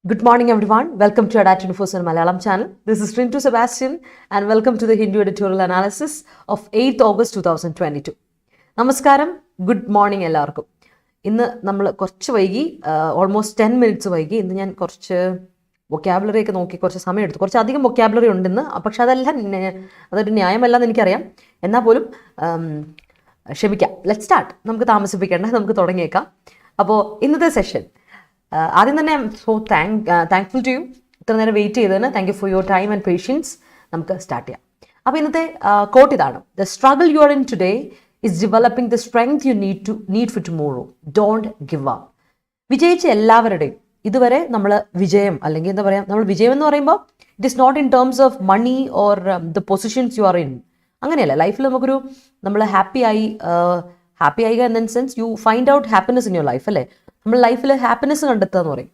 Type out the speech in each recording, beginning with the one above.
Good morning, everyone. Welcome to Adda247 Malayalam channel. This is Rintu Sebastian, and welcome to the Hindu editorial analysis of 8th August 2022. നമസ്കാരം, good morning എല്ലാവർക്കും. ഇന്ന് നമ്മൾ കുറച്ച് വൈകി, almost 10 minutes വൈകി. ഇന്ന് ഞാൻ കുറച്ച് വൊക്കാബുലറി ഒക്കെ നോക്കി കുറച്ച് സമയം എടുത്തു. കുറച്ചധികം വൊക്കാബുലറി ഉണ്ടെന്ന്, പക്ഷെ അതൊരു ന്യായമല്ലെന്ന് എനിക്കറിയാം. എന്നാൽ പോലും ക്ഷമിക്കാം. Let start. നമുക്ക് താമസിപ്പിക്കേണ്ട, നമുക്ക് തുടങ്ങിയേക്കാം. അപ്പോൾ ഇന്നത്തെ സെഷൻ ആദ്യം തന്നെ സോ താങ്ക്ഫുൾ ടു യു. ഇത്ര നേരം വെയിറ്റ് ചെയ്തതിന് thank you for your time and patience. നമുക്ക് സ്റ്റാർട്ട് ചെയ്യാം. അപ്പോൾ ഇന്നത്തെ കോട്ട് ഇതാണ്: the struggle you are in today is developing the strength you need for tomorrow. Don't give up. വിജയിച്ച എല്ലാവരുടെയും ഇതുവരെ നമ്മൾ വിജയം, അല്ലെങ്കിൽ എന്താ പറയുക, നമ്മൾ വിജയം എന്ന് പറയുമ്പോൾ it is not in terms of money or the positions you are in. അങ്ങനെയല്ല. ലൈഫിൽ നമുക്കൊരു നമ്മൾ ഹാപ്പി ആയിക in the sense you find out happiness in your life, അല്ലേ? നമ്മൾ ലൈഫിൽ ഹാപ്പിനെസ് കണ്ടെത്തുക എന്ന് പറയും.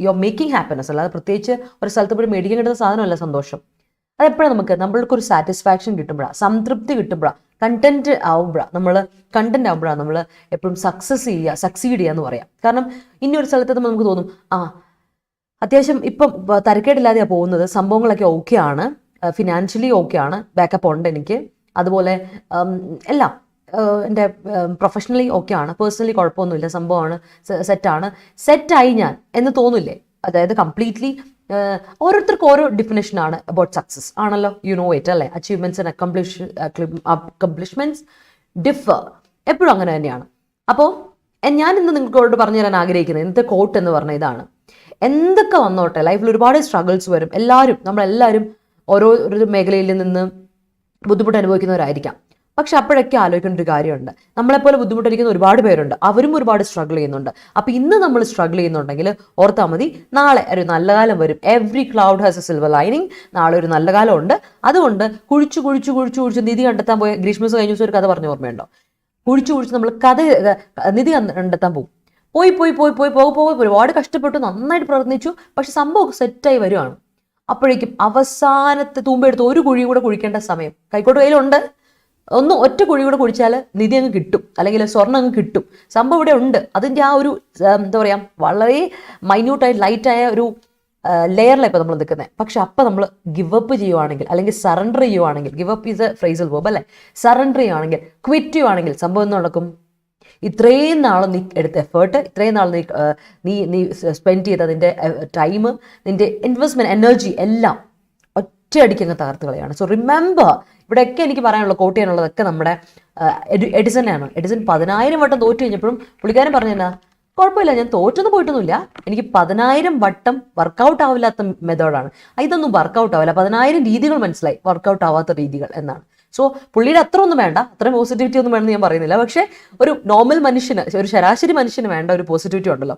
You are making happiness. അല്ലാതെ പ്രത്യേകിച്ച് ഒരു സ്ഥലത്ത് പോയി മേടിക്കാൻ കിട്ടുന്ന സാധനമല്ല സന്തോഷം. അതെപ്പോഴും നമ്മൾക്കൊരു സാറ്റിസ്ഫാക്ഷൻ കിട്ടുമ്പോഴാണ്, സംതൃപ്തി കിട്ടുമ്പോഴാണ്, കണ്ടന്റ് ആവുമ്പോഴാണ്, നമ്മൾ എപ്പോഴും സക്സീഡ് ചെയ്യുക എന്ന് പറയാം. കാരണം ഇനി ഒരു സ്ഥലത്ത് നമുക്ക് തോന്നും, അത്യാവശ്യം ഇപ്പം തരക്കേടില്ലാതെയാണ് പോകുന്നത്, സംഭവങ്ങളൊക്കെ ഓക്കെയാണ്, ഫിനാൻഷ്യലി ഓക്കെയാണ്, ബാക്കപ്പ് ഉണ്ട് എനിക്ക്, അതുപോലെ എല്ലാം എൻ്റെ പ്രൊഫഷണലി ഓക്കെയാണ്, പേഴ്സണലി കുഴപ്പമൊന്നുമില്ല, സംഭവമാണ്, സെറ്റായി ഞാൻ എന്ന് തോന്നില്ലേ? അതായത് കംപ്ലീറ്റ്ലി ഓരോരുത്തർക്കും ഓരോ ഡെഫിനേഷനാണ് അബൌട്ട് സക്സസ് ആണല്ലോ. യു നോ ഇറ്റ്, അല്ലേ? Achievements and accomplishments differ. എപ്പോഴും അങ്ങനെ തന്നെയാണ്. അപ്പോൾ ഞാൻ ഇന്ന് നിങ്ങളോട് പറഞ്ഞു തരാൻ ആഗ്രഹിക്കുന്നത് ഇന്നത്തെ കോട്ട് എന്ന് പറഞ്ഞ ഇതാണ്: എന്തൊക്കെ വന്നോട്ടെ, ലൈഫിൽ ഒരുപാട് സ്ട്രഗിൾസ് വരും. നമ്മളെല്ലാവരും ഓരോ മേഖലയിൽ നിന്ന് ബുദ്ധിമുട്ട് അനുഭവിക്കുന്നവരായിരിക്കാം. പക്ഷെ അപ്പോഴൊക്കെ ആലോചിക്കേണ്ട ഒരു കാര്യമുണ്ട്, നമ്മളെപ്പോലെ ബുദ്ധിമുട്ടിരിക്കുന്ന ഒരുപാട് പേരുണ്ട്, അവരും ഒരുപാട് സ്ട്രഗിൾ ചെയ്യുന്നുണ്ട്. അപ്പോൾ ഇന്ന് നമ്മൾ സ്ട്രഗിൾ ചെയ്യുന്നുണ്ടെങ്കിൽ ഓർത്താൽ മതി, നാളെ ഒരു നല്ല കാലം വരും. Every cloud has A silver lining. നാളെ ഒരു നല്ല കാലം ഉണ്ട്. അതുകൊണ്ട് കുഴിച്ച് നിധി കണ്ടെത്താൻ പോയ ഗ്രീഷ്മസ് കഴിഞ്ഞ ദിവസം ഒരു കഥ പറഞ്ഞ ഓർമ്മയുണ്ടോ? കുഴിച്ച് നമ്മൾ നിധി കണ്ടെത്താൻ പോകും. പോയി ഒരുപാട് കഷ്ടപ്പെട്ടു, നന്നായിട്ട് പ്രയത്നിച്ചു, പക്ഷെ സംഭവം സെറ്റായി വരുവാണ്. അപ്പോഴേക്കും അവസാനത്തെ തൂമ്പെടുത്ത് ഒരു കുഴി കൂടെ കുഴിക്കേണ്ട സമയം കൈലുണ്ട്. ഒറ്റ കുഴി കൂടെ കുഴിച്ചാൽ നിധി അങ്ങ് കിട്ടും, അല്ലെങ്കിൽ സ്വർണ്ണം അങ്ങ് കിട്ടും. സംഭവം ഇവിടെ ഉണ്ട്. അതിൻ്റെ ആ ഒരു എന്താ പറയുക, വളരെ മൈന്യൂട്ടായി ലൈറ്റായ ഒരു ലെയറിലാണ് ഇപ്പോൾ നമ്മൾ നിൽക്കുന്നത്. പക്ഷെ അപ്പം നമ്മൾ ഗിവ് അപ്പ് ചെയ്യുവാണെങ്കിൽ, അല്ലെങ്കിൽ സറണ്ടർ ചെയ്യുവാണെങ്കിൽ, give up is A phrasal verb, അല്ലേ? സറണ്ടർ ചെയ്യുവാണെങ്കിൽ, ക്വിറ്റ് ചെയ്യുവാണെങ്കിൽ സംഭവം എന്ന് നടക്കും? ഇത്രയും നാൾ നീ എടുത്ത എഫേർട്ട്, ഇത്രയും നാൾ നീ സ്പെൻഡ് ചെയ്ത നിൻ്റെ ടൈം, നിൻ്റെ ഇൻവെസ്റ്റ്മെൻറ്റ്, എനർജി എല്ലാം ഒറ്റയടിക്ക് അങ്ങ് തകർത്ത് കളയാണ്. സോ റിമെമ്പർ, ഇവിടെയൊക്കെ എനിക്ക് പറയാനുള്ള കോട്ട് ചെയ്യാനുള്ളതൊക്കെ നമ്മുടെ എഡിസനാണ്. എഡിസൺ 10,000 വട്ടം തോറ്റു കഴിഞ്ഞപ്പോഴും പുള്ളിക്കാരൻ പറഞ്ഞാ, കുഴപ്പമില്ല, ഞാൻ തോറ്റൊന്നും പോയിട്ടൊന്നുമില്ല, എനിക്ക് 10,000 വട്ടം വർക്കൗട്ട് ആവില്ലാത്ത മെത്തേഡാണ്, ഇതൊന്നും വർക്കൗട്ട് ആവില്ല, 10,000 രീതികൾ മനസ്സിലായി, വർക്കൗട്ട് ആവാത്ത രീതികൾ എന്നാണ്. സോ പുള്ളിയുടെ അത്ര ഒന്നും വേണ്ട, അത്രയും പോസിറ്റിവിറ്റി ഒന്നും വേണമെന്ന് ഞാൻ പറയുന്നില്ല. പക്ഷേ ഒരു നോർമൽ മനുഷ്യന്, ഒരു ശരാശരി മനുഷ്യന് വേണ്ട ഒരു പോസിറ്റിവിറ്റി ഉണ്ടല്ലോ.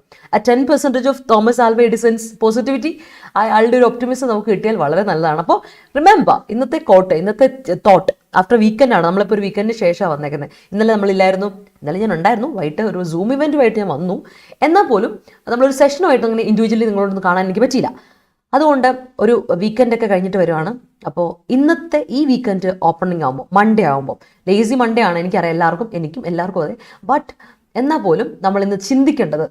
10% ഓഫ് തോമസ് ആൽവ എഡിസൺസ് പോസിറ്റിവിറ്റി, അയാളുടെ ഒരു ഒപ്റ്റിമിസം നമുക്ക് കിട്ടിയാൽ വളരെ നല്ലതാണ്. അപ്പോൾ റിമെമ്പർ, ഇന്നത്തെ തോട്ട് ആഫ്റ്റർ വീക്കെൻഡ് ആണ്. നമ്മളിപ്പോൾ ഒരു വീക്കെൻഡിന് ശേഷമാണ് വന്നേക്കുന്നത്. ഇന്നലെ ഞാൻ ഉണ്ടായിരുന്നു, വൈകിട്ട് ഒരു സൂം ഇവൻറ്റുമായിട്ട് ഞാൻ വന്നു. എന്നാൽ പോലും നമ്മളൊരു സെഷനുമായിട്ട് അങ്ങനെ ഇൻഡിവിജ്വലി നിങ്ങളോടൊന്നും കാണാൻ എനിക്ക് പറ്റിയില്ല. അതുകൊണ്ട് ഒരു വീക്കെൻഡൊക്കെ കഴിഞ്ഞിട്ട് വരുവാണ്. അപ്പോൾ ഇന്നത്തെ ഈ വീക്കെൻഡ് ഓപ്പണിംഗ് ആകുമ്പോൾ, മൺഡേ ആകുമ്പോൾ, ലേസി മൺഡേ ആണ്, എനിക്കറിയാം, എനിക്കും എല്ലാവർക്കും അതെ. ബട്ട് എന്നാൽ പോലും നമ്മൾ ഇന്ന് ചിന്തിക്കേണ്ടത്,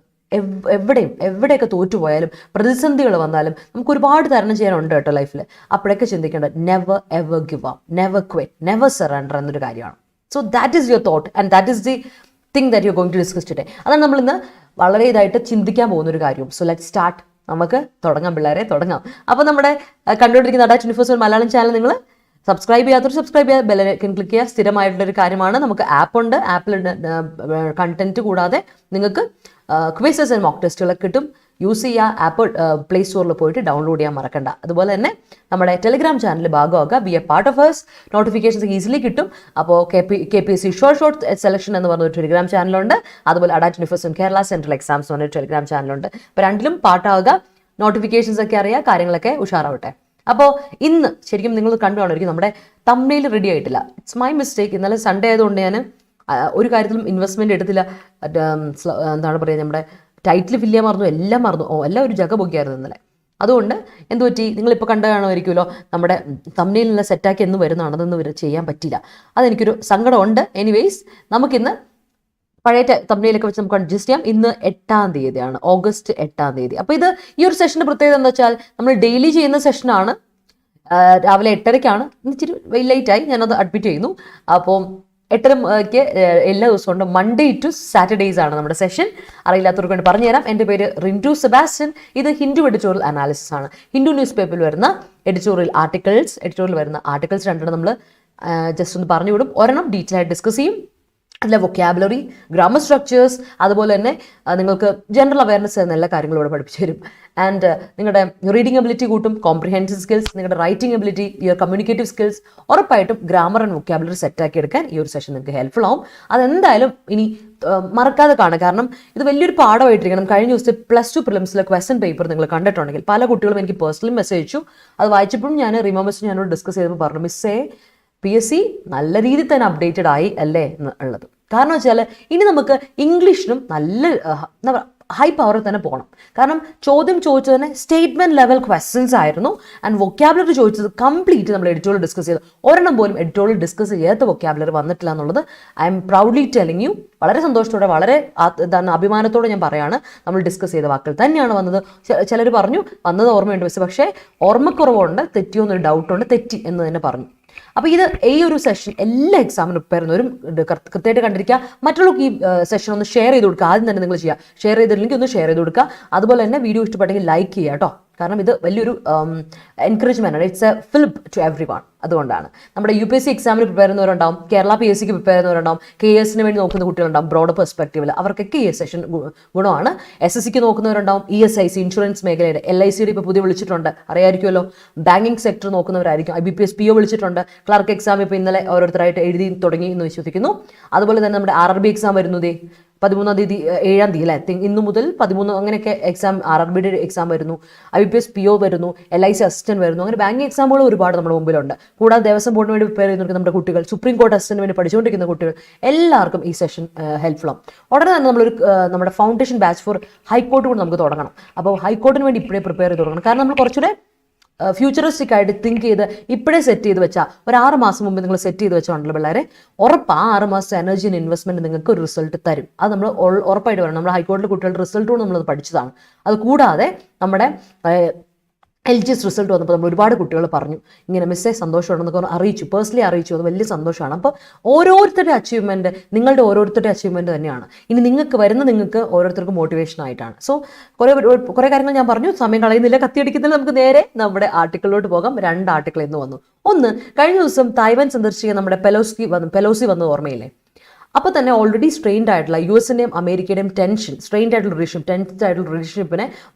എവിടെയൊക്കെ തോറ്റുപോയാലും പ്രതിസന്ധികൾ വന്നാലും നമുക്ക് ഒരുപാട് തരണം ചെയ്യാനുണ്ട് കേട്ടോ ലൈഫിൽ. അപ്പോഴൊക്കെ ചിന്തിക്കേണ്ടത് never ever give up, never quit, never surrender എന്നൊരു കാര്യമാണ്. So that is your thought and that is the thing that you are going to discuss today. അതാണ് നമ്മൾ ഇന്ന് വളരെ ഇതായിട്ട് ചിന്തിക്കാൻ പോകുന്നൊരു കാര്യവും. So let start. നമുക്ക് തുടങ്ങാം പിള്ളേരെ, തുടങ്ങാം. അപ്പോൾ നമ്മുടെ കണ്ടുകൊണ്ടിരിക്കുന്ന Adda247 മലയാളം ചാനൽ നിങ്ങൾ സബ്സ്ക്രൈബ് ചെയ്യുക, ബെല്ലൈക്കൺ ക്ലിക്ക് ചെയ്യുക. സ്ഥിരമായിട്ടുള്ളൊരു കാര്യമാണ്. നമുക്ക് ആപ്പുണ്ട്. ആപ്പിൽ കണ്ടന്റ് കൂടാതെ നിങ്ങൾക്ക് ക്വിസസ് ആൻഡ് മോക്ക് ടെസ്റ്റുകളൊക്കെ കിട്ടും. യൂസ് ചെയ്യുക. ആപ്പ് പ്ലേ സ്റ്റോറിൽ പോയിട്ട് ഡൗൺലോഡ് ചെയ്യാൻ മറക്കണ്ട. അതുപോലെ തന്നെ നമ്മുടെ ടെലിഗ്രാം ചാനലിൽ ഭാഗമാക്കുക. Be a part of us. Notifications easily കിട്ടും. അപ്പോൾ KPSC ഷോർട്ട് സെലക്ഷൻ എന്ന് പറഞ്ഞൊരു ടെലിഗ്രാം ചാനലുണ്ട്. അതുപോലെ Adda247 കേരള സെൻട്രൽ എക്സാംസ് പറഞ്ഞൊരു ടെലിഗ്രാം ചാനലുണ്ട്. അപ്പോൾ രണ്ടിലും പാർട്ടാവുക, നോട്ടിഫിക്കേഷൻസ് ഒക്കെ അറിയുക, കാര്യങ്ങളൊക്കെ ഉഷാറാവട്ടെ. അപ്പോൾ ഇന്ന് ശരിക്കും നിങ്ങൾ കണ്ടു കാണുമായിരിക്കും, നമ്മുടെ തംബ്നെയിൽ റെഡി ആയിട്ടില്ല. It's my mistake. ഇന്നലെ സൺഡേ ആയതുകൊണ്ട് ഞാൻ ഒരു കാര്യത്തിലും ഇൻവെസ്റ്റ്മെൻറ്റ് എടുത്തില്ല. എന്താണ് പറയുക, നമ്മുടെ ടൈറ്റിൽ ഫില്ല് ചെയ്യാൻ മറന്നു, എല്ലാം ഒരു ജഗ പൊക്കിയായിരുന്നു ഇന്നലെ. അതുകൊണ്ട് എന്ത് പറ്റി, നിങ്ങളിപ്പോൾ കണ്ടു കാണുമായിരിക്കുമല്ലോ, നമ്മുടെ തംബ്നെയിൽ നിന്ന് സെറ്റാക്കി എന്ന് വരുന്നതാണ്, അതൊന്നും ചെയ്യാൻ പറ്റില്ല. അതെനിക്കൊരു സങ്കടമുണ്ട്. എനിവേയ്സ്, നമുക്കിന്ന് പഴയ തമ്മിലൊക്കെ വെച്ച് നമുക്ക് അഡ്ജസ്റ്റ് ചെയ്യാം. ഇന്ന് 8-ാം തീയതിയാണ്, ഓഗസ്റ്റ് 8-ാം തീയതി. അപ്പോൾ ഇത് ഈ ഒരു സെഷൻ്റെ പ്രത്യേകത എന്താ വെച്ചാൽ നമ്മൾ ഡെയിലി ചെയ്യുന്ന സെഷനാണ്. രാവിലെ 8:30-ക്കാണ്. ഇച്ചിരി ലേറ്റായി, ഞാനത് അഡ്മിറ്റ് ചെയ്യുന്നു. അപ്പോൾ 8:30-ക്ക് എല്ലാ ദിവസവും ഉണ്ട്. മൺഡേ ടു സാറ്റർഡേയ്സ് ആണ് നമ്മുടെ സെഷൻ. അറിയില്ലാത്തവർക്ക് വേണ്ടി പറഞ്ഞുതരാം. എൻ്റെ പേര് റിൻറ്റു സെബാസ്റ്റ്യൻ. ഇത് ഹിന്ദു എഡിറ്റോറിയൽ അനാലിസിസ് ആണ്. ഹിന്ദു ന്യൂസ് പേപ്പറിൽ വരുന്ന എഡിറ്റോറിയൽ വരുന്ന ആർട്ടിക്കിൾസ് രണ്ടെണ്ണം നമ്മൾ ജസ്റ്റ് ഒന്ന് പറഞ്ഞു വിടും. ഒരെണ്ണം ഡീറ്റെയിൽ ആയിട്ട് ഡിസ്കസ് ചെയ്യും. അതിലെ വൊക്കാബുലറി, ഗ്രാമർ സ്ട്രക്ചേഴ്സ്, അതുപോലെ തന്നെ നിങ്ങൾക്ക് ജനറൽ അവയർനെസ് എന്ന എല്ലാ കാര്യങ്ങളും ഇവിടെ പഠിപ്പിച്ചു തരും. ആൻഡ് നിങ്ങളുടെ റീഡിംഗ് എബിലിറ്റി കൂട്ടും, കോംപ്രിഹെൻഷൻ സ്കിൽസ്, നിങ്ങളുടെ writing ability, your communicative skills, ഉറപ്പായിട്ടും ഗ്രാമർ ആൻഡ് വൊക്കാബുലറി സെറ്റാക്കി എടുക്കാൻ ഈ ഒരു സെഷൻ നിങ്ങൾക്ക് ഹെൽപ്ഫുൾ ആവും. അതെന്തായാലും ഇനി മറക്കാതെ കാണുക. കാരണം ഇത് വലിയൊരു പാഠമായിട്ടിരിക്കണം. കഴിഞ്ഞ ദിവസത്തെ +2 പ്രിലിംസിലെ ക്വസ്റ്റൻ പേപ്പർ നിങ്ങൾ കണ്ടിട്ടുണ്ടെങ്കിൽ പല കുട്ടികളും എനിക്ക് പേഴ്സണലി മെസ്സേജ് അയച്ചു. അത് വായിച്ചപ്പോഴും ഞാൻ റിമംബേഴ്സ് ഞാനോട് ഡിസ്കസ് ചെയ്തപ്പോൾ പറഞ്ഞു, മിസ്സേ PSC നല്ല രീതിയിൽ തന്നെ അപ്ഡേറ്റഡ് ആയി അല്ലേ എന്നുള്ളത്. കാരണം വെച്ചാൽ ഇനി നമുക്ക് ഇംഗ്ലീഷിനും നല്ല എന്താ പറയുക ഹൈ പവറിൽ തന്നെ പോകണം. കാരണം ചോദ്യം ചോദിച്ചത് തന്നെ സ്റ്റേറ്റ്മെന്റ് ലെവൽ ക്വസ്റ്റ്യൻസ് ആയിരുന്നു. ആൻഡ് വൊക്കാബുലറി ചോദിച്ചത് കംപ്ലീറ്റ് നമ്മൾ എഡിറ്റോറിയൽ ഡിസ്കസ് ചെയ്ത് ഒരെണ്ണം പോലും എഡിറ്റോറിയൽ ഡിസ്കസ് ചെയ്യാത്ത വൊക്കാബുലറി വന്നിട്ടില്ല എന്നുള്ളത് I M proudly telling U. വളരെ സന്തോഷത്തോടെ, വളരെ എന്താണ് അഭിമാനത്തോടെ ഞാൻ പറയാണ്, നമ്മൾ ഡിസ്കസ് ചെയ്ത വാക്കുകൾ തന്നെയാണ് വന്നത്. ചിലർ പറഞ്ഞു വന്നത് ഓർമ്മയുണ്ട് മിസ്, പക്ഷേ ഓർമ്മക്കുറവുണ്ട്, തെറ്റിയോ എന്നൊരു ഡൗട്ടുണ്ട്, തെറ്റി എന്ന് തന്നെ പറഞ്ഞു. അപ്പോൾ ഇത് ഈ ഒരു സെഷൻ എല്ലാ എക്സാമിനും പ്രിപ്പയർ ചെയ്യുന്നവരും കൃത്യമായിട്ട് കണ്ടിരിക്കുക. മറ്റുള്ളവർക്ക് ഈ സെഷൻ ഒന്ന് ഷെയർ ചെയ്ത് കൊടുക്കുക. ആദ്യം തന്നെ നിങ്ങൾ ചെയ്യുക. ഷെയർ ചെയ്തില്ലെങ്കിൽ ഒന്ന് ഷെയർ ചെയ്ത് കൊടുക്കുക. അതുപോലെ തന്നെ വീഡിയോ ഇഷ്ടപ്പെട്ടെങ്കിൽ ലൈക്ക് ചെയ്യുക കേട്ടോ. കാരണം ഇത് വലിയൊരു എൻകറേജ്മെൻ്റ് ആണ്. It's a fillip to every one. അതുകൊണ്ടാണ് നമ്മുടെ UPSC എക്സാമിന് പ്രിപ്പയർ ചെയ്യുന്നവരുണ്ടാവും, കേരള PSCക്ക് പ്രിപ്പയർ ചെയ്യുന്നവരുണ്ടാവും, KSന് വേണ്ടി നോക്കുന്ന കുട്ടികളുണ്ടാവും, ബ്രോഡ് പെർസ്പെക്റ്റീവിൽ അവർക്കൊക്കെ ഈ സെഷൻ ഗുണമാണ്. SSCക്ക് നോക്കുന്നവരുണ്ടാവും, ESIC ഇൻഷുറൻസ് മേഖലയുടെ, LICയുടെ ഇപ്പോൾ പുതിയ വിളിച്ചിട്ടുണ്ട്, അറിയാമായിരിക്കുമല്ലോ. ബാങ്കിങ് സെക്ടർ നോക്കുന്നവരായിരിക്കും. IBPS PO വിളിച്ചിട്ടുണ്ട്. ക്ലർക്ക് എക്സാം ഇപ്പോൾ ഇന്നലെ ഓരോരുത്തരായിട്ട് എഴുതി തുടങ്ങി എന്ന് വിശ്വസിക്കുന്നു. അതുപോലെ തന്നെ നമ്മുടെ RRB എക്സാം വരുന്നതേ 13-ാം തീയതി 7-ാം തീയതി അല്ലേ, ഇന്നു മുതൽ 13 അങ്ങനെയൊക്കെ എക്സാം, RRBയുടെ എക്സാം വരുന്നു, IBPS PO വരുന്നു, LIC അസിസ്റ്റന്റ് വരുന്നു. അങ്ങനെ ബാങ്കിങ് എക്സാമുകൾ ഒരുപാട് നമ്മുടെ മുമ്പിലുണ്ട്. കൂടാതെ ദേവസ്വം ബോർഡിന് വേണ്ടി പ്രിപ്പയർ ചെയ്യുന്ന നമ്മുടെ കുട്ടികൾ, സുപ്രീം കോടതി അസിസ്റ്റന്റ് വേണ്ടി പഠിച്ചുകൊണ്ടിരിക്കുന്ന കുട്ടികൾ, എല്ലാവർക്കും ഈ സെഷൻ ഹെൽപ്ഫുൾ ആവും. ഉടനെ തന്നെ നമ്മുടെ ഫൗണ്ടേഷൻ ബാച്ച് ഫോർ ഹൈക്കോർട്ട് കൂടെ നമുക്ക് തുടങ്ങണം. അപ്പോൾ ഹൈക്കോർട്ടിന് വേണ്ടി ഇപ്പോഴേ പ്രിപ്പയർ ചെയ്ത് തുടങ്ങണം. കാരണം നമ്മൾ കുറച്ചുകൂടെ ഫ്യൂച്ചറിസ്റ്റിക് ആയിട്ട് തിങ്ക് ചെയ്ത് ഇപ്പോഴേ സെറ്റ് ചെയ്ത് വെച്ചാൽ, ഒരു 6 മാസം മുമ്പ് നിങ്ങൾ സെറ്റ് ചെയ്ത് വെച്ചോണ്ടല്ലോ പിള്ളേരെ, ഉറപ്പ് ആ 6 മാസത്തെ എനർജി ആൻഡ് ഇൻവെസ്റ്റ്മെന്റ് നിങ്ങൾക്ക് ഒരു റിസൾട്ട് തരും. അത് നമ്മൾ ഉറപ്പായിട്ട് വരണം. നമ്മൾ ഹൈക്കോടതിയിലെ കുട്ടികളുടെ റിസൾട്ട് കൊണ്ട് നമ്മളത് പഠിച്ചതാണ്. അത് കൂടാതെ നമ്മുടെ LGS റിസൾട്ട് വന്നപ്പോൾ നമ്മൾ ഒരുപാട് കുട്ടികൾ പറഞ്ഞു ഇങ്ങനെ മിസ്സേ സന്തോഷമുണ്ടെന്നൊക്കെ അറിയിച്ചു, പേഴ്സണലി അറിയിച്ചു. അത് വലിയ സന്തോഷമാണ്. അപ്പോൾ ഓരോരുത്തരുടെ അച്ചീവ്മെൻറ്റ് നിങ്ങളുടെ ഓരോരുത്തരുടെ അച്ചീവ്മെൻറ്റ് തന്നെയാണ്. ഇനി നിങ്ങൾക്ക് ഓരോരുത്തർക്കും മോട്ടിവേഷൻ ആയിട്ടാണ്. സോ കുറേ കാര്യങ്ങൾ ഞാൻ പറഞ്ഞു, സമയം കളയുന്നില്ല, കത്തിയടിക്കുന്നില്ല. നമുക്ക് നേരെ നമ്മുടെ ആർട്ടിക്കിളിലോട്ട് പോകാം. 2 ആർട്ടിക്കിൾ ഇന്ന് വന്നു. ഒന്ന്, കഴിഞ്ഞ ദിവസം തായ്വാൻ സന്ദർശിക്കാൻ നമ്മുടെ പെലോസി വന്നത് ഓർമ്മയില്ലേ? അപ്പോൾ തന്നെ ഓൾറെഡി സ്ട്രെയിൻഡ് ആയിട്ടുള്ള US-ന്റെയും അമേരിക്കയുടെയും സ്ട്രെയിൻഡ് ആയിട്ടുള്ള റിലേഷൻഷിപ്പിനെ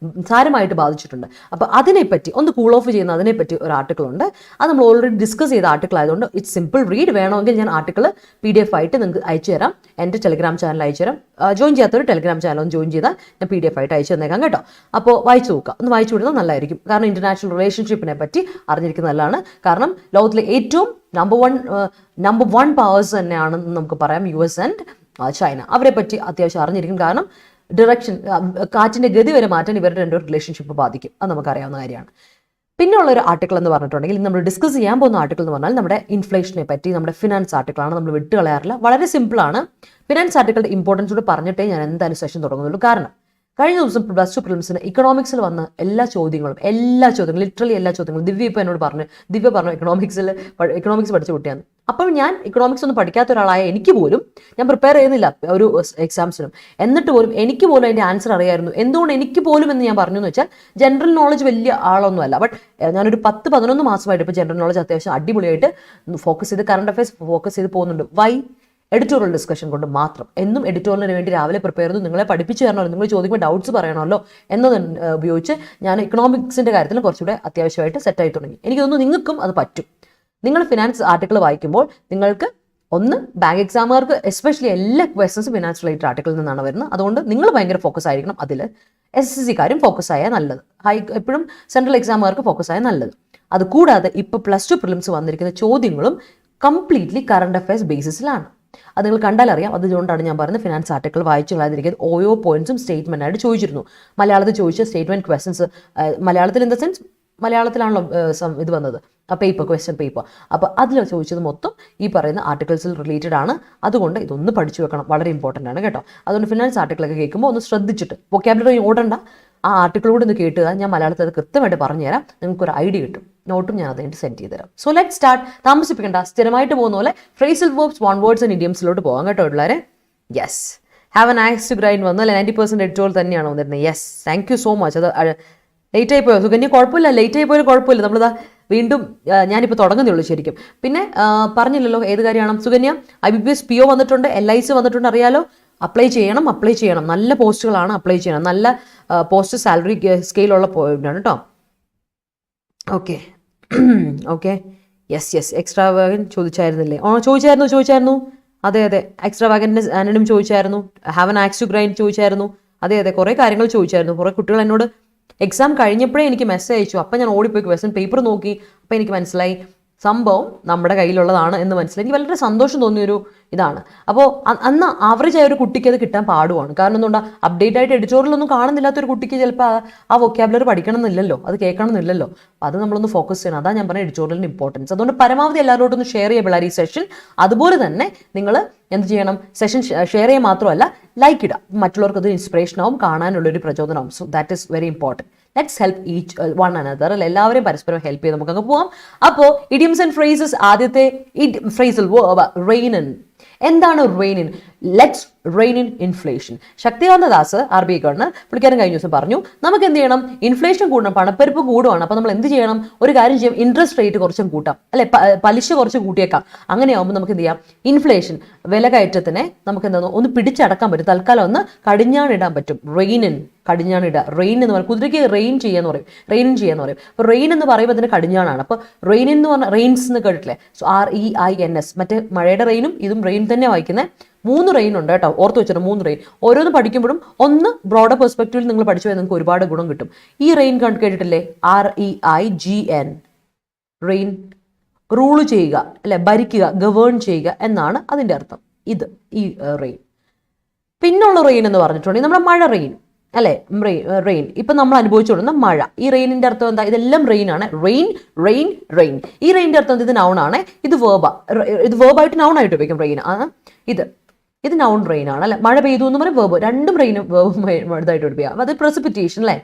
സാരമായിട്ട് ബാധിച്ചിട്ടുണ്ട്. അപ്പോൾ അതിനെപ്പറ്റി ഒന്ന് കൂൾ ഓഫ് ചെയ്യുന്ന അതിനെപ്പറ്റി ഒരു ആർട്ടിക്കിൾ ഉണ്ട്. അത് നമ്മൾ ഓൾറെഡി ഡിസ്കസ് ചെയ്ത ആർട്ടിക്കിൾ ആയതുകൊണ്ട് ഇറ്റ്സ് സിമ്പിൾ റീഡ്. വേണമെങ്കിൽ ഞാൻ ആർട്ടിക്കിൾ PDF ആയിട്ട് നിങ്ങൾക്ക് അയച്ചു തരാം. എൻ്റെ ടെലിഗ്രാം ചാനൽ അയച്ചു തരാം. ജോയിൻ ചെയ്യാത്തൊരു ടെലിഗ്രാം ചാനൽ ഒന്ന് ജോയിൻ ചെയ്താൽ ഞാൻ PDF ആയിട്ട് അയച്ചു തന്നേക്കാം കേട്ടോ. അപ്പോൾ വായിച്ചു നോക്കുക, ഒന്ന് വായിച്ചു വിടുന്നത് നല്ലതായിരിക്കും. കാരണം ഇന്റർനാഷണൽ റിലേഷൻഷിപ്പിനെ പറ്റി അറിഞ്ഞിരിക്കുന്നത് നല്ലതാണ്. കാരണം ലോകത്തിലെ ഏറ്റവും നമ്പർ വൺ പവേഴ്സ് തന്നെയാണെന്ന് നമുക്ക് പറയാം US ആൻഡ് ചൈന. അവരെ പറ്റി അത്യാവശ്യം അറിഞ്ഞിരിക്കും. കാരണം കാറ്റിൻ്റെ ഗതി വരെ മാറ്റാൻ ഇവരുടെ 2 റിലേഷൻഷിപ്പ് ബാധിക്കും. അത് നമുക്കറിയാവുന്ന കാര്യമാണ്. പിന്നെ ഉള്ളൊരു ആർട്ടിക്കിൾ എന്ന് പറഞ്ഞിട്ടുണ്ടെങ്കിൽ നമ്മൾ ഡിസ്കസ് ചെയ്യാൻ പോകുന്ന ആർട്ടിക്കിൾ എന്ന് പറഞ്ഞാൽ നമ്മുടെ ഇൻഫ്ലേഷനെ പറ്റി, നമ്മുടെ ഫിനാൻസ് ആർട്ടിക്കിളാണ്. നമ്മൾ വിട്ട് കളയാറില്ല, വളരെ സിമ്പിളാണ്. ഫിനാൻസ് ആർട്ടിക്കിളുടെ ഇമ്പോർട്ടൻസ് കൂടെ പറഞ്ഞിട്ടേ ഞാൻ എന്തായാലും സെഷൻ തുടങ്ങുന്നുള്ളൂ. കാരണം കഴിഞ്ഞ ദിവസം +2 പ്രിലിംസിന് ഇക്കണോമിക്സിൽ വന്ന എല്ലാ ചോദ്യങ്ങളും ലിറ്ററലി എല്ലാ ചോദ്യങ്ങളും ദിവ്യ ഇപ്പോൾ എന്നോട് പറഞ്ഞു ഇക്കണോമിക്സ് പഠിച്ച കുട്ടിയാണ്. അപ്പോൾ ഞാൻ ഇക്കണോമിക്സ് ഒന്നും പഠിക്കാത്ത ഒരാളായ എനിക്ക് പോലും, ഞാൻ പ്രിപ്പയർ ചെയ്യുന്നില്ല ഒരു എക്സാംസിനും, എന്നിട്ട് പോലും എനിക്ക് പോലും അതിൻ്റെ ആൻസർ അറിയായിരുന്നു. എന്തുകൊണ്ട് എനിക്ക് പോലും എന്ന് ഞാൻ പറഞ്ഞു എന്ന് വെച്ചാൽ, ജനറൽ നോളജ് വലിയ ആളൊന്നുമല്ല, ബട്ട് ഞാനൊരു 10-11 മാസമായിട്ട് ഇപ്പോൾ ജനറൽ നോളജ് അത്യാവശ്യം അടിപൊളിയായിട്ട് ഫോക്കസ് ചെയ്ത് കറണ്ട് അഫയേഴ്സ് ഫോക്കസ് ചെയ്ത് പോകുന്നുണ്ട്. എഡിറ്റോറിയൽ ഡിസ്കഷൻ കൊണ്ട് മാത്രം. എന്നും എഡിറ്റോറിയലിന് വേണ്ടി രാവിലെ പ്രിപ്പയർ ചെയ്തു നിങ്ങളെ പഠിപ്പിച്ചു തരണമല്ലോ, നിങ്ങൾ ചോദിക്കുമ്പോൾ ഡൗട്ട്സ് പറയണമല്ലോ എന്നത് ഉപയോഗിച്ച് ഞാൻ ഇക്കണോമിക്സിൻ്റെ കാര്യത്തിൽ കുറച്ചുകൂടെ അത്യാവശ്യമായിട്ട് സെറ്റായി തുടങ്ങി. എനിക്ക് തോന്നുന്നു നിങ്ങൾക്കും അത് പറ്റും. നിങ്ങൾ ഫിനാൻസ് ആർട്ടിക്കിൾ വായിക്കുമ്പോൾ നിങ്ങൾക്ക് ഒന്ന്, ബാങ്ക് എക്സാമുകാർക്ക് എസ്പെഷ്യലി എല്ലാ ക്വസ്റ്റൻസും ഫിനാൻസ് റിലേറ്റഡ് ആർട്ടിക്കിളിൽ നിന്നാണ് വരുന്നത്. അതുകൊണ്ട് നിങ്ങൾ ഭയങ്കര ഫോക്കസ് ആയിരിക്കണം അതിൽ. SSC-കാരും ഫോക്കസ് ആയാൽ നല്ലത്. എപ്പോഴും സെൻട്രൽ എക്സാമുകാർക്ക് ഫോക്കസ് ആയാൽ നല്ലത്. അതുകൂടാതെ ഇപ്പോൾ +2 പ്രിലിംസ് വന്നിരിക്കുന്ന ചോദ്യങ്ങളും കംപ്ലീറ്റ്ലി കറണ്ട് അഫയേഴ്സ് ബേസിസിലാണ്. അത് നിങ്ങൾ കണ്ടാൽ അറിയാം. അതുകൊണ്ടാണ് ഞാൻ പറയുന്നത് ഫിനാൻസ് ആർട്ടിക്കിൾ വായിച്ചു കളയാതിരിക്കുന്നത്. ഓരോ പോയിന്റ്സും സ്റ്റേറ്റ്മെന്റ് ആയിട്ട് ചോദിച്ചിരുന്നു. മലയാളത്തിൽ ചോദിച്ച സ്റ്റേറ്റ്മെന്റ് ക്വസ്റ്റൻസ്, മലയാളത്തിൽ ഇൻ ദ സെൻസ് മലയാളത്തിലാണല്ലോ ഇത് വന്നത്, ആ പേപ്പർ, ക്വസ്റ്റ്യൻ പേപ്പർ. അപ്പോൾ അതിൽ ചോദിച്ചത് മൊത്തം ഈ പറയുന്ന ആർട്ടിക്കിൾസിൽ റിലേറ്റഡ് ആണ്. അതുകൊണ്ട് ഇതൊന്ന് പഠിച്ചു വെക്കണം, വളരെ ഇമ്പോർട്ടൻ്റ് ആണ് കേട്ടോ. അതുകൊണ്ട് ഫിനാൻസ് ആർട്ടിക്കിളൊക്കെ കേൾക്കുമ്പോൾ ഒന്ന് ശ്രദ്ധിച്ചിട്ട്, വൊക്കാബുലറി ഓടണ്ട, ആ ആർട്ടിക്കിളോട് ഒന്ന് കേട്ടുക. ഞാൻ മലയാളത്തിൽ അത് കൃത്യമായിട്ട് പറഞ്ഞുതരാം, നിങ്ങൾക്കൊരു ഐഡിയ കിട്ടും. നോട്ടും ഞാൻ അതിൻ്റെ സെൻഡ് ചെയ്ത് തരാം. So let start. താമസിപ്പിക്കേണ്ട, സ്ഥിരമായിട്ട് പോകുന്ന പോലെ phrasal verbs, one words and ഇഡിയംസിലോട്ട് പോകാം കേട്ടോ പിള്ളേരെ. Yes, have an axe to grind വന്നു അല്ലേ? 90% എഡിറ്റോറിയൽ തന്നെയാണ് വന്നിരുന്നത്. Yes, thank you so much. അത് ലേറ്റ് ആയി പോയോ സുകന്യ? കുഴപ്പമില്ല, ലേറ്റ് ആയി പോയാലും കുഴപ്പമില്ല. നമ്മളിതാ വീണ്ടും ഞാനിപ്പോൾ തുടങ്ങുന്നേ ഉള്ളൂ ശരിക്കും. പിന്നെ പറഞ്ഞില്ലല്ലോ ഏത് കാര്യമാണ് സുകന്യ? IBPS PO വന്നിട്ടുണ്ട്, LIC വന്നിട്ടുണ്ട്, അറിയാലോ. അപ്ലൈ ചെയ്യണം. നല്ല പോസ്റ്റുകളാണ്, അപ്ലൈ ചെയ്യണം. നല്ല പോസ്റ്റ് സാലറി സ്കെയിലുള്ള പോയിന്റാണ് കേട്ടോ. Okay yes. എക്സ്ട്രാ വാഗൻ ചോദിച്ചായിരുന്നില്ലേ? ചോദിച്ചായിരുന്നു. അതെ, എക്സ്ട്രാ വാഗൻ്റെ ആനനും ചോദിച്ചായിരുന്നു. Have an axe to grind ചോദിച്ചായിരുന്നു. അതെ, കുറേ കാര്യങ്ങൾ ചോദിച്ചായിരുന്നു. കുറേ കുട്ടികൾ എന്നോട് എക്സാം കഴിഞ്ഞപ്പോഴേ എനിക്ക് മെസ്സേജ് അയച്ചു. അപ്പം ഞാൻ ഓടിപ്പോയി ക്വസ്റ്റ്യൻ പേപ്പർ നോക്കി. അപ്പോൾ എനിക്ക് മനസ്സിലായി സംഭവം നമ്മുടെ കയ്യിലുള്ളതാണ് എന്ന് മനസ്സിലായി. എനിക്ക് വളരെ സന്തോഷം തോന്നിയൊരു ഇതാണ്. അപ്പോൾ അന്ന് ആവറേജ് ആയ ഒരു കുട്ടിക്ക് അത് കിട്ടാൻ പാടുമാണ്. കാരണം എന്തുകൊണ്ടാണ്, അപ്ഡേറ്റ് ആയിട്ട് എഡിറ്റോറിയലൊന്നും കാണുന്നില്ലാത്തൊരു കുട്ടിക്ക് ചിലപ്പോൾ ആ വൊക്കാബുലറി പഠിക്കണം എന്നില്ലല്ലോ, അത് കേൾക്കണം എന്നില്ലല്ലോ. അപ്പോൾ അത് നമ്മളൊന്ന് ഫോക്കസ് ചെയ്യണം. അതാണ് ഞാൻ പറഞ്ഞ എഡിറ്റോറിയലിൻ്റെ ഇമ്പോർട്ടൻസ്. അതുകൊണ്ട് പരമാവധി എല്ലാവരോടും ഒന്ന് ഷെയർ ചെയ്യുക പിള്ളേർ ഈ സെഷൻ. അതുപോലെ തന്നെ നിങ്ങൾ എന്ത് ചെയ്യണം, സെഷൻ ഷെയർ ചെയ്യുക മാത്രമല്ല ലൈക്ക് ഇടുക. മറ്റുള്ളവർക്ക് അത് ഇൻസ്പിറേഷൻ ആവും, കാണാനുള്ളൊരു പ്രചോദനമാവും. So that is very important. Let's help each one another അല്ലെ? എല്ലാവരെയും പരസ്പരം ഹെൽപ്പ് ചെയ്ത് നമുക്കങ്ങ് പോവാം. അപ്പോൾ ഇഡിയംസ് ആൻഡ് ഫ്രേസസ്, ആദ്യത്തെ ഫ്രേസിൽ റെയിൻ. എന്താണ് rain in? Let's rain in inflation. Shaktikanta Das RBI governor, പുള്ളിക്കാരൻ കഴിഞ്ഞ ദിവസം പറഞ്ഞു നമുക്ക് എന്ത് ചെയ്യണം, ഇൻഫ്ലേഷൻ കൂടണം, പണപ്പെരുപ്പ് കൂടുവാണ്. അപ്പോൾ നമ്മൾ എന്ത് ചെയ്യണം, ഒരു കാര്യം ചെയ്യും, ഇൻട്രസ്റ്റ് റേറ്റ് കുറച്ചും കൂട്ടാം അല്ലെ, പലിശ കുറച്ച് കൂട്ടിയേക്കാം. അങ്ങനെയാകുമ്പോൾ നമുക്ക് എന്ത് ചെയ്യാം, ഇൻഫ്ലേഷൻ വിലകയറ്റത്തിനെ നമുക്ക് എന്താ ഒന്ന് പിടിച്ചടക്കാൻ പറ്റും. തൽക്കാലം ഒന്ന് കടിഞ്ഞാണിടാൻ പറ്റും. റെയിനിൻ, കടിഞ്ഞാണിടുക. റെയിൻ എന്ന് പറയും, കുതിരയ്ക്ക് റെയിൻ ചെയ്യാന്ന് പറയും. അപ്പോൾ റെയിൻ എന്ന് പറയുമ്പോൾ അതിന് കടിഞ്ഞാണാണ്. അപ്പോൾ റെയിൻ എന്ന് പറഞ്ഞാൽ റെയിൻസ് എന്ന് കേട്ടില്ലേ? സോ REINS, മറ്റേ മഴയുടെ റെയിനും ഇതും റെയിൻ തന്നെ വായിക്കുന്നത്. 3 റെയിൻ ഉണ്ട് കേട്ടോ, ഓർത്ത് വെച്ചിട്ട് 3 റെയിൻ. ഓരോന്ന് പഠിക്കുമ്പോഴും ഒന്ന് ബ്രോഡർ പെർസ്പെക്റ്റീവിൽ നിങ്ങൾ പഠിച്ചു പോയാൽ നിങ്ങൾക്ക് ഒരുപാട് ഗുണം കിട്ടും. ഈ റെയിൻ കേട്ടിട്ടില്ലേ? REIGN, റെയിൻ, റൂള് ചെയ്യുക അല്ലെ, ഭരിക്കുക, ഗവേൺ ചെയ്യുക എന്നാണ് അതിൻ്റെ അർത്ഥം. ഇത് ഈ റെയിൻ. പിന്നുള്ള റെയിൻ എന്ന് പറഞ്ഞിട്ടുണ്ടെങ്കിൽ നമ്മുടെ മഴ റെയിൻ അല്ലെ, റെയിൻ. ഇപ്പം നമ്മൾ അനുഭവിച്ചുകൊണ്ടിരുന്ന മഴ. ഈ റെയിനിൻ്റെ അർത്ഥം എന്താ? ഇതെല്ലാം റെയിൻ ആണ്. റെയിൻ. ഈ റെയിൻ്റെ അർത്ഥം ഇത് നൗൺ ആണ്, ഇത് വേർബായിട്ട് നൗൺ ആയിട്ട് ഉപയോഗിക്കും. റെയിൻ ഇത് നൗൺ റെയിൻ ആണ് അല്ലെ. മഴ പെയ്തു എന്ന് പറയും വേർബ്, രണ്ടും റെയിനും വേർബും ഇതായിട്ട് ഉപയോഗിക്കാം. അത് പ്രസിപ്പിറ്റേഷൻ അല്ലേ,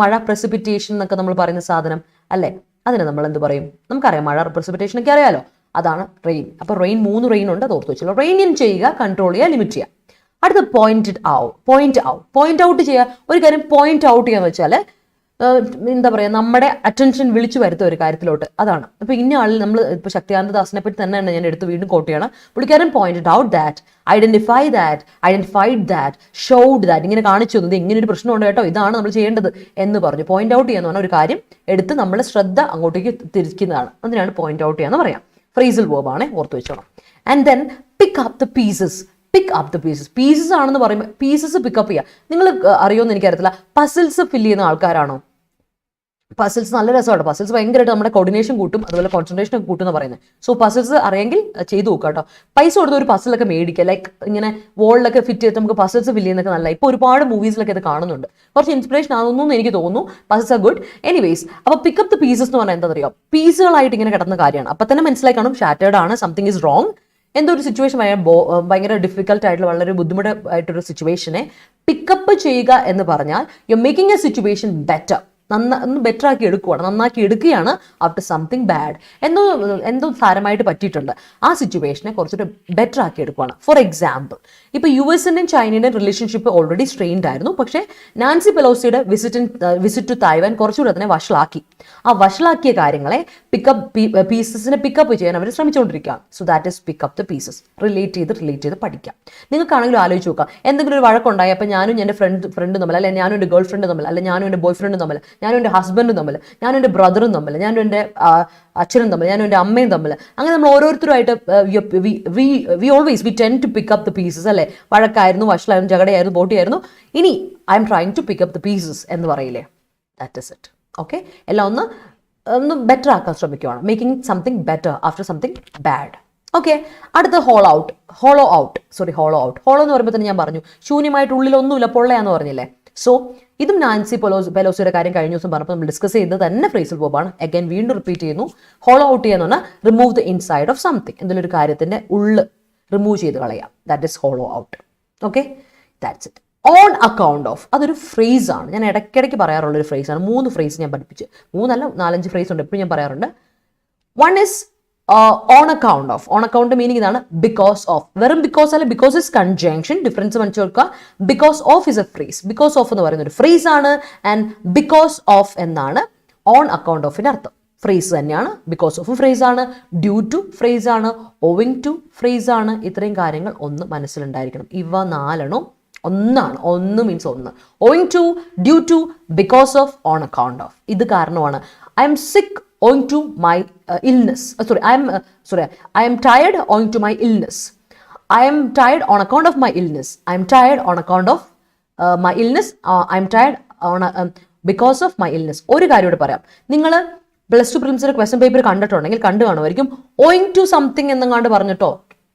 മഴ പ്രസിപ്പിറ്റേഷൻ എന്നൊക്കെ നമ്മൾ പറയുന്ന സാധനം അല്ലേ, അതിനെ നമ്മൾ എന്ത് പറയും? നമുക്കറിയാം, മഴ പ്രസിപ്പിറ്റേഷൻ ഒക്കെ അറിയാലോ, അതാണ് റെയിൻ. അപ്പോൾ റെയിൻ 3 റെയിൻ ഉണ്ട്, അത് ഓർത്ത് വെച്ചല്ലോ. റെയിൻ ഇൻ ചെയ്യുക, കൺട്രോൾ ചെയ്യുക, ലിമിറ്റ് ചെയ്യുക. അടുത്ത പോയിന്റ് ഔട്ട് ചെയ്യുക. ഒരു കാര്യം പോയിന്റ് ഔട്ട് ചെയ്യാന്ന് വെച്ചാൽ എന്താ പറയുക, നമ്മുടെ അറ്റൻഷൻ വിളിച്ചു വരുത്തുക ഒരു കാര്യത്തിലോട്ട്. അതാണ്. അപ്പോൾ ഇന്ന ആളിൽ നമ്മൾ ഇപ്പോൾ ശക്തികാന്ത ദാസിനെ പറ്റി തന്നെയാണ് ഞാൻ എടുത്ത് വീണ്ടും കോട്ട് ചെയ്യണം. പുള്ളിക്കാരൻ pointed out that, identified that, showed that, ഇങ്ങനെ കാണിച്ചു തന്നത് ഇങ്ങനെ ഒരു പ്രശ്നമുണ്ട് കേട്ടോ, ഇതാണ് നമ്മൾ ചെയ്യേണ്ടത് എന്ന് പറഞ്ഞു. പോയിന്റ് ഔട്ട് ചെയ്യാന്ന് പറഞ്ഞാൽ ഒരു കാര്യം എടുത്ത് നമ്മുടെ ശ്രദ്ധ അങ്ങോട്ടേക്ക് തിരിക്കുന്നതാണ്. അതിനാണ് പോയിന്റ് ഔട്ട് ചെയ്യാന്ന് പറയാം. ഫ്രേസൽ വേർബ് ആണ്, ഓർത്ത് വെച്ചോണം. And then pick up the pieces. Pieces ആണെന്ന് പറയുമ്പോൾ പീസസ് പിക്കപ്പ് ചെയ്യുക. നിങ്ങൾ അറിയുമെന്ന് എനിക്കറിയത്തില്ല, പസിൽസ് ഫില്ല് ചെയ്യുന്ന ആൾക്കാരാണോ? പസിൽസ് നല്ല രസമാണ്. പസിൽസ് ഭയങ്കരമായിട്ട് നമ്മുടെ കോർഡിനേഷൻ കൂട്ടും, അതുപോലെ കോൺസെൻട്രേഷൻ ഒക്കെ കൂട്ടും എന്ന് പറയുന്നത്. സോ പസിൽസ് അറിയെങ്കിൽ ചെയ്ത് നോക്കുക കേട്ടോ. പൈസ കൊടുത്ത് ഒരു പസിലൊക്കെ മേടിക്കുക, ലൈക്ക് ഇങ്ങനെ വോളിലൊക്കെ ഫിറ്റ് ചെയ്ത് നമുക്ക് പസിൽസ് ഫില്ല് ചെയ്യുന്നൊക്കെ നല്ല. ഇപ്പോൾ ഒരുപാട് മൂവീസിലൊക്കെ ഇത് കാണുന്നുണ്ട്. കുറച്ച് ഇൻസ്പിറേഷൻ ആകുന്നു എന്ന് എനിക്ക് തോന്നുന്നു. Puzzles are good. എനിവേസ്, അപ്പോൾ പിക്കപ്പ് ദ പീസസ് എന്ന് പറഞ്ഞാൽ എന്താ അറിയാം, പീസുകളായിട്ട് ഇങ്ങനെ കിടന്ന കാര്യമാണ്. അപ്പം തന്നെ മനസ്സിലായി കാണും ഷാറ്റേർഡ് ആണ്, സംതിങ് ഈസ് റോങ്. എന്തോ ഒരു സിറ്റുവേഷൻ ഭയങ്കര ഡിഫിക്കൽട്ട് ആയിട്ടുള്ള വളരെ ബുദ്ധിമുട്ടായിട്ടൊരു സിറ്റുവേഷനെ പിക്കപ്പ് ചെയ്യുക എന്ന് പറഞ്ഞാൽ you making A situation better. ഒന്ന് ബെറ്റർ ആക്കി എടുക്കുകയാണ്, നന്നാക്കി എടുക്കുകയാണ്. ആഫ്റ്റർ സംതിങ് ബാഡ്, എന്തോ സാരമായിട്ട് പറ്റിയിട്ടുണ്ട്, ആ സിറ്റുവേഷനെ കുറച്ചൊരു ബെറ്റർ ആക്കി എടുക്കുകയാണ്. ഫോർ എക്സാമ്പിൾ, ഇപ്പോൾ US-ൻ്റെയും ചൈനയുടെയും റിലേഷൻഷിപ്പ് ഓൾറെഡി സ്ട്രെയിൻഡ് ആയിരുന്നു. പക്ഷേ നാൻസി പെലോസിയുടെ വിസിറ്റ് ടു തായ്വാൻ കുറച്ചുകൂടെ അതിനെ വഷളാക്കി. ആ വഷളാക്കിയ കാര്യങ്ങളെ പീസസിനെ പിക്കപ്പ് ചെയ്യാൻ അവർ ശ്രമിച്ചുകൊണ്ടിരിക്കുകയാണ്. So that is pick up the pieces. Relate ചെയ്ത് പഠിക്കാം. നിങ്ങൾക്കാണെങ്കിലും ആലോചിച്ച് നോക്കാം, എന്തെങ്കിലും ഒരു വഴക്കുണ്ടായി, അപ്പോൾ ഞാനും എൻ്റെ ഫ്രണ്ടും തമ്മിൽ, അല്ലെങ്കിൽ ഞാനും എൻ്റെ ഗേൾ ഫ്രണ്ടും തമ്മിൽ, അല്ലെങ്കിൽ ഞാനും എൻ്റെ ബോയ് ഫ്രണ്ടും തമ്മിൽ, ഞാനും എൻ്റെ ഹസ്ബൻഡും തമ്മിൽ, ഞാനും എൻ്റെ ബ്രദറും തമ്മിൽ, ഞാനും എൻ്റെ അച്ഛനും തമ്മിൽ, ഞാനും എൻ്റെ അമ്മയും തമ്മിൽ, അങ്ങനെ നമ്മൾ ഓരോരുത്തരുമായിട്ട് we tend to pick up the pieces അല്ലേ. വഴക്കായിരുന്നു, വഷളായിരുന്നു, ജഗടയായിരുന്നു, ബോട്ടിയായിരുന്നു. ഇനി I am trying to pick up the pieces എന്ന് പറയില്ലേ, ദാറ്റ് ഇസ് ഇറ്റ്. ഓക്കെ, എല്ലാം ഒന്ന് ബെറ്റർ ആക്കാൻ ശ്രമിക്കുകയാണ്. Making something better after something bad. Okay, അടുത്ത ഹോളോ ഔട്ട്. ഹോളോ എന്ന് പറയുമ്പോൾ തന്നെ ഞാൻ പറഞ്ഞു, ശൂന്യമായിട്ട് ഉള്ളിലൊന്നുമില്ല, പൊള്ളയാന്ന് പറഞ്ഞില്ലേ. സോ ഇതും നാൻസി പെലോസിയുടെ കാര്യം കഴിഞ്ഞ ദിവസം പറഞ്ഞപ്പോൾ നമ്മൾ ഡിസ്കസ് ചെയ്തത് തന്നെ ഫ്രേസൽ വേർബാണ്. അഗൈൻ വീണ്ടും റിപ്പീറ്റ് ചെയ്യുന്നു. ഹോളോ ഔട്ട് ചെയ്യാന്ന് പറഞ്ഞാൽ remove the inside of something, എന്തെങ്കിലും ഒരു കാര്യത്തിന്റെ ഉള്ള് റിമൂവ് ചെയ്ത് കളയാം. That is hollow out. Okay, that's it. On account of അതൊരു ഫ്രേസ് ആണ്. ഞാൻ ഇടയ്ക്കിടയ്ക്ക് പറയാറുള്ള ഒരു ഫ്രേസ് ആണ്. 3 ഫ്രേസ് ഞാൻ പഠിപ്പിച്ച്, 4-5 ഫ്രേസ് ഉണ്ട് എപ്പോഴും ഞാൻ പറയാറുണ്ട്. One is on account of. On account meaning ഇതാണ്, ബിക്കോസ് ഓഫ്. വെറും ബിക്കോസ് അല്ല, ബിക്കോസ് ഇസ് കൺജങ്ഷൻ. ഡിഫറൻസ് മനസ്സിൽ വെക്കുക. Because of is a phrase. Because of എന്ന് പറയുന്ന ഒരു ഫ്രേസ് ആണ്. ആൻഡ് ബിക്കോസ് ഓഫ് എന്നാണ് ഓൺ അക്കൗണ്ട് ഓഫിന്റെ അർത്ഥം. ഫ്രേസ് തന്നെയാണ്. ബിക്കോസ് ഓഫ് ഫ്രേസ് ആണ്, ഡ്യൂ ടു ഫ്രേസ് ആണ്, ഓവിങ് ടു ഫ്രേസ് ആണ്. ഇത്രയും കാര്യങ്ങൾ ഒന്ന് മനസ്സിലുണ്ടായിരിക്കണം. ഇവ 4 ഒന്നാണ്. 1 means 1. Owing to, due to, because of, on account of. ഇത് കാരണമാണ്. I'm sick owing to my illness. I am tired owing to my illness. I am tired on account of my illness. I am tired on account of my illness. I am tired on because of my illness. ഒരു കാര്യം കൂടെ പറയാം. നിങ്ങൾ +2 പ്രിലിംസിന്റെ question paper കണ്ടിട്ടുണ്ടെങ്കിൽ കണ്ടു കാണുമായിരിക്കും. owing to something എന്നങ്ങാണ്ട് പറഞ്ഞിട്ടോ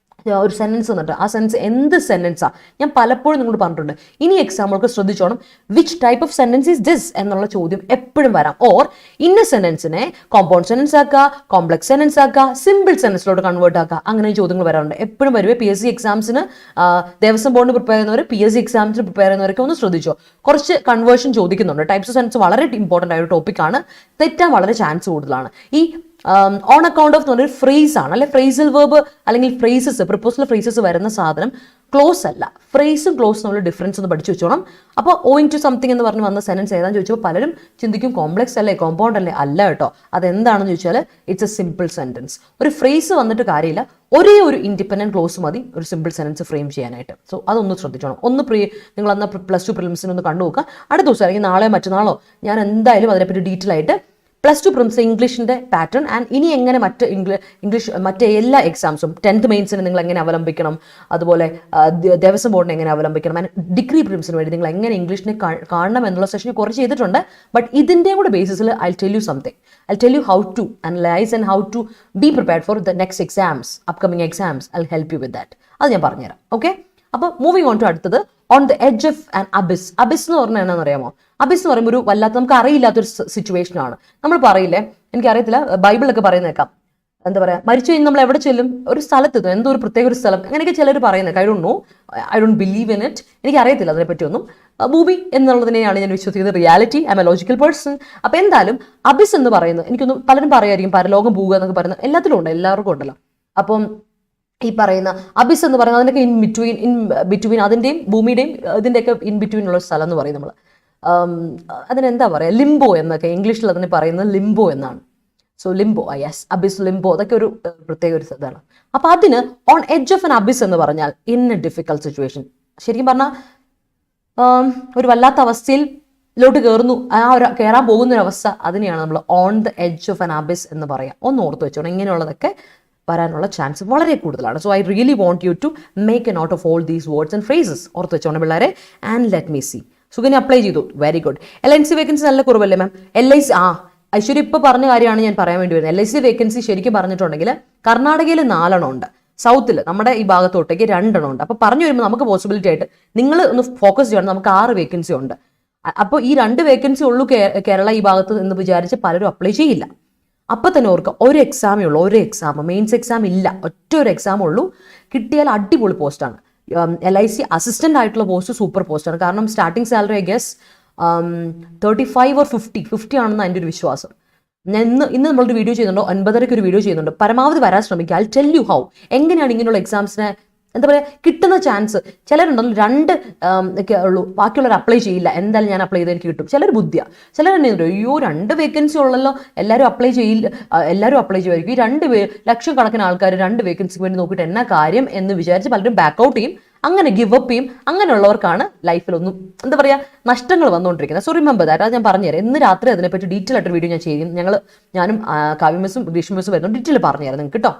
ഒരു സെന്റൻസ് വന്നിട്ട് ആ സെന്റൻസ് എന്ത് സെന്റൻസാണ് ഞാൻ പലപ്പോഴും നിങ്ങളോട് പറഞ്ഞിട്ടുണ്ട്. ഇനി എക്സാമ്പിൾക്ക് ശ്രദ്ധിച്ചോണം. Which type of sentence is this എന്നുള്ള ചോദ്യം എപ്പോഴും വരാം. ഓർ ഇന്ന സെന്റൻസിനെ കോമ്പൗണ്ട് സെന്റൻസ് ആക്കുക, കോംപ്ലക്സ് സെന്റൻസ് ആക്കുക, സിമ്പിൾ സെന്റൻസിലോട്ട് കൺവേർട്ട് ആക്കുക, അങ്ങനെ ചോദ്യങ്ങൾ വരാറുണ്ട്. എപ്പോഴും വരുവേ. PSC എക്സാംസിന് ദേവസ്വം ബോർഡിന് പ്രിപ്പയർ ചെയ്യുന്നവർ, PSC എക്സാംസിന് പ്രിപ്പയർ ചെയ്യുന്നവരൊക്കെ ഒന്ന് ശ്രദ്ധിച്ചോ. കുറച്ച് കൺവേർഷൻ ചോദിക്കുന്നുണ്ട്. ടൈപ്സ് ഓഫ് സെന്റൻസ് വളരെ ഇമ്പോർട്ടൻ്റ് ആയ ഒരു ടോപ്പിക്കാണ്. തെറ്റാൻ വളരെ ചാൻസ് കൂടുതലാണ്. ഈ ഓൺ അക്കൗണ്ട് ഓഫ് എന്ന് പറഞ്ഞൊരു ഫ്രേസ് ആണ്, അല്ലെ ഫ്രേസൽ വേർബ് അല്ലെങ്കിൽ ഫ്രേസസ്, പ്രിപ്പോസൽ ഫ്രേസസ് വരുന്ന സാധനം ക്ലോസ് അല്ല. ഫ്രേസും ക്ലോസും നമ്മൾ ഡിഫറൻസ് ഒന്ന് പഠിച്ചു വെച്ചോണം. അപ്പോൾ ഓയിങ് ടു സംതിങ് എന്ന് പറഞ്ഞ് വന്ന സെന്റൻസ് ഏതാണെന്ന് ചോദിച്ചപ്പോൾ പലരും ചിന്തിക്കും കോംപ്ലക്സ് അല്ലേ, കോമ്പൗണ്ട് അല്ലേ. അല്ല കേട്ടോ. അതെന്താണെന്ന് ചോദിച്ചാൽ ഇറ്റ്സ് എ സിമ്പിൾ സെന്റൻസ്. ഒരു ഫ്രേസ് വന്നിട്ട് കാര്യമില്ല, ഒരേ ഒരു ഇൻഡിപെൻഡന്റ് ക്ലോസ് മതി ഒരു സിമ്പിൾ സെന്റൻസ് ഫ്രെയിം ചെയ്യാനായിട്ട്. സോ അതൊന്ന് ശ്രദ്ധിച്ചോണം. നിങ്ങൾ അന്ന് +2 പ്രിലിംസിന് ഒന്ന് കണ്ടു നോക്കുക. അടുത്ത ദിവസം അല്ലെങ്കിൽ നാളെയോ മറ്റന്നാളോ ഞാൻ എന്തായാലും അതിനെപ്പറ്റി ഡീറ്റെയിൽ ആയിട്ട് +2 പ്രിലിംസ് ഇംഗ്ലീഷിന്റെ പാറ്റേൺ ആൻഡ് ഇനി എങ്ങനെ മറ്റ് എല്ലാ എക്സാംസും 10th മെയിൻസിന് നിങ്ങൾ എങ്ങനെ അവലംബിക്കണം, അതുപോലെ ദേവസ്വം ബോർഡിനെ എങ്ങനെ അവലംബിക്കണം, ആൻഡ് ഡിഗ്രി പ്രിലിംസിന് വേണ്ടി നിങ്ങൾ എങ്ങനെ ഇംഗ്ലീഷിനെ കാണണം എന്നുള്ള സെഷൻ കുറച്ച് ചെയ്തിട്ടുണ്ട്. ബട്ട് ഇതിൻ്റെ കൂടെ ബേസിസിൽ I tell you something. I tell you how to analyse and how to be prepared for the next exams, upcoming exams. I help you with that. അത് ഞാൻ പറഞ്ഞുതരാം. ഓക്കെ, അപ്പോൾ മൂവിങ് ഓൺ ടു അടുത്തത്, on the edge of an abyss. Abyss എന്ന് പറഞ്ഞാൽ എന്നാന്ന് അറിയാമോ? അബിസ് എന്ന് പറയുമ്പോൾ ഒരു വല്ലാത്ത നമുക്ക് അറിയില്ലാത്തൊരു സിറ്റുവേഷൻ ആണ്. നമ്മൾ പറയില്ലേ, എനിക്കറിയത്തില്ല, ബൈബിളൊക്കെ പറയുന്നേക്കാം, എന്താ പറയുക, മരിച്ചു കഴിഞ്ഞ് നമ്മൾ എവിടെ ചെല്ലും, ഒരു സ്ഥലത്ത് എന്തോ ഒരു പ്രത്യേക ഒരു സ്ഥലം, അങ്ങനെയൊക്കെ ചിലർ പറയുന്നത്. I don't believe in it. എനിക്ക് അറിയത്തില്ല അതിനെപ്പറ്റിയൊന്നും. ഭൂമി എന്നുള്ളതിനെയാണ് ഞാൻ വിശ്വസിക്കുന്നത്. Reality, I M A logical person. അപ്പോൾ എന്തായാലും അബിസ് എന്ന് പറയുന്നത് എനിക്കൊന്നും പലരും പറയായിരിക്കും പരലോകം പോവുക എന്നൊക്കെ പറയുന്നത് എല്ലാത്തിലും ഉണ്ട്, എല്ലാവർക്കും ഉണ്ടല്ലോ. അപ്പം ഈ പറയുന്ന അബിസ് എന്ന് പറയുന്നത് അതിനൊക്കെ ഇൻ ബിറ്റ്വീൻ അതിൻ്റെയും ഭൂമിയുടെയും ഇതിൻ്റെയൊക്കെ ഇൻ ബിറ്റ്വീൻ ഉള്ള സ്ഥലം എന്ന് പറയും നമ്മൾ. അതിനെന്താ പറയുക, ലിംബോ എന്നൊക്കെ ഇംഗ്ലീഷിൽ അതിനെ പറയുന്നത് ലിംബോ എന്നാണ്. So Limbaugh, yes, Abis, Limbaugh, അതൊക്കെ ഒരു പ്രത്യേക ഒരു ഇതാണ്. അപ്പം അതിന് on edge of an abyss എന്ന് പറഞ്ഞാൽ ഇൻ എ ഡിഫിക്കൽട്ട് സിറ്റുവേഷൻ, ശരിക്കും പറഞ്ഞാൽ ഒരു വല്ലാത്ത അവസ്ഥയിലോട്ട് കയറുന്നു, കയറാൻ പോകുന്നൊരവസ്ഥ, അതിനെയാണ് നമ്മൾ on the edge of an abyss എന്ന് പറയാം. ഒന്ന് ഓർത്ത് വെച്ചോണം. ഇങ്ങനെയുള്ളതൊക്കെ വരാനുള്ള ചാൻസ് വളരെ കൂടുതലാണ്. So I really want you to make a note of all these words and phrases. ഓർത്ത് വെച്ചോണം പിള്ളേരെ. And let me see. സുഖിനെ അപ്ലൈ ചെയ്തു, വെരി ഗുഡ്. LIC വേക്കൻസി നല്ല കുറവല്ലേ മാം? LIC ഐശ്വര്യ ഇപ്പോൾ പറഞ്ഞ കാര്യമാണ് ഞാൻ പറയാൻ വേണ്ടി വരുന്നത്. LIC വേക്കൻസി ശരിക്കും പറഞ്ഞിട്ടുണ്ടെങ്കിൽ കർണാടകയിൽ 4 ഉണ്ട്, സൗത്തിൽ നമ്മുടെ ഈ ഭാഗത്തോട്ടേക്ക് 2 ഉണ്ട്. അപ്പോൾ പറഞ്ഞു വരുമ്പോൾ നമുക്ക് പോസിബിലിറ്റി ആയിട്ട് നിങ്ങൾ ഒന്ന് ഫോക്കസ് ചെയ്യണം. നമുക്ക് 6 വേക്കൻസി ഉണ്ട്. അപ്പോൾ ഈ 2 വേക്കൻസി ഉള്ളൂ കേരള ഈ ഭാഗത്ത് എന്ന് വിചാരിച്ച് പലരും അപ്ലൈ ചെയ്യില്ല. അപ്പം തന്നെ ഓർക്കുക, ഒരു എക്സാമേ ഉള്ളൂ, ഒരു എക്സാം, മെയിൻസ് എക്സാം ഇല്ല, ഒറ്റ ഒരു എക്സാം ഉള്ളൂ. കിട്ടിയാൽ അടിപൊളി പോസ്റ്റാണ്. LIC അസിസ്റ്റന്റ് ആയിട്ടുള്ള പോസ്റ്റ് സൂപ്പർ പോസ്റ്റാണ്. കാരണം starting salary I guess 35 or 50 ആണെന്ന് എൻ്റെ ഒരു വിശ്വാസം. ഞാൻ ഇന്ന് നമ്മളൊരു വീഡിയോ ചെയ്യുന്നുണ്ടോ, 9:30 ഒരു വീഡിയോ ചെയ്യുന്നുണ്ട്. പരമാവധി വരാൻ ശ്രമിക്കുക. ഐ ടെൽ യു ഹൗ, എങ്ങനെയാണ് ഇങ്ങനെയുള്ള എക്സാംസിനെ എന്താ പറയുക കിട്ടുന്ന ചാൻസ്. ചിലരുണ്ടല്ലോ 2 ഒക്കെ ഉള്ളൂ, ബാക്കിയുള്ളവർ അപ്ലൈ ചെയ്യില്ല. എന്തായാലും ഞാൻ അപ്ലൈ ചെയ്ത് എനിക്ക് കിട്ടും. ചിലർ ബുദ്ധിയാണ്. ചിലർ തന്നെ അയ്യോ 2 വേക്കൻസി ഉള്ളല്ലോ, എല്ലാവരും അപ്ലൈ ചെയ്യില്ല, എല്ലാവരും അപ്ലൈ ചെയ്യുമായിരിക്കും. ഈ 2 ലക്ഷക്കണക്കിന് ആൾക്കാർ 2 വേക്കൻസിക്ക് വേണ്ടി നോക്കിയിട്ട് എന്നാ കാര്യം എന്ന് വിചാരിച്ച് പലരും ബാക്കൗട്ട് ചെയ്യും, അങ്ങനെ ഗിവ് അപ്പ് ചെയ്യും. അങ്ങനെയുള്ളവർക്കാണ് ലൈഫിലൊന്നും എന്താ പറയുക നഷ്ടങ്ങൾ വന്നുകൊണ്ടിരിക്കുന്നത്. So remember that. അത് ഞാൻ പറഞ്ഞുതരാം. ഇന്ന് രാത്രി അതിനെപ്പറ്റി ഡീറ്റെയിൽ ആയിട്ടൊരു വീഡിയോ ഞാൻ ചെയ്യും. ഞാനും കാവ്യ മിസ്സും ഗ്രീഷ്മ മിസ്സും വരുന്നു, ഡീറ്റെയിൽ പറഞ്ഞുതരാം നിങ്ങൾക്ക് കേട്ടോ.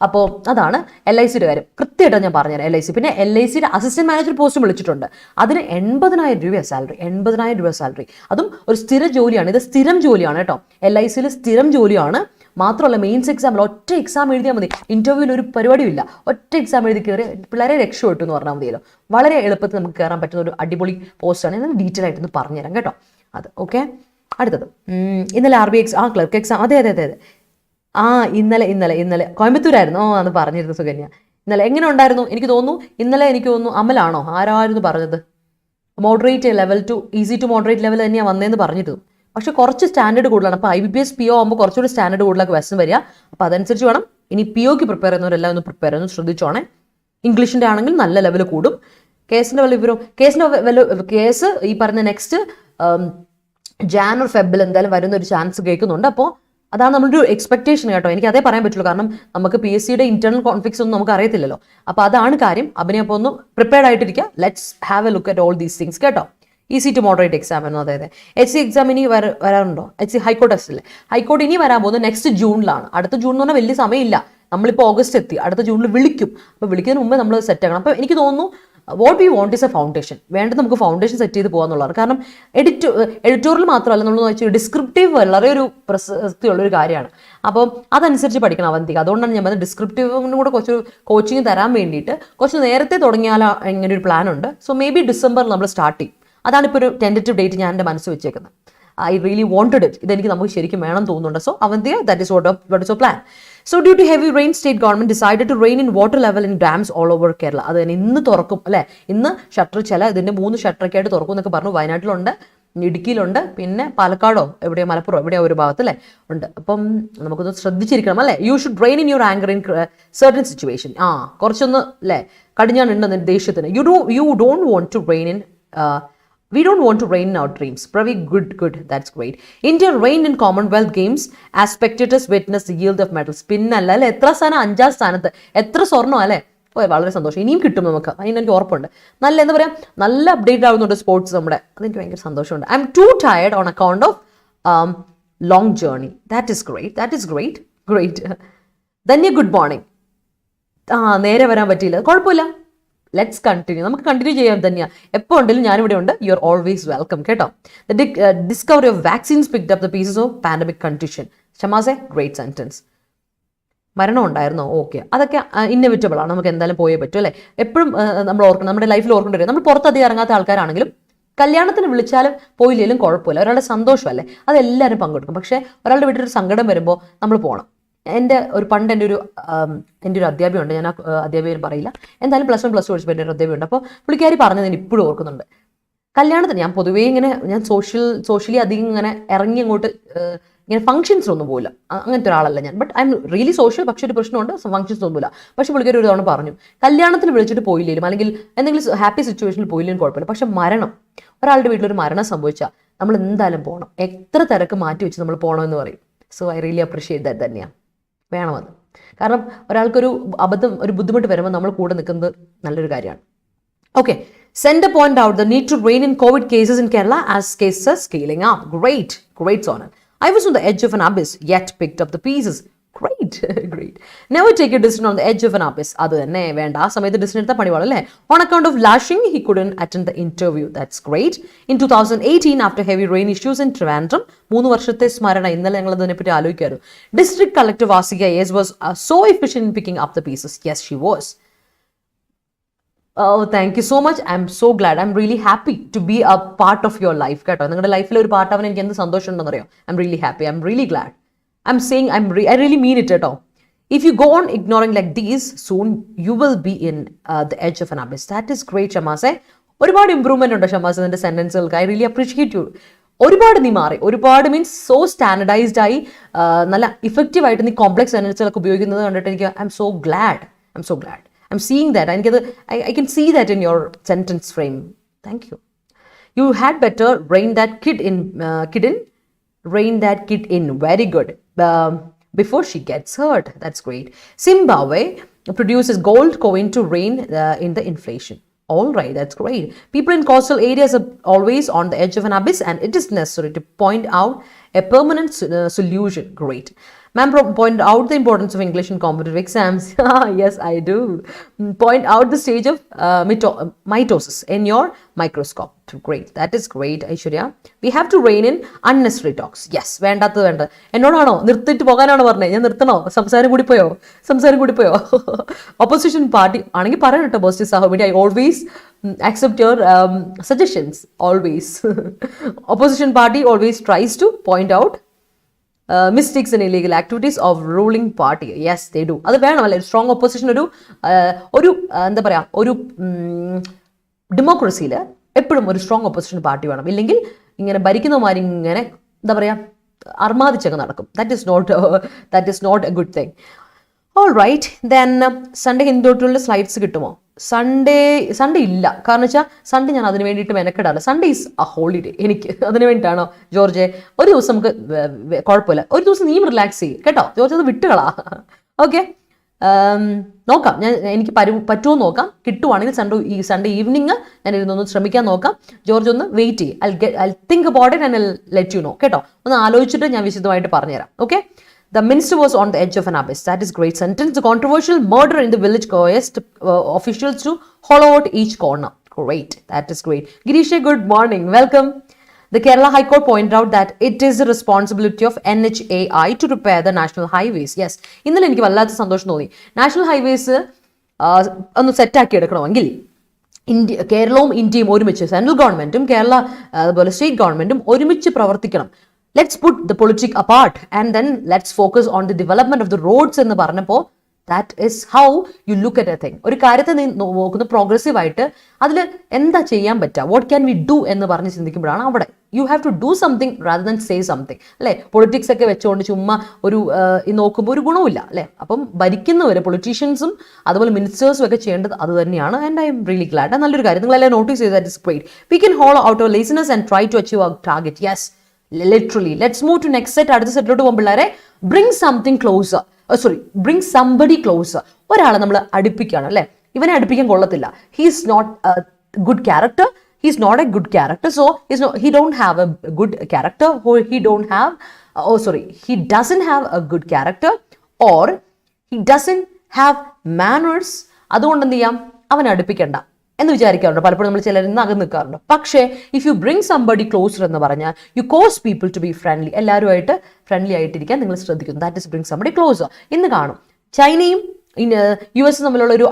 അപ്പോൾ അതാണ് LICയുടെ കാര്യം. കൃത്യമായിട്ട് ഞാൻ പറഞ്ഞുതരാം. LIC പിന്നെ LICയുടെ അസിസ്റ്റന്റ് മാനേജർ പോസ്റ്റ് വിളിച്ചിട്ടുണ്ട്. അതിന് 80,000 രൂപയാണ് സാലറി. 80,000 രൂപ സാലറി. അതും ഒരു സ്ഥിര ജോലിയാണ്. ഇത് സ്ഥിരം ജോലിയാണ് കേട്ടോ. LICയിൽ സ്ഥിരം ജോലിയാണ്. മാത്രമല്ല മെയിൻസ് എക്സാമിൽ ഒറ്റ എക്സാം എഴുതിയാൽ മതി, ഇൻ്റർവ്യൂവിൽ ഒരു പരിപാടിയില്ല, ഒറ്റ എക്സാം എഴുതി കയറി പിള്ളേരെ രക്ഷപ്പെട്ടു എന്ന് പറഞ്ഞാൽ മതിയല്ലോ. വളരെ എളുപ്പത്തിൽ നമുക്ക് കയറാൻ പറ്റുന്ന ഒരു അടിപൊളി പോസ്റ്റാണ്. ഞാൻ ഡീറ്റെയിൽ ആയിട്ടൊന്ന് പറഞ്ഞുതരാം കേട്ടോ അത്. ഓക്കെ, അടുത്തത് ഇന്നലെ RBI ക്ലർക്ക് എക്സാം. അതെ അതെ അതെ അതെ ഇന്നലെ കോയമ്പത്തൂരായിരുന്നു. അത് പറഞ്ഞിരുന്നു സുകന്യ. ഇന്നലെ എങ്ങനെ ഉണ്ടായിരുന്നു? എനിക്ക് തോന്നുന്നു അമലാണോ ആരായിരുന്നു പറഞ്ഞത്, moderate level to easy to moderate level തന്നെയാണ് വന്നതെന്ന് പറഞ്ഞിരുന്നു. പക്ഷെ കുറച്ച് സ്റ്റാൻഡേർഡ് കൂടുതലാണ്. അപ്പോൾ IBPS PO ആകുമ്പോൾ കുറച്ചുകൂടി സ്റ്റാൻഡേർഡ് കൂടുതലൊക്കെ ക്വസ്റ്റൻ വരിക. അപ്പോൾ അതനുസരിച്ച് വേണം ഇനി POക്ക് പ്രിപ്പയർ ചെയ്യുന്നവരെല്ലാം ഒന്ന് പ്രിപ്പയർ ചെയ്യുന്നു, ശ്രദ്ധിച്ചോണേ. ഇംഗ്ലീഷിൻ്റെ ആണെങ്കിൽ നല്ല ലെവൽ കൂടും. കേസിൻ്റെ കേസ് ഈ പറഞ്ഞ നെക്സ്റ്റ് ജാൻ ഓർ ഫെബിൽ എന്തായാലും വരുന്ന ഒരു ചാൻസ് കേൾക്കുന്നുണ്ട്. അപ്പോൾ അതാണ് നമ്മുടെ ഒരു എക്സ്പെക്ടേഷൻ കേട്ടോ. എനിക്ക് അതേ പറയാൻ പറ്റുള്ളൂ, കാരണം നമുക്ക് PSCയുടെ ഇന്റേണൽ കോൺഫ്ലിക്ട്സ് ഒന്നും നമുക്ക് അറിയത്തില്ലല്ലോ. അപ്പോൾ അതാണ് കാര്യം. അഭിനയം അപ്പോൾ ഒന്ന് പ്രിപ്പയർഡ് ആയിട്ടിരിക്കുക. Let's have A look at all these things കേട്ടോ. ഈസി ടു മോഡറേറ്റ് എക്സാം എന്നോ. അതായത് HC എക്സാം ഇനി വരാറുണ്ടോ? HC ഹൈക്കോർട്ട് ടെസ്റ്റ് അല്ലേ? ഹൈക്കോർട്ട് ഇനി വരാൻ പോകുന്നത് നെക്സ്റ്റ് ജൂണിലാണ്. അടുത്ത ജൂൺ എന്ന് പറഞ്ഞാൽ വലിയ സമയമില്ല. നമ്മളിപ്പോൾ ഓഗസ്റ്റ് എത്തി, അടുത്ത ജൂണിൽ വിളിക്കും. അപ്പോൾ വിളിക്കുന്നതിന് മുമ്പേ നമ്മൾ സെറ്റ് ആക്കണം. അപ്പോൾ എനിക്ക് തോന്നുന്നു what we want is A foundation. വേണ്ടത് നമുക്ക് ഫൗണ്ടേഷൻ സെറ്റ് ചെയ്ത് പോകാന്നുള്ളതാണ്. കാരണം എഡിറ്റോറിയൽ മാത്രമല്ല, നമ്മൾ വെച്ചാൽ ഡിസ്ക്രിപ്റ്റീവ് വളരെ ഒരു പ്രസക്തിയുള്ളൊരു കാര്യമാണ്. അപ്പോൾ അതനുസരിച്ച് പഠിക്കണം അവന്തിക. അതുകൊണ്ടാണ് ഞാൻ പറഞ്ഞത് ഡിസ്ക്രിപ്റ്റീവിനും കൂടെ കുറച്ച് കോച്ചിങ് തരാൻ വേണ്ടിയിട്ട് കുറച്ച് നേരത്തെ തുടങ്ങിയാൽ ഇങ്ങനെ ഒരു പ്ലാൻ ഉണ്ട്. സോ മേ ബി ഡിസംബറിൽ നമ്മൾ സ്റ്റാർട്ട് ചെയ്യും. അതാണ് ഇപ്പോൾ ഒരു ടെൻറ്റേറ്റീവ് ഡേറ്റ് ഞാൻ എൻ്റെ മനസ്സ് വെച്ചേക്കുന്നത്. I really wanted it. ഇതെനിക്ക് നമുക്ക് ശരിക്കും വേണം തോന്നുന്നുണ്ട്. So Avantika, that is what is your plan. So due to heavy rain, state government decided to rein in water level in dams all over Kerala. അത് തന്നെ ഇന്ന് തുറക്കും അല്ലേ? ഇന്ന് ഷട്ടർ ഇതിൻ്റെ 3 ഷട്ടറൊക്കെ ആയിട്ട് തുറക്കും എന്നൊക്കെ പറഞ്ഞു. വയനാട്ടിലുണ്ട്, ഇടുക്കിയിലുണ്ട്, പിന്നെ പാലക്കാടോ എവിടെയോ മലപ്പുറം എവിടെയോ ഒരു ഭാഗത്ത് അല്ലേ ഉണ്ട്. അപ്പം നമുക്കൊന്ന് ശ്രദ്ധിച്ചിരിക്കണം അല്ലേ. You should rein in your anger in certain situation. കുറച്ചൊന്ന് അല്ലേ കടിഞ്ഞാണുണ്ട് നിന്റെ ദേഷ്യത്തിന്. You don't want to rein in We don't want to rain in our dreams. Pravi, good. That's great. India reigned in Commonwealth Games as spectators witnessed the yield of medals. പിന്നല്ല അല്ലേ, എത്ര സ്ഥാനം? 5ാം സ്ഥാനത്ത്. എത്ര സ്വർണ്ണം അല്ലേ? വളരെ സന്തോഷം. ഇനിയും കിട്ടും നമുക്ക്, അതിനെനിക്ക് ഉറപ്പുണ്ട്. എന്താ പറയുക, നല്ല അപ്ഡേറ്റ് ആവുന്നുണ്ട് സ്പോർട്സ് നമ്മുടെ. അതെനിക്ക് ഭയങ്കര സന്തോഷമുണ്ട്. I'm too tired on account of long journey. That is great. Dhanya, good morning. നേരെ വരാൻ പറ്റിയില്ല, കുഴപ്പമില്ല. Let's continue. നമുക്ക് കണ്ടിന്യൂ ചെയ്യാം. തന്നെ എപ്പോൾ ഉണ്ടെങ്കിലും ഞാനിവിടെ ഉണ്ട്. യു ആർ ഓൾവേസ് വെൽക്കം കേട്ടോ. The discovery of vaccines picked up the pieces of pandemic condition. ഷമാസെ, ഗ്രേറ്റ് സെന്റൻസ്. മരണം ഉണ്ടായിരുന്നോ? ഓക്കെ, അതൊക്കെ ഇന്നെവിറ്റബിൾ ആണ്. നമുക്ക് എന്തായാലും പോയേ പറ്റും അല്ലേ. എപ്പോഴും നമ്മൾ ഓർക്കണം, നമ്മുടെ ലൈഫിൽ ഓർക്കേണ്ടി വരും. നമ്മൾ പുറത്തധികം ഇറങ്ങാത്ത ആൾക്കാരാണെങ്കിലും കല്യാണത്തിന് വിളിച്ചാലും പോയില്ലെങ്കിലും കുഴപ്പമില്ല. ഒരാളുടെ സന്തോഷമല്ലേ, അതെല്ലാവരും പങ്കെടുക്കും. പക്ഷേ ഒരാളുടെ വീട്ടിലൊരു സങ്കടം വരുമ്പോൾ നമ്മൾ പോകണം. എൻ്റെ ഒരു അധ്യാപികയുണ്ട്. ഞാൻ അധ്യാപികൻ പറയില്ല, എന്തായാലും +1 +2 പഠിച്ചപ്പോൾ എൻ്റെ ഒരു അധ്യാപികയുണ്ട്. അപ്പോൾ പുള്ളിക്കാരി പറഞ്ഞത് ഞാൻ ഇപ്പോഴും ഓർക്കുന്നുണ്ട്. കല്യാണത്തിന് ഞാൻ പൊതുവേ ഞാൻ സോഷ്യലി അധികം ഇങ്ങനെ ഇറങ്ങി അങ്ങോട്ട് ഇങ്ങനെ ഫംഗ്ഷൻസിനൊന്നും പോയില്ല. അങ്ങനത്തെ ഒരാളല്ല ഞാൻ. But I am really social. പക്ഷേ ഒരു പ്രശ്നമുണ്ട്, ഫംഗ്ഷൻസൊന്നുമില്ല. പക്ഷേ പുള്ളിക്കാരി ഒരു തവണ പറഞ്ഞു, കല്യാണത്തിന് വിളിച്ചിട്ട് പോയില്ലേലും അല്ലെങ്കിൽ എന്തെങ്കിലും ഹാപ്പി സിറ്റുവേഷനിൽ പോയില്ലേലും കുഴപ്പമില്ല. പക്ഷെ ഒരാളുടെ വീട്ടിലൊരു മരണം സംഭവിച്ചാൽ നമ്മൾ എന്തായാലും പോകണം. എത്ര തിരക്ക് മാറ്റി വെച്ച് നമ്മൾ പോകണമെന്ന് പറയും. So I really appreciate that. തന്നെയാണ് വേണമത്. കാരണം ഒരാൾക്കൊരു ഒരു ബുദ്ധിമുട്ട് വരുമ്പോൾ നമ്മൾ കൂടെ നിൽക്കുന്നത് നല്ലൊരു കാര്യമാണ്. Okay, Center point out the need to rein in COVID cases in Kerala as cases are scaling up. Great, Sonal. I was on the edge of an abyss, yet picked up the pieces. Great. Never take a decision on the edge of an abyss. അത് തന്നെ വേണ്ട. ആ സമയത്ത് decision എടുത്താൽ പണിവാളൂ അല്ലേ. On account of lashing, he couldn't attend the interview. That's great. In 2018, after heavy rain issues in Trivandrum, 3 വർഷത്തെ സ്മരണ. ഇന്നലെ ഞങ്ങൾ അതിനെപ്പറ്റി ആലോചിക്കാറ്. District Collector Vasika AS was so efficient in picking up the pieces. Yes, she was. Oh, thank you so much. I'm so glad. I'm really happy to be a part of your life. കേട്ടോ, നിങ്ങളുടെ ലൈഫിലെ ഒരു part ആവാൻ എനിക്ക് എന്ത് സന്തോഷം ഉണ്ടെന്ന് അറിയാം. I'm really happy. I'm really glad. I'm saying I really mean it at all. If you go on ignoring like these, soon you will be in the edge of an abyss. That is great, Shamase. ഒരുപാട് improvement ഉണ്ട് ഷമാസ് നിന്റെ സെന്റൻസുകൾക്ക്. I really appreciate you. ഒരുപാട് നീ മാറി. ഒരുപാട് means so standardised ആയി നല്ല ഇഫക്റ്റീവ് ആയിട്ട് നീ കോംപ്ലക്സ് സെന്റൻസുകളൊക്കെ ഉപയോഗിക്കുന്നത് കണ്ടിട്ട് എനിക്ക് I am so GLAAD. I'm seeing that. I can see that in your sentence frame. Thank you. You had better rein that kid in. Rein that kid in. Very good. Before she gets hurt. That's great. Zimbabwe produces gold coin to rein in the inflation. All right, that's great. People in coastal areas are always on the edge of an abyss, and it is necessary to point out a permanent solution. Great. Ma'am point out the importance of English in competitive exams. Yes, I do. Point out the stage of mitosis in your microscope. Great. That is great, Aishwarya. We have to rein in unnecessary talks. Yes. വേണ്ടാത്തത് വേണ്ട. എന്നോടാണോ നിർത്തിയിട്ട് പോകാനാണോ പറഞ്ഞത്? ഞാൻ നിർത്തണോ? സംസാരം കൂടി പോയോ? Opposition party ആണെങ്കിൽ പറയണം കേട്ടോ ബോസ് സഹോദരി. I always accept your suggestions. Always. Opposition party always tries to point out mistakes and illegal activities of ruling party. Yes, they do. അത് വേണമല്ലേ? സ്ട്രോങ് ഒപ്പോസിഷൻ ഒരു എന്താ പറയാ ഒരു ഡെമോക്രസിയിൽ എപ്പോഴും ഒരു സ്ട്രോങ് ഒപ്പോസിഷൻ പാർട്ടി വേണം. ഇല്ലെങ്കിൽ ഇങ്ങനെ ഭരിക്കുന്നവന്മാരിങ്ങനെ എന്താ പറയാ അർമാദിച്ചൊക്കെ നടക്കും. That is not a good thing. All right, then Sunday ഹിന്ദുട്ടുള്ള സ്ലൈഡ്സ് കിട്ടുമോ? സൺഡേ ഇല്ല. കാരണം വെച്ചാൽ സൺഡേ ഞാൻ അതിന് വേണ്ടിയിട്ട് മെനക്കെടാറില്ല. Sunday is a holiday. എനിക്ക് അതിന് വേണ്ടിയിട്ടാണോ ജോർജ്? ഒരു ദിവസം നമുക്ക് കുഴപ്പമില്ല, ഒരു ദിവസം നീയും റിലാക്സ് ചെയ്യും കേട്ടോ ജോർജ്. അത് വിട്ടുകളാ. ഓക്കെ, നോക്കാം. എനിക്ക് പറ്റുമോ നോക്കാം. കിട്ടുവാണെങ്കിൽ സൺഡേ ഈവനിങ് ഞാൻ ഇരുന്നൊന്ന് ശ്രമിക്കാൻ നോക്കാം. ജോർജ് ഒന്ന് വെയിറ്റ് ചെയ്യും. I think about it and I let you know കേട്ടോ. ഒന്ന് ആലോചിച്ചിട്ട് ഞാൻ വിശദമായിട്ട് പറഞ്ഞുതരാം. Okay. The minister was on the edge of an abyss. That is great sentence. The controversial murder in the village coerced officials to hollow out each corner. Great. That is great. Girisha, good morning. Welcome. The Kerala High Court pointed out that it is the responsibility of NHAI to repair the national highways. Yes. ഇന്നലെ എനിക്ക് വല്ലാത്ത സന്തോഷം തോന്നി. National highways ഒന്ന് സെറ്റാക്കി എടുക്കണമെങ്കിൽ കേരളവും ഇന്ത്യയും ഒരുമിച്ച്, സെൻട്രൽ ഗവൺമെന്റും കേരള അതുപോലെ സ്റ്റേറ്റ് ഗവൺമെന്റും ഒരുമിച്ച് പ്രവർത്തിക്കണം. Let's put the politics apart and then let's focus on the development of the roads എന്ന് പറഞ്ഞപ്പോൾ that is how you look at a thing. ഒരു കാര്യത്തെ നീ നോക്കുന്ന പ്രോഗ്രസീവ് ആയിട്ട് അതിൽ എന്താ ചെയ്യാൻ പറ്റുക, വാട്ട് ക്യാൻ വി ഡു എന്ന് പറഞ്ഞ് ചിന്തിക്കുമ്പോഴാണ് അവിടെ you have to do something rather than say something. അല്ലേ? പൊളിറ്റിക്സ് ഒക്കെ വെച്ചുകൊണ്ട് ചുമ്മാ ഒരു നോക്കുമ്പോൾ ഒരു ഗുണമില്ല അല്ലേ? അപ്പം ഭരിക്കുന്നവർ പൊളിറ്റീഷ്യൻസും അതുപോലെ മിനിസ്റ്റേഴ്സും ഒക്കെ ചെയ്യേണ്ടത് അത് തന്നെയാണ്. And I'm really glad. നല്ലൊരു കാര്യം നിങ്ങളെല്ലാം നോട്ടീസ് ചെയ്ത്. That is great. We can hollow out our laziness and try to achieve our target. Yes, literally. Let's move to next set. അടുത്ത സെറ്റിലോട്ട് പോകുമ്പോൾ പിള്ളേരെ bring something closer. Bring somebody closer. ഒരാളെ നമ്മൾ അടുപ്പിക്കുകയാണ് അല്ലേ? ഇവനെ അടുപ്പിക്കാൻ കൊള്ളത്തില്ല. He is not a good character. He is not a good character. So he don't have a good character, or he doesn't have a good character, or he doesn't have manners. അതുകൊണ്ട് എന്ത് ചെയ്യാം? അവനെ അടുപ്പിക്കണ്ട എന്ന് വിചാരിക്കാറുണ്ട്. പലപ്പോഴും നമ്മൾ ചിലരിൽ നിന്ന് അകന്ന് നിൽക്കാറുണ്ട്. പക്ഷേ if you bring somebody closer എന്ന് പറഞ്ഞാൽ you cause people to be friendly. എല്ലാവരുമായിട്ട് ഫ്രണ്ട്ലി ആയിട്ടിരിക്കാൻ നിങ്ങൾ ശ്രദ്ധിക്കുന്നു. That is bring somebody closer. ഇന്ന് കാണും ചൈനയും US തമ്മിലുള്ള ഒരു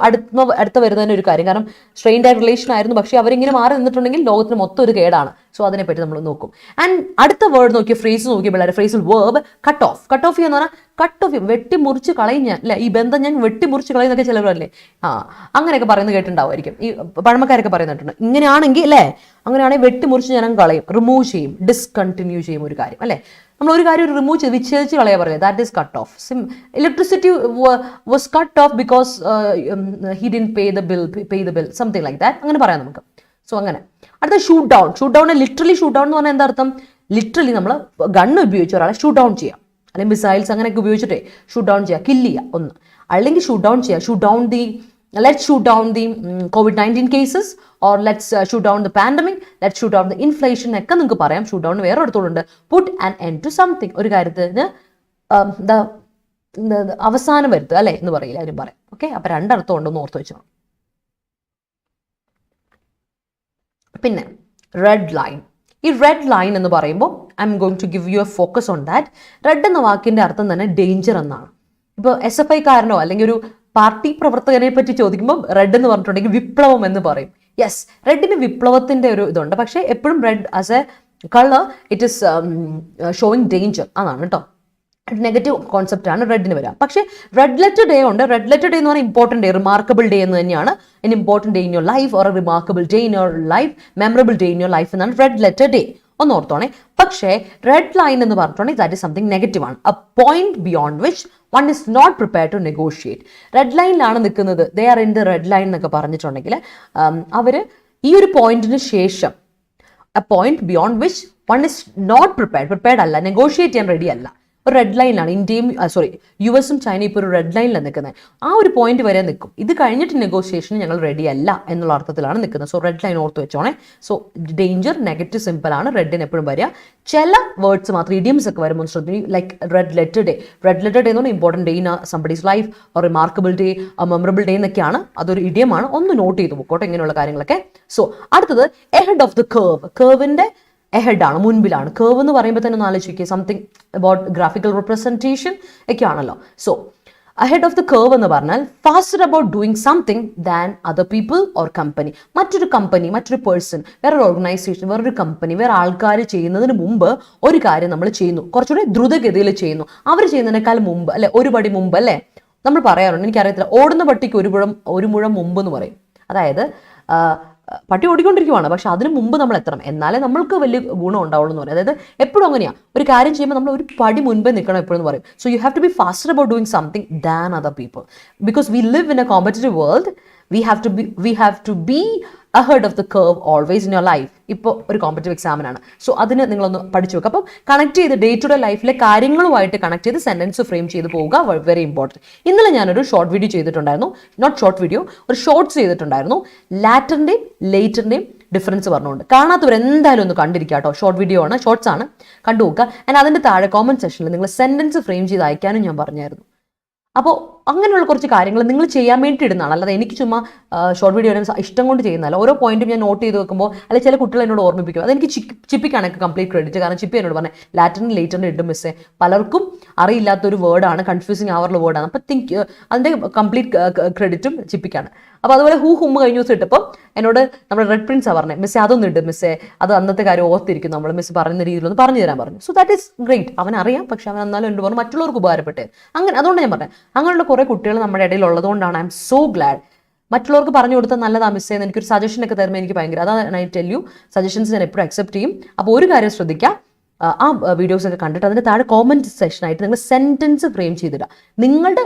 അടുത്ത വരുന്നതിന് ഒരു കാര്യം. കാരണം സ്ട്രെയിൻഡ് ആയ റിലേഷൻ ആയിരുന്നു. പക്ഷേ അവരിങ്ങനെ മാറി നിന്നിട്ടുണ്ടെങ്കിൽ ലോകത്തിന് മൊത്തം ഒരു കേടാണ്. സോ അതിനെപ്പറ്റി നമ്മൾ നോക്കും. ആൻഡ് അടുത്ത വേർഡ് നോക്കിയ ഫ്രേസ് നോക്കിയ പിള്ളേരെ ഫ്രേസിൽ verb cut off. Cut off എന്ന് പറഞ്ഞാൽ കട്ട് ഓഫ് വെട്ടിമുറിച്ച് കളയും ഞാൻ അല്ലേ? ഈ ബന്ധം ഞാൻ വെട്ടിമുറിച്ച് കളയുന്നൊക്കെ ചിലവരല്ലേ അങ്ങനെയൊക്കെ പറയുന്നത് കേട്ടിട്ടുണ്ടാവുമായിരിക്കും. ഈ പഴമക്കാരൊക്കെ പറയുന്നിട്ടുണ്ട്. ഇങ്ങനെയാണെങ്കിൽ അല്ലേ, അങ്ങനെയാണെങ്കിൽ വെട്ടിമുറിച്ച് ഞാൻ കളയും, റിമൂവ് ചെയ്യും, ഡിസ്കണ്ടിന്യൂ ചെയ്യും ഒരു കാര്യം അല്ലേ? നമ്മൾ ഒരു കാര്യം റിമൂവ് ചെയ്ത് വിച്ഛേദിച്ച് കളയാ പറയുക. That is cut off. Electricity was cut off because he didn't pay the bill something like that. അങ്ങനെ പറയാം നമുക്ക്. സോ അങ്ങനെ. അടുത്ത shoot down. Shoot down literally shoot down എന്ന് പറഞ്ഞാൽ എന്താ അർത്ഥം? ലിറ്ററലി നമ്മൾ ഗണ്ണ് ഉപയോഗിച്ച് ഒരാളെ ഷൂട്ട് ഡൗൺ ചെയ്യാം, അല്ലെങ്കിൽ മിസൈൽസ് അങ്ങനെയൊക്കെ ഉപയോഗിച്ചിട്ടേ ഷൂട്ട് ഡൗൺ ചെയ്യാം, കില്ല് ചെയ്യുക ഒന്ന്. അല്ലെങ്കിൽ ഷൂട്ട് ഡൗൺ ചെയ്യാം. Let's shoot down the COVID-19 cases, or let's shoot down the pandemic, let's shoot down the inflation ഒക്കെ നിങ്ങൾക്ക് പറയാം. ഷൂട്ട് ഡൗൺ വേറെ എടുത്തോളുണ്ട്. Put an end to something. ഒരു കാര്യത്തിന് അവസാനം വരുത്തുക അല്ലേ എന്ന് പറയില്ല, അവരും പറയാം. ഓക്കെ, അപ്പൊ രണ്ടർത്ഥം ഉണ്ടെന്ന് ഓർത്ത് വെച്ചോ. പിന്നെ റെഡ് ലൈൻ. ഈ റെഡ് ലൈൻ എന്ന് പറയുമ്പോൾ I'm going to give you a focus on that. Red എന്ന വാക്കിന്റെ അർത്ഥം തന്നെ ഡേഞ്ചർ എന്നാണ്. ഇപ്പോൾ SFI കാരനോ അല്ലെങ്കിൽ ഒരു പാർട്ടി പ്രവർത്തകനെ പറ്റി ചോദിക്കുമ്പോൾ റെഡ് എന്ന് പറഞ്ഞിട്ടുണ്ടെങ്കിൽ വിപ്ലവം എന്ന് പറയും. യെസ്, റെഡിന് വിപ്ലവത്തിന്റെ ഒരു ഇതുണ്ട്. പക്ഷേ എപ്പോഴും red as A colour it is showing danger അതാണ് കേട്ടോ. നെഗറ്റീവ് കോൺസെപ്റ്റ് ആണ് റെഡിന് വരാം. പക്ഷേ റെഡ് ലെറ്റർ ഡേ ഉണ്ട്. റെഡ് ലെറ്റർ ഡേ എന്ന് പറഞ്ഞാൽ ഇമ്പോർട്ടൻറ്റ് ഡേ, റിമാർക്കബിൾ ഡേ എന്ന് തന്നെയാണ്. An important day in your life, or A remarkable day in your life, memorable day in your life എന്നാണ് റെഡ് ലെറ്റർ ഡേ. ഒന്ന് ഓർത്തോണേ. പക്ഷേ red line എന്ന് പറഞ്ഞിട്ടുണ്ടെങ്കിൽ ദാറ്റ് ഇസ് സംതിങ് നെഗറ്റീവ് ആണ്. A point beyond which one is not prepare to negotiate. Red ലൈനിലാണ് നിൽക്കുന്നത്, they are in the red line എന്നൊക്കെ പറഞ്ഞിട്ടുണ്ടെങ്കിൽ അവർ ഈ ഒരു പോയിന്റിന് ശേഷം a point beyond which one is not prepared അല്ല, നെഗോഷിയേറ്റ് ചെയ്യാൻ റെഡി അല്ല. ഒരു റെഡ് ലൈനിലാണ് ഇന്ത്യയും US-ഉം ചൈനയും ഇപ്പോൾ ഒരു റെഡ് ലൈനിലാണ് നിൽക്കുന്നത്. ആ ഒരു പോയിന്റ് വരെ നിൽക്കും. ഇത് കഴിഞ്ഞിട്ട് നെഗോഷിയേഷൻ ഞങ്ങൾ റെഡി അല്ല എന്നുള്ള അർത്ഥത്തിലാണ് നിൽക്കുന്നത്. സോ റെഡ് ലൈൻ ഓർത്ത് വെച്ചോണേ. സോ ഡേഞ്ചർ നെഗറ്റീവ് സിമ്പിൾ ആണ്, റെഡിന് എപ്പോഴും വരിക. ചില വേർഡ്സ് മാത്രം ഇഡിയംസ് ഒക്കെ വരുമ്പോൾ ശ്രദ്ധിക്കും. ലൈക്ക് റെഡ് ലെറ്റർ ഡേ എന്ന് പറഞ്ഞാൽ important day in somebody's life, or remarkable day, memorable day എന്നൊക്കെയാണ്. അതൊരു ഇഡിയമാണ്, ഒന്ന് നോട്ട് ചെയ്ത് പോക്കോട്ടെ ഇങ്ങനെയുള്ള കാര്യങ്ങളൊക്കെ. സോ അടുത്തത് എഹെഡ് ഓഫ് ദ കർവ്. കർവിന്റെ എഹെഡ് ആണ്, മുൻപിലാണ്. കർവ് എന്ന് പറയുമ്പോൾ തന്നെ ഒന്ന് ആലോചിക്കുക, സംതിങ് അബൌട്ട് ഗ്രാഫിക്കൽ റിപ്രസെൻറ്റേഷൻ ഒക്കെ ആണല്ലോ. So ahead of the curve എന്ന് പറഞ്ഞാൽ faster about doing something than other people or company. മറ്റൊരു കമ്പനി, മറ്റൊരു പേഴ്സൺ, വേറൊരു ഓർഗനൈസേഷൻ, വേറൊരു കമ്പനി, വേറെ ആൾക്കാർ ചെയ്യുന്നതിന് മുമ്പ് ഒരു കാര്യം നമ്മൾ ചെയ്യുന്നു, കുറച്ചുകൂടി ദ്രുതഗതിയിൽ ചെയ്യുന്നു. അവർ ചെയ്യുന്നതിനേക്കാൾ മുമ്പ്, അല്ലെ ഒരു പടി മുമ്പ്, അല്ലേ നമ്മൾ പറയാറുണ്ട്. എനിക്കറിയത്തില്ല, ഓടുന്ന പട്ടിക്ക് ഒരു മുഴം മുമ്പ് എന്ന് പറയും. അതായത് പട്ടി ഓടിക്കൊണ്ടിരിക്കുവാണ്, പക്ഷെ അതിന് മുമ്പ് നമ്മൾ എത്തണം, എന്നാലേ നമ്മൾക്ക് വലിയ ഗുണം ഉണ്ടാവുള്ളൂ എന്ന് പറയും. അതായത് എപ്പോഴും അങ്ങനെയാണ്, ഒരു കാര്യം ചെയ്യുമ്പോൾ നമ്മൾ ഒരു പടി മുൻപേ നിൽക്കണം എപ്പോഴും എന്ന് പറയും. So you have to be faster about doing something than other people, because we live in a competitive world. We have to be ahead of the curve always in your life. ഇപ്പോൾ ഒരു competitive എക്സാമിനാണ്. So അതിന് നിങ്ങളൊന്ന് പഠിച്ചു വെക്കുക. അപ്പം connect ചെയ്ത് day to day ലൈഫിലെ കാര്യങ്ങളുമായിട്ട് കണക്ട് ചെയ്ത് സെൻറ്റൻസ് ഫ്രെയിം ചെയ്ത് പോവുക, വെരി ഇമ്പോർട്ടൻറ്റ്. ഇന്നലെ ഞാനൊരു ഷോർട്ട് വീഡിയോ ചെയ്തിട്ടുണ്ടായിരുന്നു, നോട്ട് ഷോർട്ട് വീഡിയോ, ഒരു ഷോർട്ട്സ് ചെയ്തിട്ടുണ്ടായിരുന്നു. ലാറ്ററിൻ്റെയും ലേറ്ററിൻ്റെയും ഡിഫറൻസ് പറഞ്ഞുകൊണ്ട്. കാണാത്തവർ എന്തായാലും ഒന്ന് കണ്ടിരിക്കുക കേട്ടോ. ഷോർട്ട് വീഡിയോ ആണ്, ഷോർട്സ് ആണ്, കണ്ടു നോക്കുക. ആൻഡ് അതിൻ്റെ താഴെ കോമൻറ്റ് സെക്ഷനിൽ നിങ്ങൾ സെൻറ്റൻസ് ഫ്രെയിം ചെയ്ത് അയക്കാനും ഞാൻ പറഞ്ഞായിരുന്നു. അപ്പോൾ അങ്ങനെയുള്ള കുറച്ച് കാര്യങ്ങൾ നിങ്ങൾ ചെയ്യാൻ വേണ്ടി ഇടുന്നതാണ്, അല്ലാതെ എനിക്ക് ചുമ്മാ ഷോർട്ട് വീഡിയോ ഇഷ്ടം കൊണ്ട് ചെയ്യുന്നതല്ല. ഓരോ പോയിന്റും ഞാൻ നോട്ട് ചെയ്ത് വെക്കുമ്പോൾ, അല്ലെങ്കിൽ ചില കുട്ടികൾ എന്നോട് ഓർമ്മിപ്പിക്കും. അതെനിക്ക് ചിപ്പിക്കാണ് കംപ്ലീറ്റ് ക്രെഡിറ്റ്. കാരണം ചിപ്പി എന്നോട് പറഞ്ഞത് ലാറ്ററിന് ലേറ്ററിന് ഇടും മിസ്സേ, പലർക്കും അറിയില്ലാത്തൊരു വേർഡാണ്, കൺഫ്യൂസിങ് ആവുള്ള വേർഡാണ്. അപ്പോൾ അതിൻ്റെ കംപ്ലീറ്റ് ക്രെഡിറ്റും ചിപ്പിക്കാണ്. അപ്പോൾ അതുപോലെ ഹുമ്മ കഴിഞ്ഞ ദിവസം ഇട്ടപ്പോൾ എന്നോട് നമ്മുടെ റെഡ് പ്രിൻസാണ് പറഞ്ഞത്, മിസ്സേ അതൊന്നും ഇടും മിസ്സേ, അത് അന്നത്തെ കാര്യം ഓർത്തിരിക്കും നമ്മൾ, മിസ് പറയുന്ന രീതിയിലൊന്ന് പറഞ്ഞു തരാൻ പറഞ്ഞു. So that is great. അവനറിയാം, പക്ഷെ അവൻ എന്നാലും എന്നോട് പറഞ്ഞു മറ്റുള്ളവർക്ക് ഉപകാരപ്പെട്ടേ. അങ്ങനെ അതുകൊണ്ട് ഞാൻ പറഞ്ഞത്, അങ്ങനെയുള്ള കുറേ കുട്ടികൾ നമ്മുടെ ഇടയിൽ ഉള്ളതുകൊണ്ടാണ് ഐ എം സോ ഗ്ലാഡ്. മറ്റുള്ളവർക്ക് പറഞ്ഞു കൊടുത്താൽ നല്ലതാ മിസ്സേ എന്ന് എനിക്കൊരു സജഷൻ ഒക്കെ തരുമ്പോൾ എനിക്ക് ഭയങ്കര, അതാണ് ഐ ടെൽ യു, സജഷൻസ് ഞാൻ എപ്പോഴും അക്സെപ്റ്റ് ചെയ്യും. അപ്പോൾ ഒരു കാര്യം ശ്രദ്ധിക്കുക, ആ വീഡിയോസ് ഒക്കെ കണ്ടിട്ട് അതിൻ്റെ താഴെ കോമൻറ്റ് സെക്ഷനായിട്ട് നിങ്ങൾ സെൻറ്റൻസ് ഫ്രെയിം ചെയ്തിടുക. നിങ്ങളുടെ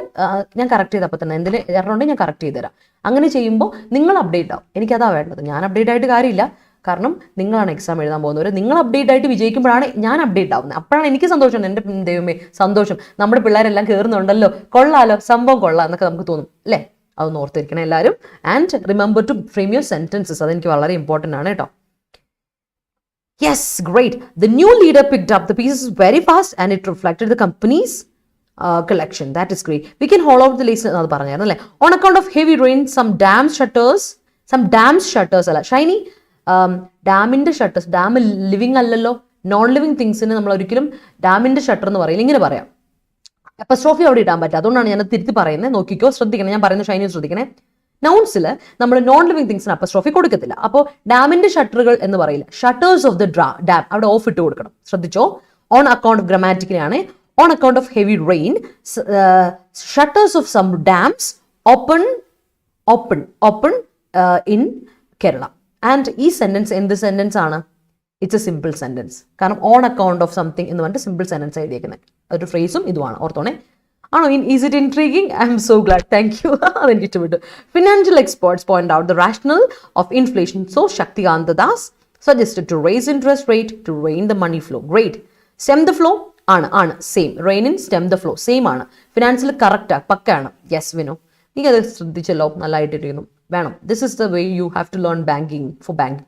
ഞാൻ കറക്റ്റ് ചെയ്തപ്പോൾ തന്നെ എന്തെങ്കിലും എററുണ്ടെങ്കിൽ ഞാൻ കറക്റ്റ് ചെയ്ത് തരാം. അങ്ങനെ ചെയ്യുമ്പോൾ നിങ്ങൾ അപ്ഡേറ്റ് ആവും. എനിക്കതാ വേണ്ടത്. ഞാൻ അപ്ഡേറ്റ് ആയിട്ട് കാര്യമില്ല, കാരണം നിങ്ങളാണ് എക്സാം എഴുതാൻ പോകുന്നവർ. നിങ്ങൾ അപ്ഡേറ്റ് ആയിട്ട് വിജയിക്കുമ്പോഴാണ് ഞാൻ അപ്ഡേറ്റ് ആവുന്നത്. അപ്പോഴാണ് എനിക്ക് സന്തോഷം. എൻ്റെ ദൈവമേ സന്തോഷം, നമ്മുടെ പിള്ളേരെല്ലാം കയറുന്നുണ്ടല്ലോ, കൊള്ളാലോ, സംഭവം കൊള്ളാം എന്നൊക്കെ നമുക്ക് തോന്നും, അല്ലേ? അതൊന്ന് ഓർത്തിരിക്കണം എല്ലാവരും. And remember to frame your sentences. അതെനിക്ക് വളരെ ഇമ്പോർട്ടൻ്റ് ആണ് കേട്ടോ. Yes, great. The new leader picked up the pieces very fast and it reflected the company's collection. That is great. We can haul out the list. അത് പറഞ്ഞായിരുന്നു അല്ലേ? On account of heavy rain, some dams shutters അല്ല ഷൈനി, ഡാമിൻ്റെ shutters. Dam living അല്ലല്ലോ, non living തിങ്സിന് നമ്മൾ ഒരിക്കലും ഡാമിൻ്റെ shutter എന്ന് പറയില്ല, ഇങ്ങനെ പറയാം. അപ്പസ്ട്രോഫി അവിടെ ഇടാൻ പറ്റും, അതുകൊണ്ടാണ് ഞാൻ തിരുത്തി പറയുന്നത്. നോക്കിക്കോ, ശ്രദ്ധിക്കണം, ഞാൻ പറയുന്ന ഷൈനി ശ്രദ്ധിക്കണേ. നൗൺസിൽ നമ്മൾ നോൺ ലിവിങ് തിങ്സിന് അപ്പസ്ട്രോഫി കൊടുക്കത്തില്ല. അപ്പോൾ ഡാമിന്റെ ഷട്ടറുകൾ എന്ന് പറയില്ല, ഷട്ടേഴ്സ് ഓഫ് ദ ഡാം അവിടെ ഓഫ് ഇട്ട് കൊടുക്കണം. ശ്രദ്ധിച്ചോ, ഓൺ അക്കൗണ്ട് ഓഫ് ഗ്രാമാറ്റിക്കലാണ്. On account of heavy rain, shutters of some dams open in Kerala. And ഈ സെന്റൻസ് എന്ത് സെന്റൻസ് ആണ്? It's a simple sentence. കാരണം ഓൺ അക്കൗണ്ട് ഓഫ് സംതിങ് എന്ന് പറഞ്ഞിട്ട് സിമ്പിൾ സെന്റൻസ് എഴുതിയേക്കുന്നത്. ഒരു ഫ്രേസും ഇതുമാണ്, ഓർത്തോണേ. ആണോ? Is it intriguing? I am so glad, thank you. അതെനിക്ക് ഇഷ്ടപ്പെട്ടു. Financial experts point out the rational of inflation. So Shaktikanta Das suggested to raise interest rate to rein the money flow. Great. Stem the flow ആണ് same. Rein in stem the flow same ആണ്. Financial കറക്റ്റാണ്, പക്കയാണ്. Yes Vinu, നീ അത് ശ്രദ്ധിച്ചല്ലോ, നല്ലതായിട്ടിരിക്കുന്നു. വേണം. This is the way you have to learn banking for banking.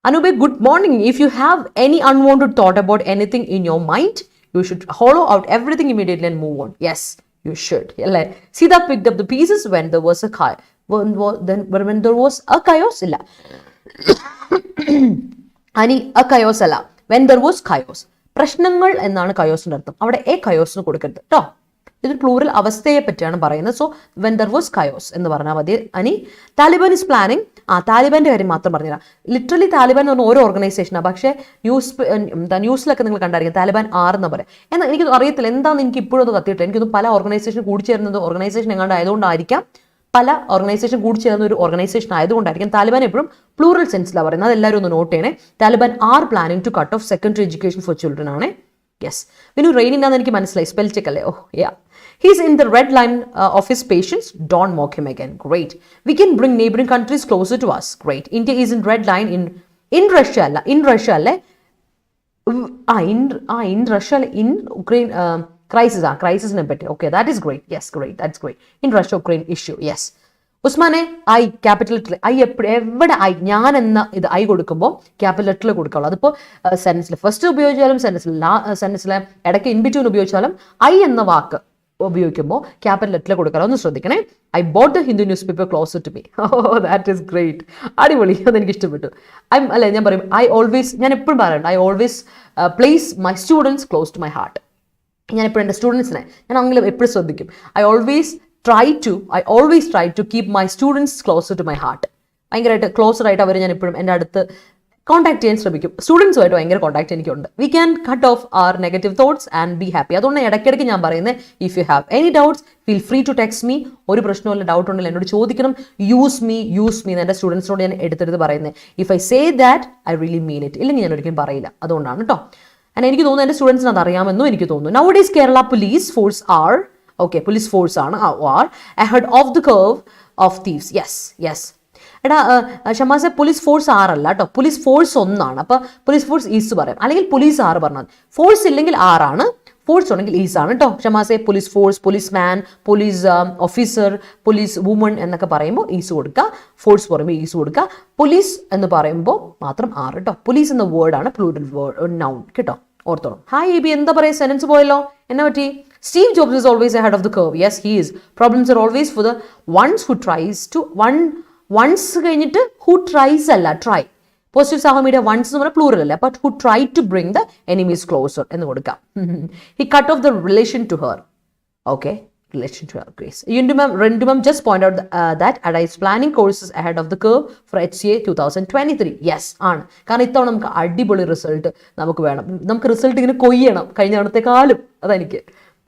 Anube, good morning. If you have any unwanted thought about anything in your mind, you should hollow out everything immediately and move on. Yes, you should. Sita picked up the pieces when there was a chaos. When there was a chaos, illa. Ani a chaos alla. When there was chaos. പ്രശ്നങ്ങൾ എന്നാണ് കയോസിൻ്റെ അർത്ഥം. അവിടെ A കയോസിന് കൊടുക്കരുത് കേട്ടോ. ഇത് plural അവസ്ഥയെ പറ്റിയാണ് പറയുന്നത്. So when there was chaos എന്ന് പറഞ്ഞാൽ മതി. Any Taliban is planning. താലിബാൻ്റെ കാര്യം മാത്രം പറഞ്ഞുതരാം. ലിറ്ററലി താലിബാൻ എന്ന് പറഞ്ഞാൽ ഓരോ ഓർഗനൈസേഷനാണ്. പക്ഷേ ന്യൂസിലൊക്കെ നിങ്ങൾ കണ്ടായിരിക്കും താലിബാൻ എന്ന് പറയാം. എന്നാൽ എനിക്ക് അറിയത്തില്ല എന്താണെന്ന് എനിക്ക് ഇപ്പോഴും അത് കത്തിയിട്ട്. എനിക്കൊന്നും പല ഓർഗനൈസേഷൻ കൂടിച്ചേരുന്നത് ഓർഗനൈസേഷൻ എങ്ങാണ്ട് ആയതുകൊണ്ടായിരിക്കാം, പല ഓർഗനൈസേഷൻ കൂടിച്ചേരുന്ന ഒരു ഓർഗനൈസേഷൻ ആയതുകൊണ്ടായിരിക്കും താലിബാൻ എപ്പോഴും പ്ലൂറൽ സെൻസിലാണ് പറയുന്നത്. അതെല്ലാവരും ഒന്ന് നോട്ട് ചെയ്യണേ. Taliban planning to cut off secondary education for children ആണ്. യെസ് വിനു, റെയിനിനാന്ന് എനിക്ക് മനസ്സിലായി. സ്പെൽ ചെക്ക് അല്ലേ? ഓ യാ. He's in the red line of his patience. Don't mock him again. Great. We can bring neighboring countries closer to us. Great. India is in red line in Russia അല്ല, in Russia അല്ലേ? In Russia, in Ukraine, ക്രൈസിസിനെ പറ്റി. Okay, that is great. Yes, great, that's great. In Russia Ukraine issue. Yes. ഉസ്മാനെ, I capital letter. I എവിടെ I, ഞാൻ എന്ന ഇത് I കൊടുക്കുമ്പോൾ capital ലെറ്ററിൽ കൊടുക്കാവുള്ളൂ. അതിപ്പോൾ സെൻറ്റൻസിൽ ഫസ്റ്റ് ഉപയോഗിച്ചാലും സെൻറ്റൻസിലെ ഇടയ്ക്ക് ഇൻ ബിറ്റ്വീൻ ഉപയോഗിച്ചാലും ഐ എന്ന വാക്ക് ഉപയോഗിക്കുമ്പോൾ ക്യാപിറ്റൽ ലെറ്ററിൽ കൊടുക്കാമോ ഒന്ന് ശ്രദ്ധിക്കണേ. I bought the Hindu news paper closer to me. That is great. അടിപൊളി, അതെനിക്ക് ഇഷ്ടപ്പെട്ടു. അല്ലെ, ഞാൻ പറയും ഞാൻ എപ്പോഴും പറയാറുണ്ട്, I always place my students close to my heart. ഞാൻ എപ്പോഴും എൻ്റെ സ്റ്റുഡൻസിനെ ഞാൻ അങ്ങനെ എപ്പോഴും ശ്രദ്ധിക്കും. I always try to keep my students closer to my heart. ഭയങ്കരമായിട്ട് ക്ലോസർ ആയിട്ട് അവർ ഞാൻ എപ്പോഴും എൻ്റെ അടുത്ത് കോൺടാക്ട് ചെയ്യാൻ ശ്രമിക്കും. സ്റ്റുഡൻസുമായിട്ട് ഭയങ്കര കോൺടാക്ട് എനിക്കുണ്ട്. We can cut off our negative thoughts and be happy. അതുകൊണ്ട് ഇടയ്ക്കിടയ്ക്ക് ഞാൻ പറയുന്നത്, if you have any doubts feel free to text me. ഒരു പ്രശ്നമില്ല, ഡൗട്ട് ഉണ്ടെങ്കിൽ എന്നോട് ചോദിക്കണം. യൂസ് മീ എന്ന് എൻ്റെ സ്റ്റുഡൻസിനോട് ഞാൻ എടുത്തെടുത്ത് പറയുന്നത്. If I say that I really mean it. ഇല്ലെങ്കിൽ ഞാൻ ഒരിക്കലും പറയില്ല. അതുകൊണ്ടാണ് കേട്ടോ. ആൻഡ് എനിക്ക് തോന്നുന്നു എൻ്റെ സ്റ്റുഡൻസിന് അത് അറിയാമെന്നും എനിക്ക് തോന്നുന്നു. Nowadays Kerala police force are police force ആണ് ahead of the curve of thieves. yes. എടാ ഷമാസെ, പോലീസ് ഫോഴ്സ് ആറല്ല കേട്ടോ, പോലീസ് ഫോഴ്സ് ഒന്നാണ്. അപ്പോൾ പോലീസ് ഫോഴ്സ് ഈസ് പറയാം, അല്ലെങ്കിൽ പോലീസ് ആറ് പറഞ്ഞാൽ. ഫോഴ്സ് ഇല്ലെങ്കിൽ ആറാണ്, ഫോഴ്സ് ഉണ്ടെങ്കിൽ ഈസ് ആണ് കേട്ടോ. ഷമാസെ, police force, police man, police officer, police woman എന്നൊക്കെ പറയുമ്പോൾ ഈസ് കൊടുക്കുക. ഫോഴ്സ് പറയുമ്പോൾ ഈസ് കൊടുക്കുക. പോലീസ് എന്ന് പറയുമ്പോൾ മാത്രം ആറ് കേട്ടോ. പോലീസ് എന്ന വേർഡാണ് പ്ലൂറൽ നൗൺ കേട്ടോ, ഓർത്തോണം. ഹായ് എബി, എന്താ പറയുക, സെന്റൻസ് പോയല്ലോ, എന്നാ പറ്റി? Steve Jobs is always ahead of the curve. Yes, he is. Problems are always for the ones who tries to once കഴിഞ്ഞിട്ട് who tries അല്ല, try. പോസിറ്റീവ് സാഹമീഡിയ വൺസ് എന്ന് പറഞ്ഞാൽ പ്ലൂറൽ അല്ല, but who tried to bring the enemies closer എന്ന് കൊടുക്കാം. He cut off the relation to her. Okay, relation to her. Grace. Rintu ma'am just point out that Adda is planning courses ahead of the curve for HCA 2023. Yes, ആണ്. കാരണം ഇത്തവണ നമുക്ക് അടിപൊളി result നമുക്ക് വേണം. നമുക്ക് റിസൾട്ട് ഇങ്ങനെ കൊയ്യണം കഴിഞ്ഞ തവണത്തെക്കാളും. അതെനിക്ക്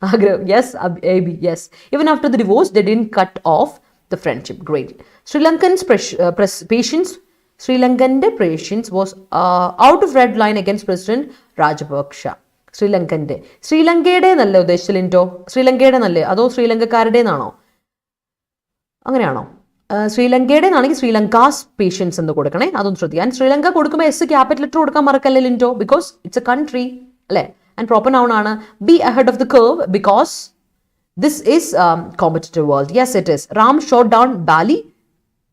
ആഗ്രഹം. Yes Abi, yes. Even after the divorce they didn't cut off the friendship. Great. ശ്രീലങ്കൻ്റെ patience was out of red line against president Rajapaksa. ശ്രീലങ്കയുടെ നല്ല ഉദ്ദേശിച്ചില്ലോ? ശ്രീലങ്കയുടെ നല്ലേ അതോ ശ്രീലങ്കക്കാരുടെ എന്നാണോ? അങ്ങനെയാണോ? ശ്രീലങ്കയുടെ ആണെങ്കിൽ ശ്രീലങ്കാസ് പേഷ്യൻസ് എന്ന് കൊടുക്കണേ, അതൊന്നും ശ്രദ്ധിക്കാൻ. ശ്രീലങ്ക കൊടുക്കുമ്പോൾ എസ് ക്യാപിറ്റൽ ലെറ്റർ കൊടുക്കാൻ മറക്കല്ലേ Linto, because it's A country അല്ലേ. And proper noun ആണ്. Be ahead of the curve because this is competitive world. Yes, it is. Ram shot down Bali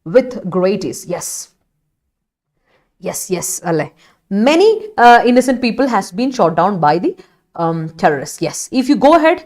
with great ease. Yes. Alle. Many innocent people has been shot down by the terrorists. Yes. If you go ahead,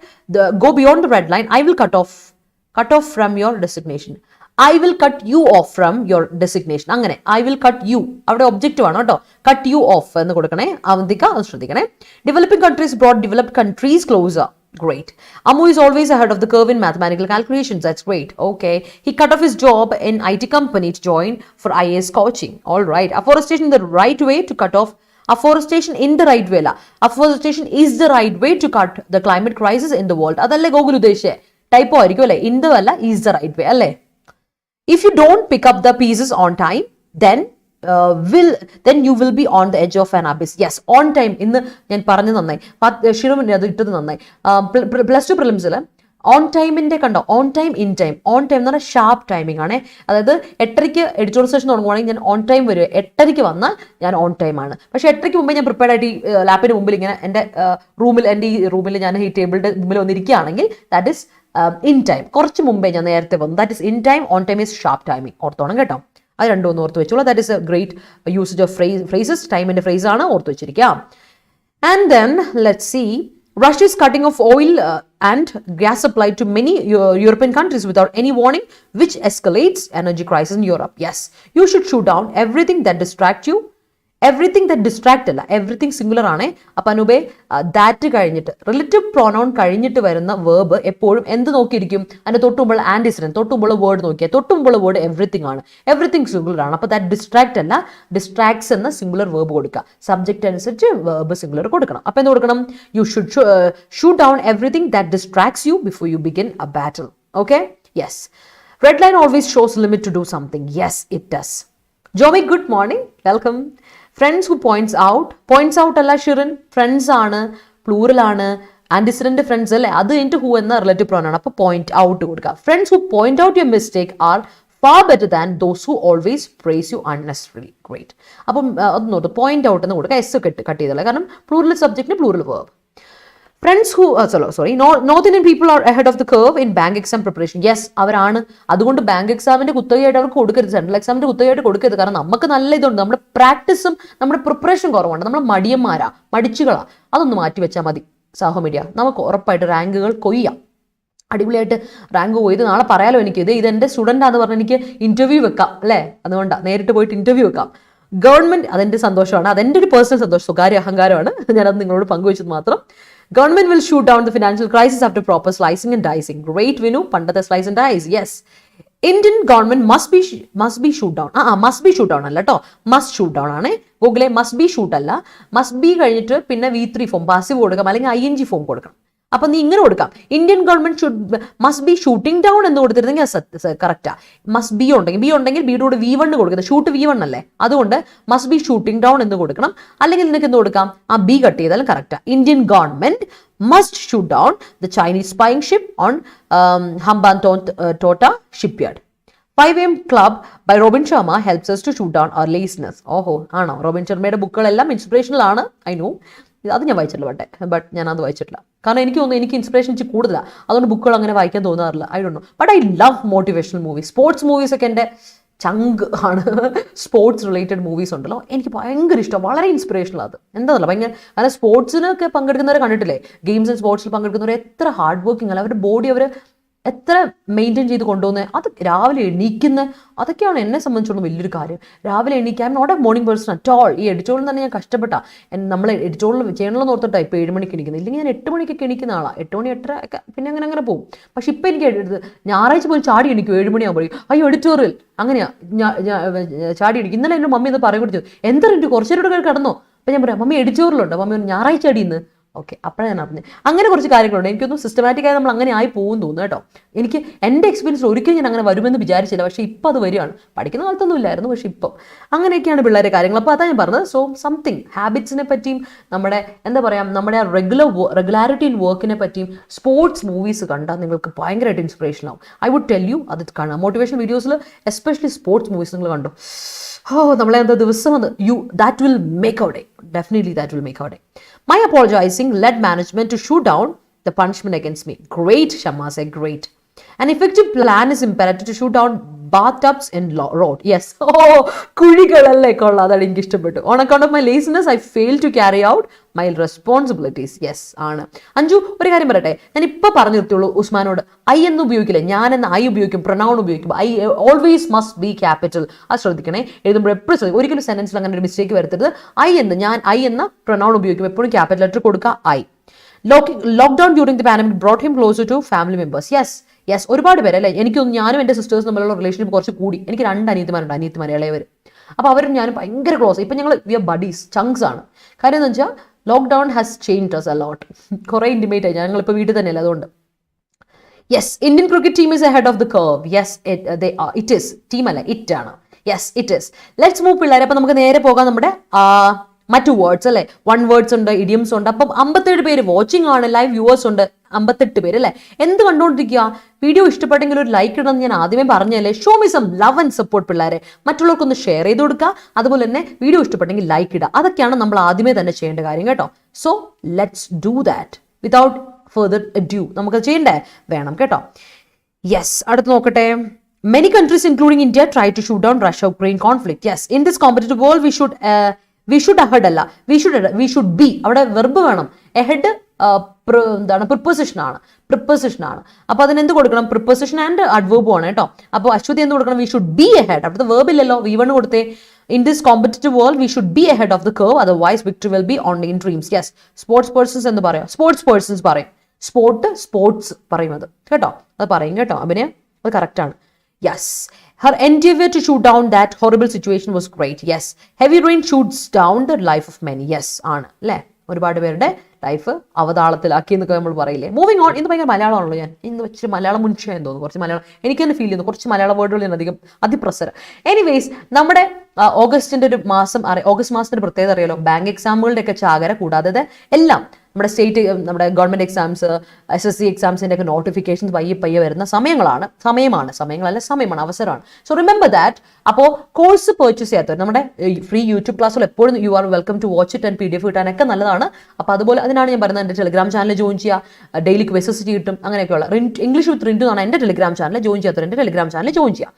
go beyond the red line, I will cut off from your designation. I will cut you off from your designation. അങ്ങനെ I will cut you അവിടെ objective ആണ് കേട്ടോ. cut you off എന്ന് കൊടുക്കണേ. അവന്തിക്ക അത് ശ്രദ്ധിക്കണേ. Developing countries brought developed countries closer. Great. Amu is always ahead of the curve in mathematical calculations. That's great. Okay. He cut off his job in IT company to join for IAS coaching. All right. Afforestation the right way to cut off. Afforestation in the right way. Afforestation is the right way to cut the climate crisis in the world. അതല്ലേ ഗോകുൽ ഉദ്ദേശിച്ചേ? ടൈപ്പോ ആയിരിക്കും അല്ലേ? in the അല്ല, is the right way അല്ലേ? If you don't pick up the pieces on time, then you will be on the edge of an abyss. Yes, on time. ഇന്ന് ഞാൻ പറഞ്ഞു നന്നായി, ഷിറുവിൻ്റെ അത് ഇട്ടത് നന്നായി. പ്ലസ് ടു പ്രിലിംസിൽ ഓൺ ടൈമിൻ്റെ കണ്ടോ, on time in time. On time എന്ന് പറഞ്ഞാൽ ഷാർപ്പ് ടൈമിംഗ് ആണ്. അതായത് 8:30 എഡിറ്റോറിയൽ സെഷൻ തുടങ്ങുവാണെങ്കിൽ ഞാൻ ഓൺ ടൈം വരും. 8:30 വന്നാൽ ഞാൻ ഓൺ ടൈം ആണ്. പക്ഷേ 8:30 മുമ്പേ ഞാൻ പ്രിപ്പയർഡ് ആയിട്ട് ഈ ലാപ്പിന് മുമ്പിൽ ഇങ്ങനെ എൻ്റെ റൂമിൽ ഞാൻ ഈ ടേബിളിൻ്റെ മുമ്പിൽ വന്നിരിക്കുകയാണെങ്കിൽ ദാറ്റ് ഇസ് ഇൻ ടൈം. കുറച്ച് മുമ്പേ ഞാൻ നേരത്തെ വന്നു. That is in time. On time is sharp timing. ഓർത്തോണം കേട്ടോ. അത് രണ്ടും ഒന്ന് ഓർത്ത് വെച്ചോളൂ. That is a great usage of phrases. ടൈമിൻ്റെ ഫ്രേസാണ്, ഓർത്ത് വെച്ചിരിക്കുക. And then let's see. Russia is cutting off oil and gas supply to many European countries without any warning, which escalates energy crisis in Europe. Yes, you should shoot down everything that distracts you. Everything that distract അല്ല, everything singular ആണ്. അപ്പം അനുപേ that കഴിഞ്ഞിട്ട് relative pronoun കഴിഞ്ഞിട്ട് വരുന്ന verb എപ്പോഴും എന്ത് നോക്കിയിരിക്കും? അതിൻ്റെ തൊട്ടുമ്പോൾ ആൻറ്റിസിഡൻ, തൊട്ടുമ്പോൾ വേർഡ് നോക്കിയാൽ തൊട്ടുമ്പോൾ വേർഡ് എവറിത്തിങ് ആണ്. എവറിത്തിങ് സിംഗുലർ ആണ്. അപ്പോൾ ദാറ്റ് ഡിസ്ട്രാക്ട് അല്ല, ഡിസ്ട്രാക്ട്സ് എന്ന സിംഗുലർ വേർബ് കൊടുക്കുക. സബ്ജക്റ്റ് അനുസരിച്ച് വേർബ് സിംഗുലർ കൊടുക്കണം. അപ്പോൾ എന്ത് കൊടുക്കണം? You should shoot down everything that distracts you before you begin a battle. Okay, yes. Red line always shows limit to do something. Yes, it does. Jomy, good morning, welcome. Friends who points out അല്ല Shirin, friends ആണ്, plural ആണ്. Antecedent friends അല്ലേ, അത് കഴിഞ്ഞിട്ട് who എന്ന relative pronoun ആണ്. അപ്പോൾ point out കൊടുക്കുക. Friends who point out your mistake are far better than those who always praise you unnecessarily. Great. അപ്പം അത് നോട്ട് പോയിന്റ് ഔട്ട് എന്ന് കൊടുക്കുക. എസ് കട്ട് ചെയ്തല്ല, കാരണം പ്ലൂറൽ സബ്ജക്റ്റിന് plural verb. Friends who North Indian people are ahead of the curve in bank exam preparation. Yes, അവരാണ്. അതുകൊണ്ട് bank എക്സാമിന്റെ കുത്തകയായിട്ട് അവർക്ക് കൊടുക്കരുത്, സെൻട്രൽ എക്സാമിന്റെ കുത്തകയായിട്ട് കൊടുക്കരുത്. കാരണം നമുക്ക് നല്ല ഇതുണ്ട്, നമ്മുടെ പ്രാക്ടീസും നമ്മുടെ പ്രിപ്പറേഷൻ കുറവുണ്ട്, നമ്മൾ മടിയന്മാരാ, മടിച്ചുകളാ. അതൊന്ന് മാറ്റി വെച്ചാൽ മതി സാഹോ മീഡിയ. നമുക്ക് ഉറപ്പായിട്ട് റാങ്കുകൾ കൊയ്യാം, അടിപൊളിയായിട്ട് റാങ്ക് പോയത് നാളെ പറയാലോ എനിക്ക്. ഇത് എൻ്റെ സ്റ്റുഡൻ്റാന്ന് പറഞ്ഞാൽ എനിക്ക് ഇൻ്റർവ്യൂ വെക്കാം അല്ലേ, അതുകൊണ്ടാണ് നേരിട്ട് പോയിട്ട് ഇൻ്റർവ്യൂ വെക്കാം. ഗവൺമെന്റ്, അതെൻ്റെ സന്തോഷമാണ്, അതെൻ്റെ ഒരു പേഴ്സണൽ സന്തോഷം, സ്വകാര്യ അഹങ്കാരമാണ്, ഞാനത് നിങ്ങളോട് പങ്കുവെച്ചത് മാത്രം. Government will shoot down the financial crisis after proper slicing and dicing. Great, Vinu. Pandata slice and dice. Yes. Indian government must be shoot down. Must be shoot down അല്ല കേട്ടോ, must shoot down ആണ്. ഗൂഗിളെ must be shoot അല്ല, must be കഴിഞ്ഞിട്ട് പിന്നെ V3 form passive കൊടുക്കാം, അല്ലെങ്കിൽ ING form കൊടുക്കണം. അപ്പൊ നീ ഇങ്ങനെ കൊടുക്കാം, Indian government must be shooting down എന്ന് കൊടുത്തിരുന്നെങ്കിൽ കറക്റ്റാ. മസ്റ്റ് ബി ഉണ്ടെങ്കിൽ ബിയുടെ കൂടെ V1 കൊടുക്കുന്നത്, ഷൂട്ട് V1 അല്ലേ, അതുകൊണ്ട് മസ്റ്റ് ബി ഷൂട്ടിംഗ് ഡൗൺ എന്ന് കൊടുക്കണം. അല്ലെങ്കിൽ നിനക്ക് എന്ത് കൊടുക്കാം, ആ ബി കട്ട് ചെയ്താലും കറക്റ്റാ. Indian government must shoot down the Chinese spying ship on Hambantota shipyard. 5 AM Club by Robin Sharma helps us to shoot down our laziness. ഓഹോ, ആണോ? റോബിൻ ശർമ്മയുടെ ബുക്കുകളെല്ലാം ഇൻസ്പിറേഷണൽ ആണ്, ഐ നോ. അത് ഞാൻ വായിച്ചിട്ടില്ല, ബട്ട് ഞാൻ അത് വായിച്ചിട്ടില്ല. കാരണം എനിക്ക് തോന്നുന്നു എനിക്ക് ഇൻസ്പിറേഷൻ ഇച്ചിരി കൂടുതലാണ്, അതുകൊണ്ട് ബുക്കുകൾ അങ്ങനെ വായിക്കാൻ തോന്നാറില്ല. I don't know, but I love motivational movies. Sports movies ഒക്കെ എൻ്റെ ചങ്ക് ആണ്. സ്പോർട്സ് റിലേറ്റഡ് മൂവീസ് ഉണ്ടല്ലോ, എനിക്ക് ഭയങ്കര ഇഷ്ടം, വളരെ ഇൻസ്പിറേഷണൽ. അത് എന്താണല്ലോ ഭയങ്കര, കാരണം സ്പോർട്സിനൊക്കെ പങ്കെടുക്കുന്നവരെ കണ്ടിട്ടില്ലേ, ഗെയിംസ് ആൻഡ് സ്പോർട്സിൽ പങ്കെടുക്കുന്നവർ എത്ര ഹാർഡ് വർക്കിംഗ് അല്ല, അവരുടെ ബോഡി അവർ എത്ര മെയിൻറ്റെയിൻ ചെയ്ത് കൊണ്ടുപോകുന്നത്, അത് രാവിലെ എണീക്കുന്ന, അതൊക്കെയാണ് എന്നെ സംബന്ധിച്ചോളം വലിയൊരു കാര്യം. രാവിലെ എണീക്കാൻ, I'm not a morning person at all. ഈ എഡിറ്റോറിയൽ തന്നെ ഞാൻ കഷ്ടപ്പെട്ടാ, നമ്മൾ എഡിറ്റോറിയൽ ചെയ്യണമെന്ന് ഓർത്തിട്ടാ ഇപ്പോൾ 7 മണിക്ക് എണീക്കുന്നത്. ഇല്ലെങ്കിൽ ഞാൻ 8 മണിക്കൊക്കെ എണീക്കുന്ന ആളാണ്, 8 മണി 8:30 ഒക്കെ പിന്നെ അങ്ങനെ പോകും. പക്ഷെ ഇപ്പം എനിക്ക് ഞായറാഴ്ച പോയി ചാടി എണീക്കും 7 മണിയാകുമ്പോൾ, അയ്യോ എഡിറ്റോറിയൽ അങ്ങനെയാ ചാടി എണീക്കും. ഇന്നലെ എൻ്റെ മമ്മി എന്ന് പറയും കൊടുത്തു, എന്താ Rintu കുറച്ചു നേരം കിടന്നോ? അപ്പം ഞാൻ പറയാം, മമ്മി എഡിറ്റോറിയലുണ്ടോ? മമ്മി ഞായറാഴ്ച അടിയിന്ന്. ഓക്കെ, അപ്പോഴാണ് ഞാൻ അറിഞ്ഞത്. അങ്ങനെ കുറച്ച് കാര്യങ്ങളുണ്ട്. എനിക്കൊന്നും സിസ്റ്റമാറ്റിക്കായി നമ്മൾ അങ്ങനെ ആയി പോകും തോന്നുന്നു കേട്ടോ. എനിക്ക് എൻ്റെ എക്സ്പീരിയൻസിൽ ഒരിക്കലും ഞാൻ അങ്ങനെ വരുമെന്ന് വിചാരിച്ചില്ല, പക്ഷേ ഇപ്പോൾ അത് വരികയാണ്. പഠിക്കുന്ന കാലത്തൊന്നും ഇല്ലായിരുന്നു, പക്ഷേ ഇപ്പം അങ്ങനെയൊക്കെയാണ് പിള്ളേരെ കാര്യങ്ങൾ. അപ്പോൾ അതാണ് ഞാൻ പറഞ്ഞത്. സോ സംതിങ് ഹാബിറ്റ്സിനെ പറ്റിയും നമ്മുടെ എന്താ പറയുക, നമ്മുടെ റെഗുലാരിറ്റി ഇൻ വർക്കിനെ പറ്റിയും സ്പോർട്സ് മൂവീസ് കണ്ടാൽ നിങ്ങൾക്ക് ഭയങ്കരമായിട്ട് ഇൻസ്പിറേഷൻ ആവും. ഐ വുഡ് ടെൽ യു അത് കാണാം. മോട്ടിവേഷൻ വീഡിയോസിൽ എസ്പെഷ്യലി സ്പോർട്സ് മൂവീസ് നിങ്ങൾ കണ്ടോ, നമ്മളെ എന്താ ദിവസം അത് that will make our day. Definitely that will make our day. My apologizing led management to shoot down the punishment against me. Great, Shamma said, great. An effective plan is imperative to shoot down bathtubs in road. Yes. കുഴികളല്ലേ കൊള്ളാം, അതാണ് എനിക്ക് ഇഷ്ടപ്പെട്ടു. On account of my laziness, I failed to carry out my responsibilities. Yes, ആണ്. അഞ്ജു, ഒരു കാര്യം പറയട്ടെ, ഞാൻ ഇപ്പം പറഞ്ഞു നിർത്തിയുള്ളൂ ഉസ്മാനോട്. ഐ എന്ന് ഉപയോഗിക്കില്ല, ഞാൻ എന്ന് ഐ ഉപയോഗിക്കും, പ്രൊനൗൺ ഉപയോഗിക്കും. I always must be capital. അത് ശ്രദ്ധിക്കണേ, എഴുതുമ്പോൾ എപ്പോഴും ശ്രദ്ധിക്കും. ഒരിക്കലും സെൻറ്റൻസിൽ അങ്ങനെ ഒരു മിസ്റ്റേക്ക് വരുത്തരുത്. ഞാൻ ഐ എന്ന പ്രൊനൗൺ ഉപയോഗിക്കും, എപ്പോഴും ക്യാപിറ്റൽ ലെറ്റർ കൊടുക്കുക I. Lockdown during the pandemic brought him closer to family members. Yes, ഒരുപാട് പേര് അല്ലേ. എനിക്കൊന്നും, ഞാനും എൻ്റെ സിസ്റ്റേഴ്സും തമ്മിലുള്ള റിലേഷൻഷിപ്പ് കുറച്ച് കൂടി. എനിക്ക് 2 അനിയത്തിമാരുണ്ട്, ഇളയവർ. അപ്പോൾ അവരും ഞാനും ഭയങ്കര ക്ലോസ്. ഇപ്പം ഞങ്ങൾ വി ആർ ബഡീസ്, ചങ്ക്സ് ആണ്. കാര്യം എന്ന് വെച്ചാൽ lockdown has changed us a lot. കുറേ ഇൻറ്റിമേറ്റ് ആയി. ഞങ്ങളിപ്പോൾ വീട്ടിൽ തന്നെയല്ല, അതുകൊണ്ട്. Yes, Indian cricket team is ahead of the curve. Yes, it is. ടീമല്ല, ഇറ്റ് ആണ്. Yes, it is. Let's move പിള്ളേരെ. അപ്പോൾ നമുക്ക് നേരെ പോകാം നമ്മുടെ മറ്റു വേർഡ്സ് അല്ലേ. 1 വേർഡ്സ് ഉണ്ട്, ഇഡിയംസ് ഉണ്ട്. അപ്പം 57 പേര് വാച്ചിങ് ആണ്, ലൈവ് വ്യൂവേഴ്സ് ഉണ്ട് 58 പേര് അല്ലേ. എന്ത് കണ്ടുകൊണ്ടിരിക്കുക? വീഡിയോ ഇഷ്ടപ്പെട്ടെങ്കിൽ ഒരു ലൈക്ക് ഇടണം ഞാൻ ആദ്യമേ പറഞ്ഞല്ലേ. Show me some love and support പിള്ളേരെ. മറ്റുള്ളവർക്കൊന്ന് ഷെയർ ചെയ്ത് കൊടുക്കുക, അതുപോലെ തന്നെ വീഡിയോ ഇഷ്ടപ്പെട്ടെങ്കിൽ ലൈക്ക് ഇടുക. അതൊക്കെയാണ് നമ്മൾ ആദ്യമേ തന്നെ ചെയ്യേണ്ട കാര്യം കേട്ടോ. So let's do that without further adieu. നമുക്ക് ചെയ്യണ്ടേ? വേണം കേട്ടോ. യെസ്, അടുത്ത് നോക്കട്ടെ. Many countries including India try to shoot down Russia-Ukraine conflict. Yes, in this competitive world we should ahead അല്ല, we should be. അവിടെ വെർബ് വേണം. എഹെഡ് എന്താണ്? പ്രിപ്പോസിഷൻ ആണ്. അപ്പോൾ അതിന് എന്ത് കൊടുക്കണം? പ്രിപ്പോസിഷൻ ആൻഡ് അഡ്വേർബ് ആണ് കേട്ടോ. അപ്പോൾ അശ്വതി എന്ത് കൊടുക്കണം? We should be ahead. അവിടുത്തെ വെർബ് ഇല്ലല്ലോ, V1 കൊടുത്തേ. In this competitive world, we should be ahead of the curve. Otherwise, victory will be only in dreams. Yes, sports persons എന്ന് പറയാം. സ്പോർട്സ് പേഴ്സൺസ് പറയും. സ്പോർട്സ് പറയും അത് കേട്ടോ. അത് പറയും കേട്ടോ. അഭിനയം അത് കറക്റ്റാണ്. Yes. Her endeavor to shoot down that horrible situation was great. Yes. Heavy rain shoots down the life of many. Yes. ആണ് അല്ലേ. ഒരുപാട് പേരുടെ ലൈഫ് അവതാളത്തിലാക്കി എന്നൊക്കെ നമ്മൾ പറയില്ലേ. Moving on. ഇന്ന് ഭയങ്കര മലയാളമാണല്ലോ ഞാൻ. ഇന്ന് വെച്ചിട്ട് മലയാളം മുൻഷയെന്ന് തോന്നുന്നു. കുറച്ച് മലയാളം എനിക്ക് തന്നെ ഫീൽ ചെയ്യുന്നു. കുറച്ച് മലയാള വേർഡുകൾ ഞാൻ അധികം അതിപ്രസരം. എനിവേസ്, നമ്മുടെ ഓഗസ്റ്റ് മാസത്തിന്റെ പ്രത്യേകത അറിയാലോ. ബാങ്ക് എക്സാമുകളുടെ ഒക്കെ ചാകര കൂടാതെ എല്ലാം നമ്മുടെ സ്റ്റേറ്റ് നമ്മുടെ ഗവൺമെൻറ് എക്സാംസ് SSC എക്സാംസിൻ്റെ ഒക്കെ നോട്ടിഫിക്കേഷൻസ് പയ്യെ വരുന്ന സമയമാണ്, അവസരമാണ്. So remember that. അപ്പോൾ കോഴ്സ് പർച്ചേസ് ചെയ്യാത്തവർ നമ്മുടെ ഫ്രീ യൂട്യൂബ് ക്ലാസ്സിൽ എപ്പോഴും you are welcome to watch it and PDF കിട്ടാനൊക്കെ നല്ലതാണ്. അപ്പോൾ അതുപോലെ അതിനാണ് ഞാൻ പറയുന്നത്, എൻ്റെ ടെലിഗ്രാം ചാനൽ ജോയിൻ ചെയ്യുക, ഡെയിലി ക്വിസസ് കിട്ടും, അങ്ങനെയൊക്കെയുള്ള ഇംഗ്ലീഷ് വിത്ത് റിന്റു എന്നാണ് എൻ്റെ ടെലിഗ്രാം ചാനൽ. ജോയിൻ ചെയ്യാത്തവർ എൻ്റെ ടെലിഗ്രാം ചാനൽ ജോയിൻ ചെയ്യുക.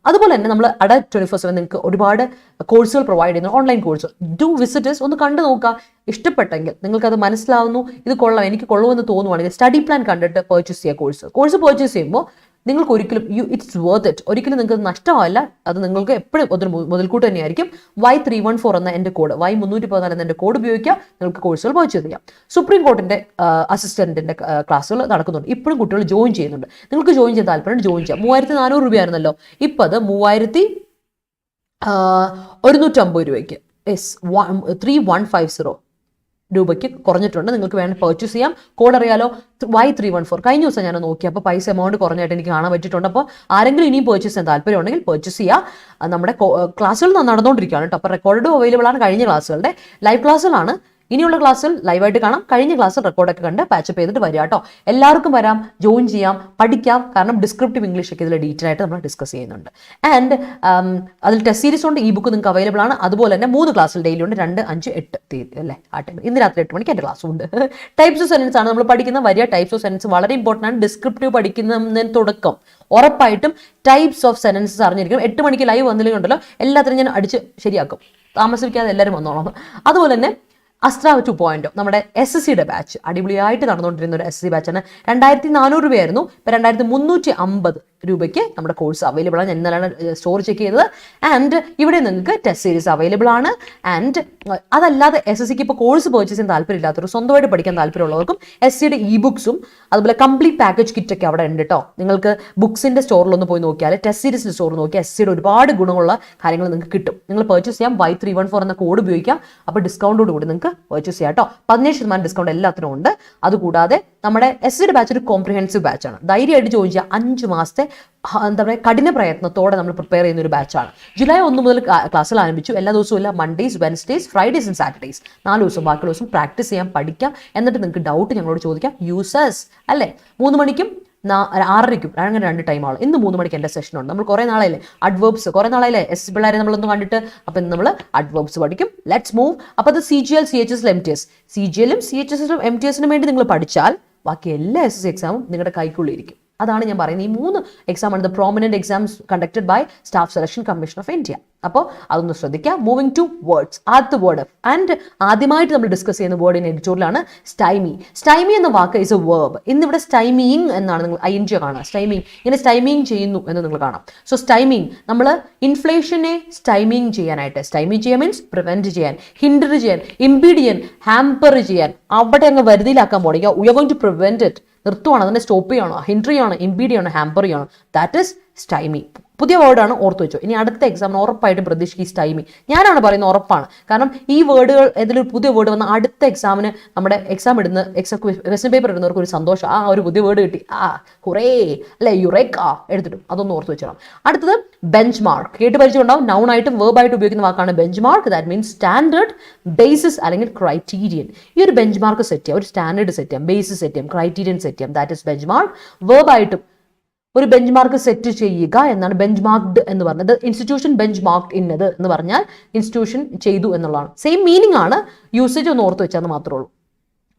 അതുപോലെ തന്നെ നമ്മൾ Adda247 നിങ്ങൾക്ക് ഒരുപാട് കോഴ്സുകൾ പ്രൊവൈഡ് ചെയ്യുന്നു, ഓൺലൈൻ കോഴ്സ്. ഡു വിസിറ്റേഴ്സ് ഒന്ന് കണ്ടു നോക്കുക. ഇഷ്ടപ്പെട്ടെങ്കിൽ നിങ്ങൾക്കത് മനസ്സിലാവുന്നു, ഇത് കൊള്ളാം, എനിക്ക് കൊള്ളുമെന്ന് തോന്നുവാണെങ്കിൽ സ്റ്റഡി പ്ലാൻ കണ്ടിട്ട് പർച്ചേസ് ചെയ്യുക. കോഴ്സ് പർച്ചേസ് ചെയ്യുമ്പോൾ നിങ്ങൾക്ക് ഒരിക്കലും ഇറ്റ്സ് വർത്ത് ഇറ്റ്, ഒരിക്കലും നിങ്ങൾക്ക് നഷ്ടമാവില്ല. അത് നിങ്ങൾക്ക് എപ്പോഴും ഒരു മുതൽക്കൂട്ട് തന്നെയായിരിക്കും. Y314 എന്ന എൻ്റെ കോഡ്, Y314 എന്ന എൻ്റെ കോഡ് ഉപയോഗിക്കുക, നിങ്ങൾക്ക് കോഴ്സുകൾ പർച്ചേസ് ചെയ്യാം. സുപ്രീം കോർട്ടിൻ്റെ അസിസ്റ്റന്റിൻ്റെ ക്ലാസ്സുകൾ നടക്കുന്നുണ്ട്, ഇപ്പോഴും കുട്ടികൾ ജോയിൻ ചെയ്യുന്നുണ്ട്. നിങ്ങൾക്ക് ജോയിൻ ചെയ്യാൻ താല്പര്യം ജോയിൻ ചെയ്യാം. 3400 രൂപയായിരുന്നല്ലോ, ഇപ്പോൾ അത് 3150 രൂപയ്ക്ക്, 3150 രൂപയ്ക്ക് കുറഞ്ഞിട്ടുണ്ട്. നിങ്ങൾക്ക് വേണമെങ്കിൽ പർച്ചേസ് ചെയ്യാം. കോഡ് അറിയാലോ, Y314. കഴിഞ്ഞ ദിവസം ഞാൻ നോക്കിയപ്പോൾ പൈസ എമൗണ്ട് കുറഞ്ഞായിട്ട് എനിക്ക് കാണാൻ പറ്റിയിട്ടുണ്ട്. അപ്പോൾ ആരെങ്കിലും ഇനിയും പർച്ചേസ് ചെയ്യാൻ താല്പര്യം ഉണ്ടെങ്കിൽ പർച്ചേസ് ചെയ്യുക. നമ്മുടെ ക്ലാസ്സുകൾ നടന്നുകൊണ്ടിരിക്കുകയാണ് കേട്ടോ. അപ്പോൾ റെക്കോർഡും അവൈലബിൾ ആണ്. കഴിഞ്ഞ ക്ലാസ്സുകളുടെ ലൈവ് ക്ലാസ്സുകളാണ്. ഇനിയുള്ള ക്ലാസ്സിൽ ലൈവായിട്ട് കാണാം. കഴിഞ്ഞ ക്ലാസ്സിൽ റെക്കോർഡൊക്കെ കണ്ട് പാച്ചപ്പ് ചെയ്തിട്ട് വരിക കേട്ടോ. എല്ലാവർക്കും വരാം, ജോയിൻ ചെയ്യാം, പഠിക്കാം. കാരണം ഡിസ്ക്രിപ്റ്റീവ് ഇംഗ്ലീഷ് ഒക്കെ ഇതിൽ ഡീറ്റെയിൽ ആയിട്ട് നമ്മൾ ഡിസ്കസ് ചെയ്യുന്നുണ്ട്. ആൻഡ് അതിൽ ടെസ്റ്റ് സീരീസ് ഉണ്ട്, ഈ ബുക്ക് നിങ്ങൾക്ക് അവൈലബിൾ ആണ്. അതുപോലെ തന്നെ 3 ക്ലാസ്സിൽ ഡെയിലി ഉണ്ട്, 2, 5, 8 തീയതി അല്ലേ ആ ടൈം. ഇന്ന് രാത്രി 8 മണിക്ക് എൻ്റെ ക്ലാസ്സും ഉണ്ട്. ടൈപ്സ് ഓഫ് സെൻറ്റൻസ് ആണ് നമ്മൾ പഠിക്കുന്ന. വരിക, ടൈപ്സ് ഓഫ് സെൻറ്റൻസ് വളരെ ഇമ്പോർട്ടൻ്റ് ആണ്. ഡിസ്ക്രിപ്റ്റീവ് പഠിക്കുന്നതിന് തുടക്കം ഉറപ്പായിട്ടും ടൈപ്സ് ഓഫ് സെൻറ്റൻസസ് അറിഞ്ഞിരിക്കും. 8 മണിക്ക് ലൈവ് വന്നില്ലെങ്കിൽ ഉണ്ടല്ലോ, എല്ലാത്തിനും ഞാൻ അടിച്ച് ശരിയാക്കും. താമസിക്കാതെ എല്ലാവരും വന്നോളാം. അതുപോലെ തന്നെ Astra 2.0 നമ്മുടെ SSCയുടെ ബാച്ച് അടിപൊളിയായിട്ട് നടന്നുകൊണ്ടിരുന്ന ഒരു SSC ബാച്ചാണ്. 2400 രൂപയായിരുന്നു, ഇപ്പോൾ 2350 രൂപയ്ക്ക് നമ്മുടെ കോഴ്സ് അവൈലബിൾ ആണ്. ഞാൻ ഇന്നലെയാണ് സ്റ്റോർ ചെക്ക് ചെയ്തത്. ആൻഡ് ഇവിടെ നിങ്ങൾക്ക് ടെസ്റ്റ് സീരീസ് അവൈലബിൾ ആണ്. ആൻഡ് അതല്ലാതെ SSCക്ക് ഇപ്പോൾ കോഴ്സ് പർച്ചേസ് ചെയ്യാൻ താല്പര്യമില്ലാത്തവർ, സ്വന്തമായിട്ട് പഠിക്കാൻ താല്പര്യമുള്ളവർക്കും SCയുടെ ബുക്സും അതുപോലെ കംപ്ലീറ്റ് പാക്കേജ് കിറ്റൊക്കെ അവിടെ ഉണ്ട് കേട്ടോ. നിങ്ങൾക്ക് ബുക്സിൻ്റെ സ്റ്റോറിലൊന്ന് പോയി നോക്കിയാൽ, ടെസ്റ്റ് സീരീസിൻ്റെ സ്റ്റോറിൽ നോക്കിയാൽ SCയുടെ ഒരുപാട് ഗുണമുള്ള കാര്യങ്ങൾ നിങ്ങൾക്ക് കിട്ടും. നിങ്ങൾ പർച്ചേസ് ചെയ്യാം. Y314 എന്ന കോഡ് ഉപയോഗിക്കാം. അപ്പോൾ ഡിസ്കൗണ്ടോട് കൂടി നിങ്ങൾക്ക് പർച്ചേസ് ചെയ്യാം കേട്ടോ. 17% ഡിസ്കൗണ്ട് എല്ലാത്തിനും ഉണ്ട്. അതുകൂടാതെ നമ്മുടെ SCയുടെ ബാച്ച് ഒരു കോംപ്രിഹെൻസീവ് ബാച്ചാണ്. ധൈര്യമായിട്ട് ജോയിൻ ചെയ്യുക. 5 മാസത്തെ എന്താ പറയുക, കഠിന പ്രയത്നത്തോടെ നമ്മൾ പ്രിപ്പയർ ചെയ്യുന്ന ഒരു ബാച്ചാണ്. ജൂലൈ 1 മുതൽ ക്ലാസ്സിൽ ആരംഭിച്ചു. എല്ലാ ദിവസവും ഇല്ല, മൺഡേസ്, വെൻസ്ഡേസ്, ഫ്രൈഡേസ് ആൻഡ് സാറ്റർഡേസ് 4 ദിവസം. ബാക്കി ദിവസം പ്രാക്ടീസ് ചെയ്യാം, പഠിക്കാം. എന്നിട്ട് നിങ്ങൾക്ക് ഡൗട്ട് ഞങ്ങളോട് ചോദിക്കാം. യൂസേഴ്സ് അല്ലേ, 3 മണിക്കും 6:30ക്കും അങ്ങനെ 2 ടൈമാണ്. ഇന്ന് 3 മണിക്ക് എൻ്റെ സെഷനുണ്ട്. നമ്മൾ കുറേ നാളായില്ലേ അഡ്വേർബ്സ്, കുറേ നാളായില്ലേ പിള്ളേരെ നമ്മളൊന്ന് കണ്ടിട്ട്. അപ്പം ഇന്ന് നമ്മൾ അഡ്വേർബ്സ് പഠിക്കും. Let's move. അപ്പോൾ അത് CGL, CHSL, MTS. CGLും CHSലും MTSനും വേണ്ടി നിങ്ങൾ പഠിച്ചാൽ ബാക്കി എല്ലാ SSC എക്സാമും നിങ്ങളുടെ കൈക്കുള്ളിരിക്കും. അതാണ് ഞാൻ പറയുന്നത്. ഈ 3 എക്സാമാണ് the prominent exams conducted by staff selection commission of India. അപ്പോൾ അതൊന്ന് ശ്രദ്ധിക്കുക. Moving to words. ആദ്യത്തെ വേർഡ് ആൻഡ് ആദ്യമായിട്ട് നമ്മൾ ഡിസ്കസ് ചെയ്യുന്ന വേർഡ് ഇൻ എഡിറ്റോറിയലാണ് സ്റ്റൈമി. സ്റ്റൈമി എന്ന വാക്ക് ഈസ് എ വേർബ്. ഇന്നിവിടെ സ്റ്റൈമിങ് എന്നാണ് നിങ്ങൾ ING കാണുക. സ്റ്റൈമിങ്, ഇങ്ങനെ സ്റ്റൈമിങ് ചെയ്യുന്നു എന്ന് നിങ്ങൾ കാണാം. സോ സ്റ്റൈമിങ്, നമ്മൾ ഇൻഫ്ലേഷനെ സ്റ്റൈമിങ് ചെയ്യാനായിട്ട്, സ്റ്റൈമി ചെയ്യാൻ മീൻസ് പ്രിവെന്റ് ചെയ്യാൻ, ഹിൻഡർ ചെയ്യാൻ, ഇംപീഡ് ചെയ്യാൻ, ഹാമ്പർ ചെയ്യാൻ, അവിടെ അങ്ങ് വരുതിയിലാക്കാൻ പോകണം. You are going to prevent it. നിർത്തുവാണ്, അതിനെ സ്റ്റോപ്പ് ചെയ്യണോ, ഹിൻഡർ ചെയ്യണോ, ഇംപീഡ് ചെയ്യണോ, ഹാമ്പർ ചെയ്യണോ. That is stymie. പുതിയ വേർഡാണ്, ഓർത്ത് വെച്ചോ. ഇനി അടുത്ത എക്സാമിന് ഉറപ്പായിട്ടും പ്രതീക്ഷിക്കുക സ്റ്റൈമി. ഞാനാണ് പറയുന്നത്, ഉറപ്പാണ്. കാരണം ഈ വേർഡുകൾ ഏതെങ്കിലും പുതിയ വേർഡ് വന്ന അടുത്ത എക്സാമിന് നമ്മുടെ എക്സാം ഇടുന്ന ക്വസ്റ്റ്യൻ പേപ്പർ ഇടുന്നവർക്ക് ഒരു സന്തോഷം. ഒരു പുതിയ വേർഡ് കിട്ടി, കുറേ അല്ലെ, യുറേക്ക എടുത്തിട്ടും. അതൊന്ന് ഓർത്ത് വെച്ചോളാം. അടുത്തത് ബെഞ്ച് മാർക്ക്. കേട്ട് പരിചയമുണ്ടാവും. നൗൺ ആയിട്ടും വേർബായിട്ട് ഉപയോഗിക്കുന്ന വാക്കാണ് benchmark. That means standard, basis അല്ലെങ്കിൽ ക്രൈറ്റീരിയൻ. ഈ ഒരു ബെഞ്ച് മാർക്ക് സെറ്റ് ചെയ്യാം, ഒരു സ്റ്റാൻഡേർഡ് സെറ്റ് ചെയ്യാം, ബേസിസ് സെറ്റ് ചെയ്യാം, ക്രൈറ്റീരിയൻ സെറ്റ് ചെയ്യാം. That is benchmark. വേർബായിട്ടും ഒരു ബെഞ്ച് മാർക്ക് സെറ്റ് ചെയ്യുക എന്നാണ് ബെഞ്ച് മാർക്ക്ഡ് എന്ന് പറഞ്ഞത്. ഇൻസ്റ്റിറ്റ്യൂഷൻ ബെഞ്ച് മാർക്ക് ഇന്നത് എന്ന് പറഞ്ഞാൽ ഇൻസ്റ്റിറ്റ്യൂഷൻ ചെയ്തു എന്നുള്ളതാണ്. സെയിം മീനിങ് ആണ്, യൂസേജ് ഒന്ന് ഓർത്ത് വെച്ചാൽ മാത്രമേ ഉള്ളൂ.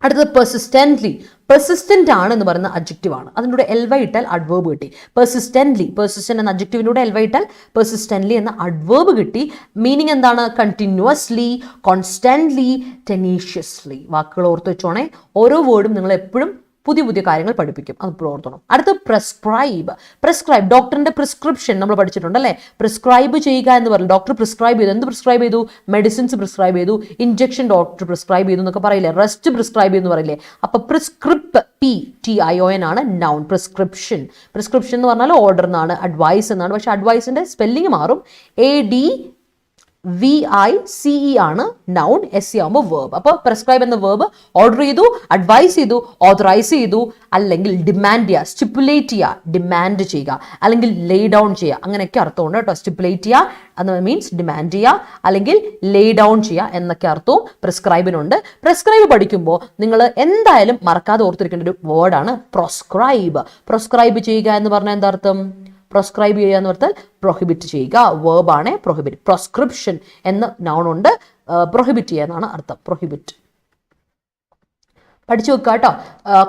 അടുത്തത് പെർസിസ്റ്റൻ്റ്ലി. പെർസിസ്റ്റൻ്റ് ആണ് എന്ന് പറയുന്ന അഡ്ജക്റ്റീവ് ആണ്. അതിൻ്റെ LY ഇട്ടാൽ അഡ്വേർബ് കിട്ടി. പെർസിസ്റ്റൻ്റ്ലി, പെർസിസ്റ്റൻ്റ് എന്ന അഡ്ജക്റ്റീവിൻ്റെ LY ഇട്ടാൽ പെർസിസ്റ്റൻ്റ്ലി എന്ന അഡ്വേർബ് കിട്ടി. മീനിങ് എന്താണ്? Continuously, constantly, tenaciously. വാക്കുകൾ ഓർത്ത് വെച്ചോണേ. ഓരോ വേർഡും നിങ്ങൾ എപ്പോഴും പുതിയ പുതിയ കാര്യങ്ങൾ പഠിപ്പിക്കും, അത് ഓർത്തണം. അടുത്ത പ്രിസ്ക്രൈബ്. പ്രിസ്ക്രൈബ്, ഡോക്ടറിന്റെ പ്രിസ്ക്രിപ്ഷൻ നമ്മൾ പഠിച്ചിട്ടുണ്ട് അല്ലേ. പ്രിസ്ക്രൈബ് ചെയ്യുക എന്ന് പറഞ്ഞു. ഡോക്ടർ പ്രിസ്ക്രൈബ് ചെയ്തു. എന്ത് പ്രിസ്ക്രൈബ് ചെയ്തു? മെഡിസിൻസ് പ്രിസ്ക്രൈബ് ചെയ്തു, ഇഞ്ചക്ഷൻ ഡോക്ടർ പ്രിസ്ക്രൈബ് ചെയ്തു എന്നൊക്കെ പറയില്ലേ. റെസ്റ്റ് പ്രിസ്ക്രൈബ് ചെയ്യുന്നു പറയില്ലേ. അപ്പൊ പ്രിസ്ക്രിപ്പ്, PTION ആണ് നൗൺ. പ്രിസ്ക്രിപ്ഷൻ. പ്രിസ്ക്രിപ്ഷൻ എന്ന് പറഞ്ഞാൽ ഓർഡർ എന്നാണ്, അഡ്വൈസ് എന്നാണ്. പക്ഷെ അഡ്വൈസിന്റെ സ്പെല്ലിംഗ് മാറും. VICE ആണ് noun, SE ആകുമ്പോൾ verb. അപ്പോൾ prescribe എന്ന verb ഓർഡർ ചെയ്തു, അഡ്വൈസ് ചെയ്തു, ഓതറൈസ് ചെയ്തു, അല്ലെങ്കിൽ ഡിമാൻഡ് ചെയ്യുക, സ്റ്റിപ്പുലേറ്റ് ചെയ്യുക, ഡിമാൻഡ് ചെയ്യുക, അല്ലെങ്കിൽ ലേ ഡൗൺ ചെയ്യുക, അങ്ങനെയൊക്കെ അർത്ഥമുണ്ട് കേട്ടോ. സ്റ്റിപ്പുലേറ്റ് ചെയ്യുക എന്ന് മീൻസ് ഡിമാൻഡ് ചെയ്യുക, അല്ലെങ്കിൽ ലേ ഡൗൺ ചെയ്യുക എന്നൊക്കെ അർത്ഥവും പ്രിസ്ക്രൈബിനുണ്ട്. പ്രിസ്ക്രൈബ് പഠിക്കുമ്പോൾ നിങ്ങൾ എന്തായാലും മറക്കാതെ ഓർത്തിരിക്കേണ്ട ഒരു വേർഡാണ് പ്രൊസ്ക്രൈബ്. പ്രൊസ്ക്രൈബ് ചെയ്യുക എന്ന് പറഞ്ഞാൽ എന്താ അർത്ഥം? പ്രൊസ്ക്രൈബ് ചെയ്യുക എന്ന് പറഞ്ഞാൽ പ്രൊഹിബിറ്റ് ചെയ്യുക, വേർബാണ് പ്രൊഹിബിറ്റ്. പ്രൊസ്ക്രിപ്ഷൻ എന്ന നൗണുണ്ട്, പ്രൊഹിബിറ്റ് ചെയ്യുക എന്നാണ് അർത്ഥം. പ്രൊഹിബിറ്റ് പഠിച്ചു വെക്കുക കേട്ടോ.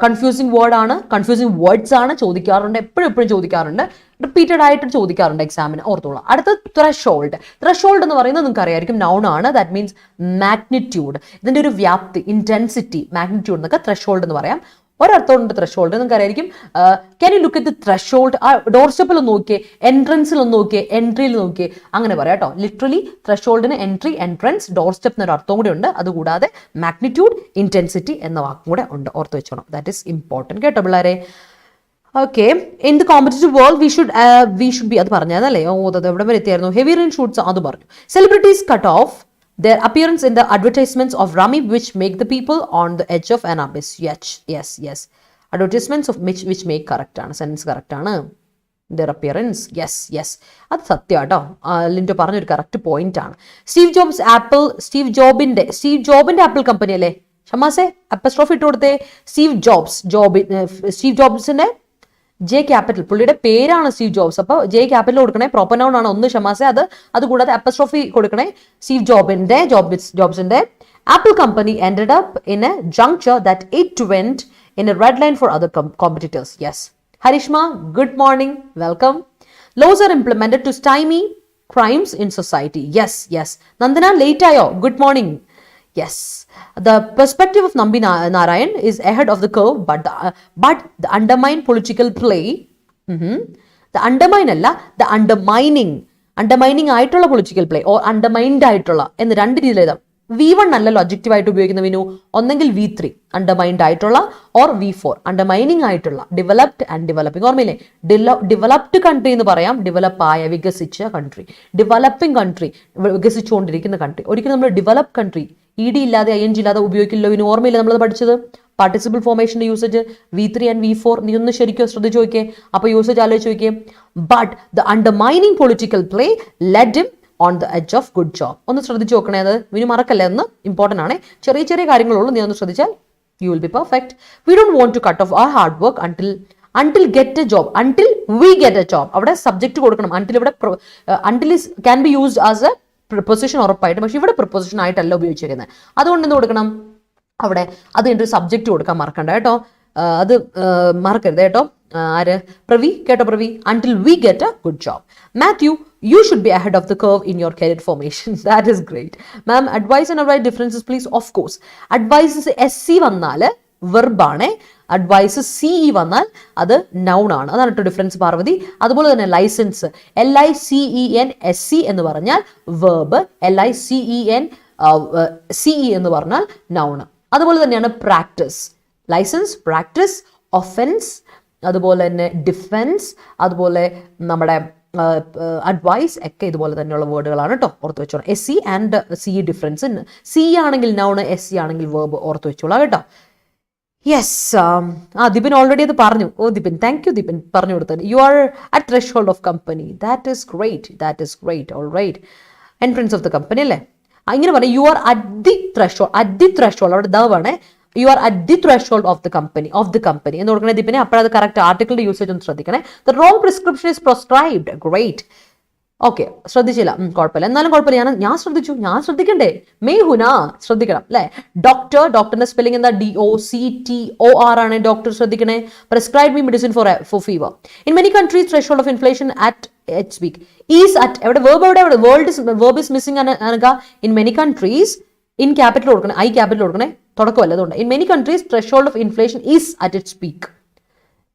കൺഫ്യൂസിങ് വേർഡാണ്, കൺഫ്യൂസിങ് വേർഡ്സ് ആണ്, ചോദിക്കാറുണ്ട്, എപ്പോഴും ചോദിക്കാറുണ്ട്, റിപ്പീറ്റഡ് ആയിട്ട് ചോദിക്കാറുണ്ട് എക്സാമിന്, ഓർത്തോളാം. അടുത്ത ത്രഷോൾഡ്. ത്രഷോൾഡ് എന്ന് പറയുന്നത് നിങ്ങൾക്ക് അറിയായിരിക്കും, നൗൺ ആണ്. ദാറ്റ് മീൻസ് മാഗ്നിറ്റ്യൂഡ്, ഇതിന്റെ ഒരു വ്യാപ്തി, ഇന്റൻസിറ്റി, മാഗ്നിറ്റ്യൂഡ് എന്നൊക്കെ ത്രഷോൾഡ് എന്ന് പറയാം. ഒരർത്ഥമുണ്ട് ത്രഷോൾഡ്, നിങ്ങൾക്ക് അറിയായിരിക്കും. Can you look at the threshold? ആ ഡോർ സ്റ്റെപ്പിൽ ഒന്ന് നോക്കിയേ, എൻട്രൻസിൽ ഒന്ന് നോക്കിയേ, എൻട്രിയിൽ നോക്കിയേ, അങ്ങനെ പറയാം കേട്ടോ. ലിറ്ററലി ത്രഷോൾഡിന് എൻട്രി, എൻട്രൻസ്, ഡോർ സ്റ്റെപ്പ് എന്നൊരു അർത്ഥം കൂടി ഉണ്ട്. അതുകൂടാതെ മാഗ്നിറ്റ്യൂഡ്, ഇന്റൻസിറ്റി എന്ന വാക്കും കൂടെ ഉണ്ട്, ഓർത്ത് വെച്ചോണം. ദാറ്റ് ഈസ് ഇമ്പോർട്ടൻറ്റ് കേട്ടോ പിള്ളേരെ. Okay, in the competitive world we should be, അത് പറഞ്ഞതല്ലേ, എവിടെ വരെ എത്തിയായിരുന്നു? ഹെവി റെയിൻ ഷൂട്ട്സ്, അത് പറഞ്ഞു. Celebrities cut off their appearance in the advertisements of rummy which make the people on the edge of an abyss. Yes. Advertisements of which make correct ആണ്, sense correct ആണ്. their appearance, yes. അത് സത്യമാട്ടോ, Lindo പറഞ്ഞൊരു correct point ആണ്. Steve ജോബിന്റെ apple company അല്ലേ ഷമാസെ? അപ്പസ്ട്രോഫി ഇട്ട് കൊടുത്തേ. Steve ജോബ്സിന്റെ J capital, പുള്ളിയുടെ പേരാണ് സ്റ്റീവ് ജോബ്സ്. അപ്പോൾ ജെ ക്യാപിറ്റൽ കൊടുക്കണേ, പ്രോപ്പർ നൗൺ ആണ് ഒന്ന് ഷമാസെ. അതുകൂടാതെ അപ്പസ്ട്രോഫി കൊടുക്കണേ. സ്റ്റീവ് ജോബ്സിന്റെ Apple company ended up in a juncture that it went in a red line for other competitors. Yes. Harishma, good morning, welcome. Laws are implemented to stymie crimes in society. Yes. Nandana, late ayo, good morning. Yes, the perspective of Nambi Narayan is ahead of the curve, but the undermine political play, the undermine alla, the undermining ആയിട്ടുള്ള political play or അണ്ടർമൈൻഡ് ആയിട്ടുള്ള എന്ന് രണ്ട് രീതിയിൽ എഴുതാം. V1 അല്ലല്ലോ objective ആയിട്ട് ഉപയോഗിക്കുന്ന വിനു, ഒന്നെങ്കിൽ V3 അണ്ടർമൈൻഡ് ആയിട്ടുള്ള, ഓർ V4 അണ്ടർമൈനിങ് ആയിട്ടുള്ള. ഡെവലപ്ഡ് ആൻഡ് ഡെവലപ്പിംഗ്, ഓർമ്മയില്ലേ? ഡെവലപ്ഡ് കൺട്രി എന്ന് പറയാം, ഡെവലപ്പ് ആയ, വികസിച്ച കൺട്രി. ഡെവലപ്പിംഗ് കൺട്രി, വികസിച്ചുകൊണ്ടിരിക്കുന്ന കൺട്രി. ഒരിക്കലും നമ്മൾ ഡെവലപ്പ് കൺട്രി ED ഇല്ലാതെ ING ഇല്ലാതെ ഉപയോഗിക്കില്ലോ. ഇനി ഓർമ്മയില്ല നമ്മളത് പഠിച്ചത്? പാർട്ടിസിപ്പിൾ ഫോർമേഷന്റെ യൂസേജ് V3 and V4. നീ ഒന്ന് ശരിക്കും ശ്രദ്ധിച്ചു നോക്കിയേ, അപ്പൊ യൂസേജ് ആലോചിച്ച് നോക്കിയേ. But the undermining political play lead him on the edge of good job. ഒന്ന് ശ്രദ്ധിച്ചു നോക്കണേ, അത് ഇനി മറക്കല്ലേ, എന്ന് ഇമ്പോർട്ടൻ്റ് ആണ്. ചെറിയ കാര്യങ്ങളുള്ളൂ, നീ ഒന്ന് ശ്രദ്ധിച്ചാൽ you will be perfect. We don't want to cut off our hard work until get a job, until we get a job. അവിടെ സബ്ജക്റ്റ് കൊടുക്കണം. until ഇവിടെ until is can be used as a preposition ഉറപ്പായിട്ട്, പക്ഷെ ഇവിടെ preposition ആയിട്ടല്ല ഉപയോഗിച്ചിരിക്കുന്നത്. അതുകൊണ്ട് എന്ത് കൊടുക്കണം അവിടെ? അത് എൻ്റെ ഒരു സബ്ജക്റ്റ് കൊടുക്കാൻ മറക്കണ്ട കേട്ടോ, അത് മറക്കരുത് കേട്ടോ. ആര്? പ്രവി, കേട്ടോ Pravi? until we get a good job. Matthew, you should be ahead of the curve in your career formation. That is great. Ma'am, advice and avoid differences please. Of course, advice SC വന്നാൽ വെർബാണ്, advice CE വന്നാൽ അത് noun ആണ്. അതാണ് കേട്ടോ difference Parvathi. അതുപോലെ തന്നെ licence LICENSC എന്ന് പറഞ്ഞാൽ വെർബ്, LICENCE എന്ന് പറഞ്ഞാൽ നൗൺ. അതുപോലെ തന്നെയാണ് പ്രാക്ടീസ്, ലൈസൻസ്, പ്രാക്ടീസ്, ഒഫൻസ്, അതുപോലെ തന്നെ ഡിഫെൻസ്, അതുപോലെ നമ്മുടെ അഡ്വൈസ് ഒക്കെ ഇതുപോലെ തന്നെയുള്ള വേർഡുകളാണ് കേട്ടോ, ഓർത്ത് വെച്ചോളാം. SE and CE difference. CE ആണെങ്കിൽ നൗൺ, SE ആണെങ്കിൽ വേർബ്, ഓർത്ത് വെച്ചോളാം കേട്ടോ. യെസ്, ദിപിൻ ഓൾറെഡി അത് പറഞ്ഞു. ദിപിൻ, താങ്ക് യു ദിപിൻ പറഞ്ഞു കൊടുത്തത്. You are at threshold of company. That is great. All right. Entrance of the company അല്ലേ, ഇങ്ങനെ പറഞ്ഞു. You are at the threshold, അവിടെ ദാണ്. You are at the threshold of the company എന്ന് കൊടുക്കണേ ദിപിനെ. അപ്പോഴത് കറക്റ്റ് ആർട്ടിക്കിളിന്റെ യൂസേജ് ഒന്ന് ശ്രദ്ധിക്കണേ. The wrong prescription is prescribed. Great. Okay, ശ്രദ്ധിച്ചില്ല, കുഴപ്പമില്ല, എന്നാലും കുഴപ്പമില്ല. ഞാൻ ശ്രദ്ധിക്കണ്ടേ? മെയ്ഹുന ശ്രദ്ധിക്കണം അല്ലെ? ഡോക്ടറിന്റെ സ്പെല്ലിംഗ് എന്താ? DOCTOR ആണ്. ഡോക്ടർ ശ്രദ്ധിക്കണേ. Prescribe me medicine for fever. In many countries threshold of inflation at its peak is at, എവിടെ verb, എവിടെ verb is missing അനക. In many countries, in capital കൊടുക്കണേ, I ക്യാപിറ്റൽ കൊടുക്കണേ, തുടക്കമല്ല അതുകൊണ്ട്. In many countries threshold of inflation is at its peak.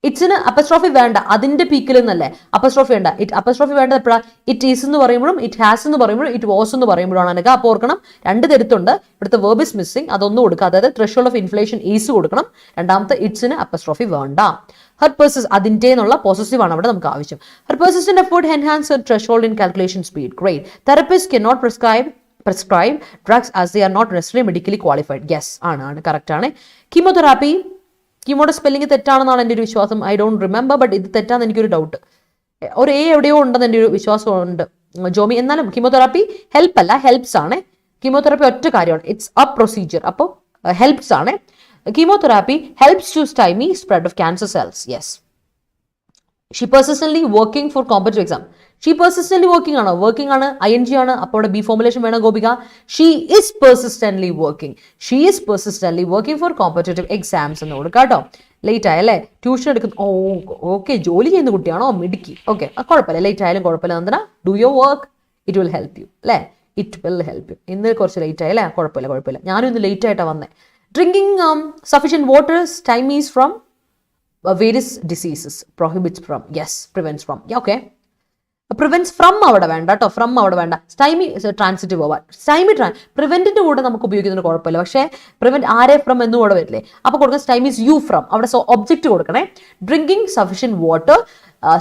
ഇറ്റ്സിന് apostrophe വേണ്ട, അതിന്റെ പീക്കിൽ നിന്നല്ലേ അപ്പസ്ട്രോഫി വേണ്ട. അപ്പസ്ട്രോഫി വേണ്ടത് എപ്പോഴാണ്? ഇറ്റ് ഈസ് എന്ന് പറയുമ്പോഴും ഇറ്റ് ഹാസ് എന്ന് പറയുമ്പോഴും ഇറ്റ് വാസ് എന്ന് പറയുമ്പോഴാണ് അനക. അപ്പോൾ ഓർക്കണം, രണ്ട് തരത്തുണ്ട്. ഇവിടുത്തെ verb is missing, അതൊന്നും കൊടുക്കുക. അതായത് ത്രെഷ്ഹോൾഡ് ഓഫ് ഇൻഫ്ലേഷൻ ഈസ് കൊടുക്കണം. രണ്ടാമത്തെ ഇറ്റ്സിന് അപ്പസ്ട്രോഫി വേണ്ട. ഹർ അതിൻ്റെ എന്നുള്ള പോസസീവ് ആണ് അവിടെ നമുക്ക് ആവശ്യം. Her persistent effort enhance her threshold in calculation speed. Great. Therapist can not prescribe drugs as they are not necessarily medically qualified. Yes, ആണ് കറക്റ്റ് ആണ്. കീമോതെറാപ്പി, കീമോയുടെ സ്പെല്ലിംഗ് തെറ്റാണെന്നാണ് എൻ്റെ ഒരു വിശ്വാസം. ഐ ഡോണ്ട് റിമെമ്പർ, ബട്ട് ഇത് തെറ്റാന്ന് എനിക്കൊരു ഡൗട്ട്. ഒരു എവിടെയോ ഉണ്ടെന്ന് എൻ്റെ ഒരു വിശ്വാസമുണ്ട് ജോമി. എന്നാലും കീമോതെറാപ്പി ഹെൽപ്പ് അല്ല, ഹെൽപ്സ് ആണ്. കീമോതെറാപ്പി ഒറ്റ കാര്യമാണ്, ഇറ്റ്സ് എ പ്രൊസീജിയർ. അപ്പോൾ ഹെൽപ്സ് ആണ്. Chemotherapy helps to stymie spread of cancer cells. Yes. She persistently working for competitive exam. She persistently working ആണ്, വർക്കിംഗ് ആണ്, ing ആണ്. അപ്പോൾ അവിടെ ബി ഫോർമുലേഷൻ വേണം Gopika. She is persistently working. She is persistently working for competitive exams എന്ന് കൊടുക്കുക കേട്ടോ. Late ആയല്ലേ, tuition എടുക്കുന്നു. ഓക്കെ, ജോലി ചെയ്യുന്ന കുട്ടിയാണോ, മിടുക്കി. ഓക്കെ, കുഴപ്പമില്ല, ലേറ്റ് ആയാലും കുഴപ്പമില്ല. എന്തിനാ, do your work, it will help you അല്ലേ, ഇറ്റ് വിൽ ഹെൽപ്പ് യു. ഇന്ന് കുറച്ച് ലേറ്റ് ആയല്ലേ, കുഴപ്പമില്ല. ഞാനും ഇന്ന് ലേറ്റ് ആയിട്ടാണ് വന്നത്. Drinking sufficient water stymies from various diseases, prohibits from. Yes, prevents from. Yeah, okay. Prevents from അവിടെ വേണ്ട കേട്ടോ, ഫ്രം അവിടെ വേണ്ട. സ്റ്റൈമി ട്രാൻസിറ്റീവ് ഓവർ. സ്റ്റൈമി പ്രിവെന്റിന്റെ കൂടെ നമുക്ക് ഉപയോഗിക്കുന്നതിന് കുഴപ്പമില്ല, പക്ഷേ പ്രിവെന്റ് ആരെ ഫ്രം എന്നും കൂടെ വരില്ലേ, അപ്പോൾ കൊടുക്കുന്ന സ്റ്റൈമീസ് യു ഫ്രം, അവിടെ ഒബ്ജക്റ്റ് കൊടുക്കണേ. Drinking sufficient water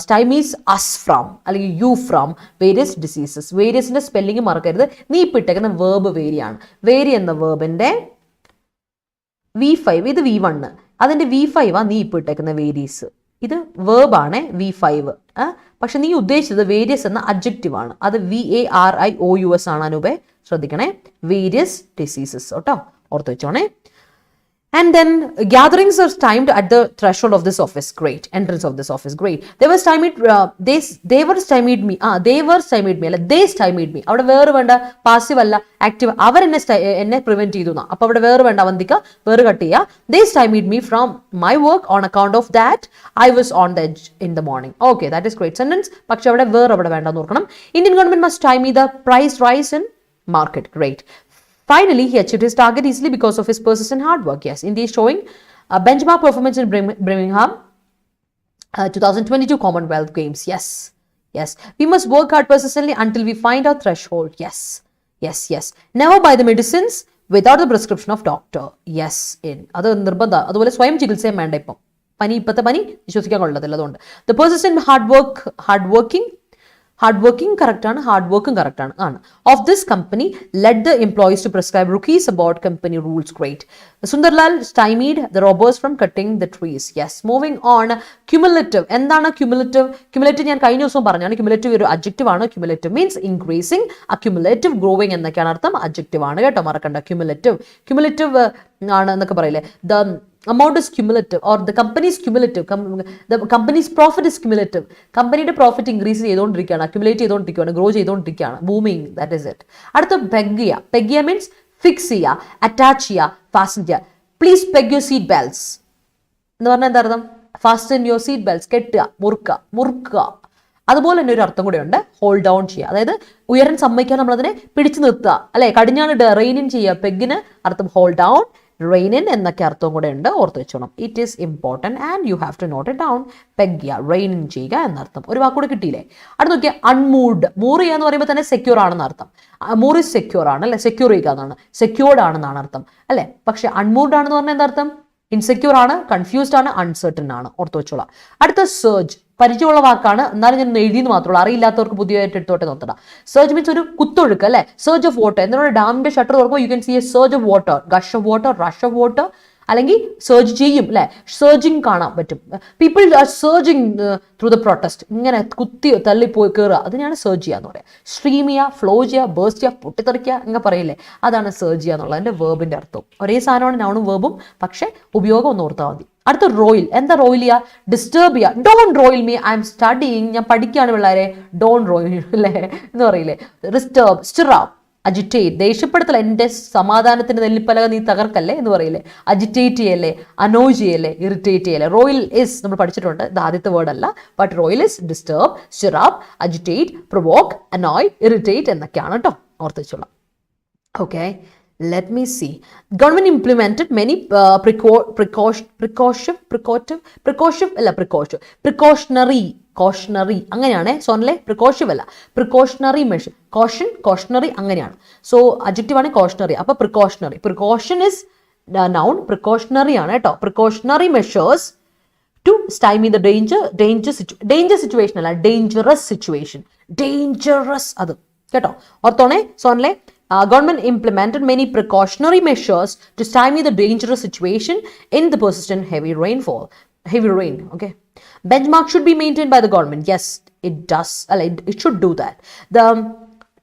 stymies us from അല്ലെങ്കിൽ യു ഫ്രം വേരിയസ് ഡിസീസസ്. വേരിയസിന്റെ സ്പെല്ലിംഗ് മറക്കരുത്. നീ ഇപ്പിട്ടേക്കുന്ന വേർബ് വേരിയാണ്. വേരി എന്ന വേർബിന്റെ V5, ഇത് V1, അതിൻ്റെ V5 നീ ഇപ്പോൾ ഇട്ടേക്കുന്ന വേരീസ്. ഇത് വേർബാണ് V5, പക്ഷെ നീ ഉദ്ദേശിച്ചത് വേരിയസ് എന്ന അഡ്ജക്റ്റീവ് ആണ്. അത് VARIOUS ആണ്. അനൂപേ ശ്രദ്ധിക്കണേ, വേരിയസ് ഡിസീസസ് കേട്ടോ, ഓർത്ത് വെച്ചോണേ. And then gatherings are timed at the threshold of this office. Great. Entrance of this office. Great. They were stymied me. They were stymied me. They stymied me. അവിടെ വേറെ വേണ്ട, passive അല്ല, active. അവർ എന്നെ prevent ചെയ്തു. അപ്പോൾ അവിടെ വേറെ വേണ്ട, അവന്തിക്ക വേറെ കട്ട് ചെയ്യുക. They stymied me from my work on account of that I was on the edge in the morning. Okay, that is great sentence. പക്ഷെ അവിടെ വേറെ അവിടെ വേണ്ടെന്ന് ഓർക്കണം. Indian government must stymie the price rise in market. Great. Finally, he achieved his target easily because of his persistent hard work. Yes, India is showing a benchmark performance in Birmingham 2022 Commonwealth Games. Yes. We must work hard persistently until we find our threshold. Yes. Never buy the medicines without the prescription of doctor. Yes, അത് നിർബന്ധ. അതുപോലെ സ്വയം ചികിത്സയും വേണ്ട. ഇപ്പോഴത്തെ പനി വിശ്വസിക്കാൻ കൊള്ളത്തില്ല. അതുകൊണ്ട് the persistent hardworking correct ആണ്, hardworking correct ആണ്. Of this company led the employees to prescribe rookies about company rules. Great. Sundarlal stymied the robbers from cutting the trees. Yes. Moving on. Cumulative. എന്താണ് cumulative? Cumulative ഞാൻ കഴിഞ്ഞ ദിവസം പറഞ്ഞാണ്. Cumulative ഒരു adjective ആണ്. Cumulative means increasing, accumulative, growing എന്നൊക്കെയാണ് അർത്ഥം. Adjective ആണ് കേട്ടോ, മറക്കണ്ട. Cumulative ആണ് എന്നൊക്കെ പറയില്ലേ. The amount is cumulative or the company is cumulative. The company's profit is cumulative. കമ്പനിയുടെ പ്രോഫിറ്റ് ഇൻക്രീസ് ചെയ്തുകൊണ്ടിരിക്കുകയാണ്, അക്യുമുലേറ്റ് ചെയ്തുകൊണ്ടിരിക്കുകയാണ്, ഗ്രോ ചെയ്തുകൊണ്ടിരിക്കുകയാണ്. Booming, that is it. അടുത്ത പെഗ് മീൻസ് ഫിക്സ് ചെയ്യുക, അറ്റാച്ച് ചെയ്യുക, ഫാസ്റ്റൻ ചെയ്യുക. Please peg your seat belts എന്ന് പറഞ്ഞാൽ എന്താ അർത്ഥം? ഫാസ്റ്റൻ യുവർ സീറ്റ് ബെൽറ്റ്സ്, കെട്ടുക, മുറുക്കുക. അതുപോലെ തന്നെ ഒരു അർത്ഥം കൂടെ ഉണ്ട്, ഹോൾഡ് ഡൗൺ ചെയ്യുക. അതായത് ഉയരാൻ സമ്മതിക്കാൻ നമ്മളതിനെ പിടിച്ചു നിർത്തുക അല്ലെ, കടിഞ്ഞാണ് റെയിൻ ഇൻ ചെയ്യുക. പെഗിന് അർത്ഥം ഹോൾഡ് ഡൗൺ, റെയിൻ ഇൻ എന്നൊക്കെ അർത്ഥവും കൂടെ ഉണ്ട്, ഓർത്ത് വെച്ചോണം. It is important and you have to note it down. Peg ചെയ്യുക, റെയിൻ ഇൻ ചെയ്യുക എന്നർത്ഥം. ഒരു വാക്കുകൂടെ കിട്ടിയില്ലേ? അടുത്ത് നോക്കിയാൽ അൺമൂഡ്. മൂർ ചെയ്യുക എന്ന് പറയുമ്പോൾ തന്നെ സെക്യൂർ ആണെന്ന് അർത്ഥം. മൂർ ഇസ് സെക്യൂർ ആണ് അല്ലെ, സെക്യൂർ ചെയ്യുക എന്നാണ്, സെക്യൂർഡ് ആണെന്നാണ് അർത്ഥം അല്ലെ. പക്ഷെ അൺമൂഡ് ആണെന്ന് പറഞ്ഞാൽ എന്താ അർത്ഥം? ഇൻസെക്യൂർ ആണ്, കൺഫ്യൂസ്ഡ് ആണ്, അൺസർട്ടൺ ആണ്, ഓർത്ത് വെച്ചോളാം. അടുത്ത സർജ്, പരിചയമുള്ള വാക്കാണ്, എന്നാലും ഞാൻ എഴുതിയെന്ന് മാത്രമേ ഉള്ളൂ, അറിയില്ലാത്തവർക്ക് പുതിയതായിട്ട് എടുത്തോട്ടെ നോക്കണ്ട. സർജ് മീൻസ് ഒരു കുത്തൊഴുക്ക് അല്ലെ, സർജ് ഓഫ് വാട്ടർ. എന്നുള്ള ഡാമിന്റെ ഷട്ടർ തുറക്കുമ്പോൾ you can see a surge of water, gush of water, rush of water, അല്ലെങ്കിൽ സർജ് ചെയ്യും അല്ലെ, സർജിങ് കാണാൻ പറ്റും. People are surging through the protest, ഇങ്ങനെ കുത്തി തള്ളിപ്പോയി കയറുക, അതിനാണ് സർജ് ചെയ്യുക എന്ന് പറയാം. സ്ട്രീം ചെയ്യുക, ഫ്ലോ ചെയ്യുക, ബേസ്റ്റ് ചെയ്യുക, പൊട്ടിത്തെറിക്കുക ഇങ്ങനെ പറയില്ലേ, അതാണ് സർജ് ചെയ്യുക എന്നുള്ളതിന്റെ വേർബിന്റെ അർത്ഥം. ഒരേ സാധനമാണ് നൗണും വേർബും, പക്ഷെ ഉപയോഗം ഒന്ന് ഓർത്താൽ മതി. അടുത്ത റോയിൽ. എന്താ റോയിൽ ചെയ്യുക? ഡിസ്റ്റർബ് ചെയ്യുക. Don't roil me, I M studying, ഞാൻ പഠിക്കുകയാണ് പിള്ളേരെ, ഡോണ്ട് റോയിൽ അല്ലേ എന്ന് പറയില്ലേ. ഡിസ്റ്റർബ്, സ്റ്റിറാം, അജിറ്റേറ്റ്, ദേഷ്യപ്പെടുത്തല, എൻ്റെ സമാധാനത്തിന്റെ നെല്ലിപ്പലക നീ തകർക്കല്ലേ എന്ന് പറയില്ലേ. അജിറ്റേറ്റ് ചെയ്യല്ലേ, അനോയ് ചെയ്യല്ലേ, ഇറിറ്റേറ്റ് ചെയ്യല്ലേ. റോയിൽ ഇസ് നമ്മൾ പഠിച്ചിട്ടുണ്ട്, ഇത് ആദ്യത്തെ വേർഡ് അല്ല, but roil is disturb, stir, agitate, provoke, annoy, irritate എന്നൊക്കെയാണ് കേട്ടോ, ഓർത്ത് വെച്ചോളാം. Okay, let me see. Government implemented many cautionary അങ്ങനെയാണ്. സോണല്ലേ, പ്രിക്കോഷീവ് അല്ല, പ്രിക്കോഷണറി മെഷർ. കോഷണറി അങ്ങനെയാണ്. സോ അഡ്ജക്റ്റീവ് ആണ് കോഷണറി. അപ്പൊ precautionary, precaution is noun, precautionary ആണ് കേട്ടോ. Precautionary measures to stymie the danger situation അല്ല, dangerous situation, dangerous അത് കേട്ടോ ഓർത്തോണേ. സോണിലെ government implemented many precautionary measures to stymie the dangerous situation in the persistent heavy rain. Okay, benchmark should be maintained by the government. Yes, it does. It should do that. The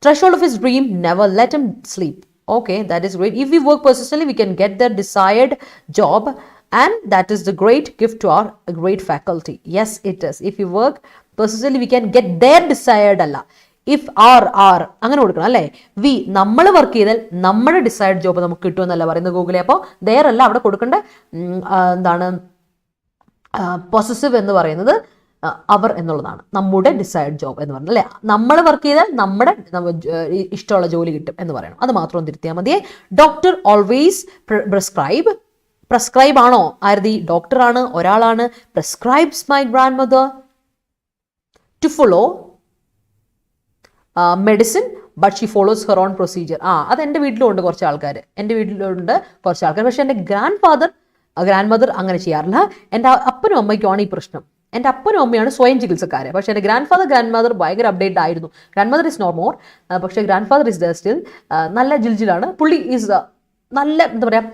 threshold of his dream, never let him sleep. Okay, that is great. If we work persistently, we can get the desired job, and that is the great gift to our great faculty. Yes, it is. If we work persistently, we can get their desired alla. If are അങ്ങനെ കൊടുക്കണം അല്ലേ. V നമ്മൾ work ചെയ്താൽ നമ്മുടെ decide job നമുക്ക് കിട്ടുമെന്നല്ല പറയുന്നത് ഗൂഗിളിൽ. അപ്പോൾ ദെയർ അല്ല അവിടെ കൊടുക്കേണ്ട എന്താണ് പൊസസീവ് എന്ന് പറയുന്നത് അവർ എന്നുള്ളതാണ്. നമ്മുടെ ഡിസൈഡ് ജോബ് എന്ന് പറയുന്നത് അല്ലേ. നമ്മൾ വർക്ക് ചെയ്താൽ നമ്മുടെ ഇഷ്ടമുള്ള ജോലി കിട്ടും എന്ന് പറയണം. അത് മാത്രം തിരുത്തിയാൽ മതിയേ. ഡോക്ടർ ഓൾവേസ് പ്രിസ്ക്രൈബ് ആണോ ആരതി? ഡോക്ടറാണ്, ഒരാളാണ്. Prescribes my grandmother to follow medicine but she follows her own procedure. അത് എൻ്റെ വീട്ടിലും ഉണ്ട് കുറച്ച് ആൾക്കാർ, പക്ഷെ എൻ്റെ ഗ്രാൻഡ് മദർ അങ്ങനെ ചെയ്യാറില്ല. എൻ്റെ അപ്പനും അമ്മയ്ക്കുമാണ് ഈ പ്രശ്നം. എൻ്റെ അപ്പനും അമ്മയാണ് സ്വയം ചികിത്സക്കാർ. പക്ഷേ എൻ്റെ ഗ്രാൻഡ് മദർ ഭയങ്കര അപ്ഡേറ്റ് ആയിരുന്നു. Grandmother is no more, പക്ഷേ grandfather is the still. നല്ല ജിൽജിലാണ് പുള്ളി. ഈസ് നല്ല എന്താ പറയുക,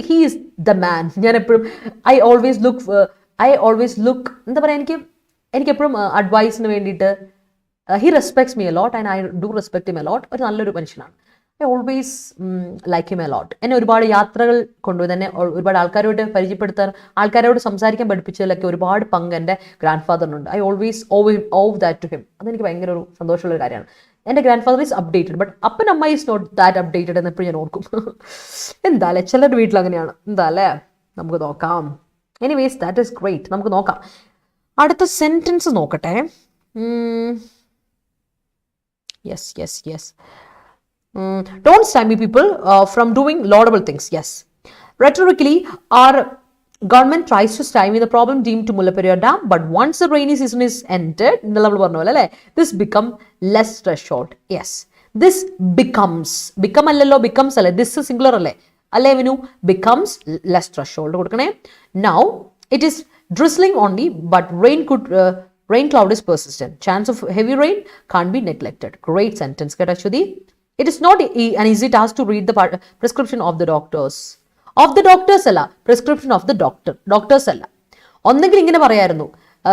ഹീ ഈസ് ദ മാൻ. ഞാൻ എപ്പോഴും ഐ ഓൾവേസ് ലുക്ക് എന്താ പറയുക, എനിക്ക് എപ്പോഴും അഡ്വൈസിന് വേണ്ടിയിട്ട് he respects me a lot and I do respect him a lot. ഒരു നല്ലൊരു മനുഷ്യനാണ്. I always like him a lot. എന്നെ ഒരുപാട് യാത്രകൾ കൊണ്ടുപോയി തന്നെ ഒരുപാട് ആൾക്കാരോട് പരിചയപ്പെടുത്താൻ, ആൾക്കാരോട് സംസാരിക്കാൻ പഠിപ്പിച്ചതിലൊക്കെ ഒരുപാട് പങ്ക് എൻ്റെ ഗ്രാൻഡ് ഫാദറിനുണ്ട്. I always owe that to him. അതെനിക്ക് ഭയങ്കര ഒരു സന്തോഷമുള്ള ഒരു കാര്യമാണ്. എൻ്റെ grandfather is updated, but അപ്പൻ അമ്മ ഈസ് നോട്ട് ദാറ്റ് അപ്ഡേറ്റഡ് എന്ന് എപ്പോഴും ഞാൻ ഓർക്കും. എന്താ അല്ലേ, ചിലരുടെ വീട്ടിൽ അങ്ങനെയാണ്. എന്താ അല്ലേ, നമുക്ക് നോക്കാം. Anyways that is great. നമുക്ക് നോക്കാം. അടുത്ത സെൻറ്റൻസ് നോക്കട്ടെ. Yes. Don't stymie people from doing laudable things. Yes. Rhetorically, our government tries to stymie the problem deemed to Mullaperiyar Dam, but once the rainy season is ended, this become less threshold. Yes. This becomes alle. This is singular alle. Alle vinu becomes less threshold. Now, it is drizzling only, but rain cloud is persistent. Chance of heavy rain can't be neglected. Great sentence. It is not an easy task to read the prescription of the doctors. അല്ല, prescription of the doctors അല്ല. ഒന്നെങ്കിൽ ഇങ്ങനെ പറയായിരുന്നു,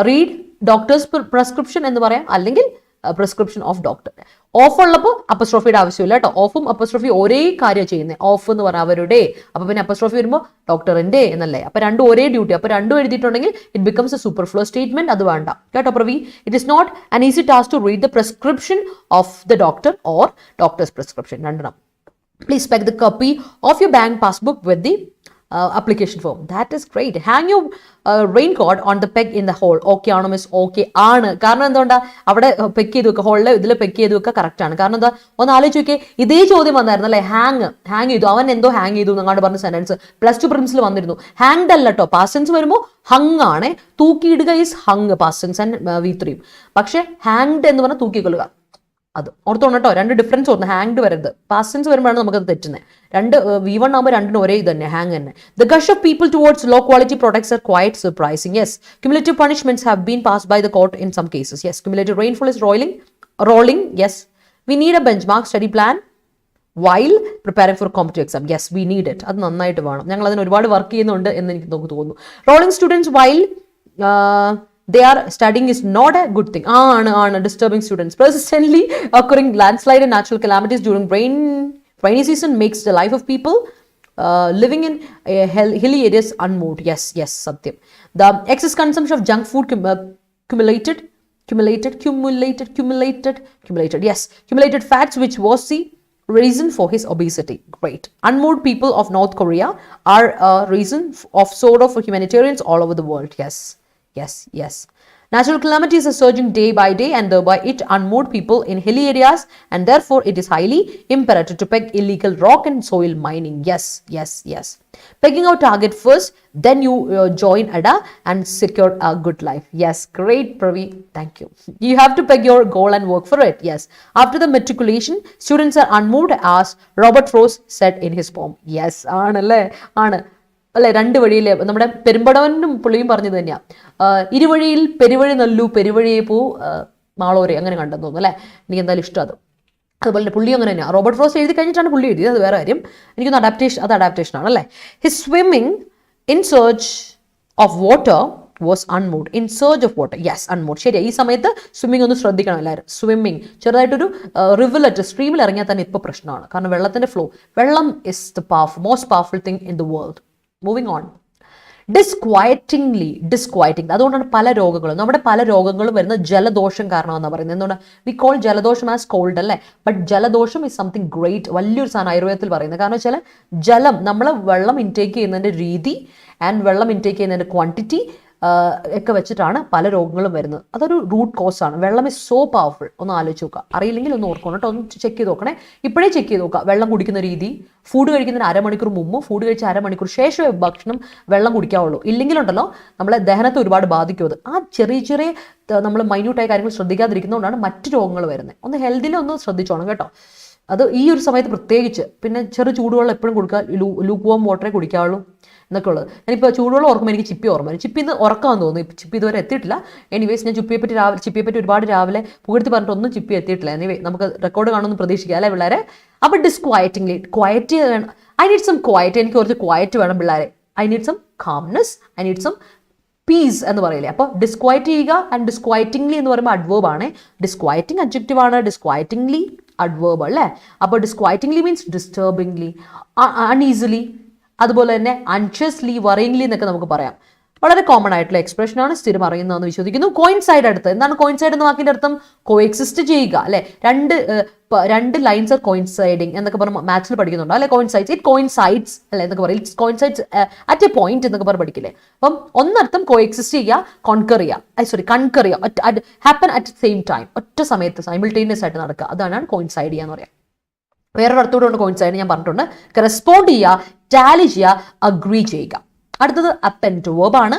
read doctor's prescription എന്ന് പറയാം, അല്ലെങ്കിൽ prescription of doctor. Of ഉള്ളപ്പോൾ അപ്പസ്ട്രോഫിയുടെ ആവശ്യമില്ല കേട്ടോ. ഓഫും അപ്പസ്ട്രോഫി ഒരേ കാര്യം ചെയ്യുന്നത്. ഓഫ് എന്ന് പറഞ്ഞാൽ അവരുടെ, അപ്പൊ പിന്നെ അപ്പസ്ട്രോഫി വരുമ്പോൾ ഡോക്ടറിന്റെ എന്നല്ലേ. അപ്പൊ രണ്ടും ഒരേ ഡ്യൂട്ടി. അപ്പൊ രണ്ടും എഴുതിയിട്ടുണ്ടെങ്കിൽ it becomes a superfluous statement. അത് വേണ്ട കേട്ടോ Pravi. It is not an easy task to read the prescription of the doctor or doctor's prescription. രണ്ടെണ്ണം. Please pack the copy of your bank passbook with the application form. That is great. Hang your raincoat on the peg in the hole. Okay ആണോ miss? Okay ആണ്. കാരണം എന്തുകൊണ്ടാ അവിടെ പെക്ക് ചെയ്ത് വെക്കുക, ഹോളിൽ ഇതിൽ പെക്ക് ചെയ്ത് വെക്കുക. കറക്റ്റ് ആണ്. കാരണം എന്താ, ഒന്ന് ആലോചിച്ച് നോക്കിയേ, ഇതേ ചോദ്യം വന്നായിരുന്നു അല്ലേ. ഹാങ് ചെയ്തു, അവൻ എന്തോ ഹാങ് ചെയ്തു എന്നങ്ങാണ്ട് പറഞ്ഞ സെന്റൻസ് +2 പ്രിലിംസിൽ വന്നിരുന്നു. ഹാങ്ഡ് അല്ല കേട്ടോ, പാസ്റ്റ് ടെൻസ് വരുമ്പോൾ ഹങ് ആണ്. തൂക്കിയിടുക is hung, past tense and V3. പക്ഷേ ഹാങ്ഡ് എന്ന് പറഞ്ഞാൽ തൂക്കിക്കൊള്ളുക. അത് ഓർത്തോണം കേട്ടോ, രണ്ട് ഡിഫറൻസ് ഓർന്ന്. ഹാങ്ഡ് വരരുത്. പാസ്റ്റ് ടെൻസ് വരുമ്പോഴാണ് നമുക്കത് തെറ്റുന്നത്. V1 ആകുമ്പോൾ രണ്ടിനും ഒരേ ഇത് തന്നെ, ഹാങ് തന്നെ. The gush of people towards low quality products are quite surprising. Yes, cumulative punishments have been passed by the court in some cases. Yes, cumulative rainfall is rolling. Yes, we need a benchmark study plan while preparing for competitive exam. Yes, we need it. അത് നന്നായിട്ട് വേണം. ഞങ്ങൾ അതിന് ഒരുപാട് work ചെയ്യുന്നുണ്ട് എന്ന് എനിക്ക് തോന്നുന്നു. Rolling students while they are studying is not a good thing. Disturbing students. Persistently occurring landslide and natural calamities during rainy season makes the life of people living in hilly areas unmoved. Yes, Satyam. The excess consumption of junk food accumulated. Yes, accumulated fats, which was the reason for his obesity. Great. Unmoved people of North Korea are a reason of sort of humanitarians all over the world. Yes. Natural calamities are surging day by day, and thereby it unmoved people in hilly areas, and therefore it is highly imperative to peg illegal rock and soil mining. Yes. Pegging our target first, then you join Adda and secure a good life. Yes, great Pravi, thank you. You have to peg your goal and work for it. Yes. After the matriculation, students are unmoved, as Robert Frost said in his poem. Yes, ആണ് അല്ലേ. രണ്ട് വഴിയിലെ നമ്മുടെ പെരുമ്പടവനും പുള്ളിയും പറഞ്ഞത് തന്നെയാണ്. ഇരുവഴിയിൽ പെരുവഴി നല്ലു പെരുവഴിയെ പോ മാളോരെ അങ്ങനെ കണ്ടെന്ന് തോന്നുന്നു അല്ലേ. എനിക്ക് എന്തായാലും ഇഷ്ടം അത്. അതുപോലെ തന്നെ പുള്ളി അങ്ങനെ തന്നെയാണ്. റോബർട്ട് ഫ്രോസ്റ്റ് എഴുതി കഴിഞ്ഞിട്ടാണ് പുള്ളി എഴുതിയത്, അത് വേറെ കാര്യം. എനിക്കൊന്ന് അഡാപ്റ്റേഷൻ ആണ് അല്ലേ. His swimming in search of water was unmoored. In search of water, yes unmoored, ശരിയാ. ഈ സമയത്ത് സ്വിമ്മിങ് ഒന്ന് ശ്രദ്ധിക്കണം എല്ലാവരും. സ്വിമ്മിങ് ചെറുതായിട്ടൊരു റിവലറ്റ് സ്ട്രീമിൽ ഇറങ്ങിയാൽ തന്നെ ഇപ്പോൾ പ്രശ്നമാണ്. കാരണം വെള്ളത്തിൻ്റെ ഫ്ലോ, വെള്ളം is the most powerful thing in the world. Moving on. Disquietingly, അതുകൊണ്ടാണ് പല രോഗങ്ങളും, നമ്മുടെ പല രോഗങ്ങളും വരുന്ന ജലദോഷം കാരണമെന്നാണ് പറയുന്നത്. എന്തുകൊണ്ട് വി കോൾ ജലദോഷം ആസ് കോൾഡ് അല്ലേ. ബട്ട് ജലദോഷം ഇസ് സംതിങ് ഗ്രേറ്റ്, വലിയൊരു സാധനം ആയുർവേദത്തിൽ പറയുന്നത്. കാരണം വെച്ചാൽ ജലം, നമ്മൾ വെള്ളം ഇൻടേക്ക് ചെയ്യുന്നതിൻ്റെ രീതി ആൻഡ് വെള്ളം ഇൻടേക്ക് ചെയ്യുന്നതിൻ്റെ ക്വാണ്ടിറ്റി ഒക്കെ വെച്ചിട്ടാണ് പല രോഗങ്ങളും വരുന്നത്. അതൊരു റൂട്ട് കോസ് ആണ്. വെള്ളം ഇസ് സോ പവർഫുൾ. ഒന്ന് ആലോചിച്ച് നോക്കുക, അറിയില്ലെങ്കിൽ ഒന്ന് ഓർക്കണം കേട്ടോ, ഒന്ന് ചെക്ക് ചെയ്ത് നോക്കണേ. ഇപ്പോഴേ ചെക്ക് ചെയ്ത് നോക്കുക വെള്ളം കുടിക്കുന്ന രീതി. ഫുഡ് കഴിക്കുന്നതിന് അരമണിക്കൂർ മുമ്പ്, ഫുഡ് കഴിച്ച അരമണിക്കൂർ ശേഷമേ ഭക്ഷണം വെള്ളം കുടിക്കാവുള്ളൂ. ഇല്ലെങ്കിലുണ്ടല്ലോ നമ്മളെ ദഹനത്തെ ഒരുപാട് ബാധിക്കും. അത് ആ ചെറിയ നമ്മൾ മൈന്യൂട്ടായ കാര്യങ്ങൾ ശ്രദ്ധിക്കാതിരിക്കുന്നതുകൊണ്ടാണ് മറ്റു രോഗങ്ങൾ വരുന്നത്. ഒന്ന് ഹെൽത്തിനെ ഒന്ന് ശ്രദ്ധിച്ചോണം കേട്ടോ. അത് ഈ ഒരു സമയത്ത് പ്രത്യേകിച്ച്. പിന്നെ ചൂടുവെള്ളം എപ്പോഴും കൊടുക്കുക, ലൂക്ക് വാം വാട്ടറേ കുടിക്കാവുള്ളൂ എന്നൊക്കെ ഉള്ളത്. ഞാനിപ്പോൾ ചൂടുവെള്ളം ഓർക്കുമ്പോൾ എനിക്ക് ചിപ്പി ഓർമ്മ വരും. ചിപ്പി ഇന്ന് ഉറക്കാമെന്ന് തോന്നുന്നു. ചിപ്പി ഇതുവരെ എത്തിയിട്ടില്ല. എനിവേസ് ഞാൻ ചിപ്പിയെ പറ്റി ഒരുപാട് രാവിലെ പുകഴ്ത്തി പറഞ്ഞിട്ടൊന്നും ചിപ്പി എത്തിയിട്ടില്ല. എനിവേ നമുക്ക് റെക്കോർഡ് കാണുമെന്ന് പ്രതീക്ഷിക്കുക അല്ലേ പിള്ളേരെ. അപ്പോൾ ഡിസ്ക്വയറ്റിംഗ്ലി, ക്വയറ്റ് വേണം. ഐ നീഡ് സം ക്വയറ്റ്, എനിക്ക് കുറച്ച് ക്വയറ്റ് വേണം പിള്ളേരെ. I need some calmness, I need some peace എന്ന് പറയില്ലേ. അപ്പോൾ ഡിസ്ക്വയറ്റ് ചെയ്യുക ആൻഡ് ഡിസ്ക്വയറ്റിംഗ്ലി എന്ന് പറയുമ്പോൾ അഡ്വേർബ് ആണ്. ഡിസ്ക്വയറ്റിംഗ് അഡ്ജക്റ്റീവ് ആണ്, ഡിസ്ക്വയറ്റിംഗ്ലി അഡ്വേർബ് അല്ലേ. അപ്പോൾ ഡിസ്ക്വയറ്റിംഗ്ലി മീൻസ് ഡിസ്റ്റർബിംഗ്ലി, അൺഈസിലി, അതുപോലെ തന്നെ അൺഷ്യസ്ലി, വറിയിങ്ലി എന്നൊക്കെ നമുക്ക് പറയാം. വളരെ കോമൺ ആയിട്ടുള്ള എക്സ്പ്രഷനാണ്, സ്ഥിരം അറിയുന്നതെന്ന് വിശ്വസിക്കുന്നു. കോയിൻസൈഡ് അടുത്ത് എന്താണ് കോയിൻസൈഡ് എന്ന വാക്കിൻ്റെ അർത്ഥം? കോഎക്സിസ്റ്റ് ചെയ്യുക അല്ലെ. രണ്ട് ലൈൻസ് ആർ കോയിൻസൈഡിങ് എന്നൊക്കെ പറഞ്ഞ് മാത്സിൽ പഠിക്കുന്നുണ്ട് അല്ലെ. കോയിൻസൈഡ്സ്, ഇറ്റ് കോയിൻസൈഡ്സ് അല്ലെ എന്നൊക്കെ പറയും. It's coincides at A point എന്നൊക്കെ പറഞ്ഞ് പഠിക്കില്ലേ. അപ്പം ഒന്നർത്ഥം കോഎക്സിസ്റ്റ് ചെയ്യുക, കൺകർ ചെയ്യുക, ഹാപ്പൻ അറ്റ് സെയിം ടൈം, ഒറ്റ സമയത്ത് സൈമിൾട്ടേനിയസ് ആയിട്ട് നടക്കുക, അതാണ് കോയിൻസൈഡ് ചെയ്യുക എന്ന് പറയാം. വേറൊരു അർത്ഥത്തോടെ കോയിൻസൈഡ് ഞാൻ പറഞ്ഞിട്ടുണ്ട്. കറസ്പോണ്ട് ചെയ്യുക, ടാലി ചെയ്യുക, അഗ്രി ചെയ്യുക. അടുത്തത് അപ്പെൻഡ്, വേർബാണ്.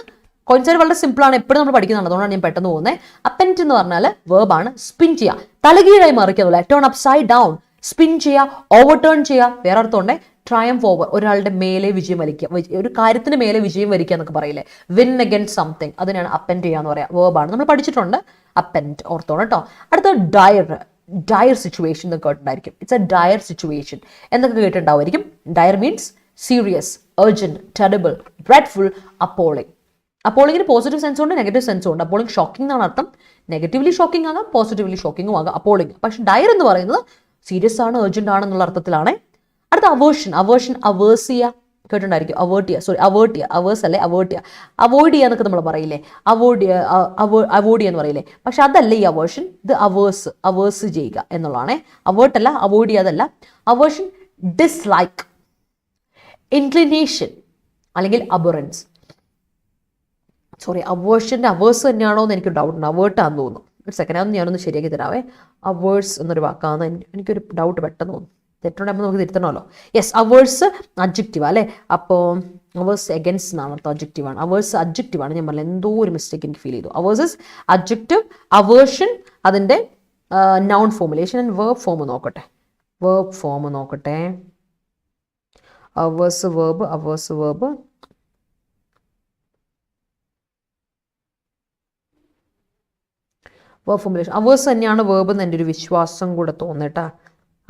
കോയിൻസൈഡ് വളരെ സിമ്പിളാണ്, എപ്പോഴും നമ്മൾ പഠിക്കുന്നതാണ്, അതുകൊണ്ടാണ് ഞാൻ പെട്ടെന്ന് പോകുന്നത്. അപ്പെൻഡ് എന്ന് പറഞ്ഞാൽ വേർബാണ്. സ്പിൻ ചെയ്യുക, തലകീഴായി മറിക്കുക, ടേൺ അപ്സൈഡ് ഡൗൺ, സ്പിൻ ചെയ്യുക, ഓവർ ടേൺ ചെയ്യുക. വേറെ അർത്ഥമുണ്ട് ട്രയംഫ് ഓവർ, ഒരാളുടെ മേലെ വിജയം വരിക്കുക, ഒരു കാര്യത്തിന് മേലെ വിജയം വരിക്കുക എന്നൊക്കെ പറയില്ലേ. വിൻ അഗൈൻസ്റ്റ് സംതിങ്, അതിനാണ് അപ്പെൻഡ് ചെയ്യുക എന്ന് പറയാം. വേർബാണ്, നമ്മൾ പഠിച്ചിട്ടുണ്ട്. അപ്പെൻഡ് ഓർത്തോണം കേട്ടോ. അടുത്തത് ഡയർ സിറ്റുവേഷൻ എന്നൊക്കെ കേട്ടിട്ടുണ്ടായിരിക്കും. ഇറ്റ്സ് എ ഡയർ സിറ്റുവേഷൻ എന്നൊക്കെ കേട്ടിട്ടുണ്ടാവുമായിരിക്കും. Dire means serious, urgent, terrible, dreadful, appalling. അപ്പോളിങ്ങിന് പോസിറ്റീവ് സെൻസും ഉണ്ട്, നെഗറ്റീവ് സെൻസും ഉണ്ട്. അപ്പോളിംഗ് ഷോക്കിംഗ് എന്നാണ് അർത്ഥം. നെഗറ്റീവ്ലി ഷോക്കിംഗ് ആകാം, പോസിറ്റീവ്ലി ഷോക്കിംഗും ആകാം അപ്പോളിംഗ്. പക്ഷെ ഡയർ എന്ന് പറയുന്നത് സീരിയസ് ആണ്, അർജന്റ് ആണെന്നുള്ള അർത്ഥത്തിലാണ്. അടുത്ത അവേർഷൻ, അവേഴ്സ് ചെയ്യുക കേട്ടിട്ടുണ്ടായിരിക്കും. അവോയ്ഡ് ചെയ്യുക എന്നൊക്കെ നമ്മൾ പറയില്ലേ. അവോയ്ഡ് ചെയ്യുക എന്ന് പറയില്ലേ. പക്ഷെ അതല്ല ഈ അവേർഷൻ. ഇത് അവേഴ്സ് ചെയ്യുക എന്നുള്ളതാണ്. അവോയ്ഡ് അവോയ്ഡ് ചെയ്യാതല്ല. അവേർഷൻ ഡിസ്ലൈക്ക്, ഇൻക്ലിനേഷൻ അല്ലെങ്കിൽ അബറൻസ്. അവേഴ്സിൻ്റെ അവേഴ്സ് തന്നെയാണോ എന്ന് എനിക്ക് ഡൗട്ട് ഉണ്ട്. അവേർട്ടാന്ന് തോന്നുന്നു. ഒരു സെക്കൻഡ്, അതൊന്ന് ഞാനൊന്ന് ശരിയാക്കി തരാവേ. അവേഴ്സ് എന്നൊരു വാക്കാന്ന് എനിക്കൊരു ഡൗട്ട് പെട്ടെന്ന് തോന്നുന്നു. തെറ്റുണ്ടാകുമ്പോൾ നമുക്ക് തിരുത്തണമല്ലോ. യെസ്, അവേഴ്സ് അഡ്ജക്റ്റീവ് അല്ലേ. അപ്പോൾ അവേഴ്സ് എഗൻസ്റ്റ് എന്നാണ് അർത്ഥം, അഡ്ജക്റ്റീവാണ്. അവേഴ്സ് അഡ്ജക്റ്റീവാണ്. ഞാൻ പറഞ്ഞത് എന്തോ ഒരു മിസ്റ്റേക്ക് എനിക്ക് ഫീൽ ചെയ്തു. അവേഴ്സ് ഇസ് അഡ്ജക്റ്റീവ്, അവേർഷൻ അതിൻ്റെ noun formulation and verb form നോക്കട്ടെ. Averse verb, verb formulation. Averse തന്നെയാണ് വേർബ് എന്ന് എൻ്റെ ഒരു വിശ്വാസം കൂടെ തോന്നേട്ടാ.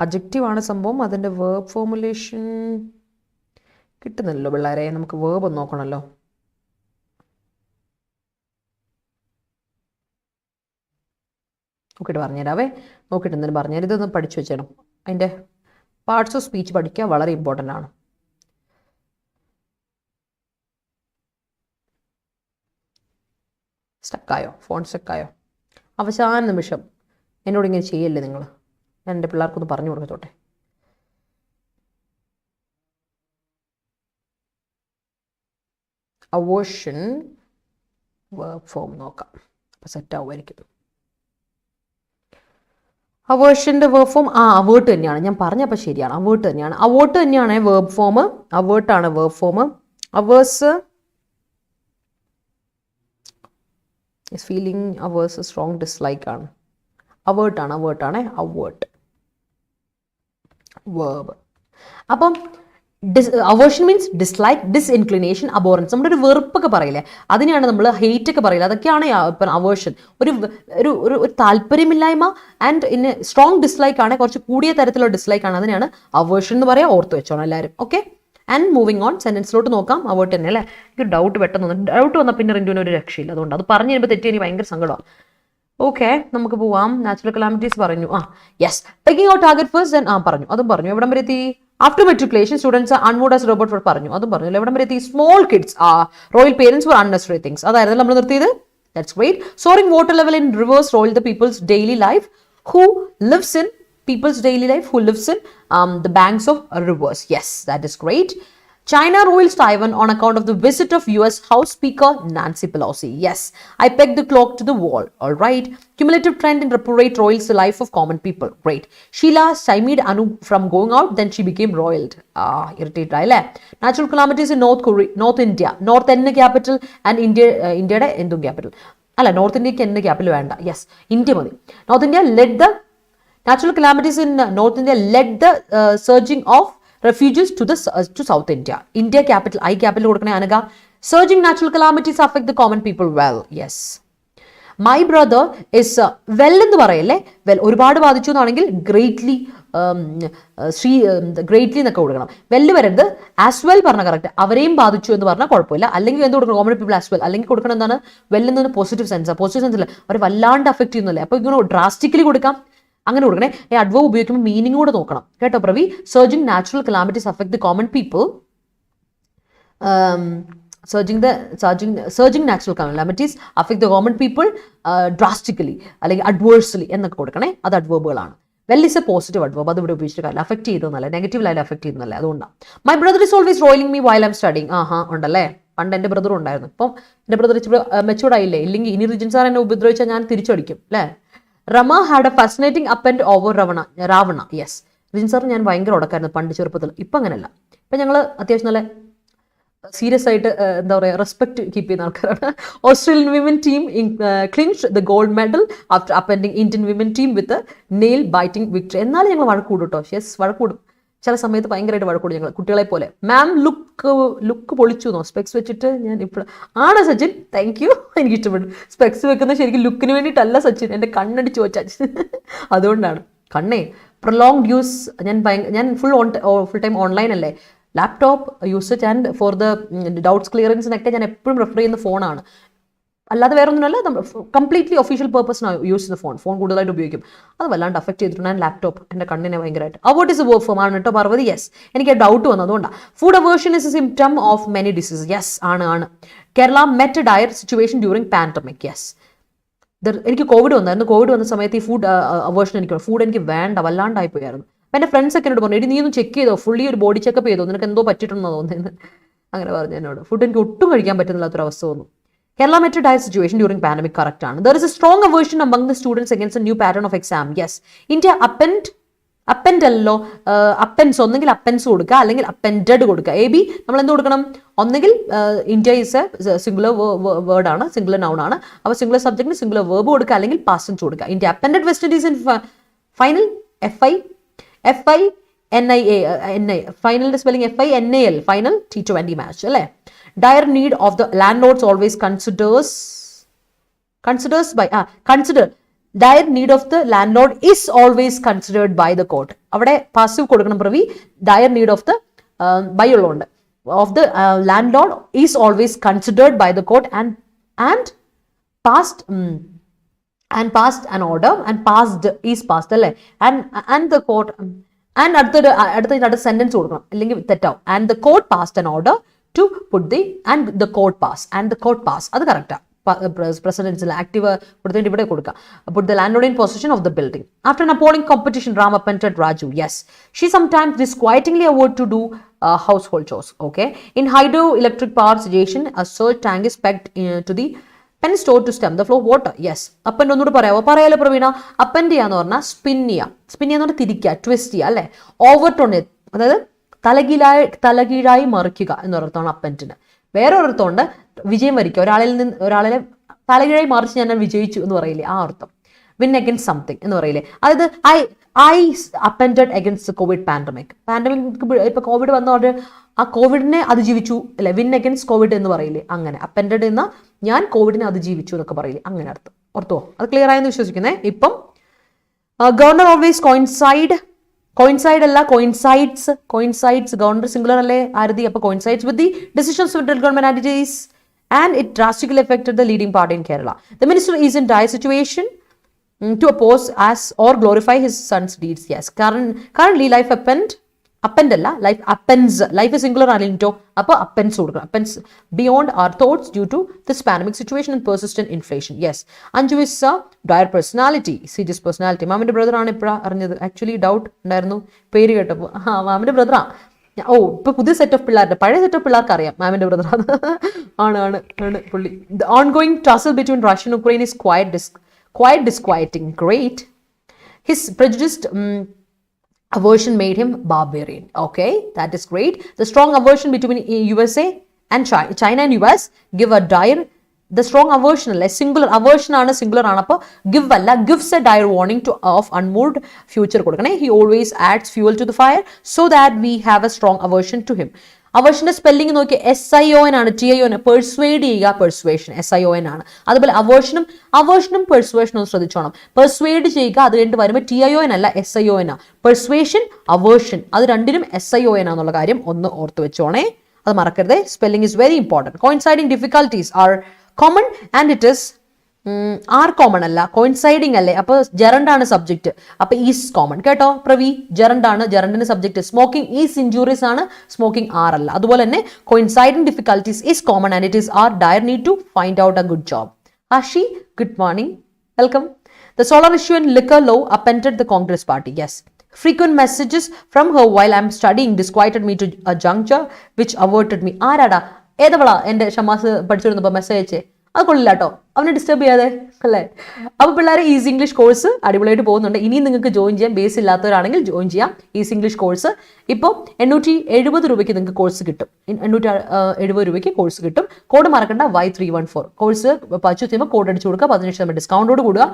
അഡ്ജക്റ്റീവാണ് സംഭവം. അതിൻ്റെ വേർബ് ഫോമുലേഷൻ കിട്ടുന്നില്ലല്ലോ പിള്ളേരെ. നമുക്ക് വേർബ് ഒന്ന് നോക്കണമല്ലോ. നോക്കിയിട്ട് പറഞ്ഞുതരാവേ. നോക്കിയിട്ട് എന്തെങ്കിലും പറഞ്ഞുതരാം. ഇതൊന്ന് പഠിച്ചു വെച്ചേണം. അതിൻ്റെ പാർട്സ് ഓഫ് സ്പീച്ച് പഠിക്കുക വളരെ ഇമ്പോർട്ടൻ്റ് ആണ്. ഫോൺ സ്റ്റക്കായോ? അവസാന നിമിഷം എന്നോട് ഇങ്ങനെ ചെയ്യല്ലേ നിങ്ങൾ. ഞാൻ എൻ്റെ പിള്ളേർക്കൊന്ന് പറഞ്ഞു കൊടുക്കത്തോട്ടെ. അവേർഷൻ വേർബ് ഫോം നോക്കാം. അപ്പോൾ സെറ്റ് ആവുമായിരിക്കും. അവേർഷൻ്റെ വേർബ് ഫോം അവേർട്ട് തന്നെയാണ്. ഞാൻ പറഞ്ഞപ്പോൾ ശരിയാണ്, അവേർട്ട് തന്നെയാണ് വേർബ് ഫോം. അവേർട്ടാണ് verb form. Averse is feeling, averse, strong dislike ആണ്. Avert verb. അപ്പം aversion means dislike, disinclination, abhorrence. നമ്മുടെ ഒരു വെറുപ്പൊക്കെ പറയില്ലേ, അതിനെയാണ് നമ്മൾ ഹെയ്റ്റ് ഒക്കെ പറയില്ല. അതൊക്കെയാണ് ഇപ്പം അവേർഷൻ. ഒരു ഒരു ഒരു താല്പര്യമില്ലായ്മ ആൻഡ് ഇൻ സ്ട്രോങ് ഡിസ്ലൈക്ക് ആണ്, കുറച്ച് കൂടിയ തരത്തിലുള്ള ഡിസ്ലൈക്ക് ആണ്, അതിനെയാണ് അവേർഷൻ എന്ന് പറയാം. ഓർത്ത് വെച്ചോണം എല്ലാവരും. ഓക്കെ, ആൻഡ് മൂവിങ് ഓൺ, സെന്റൻസിലോട്ട് നോക്കാം. അവേർട്ട് തന്നെ അല്ലേ. എനിക്ക് ഡൗട്ട് പെട്ടെന്ന് വന്നു. ഡൗട്ട് വന്നാൽ പിന്നെ റിന്റുവിന് ഒരു രക്ഷയില്ല. അതുകൊണ്ട് അത് പറഞ്ഞു കഴിയുമ്പോൾ തെറ്റി എനിക്ക് ഭയങ്കര സങ്കടമാണ്. ഓക്കെ, നമുക്ക് പോവാം. നാച്ചുറൽ കലാമിറ്റീസ് പറഞ്ഞു. Yes, taking out target first പറഞ്ഞു, അതും പറഞ്ഞു. എവിടം വരെ എത്തി? After matriculation students unmoored as robot for പറഞ്ഞു, അതും പറഞ്ഞു. എവിടം വരെ എത്തി? Small kids roil parents for unnecessary things, അതായിരുന്നു നമ്മൾ നിർത്തിയത്. That's great. Soaring water level in rivers roil the peoples daily life who lives in the banks of rivers. Yes, that is great. China rules Taiwan on account of the visit of US House Speaker Nancy Pelosi. Yes, I pegged the clock to the wall. All right. Cumulative trend in repo rate roils the life of common people. Great. Sheila stymied Anu from going out, then she became roiled. Irritated aayile. Natural calamities in North India. North N capital and India endum capital. Alla, North India enna capital venda. Yes, India madi. North India led the natural calamities in North India led the surging of refugees to South India. India capital, I capital കൊടുക്കണേ അനക. Surging natural calamities affect the common people well. Yes. My brother is well എന്ന് പറയല്ലേ. Well ഒരുപാട് ബാധിച്ചു എന്നാണെങ്കിൽ greatly greatly എന്നൊക്കെ കൊടുക്കണം. വെല്ല് വരരുത്. As well പറഞ്ഞ കറക്റ്റ്. അവരെയും ബാധിച്ചു എന്ന് പറഞ്ഞാൽ കുഴപ്പമില്ല. അല്ലെങ്കിൽ എന്ത് കൊടുക്കണം? Common people as well. അല്ലെങ്കിൽ കൊടുക്കണം എന്താണ്? വെൽ എന്നൊരു പോസിറ്റീവ് സെൻസ്. പോസിറ്റീവ് സെൻസ് അല്ല, അവർ വല്ലാണ്ട് അഫക്ട് ചെയ്യുന്നില്ലേ. അപ്പോൾ ഇങ്ങനെ ഡ്രാസ്റ്റിക്കലി കൊടുക്കാം, അങ്ങനെ കൊടുക്കണേ. ഈ അഡ്വേർബ് ഉപയോഗിക്കുമ്പോൾ മീനിങ് കൂടെ നോക്കണം കേട്ടോ Pravi. Surging natural calamities affect the common people. Surging natural calamities affect the common people drastically അല്ലെങ്കിൽ അഡ്വേഴ്സ്ലി എന്നൊക്കെ കൊടുക്കണേ. അത് അഡ്വേർബുകളാണ്. Well is a positive adverb. അത് ഇവിടെ ഉപയോഗിച്ചിട്ട് കാര്യമില്ല. അഫക്ട് ചെയ്തെന്നല്ല, നെഗറ്റീവിലായാലും അഫക്ട് ചെയ്യുന്നല്ല. അതുകൊണ്ടാണ്. My brother is always roiling me while I M studying. ഉണ്ടല്ലേ. പണ്ട് എൻ്റെ ബ്രദറും ഉണ്ടായിരുന്നു. ഇപ്പം എൻ്റെ ബ്രദർ ഇച്ചിരി മെച്ചൂർഡ് ആയില്ലേ. ഇല്ലെങ്കിൽ ഇനി റിജിൻ സാർ എന്നെ ഉപദ്രവിച്ചാൽ ഞാൻ തിരിച്ചടിക്കും അല്ലേ. Rama had a fascinating append over Ravana. Yes. Rijin sir ഞാൻ ഭയങ്കര ഉടക്കായിരുന്നു പണ്ട് ചെറുപ്പത്തിൽ. ഇപ്പം അങ്ങനെയല്ല. ഇപ്പം ഞങ്ങൾ അത്യാവശ്യം നല്ല സീരിയസ് ആയിട്ട് എന്താ പറയുക റെസ്പെക്ട് കീപ്പ് ചെയ്യുന്ന ആൾക്കാരാണ്. Australian women team ക്ലിൻച്ച്ഡ് the gold medal after അപ്പൻഡിങ് Indian women team with nail biting victory. എന്നാലും ഞങ്ങൾ വഴക്കൂടും കേട്ടോ. യെസ്, വഴക്കൂടും. ചില സമയത്ത് ഭയങ്കരമായിട്ട് വഴക്കൂടും ഞങ്ങൾ കുട്ടികളെ പോലെ. മാം ലുക്ക് പൊളിച്ചു എന്നോ സ്പെക്സ് വെച്ചിട്ട്. ഞാൻ ഇപ്പോൾ ആണ് സച്ചിൻ, താങ്ക് യു, എനിക്ക് ഇഷ്ടപ്പെട്ടു. സ്പെക്സ് വെക്കുന്നത് ശരിക്കും ലുക്കിന് വേണ്ടിയിട്ടല്ല സച്ചിൻ, എൻ്റെ കണ്ണടിച്ച് വെച്ചാൽ അതുകൊണ്ടാണ്. കണ്ണേ പ്രൊലോങ്ഡ് യൂസ്. ഞാൻ ഫുൾ ടൈം ഓൺലൈൻ അല്ലേ. Laptop usage and for the doubts ക്ലിയറൻസിനൊക്കെ ഞാൻ എപ്പോഴും റെഫർ ചെയ്യുന്ന ഫോണാണ്. അല്ലാതെ വേറെ ഒന്നുമല്ല, നമ്മൾ കംപ്ലീറ്റ്ലി ഒഫീഷ്യൽ പേർപ്പസിനാണ് യൂസ് ചെയ്യുന്ന ഫോൺ കൂടുതലായിട്ട് ഉപയോഗിക്കും. അത് വല്ലാണ്ട് അഫക്ട് ചെയ്തിട്ടുണ്ട്. ഞാൻ ലാപ്ടോപ്പ് എൻ്റെ കണ്ണിനെ ഭയങ്കരമായിട്ട്. അവോട്ട് ഇസ് വർക്ക് ഫോം ആണ് കേട്ടോ പാർവതി. യെസ്, എനിക്ക് ഡൗട്ട് വന്നു, അതുകൊണ്ടാണ്. Food aversion is a symptom of many diseases. Yes, ആണ്. Kerala met dire situation during pandemic. Yes, എനിക്ക് കോവിഡ് വന്നായിരുന്നു. കോവിഡ് വന്ന സമയത്ത് ഈ ഫുഡ് അവേർഷൻ ഫുഡ് എനിക്ക് വേണ്ട, വല്ലാണ്ടായി പോയായിരുന്നു. അപ്പം എൻ്റെ ഫ്രണ്ട്സ് ഒക്കെ എന്നോട് പറഞ്ഞു, എടി നീ ഒന്ന് ചെക്ക് ചെയ്തോ, ഫുള്ളി ഒരു ബോഡി ചെക്കപ്പ് ചെയ്തോ, നിനക്ക് എന്തോ പറ്റിയിട്ടുണ്ടെന്ന് തോന്നുന്നത്. അങ്ങനെ പറഞ്ഞു എന്നോട്. ഫുഡ് എനിക്ക് ഒട്ടും കഴിക്കാൻ പറ്റുന്നില്ലാത്തൊരവസ്ഥ തോന്നുന്നു. Kerala met a dire situation during pandemic, correct ആണ്. There is a strong aversion among the students against a new pattern of exam. Yes. India append അല്ലോ, അപ്പൻസ് ഒന്നെങ്കിൽ അപ്പൻസ് കൊടുക്കുക അല്ലെങ്കിൽ അപ്പൻഡഡ് കൊടുക്കുക. AB നമ്മൾ എന്ത് കൊടുക്കണം? ഒന്നെങ്കിൽ India is a singular word ആണ്, സിംഗുലർ നൗൺ ആണ്. അപ്പോൾ സിംഗുലർ സബ്ജക്റ്റിന് സിംഗുലർ വേർബ് കൊടുക്കുക അല്ലെങ്കിൽ പാസ്റ്റ് ടെൻസ് കൊടുക്കുക. India upended West Indies in final FINIA ഫൈനലിന്റെ spelling FINAL final T20 match അല്ലേ. Dire need of the landlords always consider dire need of the landlord is always considered by the court. അവിടെ passive കൊടുക്കണം Pravi. Dire need of the by ഉള്ളതുകൊണ്ട് of the landlord is always considered by the court and passed an order and passed is passed അല്ലേ. and the court and അടുത്ത sentence കൊടുക്കണം അല്ലെങ്കിൽ തെറ്റാവും. and the court passed an order to put the court pass അത് correct. പ്രസിഡൻസിൽ active കൊടുത്തിട്ട് ഇവിടെ കൊടുക്കുക. put the landlord in possession of the building. After an appalling competition, Ram appointed Raju. Yes, she sometimes disquietingly avoid to do household chores. Okay, in hydroelectric power situation, a surge tank is pegged to the pen store to stem the flow of water. Yes, append ഒന്നുകൂടെ പറയാലോ Praveena. Append ചെയ്യാന്ന് പറഞ്ഞാൽ spin എന്ന് പറഞ്ഞാൽ തിരിക്കുക, twist ചെയ്യുക അല്ലേ. Overtone, അതായത് തലകീഴായി മറിക്കുക എന്നൊരർത്ഥമാണ് അപ്പൻറ്റിന്. വേറെ ഒരർത്ഥമുണ്ട് വിജയം വരിക്കുക, ഒരാളെ തലകീഴായി മറിച്ച് ഞാൻ വിജയിച്ചു എന്ന് പറയില്ലേ, ആ അർത്ഥം. വിൻ അഗൈൻസ്റ്റ് സംതിങ് എന്ന് പറയില്ലേ. അതായത് I appended against the COVID pandemic. ഇപ്പോൾ കോവിഡ് വന്നോടെ ആ കോവിഡിനെ അതിജീവിച്ചു അല്ലെ, വിൻ അഗൻസ്റ്റ് കോവിഡ് എന്ന് പറയില്ലേ, അങ്ങനെ അപ്പൻഡഡ് എന്ന ഞാൻ കോവിഡിനെ അതിജീവിച്ചു എന്നൊക്കെ പറയില്ലേ, അങ്ങനെ അർത്ഥം. ഓർത്തോ? അത് ക്ലിയർ ആയെന്ന് വിശ്വസിക്കുന്നേ. ഇപ്പം ഗവർണർ ഓൾവേസ് കോയിൻസൈഡ് അല്ല, കോയിൻസൈഡ്സ് ഗവർണർ സിംഗുലർ അല്ലേ ആരതി, അപ്പോൾ coincides with the decisions of federal government entities and it drastically affected the leading party in Kerala. The minister is in dire situation to oppose as or glorify his son's deeds. Yes, currently life append alla, life appends, life is singular alinto, appo appends beyond our thoughts due to this pandemic situation and persistent inflation. Yes, Anju is a dire personality, serious personality. Maminte brother aanu ippa arnjathu, actually doubt undayirunnu പേര് കേട്ടപ്പോൾ. മാമിന്റെ ബ്രദറാ. ഓ, ഇപ്പൊ പുതിയ set of പിള്ളേരുടെ, പഴയ set of പിള്ളേർക്ക് അറിയാം മാമിന്റെ ബ്രദർ ആണ് പുള്ളി. The ongoing tussle between Russia and Ukraine is quite disquieting. Great. His prejudiced aversion made him barbarian. Okay, that is great. The strong aversion between USA and China and US give a dire, the strong aversion അല്ലെ, singular aversion ആണ്, singular ആണ്. അപ്പോൾ give അല്ല, gives a dire warning to of unmoved future കൊടുക്കണേ. He always adds fuel to the fire so that we have a strong aversion to him. അവേർഷന്റെ spelling നോക്കി, SION ആണ്, TION, persuade ചെയ്യുക, persuasion SION ആണ്. അതുപോലെ അവേർഷനും പെർസ്വേഷനും ശ്രദ്ധിച്ചോണം. Persuade ചെയ്യുക, അത് കഴിഞ്ഞിട്ട് വരുമ്പോൾ TION അല്ല, SION ആ. പെർസ്വേഷൻ, അവേർഷൻ, അത് രണ്ടിനും SION ആണെന്നുള്ള കാര്യം ഒന്ന് ഓർത്ത് വെച്ചോണേ, അത് മറക്കരുത്. Spelling is very important. Coinciding difficulties are common and it is are common അല്ല, കോയിൻസൈഡിങ് അല്ലേ, അപ്പോൾ ജെറണ്ട് ആണ് സബ്ജക്ട്, അപ്പൊ ഈസ് കോമൺ കേട്ടോ പ്രവി. ജെറണ്ട് ആണ്, ജെറണ്ടിന് സബ്ജക്ട്. സ്മോക്കിംഗ് ഈസ് ഇൻജൂറിയസ് ആണ്, സ്മോക്കിംഗ് ആർ അല്ല. അതുപോലെ തന്നെ coinciding difficulties is common and it is are dire need to find out a good job. Ashi, good morning, welcome. The solar issue and liquor law appended the Congress party. Yes, frequent messages from her while I am studying disquieted me to a juncture which averted me. ആരാടാ, ഏതവളാ എൻ്റെ Shamas പഠിച്ചിരുന്നപ്പോൾ message അയച്ചേ? അത് കൊള്ളില്ല കേട്ടോ, അവനെ disturb ചെയ്യാതെ അല്ലേ. അപ്പോൾ പിള്ളേരെ ഈസി ഇംഗ്ലീഷ് കോഴ്സ് അടിപൊളിയായിട്ട് പോകുന്നുണ്ട്. ഇനിയും നിങ്ങൾക്ക് ജോയിൻ ചെയ്യാം, ബേസ് ഇല്ലാത്തവരാണെങ്കിൽ ജോയിൻ ചെയ്യാം ഈസി ഇംഗ്ലീഷ് കോഴ്സ്. ഇപ്പോൾ 870 രൂപയ്ക്ക് നിങ്ങൾക്ക് കോഴ്സ് കിട്ടും. 870 രൂപയ്ക്ക് കോഴ്സ് കിട്ടും. കോഡ് മറക്കണ്ട, Y314. കോഴ്സ് പർച്ചേസ് ചെയ്യുമ്പോൾ കോഡ് അടിച്ചു കൊടുക്കുക, 15% ഡിസ്കൗണ്ടോട് കൂടുക.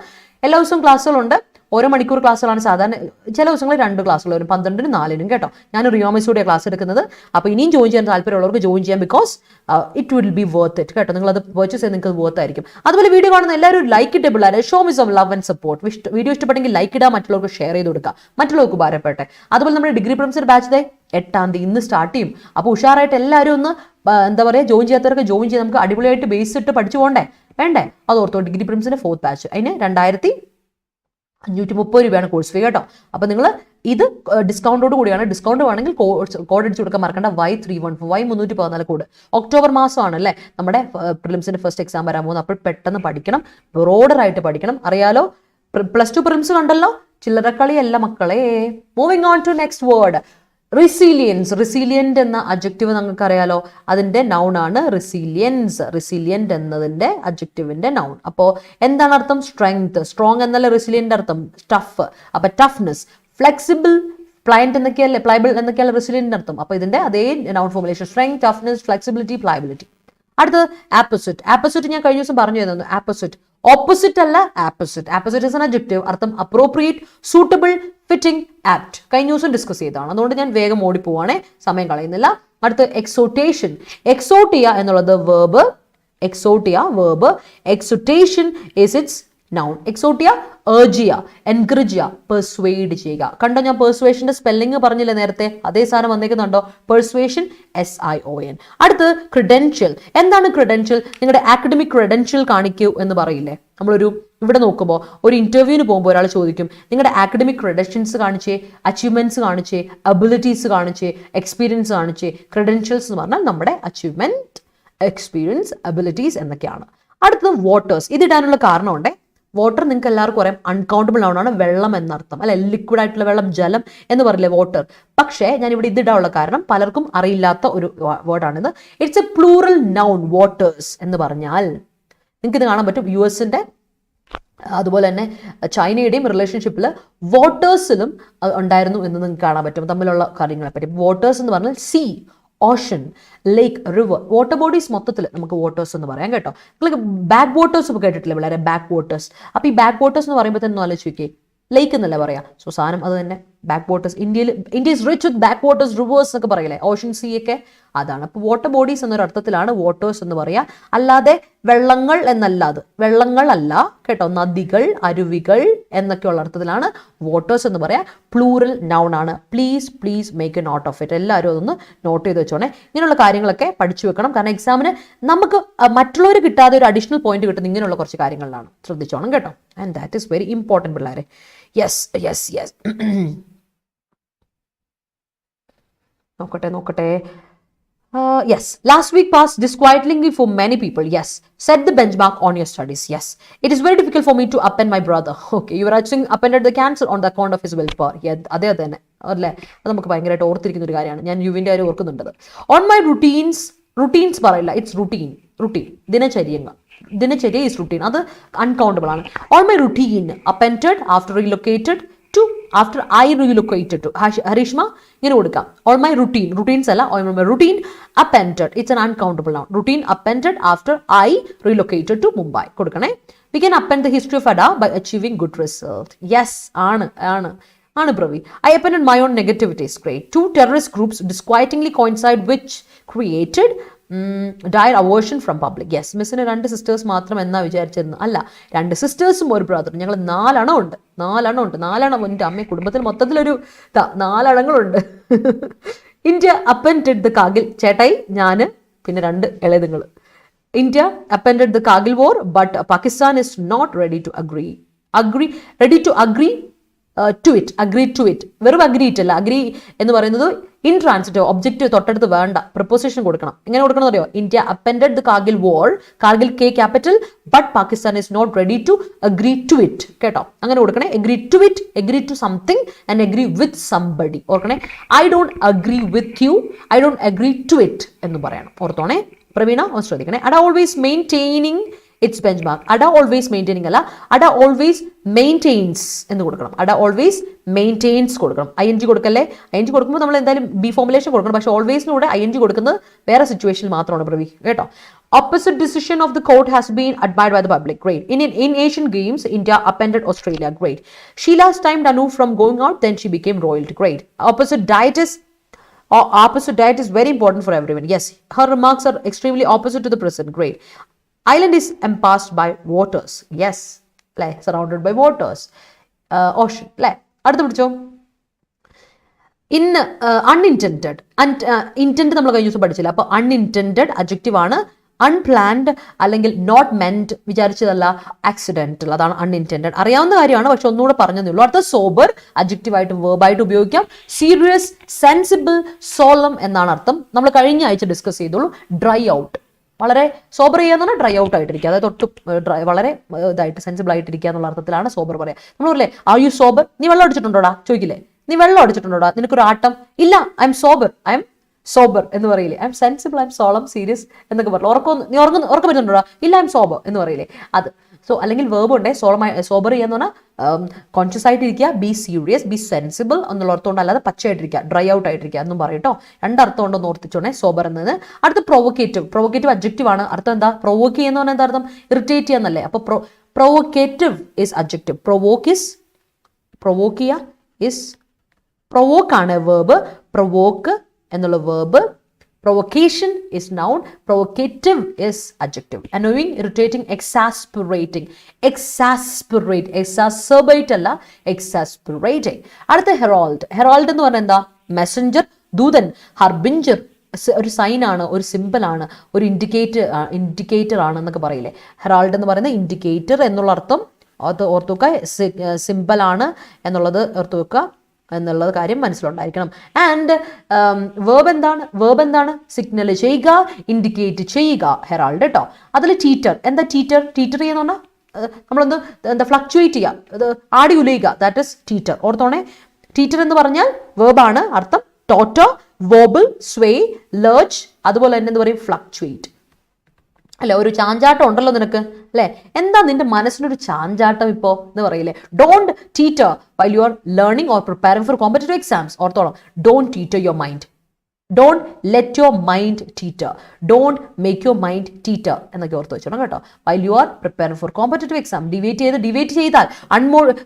എല്ലാ ദിവസവും ക്ലാസ്സുകളുണ്ട്. ഓരോ മണിക്കൂർ ക്ലാസ്സുകളാണ് സാധാരണ, ചില ദിവസങ്ങളിൽ 2 ക്ലാസ്സുകൾ വരും, 12-നും 4-നും കേട്ടോ. ഞാൻ റിയോമിസോടെയാണ് ക്ലാസ് എടുക്കുന്നത്. അപ്പോൾ ഇനിയും ജോയിൻ ചെയ്യാൻ താല്പര്യമുള്ളവർക്ക് ജോയിൻ ചെയ്യാം, because it will be worth it കേട്ടോ. നിങ്ങളത് പർച്ചേസ് ചെയ്ത് നിങ്ങൾക്ക് വർത്ത് ആയിരിക്കും. അതുപോലെ വീഡിയോ കാണുന്ന എല്ലാവരും ലൈക്ക് ഇട്ട് പിള്ളേരെ, show me some love and support. Video ഇഷ്ടപ്പെട്ടെങ്കിൽ ലൈക്ക് ഇടുക, മറ്റുള്ളവർക്ക് ഷെയർ ചെയ്ത് കൊടുക്കുക, മറ്റുള്ളവർക്ക് ഉപകാരപ്പെട്ടെ. അതുപോലെ നമ്മുടെ ഡിഗ്രി പ്രിലിംസിന്റെ ബാച്ച് 8-ാം തീയതി ഇന്ന് സ്റ്റാർട്ട് ചെയ്യും. അപ്പോൾ ഉഷാറായിട്ട് എല്ലാവരും ഒന്ന് എന്താ പറയുക, ജോയിൻ ചെയ്യാത്തവർക്ക് ജോയിൻ ചെയ്ത് നമുക്ക് അടിപൊളിയായിട്ട് ബേസ് ഇട്ട് പഠിച്ചു പോകണ്ടേ, വേണ്ടേ? അത് ഓർത്തോ. ഡിഗ്രി പ്രിലിംസിന്റെ 4th ബാച്ച്, അതിന് 2530 രൂപയാണ് കോഴ്സ് ഫീ കേട്ടോ. അപ്പോൾ നിങ്ങൾ ഇത് ഡിസ്കൗണ്ടോട് കൂടിയാണ്. ഡിസ്കൗണ്ട് വേണമെങ്കിൽ കോഡ് അടിച്ചു കൊടുക്കാൻ മറക്കണ്ട, Y314, Y314 കോഡ്. ഒക്ടോബർ മാസമാണ് അല്ലേ നമ്മുടെ പ്രിലിംസിന്റെ ഫസ്റ്റ് എക്സാം വരാൻ പോകുന്നത്. അപ്പോൾ പെട്ടെന്ന് പഠിക്കണം, ബ്രോഡറായിട്ട് പഠിക്കണം. അറിയാലോ, +2 പ്രിലിംസ് കണ്ടല്ലോ, ചില്ലറക്കളിയല്ല മക്കളെ. Moving on to next word, resilience. Resilient എന്ന അഡ്ജക്റ്റീവ് നിങ്ങൾക്ക് അറിയാലോ, അതിന്റെ നൗൺ ആണ് റെസീലിയൻസ്. റെസീലിയന്റ് എന്നതിന്റെ അഡ്ജക്റ്റീവിന്റെ നൗൺ. അപ്പോൾ എന്താണ് അർത്ഥം? സ്ട്രെങ്ത്. സ്ട്രോങ് എന്നല്ല റെസീലിയന്റ് അർത്ഥം, ടഫ്. അപ്പൊ ടഫ്നെസ്, ഫ്ലെക്സിബിൾ, പ്ലയന്റ് എന്നൊക്കെയല്ലേ, പ്ലൈബിൾ എന്നൊക്കെയല്ല റെസീലിയന്റ് അർത്ഥം. അപ്പൊ ഇതിന്റെ അതേ noun formulation, strength, toughness, flexibility, pliability. അടുത്തത് ആപ്പോസിറ്റ്. ആപ്പോസിറ്റ് ഞാൻ കഴിഞ്ഞ ദിവസം പറഞ്ഞു തന്നു. ആപ്പോസിറ്റ് ഓപ്പോസിറ്റ് അല്ല, ആപ്പോസിറ്റ്. ആപ്പോസിറ്റ് ഇസ് ആൻ അഡ്ജക്റ്റീവ്, അർത്ഥം അപ്രോപ്രിയേറ്റ്, സൂട്ടബിൾ, ഫിറ്റിംഗ്, ആപ്റ്റ്. കഴിഞ്ഞ ദിവസം ഡിസ്കസ് ചെയ്തതാണ്, അതുകൊണ്ട് ഞാൻ വേഗം ഓടിപ്പോവാണേ, സമയം കളയുന്നില്ല. അടുത്ത് എക്സോട്ടേഷൻ. എക്സോട്ടിയ എന്നുള്ളത് verb, exhort verb. Exhortation is it's noun. Exhort urge ചെയ്യുക, എൻകറേജ് ചെയ്യുക, പെർസ്വേഡ് ചെയ്യുക. കണ്ടോ, ഞാൻ പെർസ്വേഷന്റെ സ്പെല്ലിംഗ് പറഞ്ഞില്ലേ നേരത്തെ, അതേ സാധനം വന്നേക്കുന്നുണ്ടോ? Persuasion, SION. അടുത്ത് ക്രെഡൻഷ്യൽ. എന്താണ് ക്രെഡൻഷ്യൽ? നിങ്ങളുടെ ആക്കഡമിക് ക്രെഡൻഷ്യൽ കാണിക്കൂ എന്ന് പറയില്ലേ. നമ്മളൊരു ഇവിടെ നോക്കുമ്പോൾ ഒരു ഇന്റർവ്യൂവിന് പോകുമ്പോൾ ഒരാൾ ചോദിക്കും, നിങ്ങളുടെ ആക്കഡമിക് ക്രെഡൻഷ്യൽസ് കാണിച്ചേ, അച്ചീവ്മെന്റ്സ് കാണിച്ചേ, അബിലിറ്റീസ് കാണിച്ചേ, എക്സ്പീരിയൻസ് കാണിച്ചേ. ക്രെഡൻഷ്യൽസ് എന്ന് പറഞ്ഞാൽ നമ്മുടെ അച്ചീവ്മെന്റ്, എക്സ്പീരിയൻസ്, അബിലിറ്റീസ് എന്നൊക്കെയാണ്. അടുത്തത് വോട്ടേഴ്സ്. ഇതിടാനുള്ള കാരണമുണ്ടേ. വാട്ടർ നിങ്ങൾക്ക് എല്ലാവർക്കും അറിയാം, അൺകൗണ്ടബിൾ നൗണാണ്, വെള്ളം എന്നർത്ഥം അല്ലെ. ലിക്വിഡ് ആയിട്ടുള്ള വെള്ളം, ജലം എന്ന് പറയില്ലേ, വാട്ടർ. പക്ഷേ ഞാൻ ഇവിടെ ഇതിടാനുള്ള കാരണം പലർക്കും അറിയില്ലാത്ത ഒരു വേർഡാണിത്. It's a plural noun. Waters എന്ന് പറഞ്ഞാൽ നിങ്ങൾക്ക് ഇത് കാണാൻ പറ്റും. US-ന്റെ അതുപോലെ തന്നെ ചൈനയുടെയും റിലേഷൻഷിപ്പിൽ വാട്ടേഴ്സിലും ഉണ്ടായിരുന്നു എന്ന് നിങ്ങൾക്ക് കാണാൻ പറ്റും, തമ്മിലുള്ള കാര്യങ്ങളെ പറ്റി. വാട്ടേഴ്സ് എന്ന് പറഞ്ഞാൽ സീ, ഓഷൻ, ലേക്ക്, റിവർ, വാട്ടർ ബോഡീസ് മൊത്തത്തിൽ നമുക്ക് വാട്ടേഴ്സ് എന്ന് പറയാം കേട്ടോ. നിങ്ങൾക്ക് ബാക്ക് വാട്ടേഴ്സ് ഒക്കെ കേട്ടിട്ടില്ലേ വളരെ, ബാക്ക് വാട്ടേഴ്സ്. അപ്പോൾ ഈ ബാക്ക് വാട്ടേഴ്സ് എന്ന് പറയുമ്പോൾ തന്നെ ആലോചിച്ച് നോക്കിയേ, ലേക്ക് എന്നല്ല പറയാ. സോ സാധനം അത് തന്നെ. Back waters, India is rich with back waters, reverse എന്നൊക്കെ പറയില്ലേ, ഓഷൻ സീ ഒക്കെ അതാണ്. അപ്പോൾ വാട്ടർ ബോഡീസ് എന്നൊരു അർത്ഥത്തിലാണ് വാട്ടേഴ്സ് എന്ന് പറയാ, അല്ലാതെ വെള്ളങ്ങൾ എന്നല്ല. അത് വെള്ളങ്ങളല്ല കേട്ടോ, നദികൾ, അരുവികൾ എന്നൊക്കെയുള്ള അർത്ഥത്തിലാണ് വാട്ടേഴ്സ് എന്ന് പറയാ. പ്ലൂറൽ നൗൺ ആണ്. Please make a note of it. എല്ലാവരും അതൊന്ന് നോട്ട് ചെയ്ത് വെച്ചോണേ. ഇങ്ങനെയുള്ള കാര്യങ്ങളൊക്കെ പഠിച്ചു വെക്കണം. കാരണം എക്സാമിന് നമുക്ക് മറ്റുള്ളവർ കിട്ടാതെ ഒരു അഡീഷണൽ പോയിന്റ് കിട്ടുന്ന ഇങ്ങനെയുള്ള കുറച്ച് കാര്യങ്ങളിലാണ്. ശ്രദ്ധിച്ചോണം കേട്ടോ. And that is very important പിള്ളേരെ. യെസ് നോക്കട്ടെ. Yes, last week passed disquietingly for many people. Yes, set the benchmark on your studies. Yes, it is very difficult for me to append my brother. Okay, you were actually appended the cancer on the account of his willpower. Yeah, അതേ തന്നെ അല്ലേ, അത് നമുക്ക് ഭയങ്കരമായിട്ട് ഓർത്തിരിക്കുന്ന ഒരു കാര്യമാണ്. ഞാൻ യുവിൻ്റെ കാര്യം ഓർക്കുന്നുണ്ടത്. ഓൺ മൈ റുട്ടീൻസ് പറയില്ല, ഇറ്റ്സ് റുട്ടീൻ. ദിനചര്യ ഈസ് റുട്ടീൻ, അത് അൺകൗണ്ടബിൾ ആണ്. On my routine appended after relocated to after I relocated to Harishma ഇങ്ങനെ കൊടുക്കാം. ഓൾ മൈ റുട്ടീൻസ് അല്ല, all my routine appended, it's an uncountable noun. Routine appended after I relocated to Mumbai കൊടുക്കണേ. We can append the history of Adda by achieving good result. Yes, ആണ് Pravi. I appended my own negativities. Great. Two terrorist groups disquietingly coincide which created dire aversion from public. Yes, മിസ്സിന് 2 sisters മാത്രം എന്നാ വിചാരിച്ചിരുന്നു. അല്ല, 2 സിസ്റ്റേഴ്സും ഒരു ബ്രദറും. ഞങ്ങൾ 4 അണം ഉണ്ട്. 4 എൻ്റെ അമ്മ കുടുംബത്തിൽ മൊത്തത്തിലൊരു 4 അണങ്ങളുണ്ട്. ഇന്ത്യ appended the Kargil, ചേട്ടായി ഞാന് പിന്നെ 2 ഇളയതുങ്ങൾ. India appended the Kargil war, but Pakistan is not ready to agree to it. വെറും അഗ്രീറ്റ് അല്ല, അഗ്രി എന്ന് പറയുന്നത് ഇൻട്രാൻസിറ്റീവ്, ഒബ്ജക്റ്റീവ് തൊട്ടടുത്ത് വേണ്ട, പ്രിപ്പോസിഷൻ കൊടുക്കണം. എങ്ങനെ കൊടുക്കണം അറിയോ? India appended the Kargil war, Kargil K capital, but Pakistan is not ready to agree to it. കേട്ടോ, അങ്ങനെ കൊടുക്കണേ. agree to something and agree with somebody. ഓർക്കണേ, I don't agree with you, I don't agree to it എന്ന് പറയണം. ഓർത്തോണേ പ്രവീണ, ഒന്ന് ശ്രദ്ധിക്കണേ. Adda always maintaining its benchmark. Adda always maintaining അല്ല, Adda always maintains എന്ന് കൊടുക്കണം. Adda always maintains കൊടുക്കണം. ing കൊടുക്കല്ലേ. ing കൊടുക്കുമ്പോൾ നമ്മൾ എന്തായാലും ബി ഫോർമുലേഷൻ കൊടുക്കണം. പക്ഷേ ഓൾവേസിനൂടെ ing കൊടുക്കുന്നത് വേറെ സിറ്റുവേഷനിൽ മാത്രമാണ് പ്രവി കേട്ടോ. Opposite decision of the court has been admired by the public. Great. In Asian Games, India appended Australia. Great. Sheila's timed Anu from going out, then she became royalty. Great. Opposite diet is very important for everyone. Yes, her remarks are extremely opposite to the present. Great. Island is encompassed by waters. Yes, surrounded by waters. Ocean. അടുത്ത പിടിച്ചോ. Unintended. Intended നമ്മൾ കഴിഞ്ഞ ദിവസം പഠിച്ചില്ല. അപ്പോൾ unintended adjective ആണ്. Unplanned അല്ലെങ്കിൽ not മെന്റ്, വിചാരിച്ചതല്ല, accidental, അതാണ് അൺഇൻറ്റൻഡഡ്. അറിയാവുന്ന കാര്യമാണ്, പക്ഷെ ഒന്നുകൂടെ പറഞ്ഞതേ ഉള്ളൂ. അടുത്ത സോബർ അഡ്ജക്റ്റീവായിട്ട് വേർബായിട്ട് ഉപയോഗിക്കാം. സീരിയസ്, സെൻസിബിൾ, സോളം എന്നാണ് അർത്ഥം. നമ്മൾ കഴിഞ്ഞ ആഴ്ച ഡിസ്കസ് ചെയ്തോളൂ. ഡ്രൈ ഔട്ട്, വളരെ സോബർ ചെയ്യാന്ന് പറഞ്ഞാൽ ഡ്രൈ ഔട്ട് ആയിട്ടിരിക്കുക, അതായത് വളരെ ഇതായിട്ട് സെൻസിബിൾ ആയിട്ടിരിക്കുക എന്നുള്ള അർത്ഥത്തിലാണ് സോബർ പറയാം. നമ്മൾ പറയില്ലേ, ആർ യു സോബർ? നീ വെള്ളം അടിച്ചിട്ടുണ്ടോടാ ചോദിക്കില്ലേ? നീ വെള്ളം അടിച്ചിട്ടുണ്ടോടാ? നിനക്കൊരു ആട്ടം ഇല്ല, ഐ എം സോബർ എന്ന് പറയില്ലേ? I M sensible, I M സോളം, serious എന്നൊക്കെ പറഞ്ഞു. നീ ഉറക്കം വരുന്നുണ്ടോടാ? ഇല്ല, ഐ എം സോബർ എന്ന് പറയില്ലേ? അത്. സോ അല്ലെങ്കിൽ വേർബ് ഉണ്ടേ, സോബർ ചെയ്യാന്ന് പറഞ്ഞാൽ കോൺഷ്യസ് ആയിട്ടിരിക്കുക, ബി സീരിയസ്, ബി സെൻസിബിൾ എന്നുള്ള അർത്ഥം കൊണ്ട്, അല്ലാതെ പച്ചയായിട്ടിരിക്കുക, ഡ്രൈ ഔട്ട് ആയിട്ടിരിക്കുക എന്നും പറയട്ടോ. 2 അർത്ഥം ഉണ്ടെന്ന് ഓർത്തിച്ചോണേ സോബർ എന്നത്. അടുത്ത പ്രൊവോക്കേറ്റീവ് അഡ്ജക്റ്റീവ് ആണ്. അർത്ഥം എന്താ? പ്രൊവോക്ക് ചെയ്യുന്ന പറഞ്ഞാൽ എന്താ അർത്ഥം? ഇറിറ്റേറ്റ് ചെയ്യാന്നല്ലേ. അപ്പോൾ പ്രൊവോക്കേറ്റീവ് ഇസ് അഡ്ജക്റ്റീവ്. പ്രൊവോക്ക് ആണ് വേർബ്. പ്രൊവോക്ക് എന്നുള്ള verb. Provocation is noun. Provocative is adjective. Annoying, irritating, exasperating. Exacerbate അല്ല, exasperating. അടുത്ത ഹെറാൾഡ് എന്ന് പറഞ്ഞാൽ എന്താ? മെസ്സഞ്ചർ, ദൂതൻ. ഹർബിഞ്ചർ ഒരു സൈൻ ആണ്, ഒരു സിമ്പിൾ ആണ്, ഒരു ഇൻഡിക്കേറ്റർ ആണ് എന്നൊക്കെ പറയില്ലേ. ഹെറാൾഡ് എന്ന് പറയുന്നത് ഇൻഡിക്കേറ്റർ എന്നുള്ള അർത്ഥം ഓർത്തുവെക്കുക. സിമ്പിൾ ആണ് എന്നുള്ളത് ഓർത്തുവെക്കുക എന്നുള്ളത് കാര്യം മനസ്സിലുണ്ടായിരിക്കണം. ആൻഡ് വേർബ് എന്താണ്? സിഗ്നൽ ചെയ്യുക, ഇൻഡിക്കേറ്റ് ചെയ്യുക, ഹെറാൾഡ് കേട്ടോ. അതിൽ ടീറ്റർ. എന്താ ടീറ്റർ ചെയ്യുന്ന പറഞ്ഞാൽ നമ്മളൊന്ന് ഫ്ലക്ച്വേറ്റ് ചെയ്യുക, അത് ആടി ഉലയുക, ദാറ്റ് ഇസ് ടീറ്റർ. ഓർത്തോണേ, ടീറ്റർ എന്ന് പറഞ്ഞാൽ വേർബാണ്. അർത്ഥം ടോട്ടോ, വോബിൾ, സ്വേ, ലേർച്ച്, അതുപോലെ തന്നെ എന്ത് പറയും? ഫ്ലക്ച്വേറ്റ് അല്ലെ. ഒരു ചാഞ്ചാട്ടം ഉണ്ടല്ലോ നിനക്ക് അല്ലെ? എന്താ നിന്റെ മനസ്സിനൊരു ചാഞ്ചാട്ടം ഇപ്പോ എന്ന് പറയില്ലേ? Don't teeter while you are learning or preparing for competitive exams. ഓർത്തോളം, don't teeter your mind. Don't let your mind teeter, don't make your mind teeter എന്നൊക്കെ ഓർത്ത് വെച്ചോണം കേട്ടോ. While you are preparing for competitive exam. Deviate ചെയ്താൽ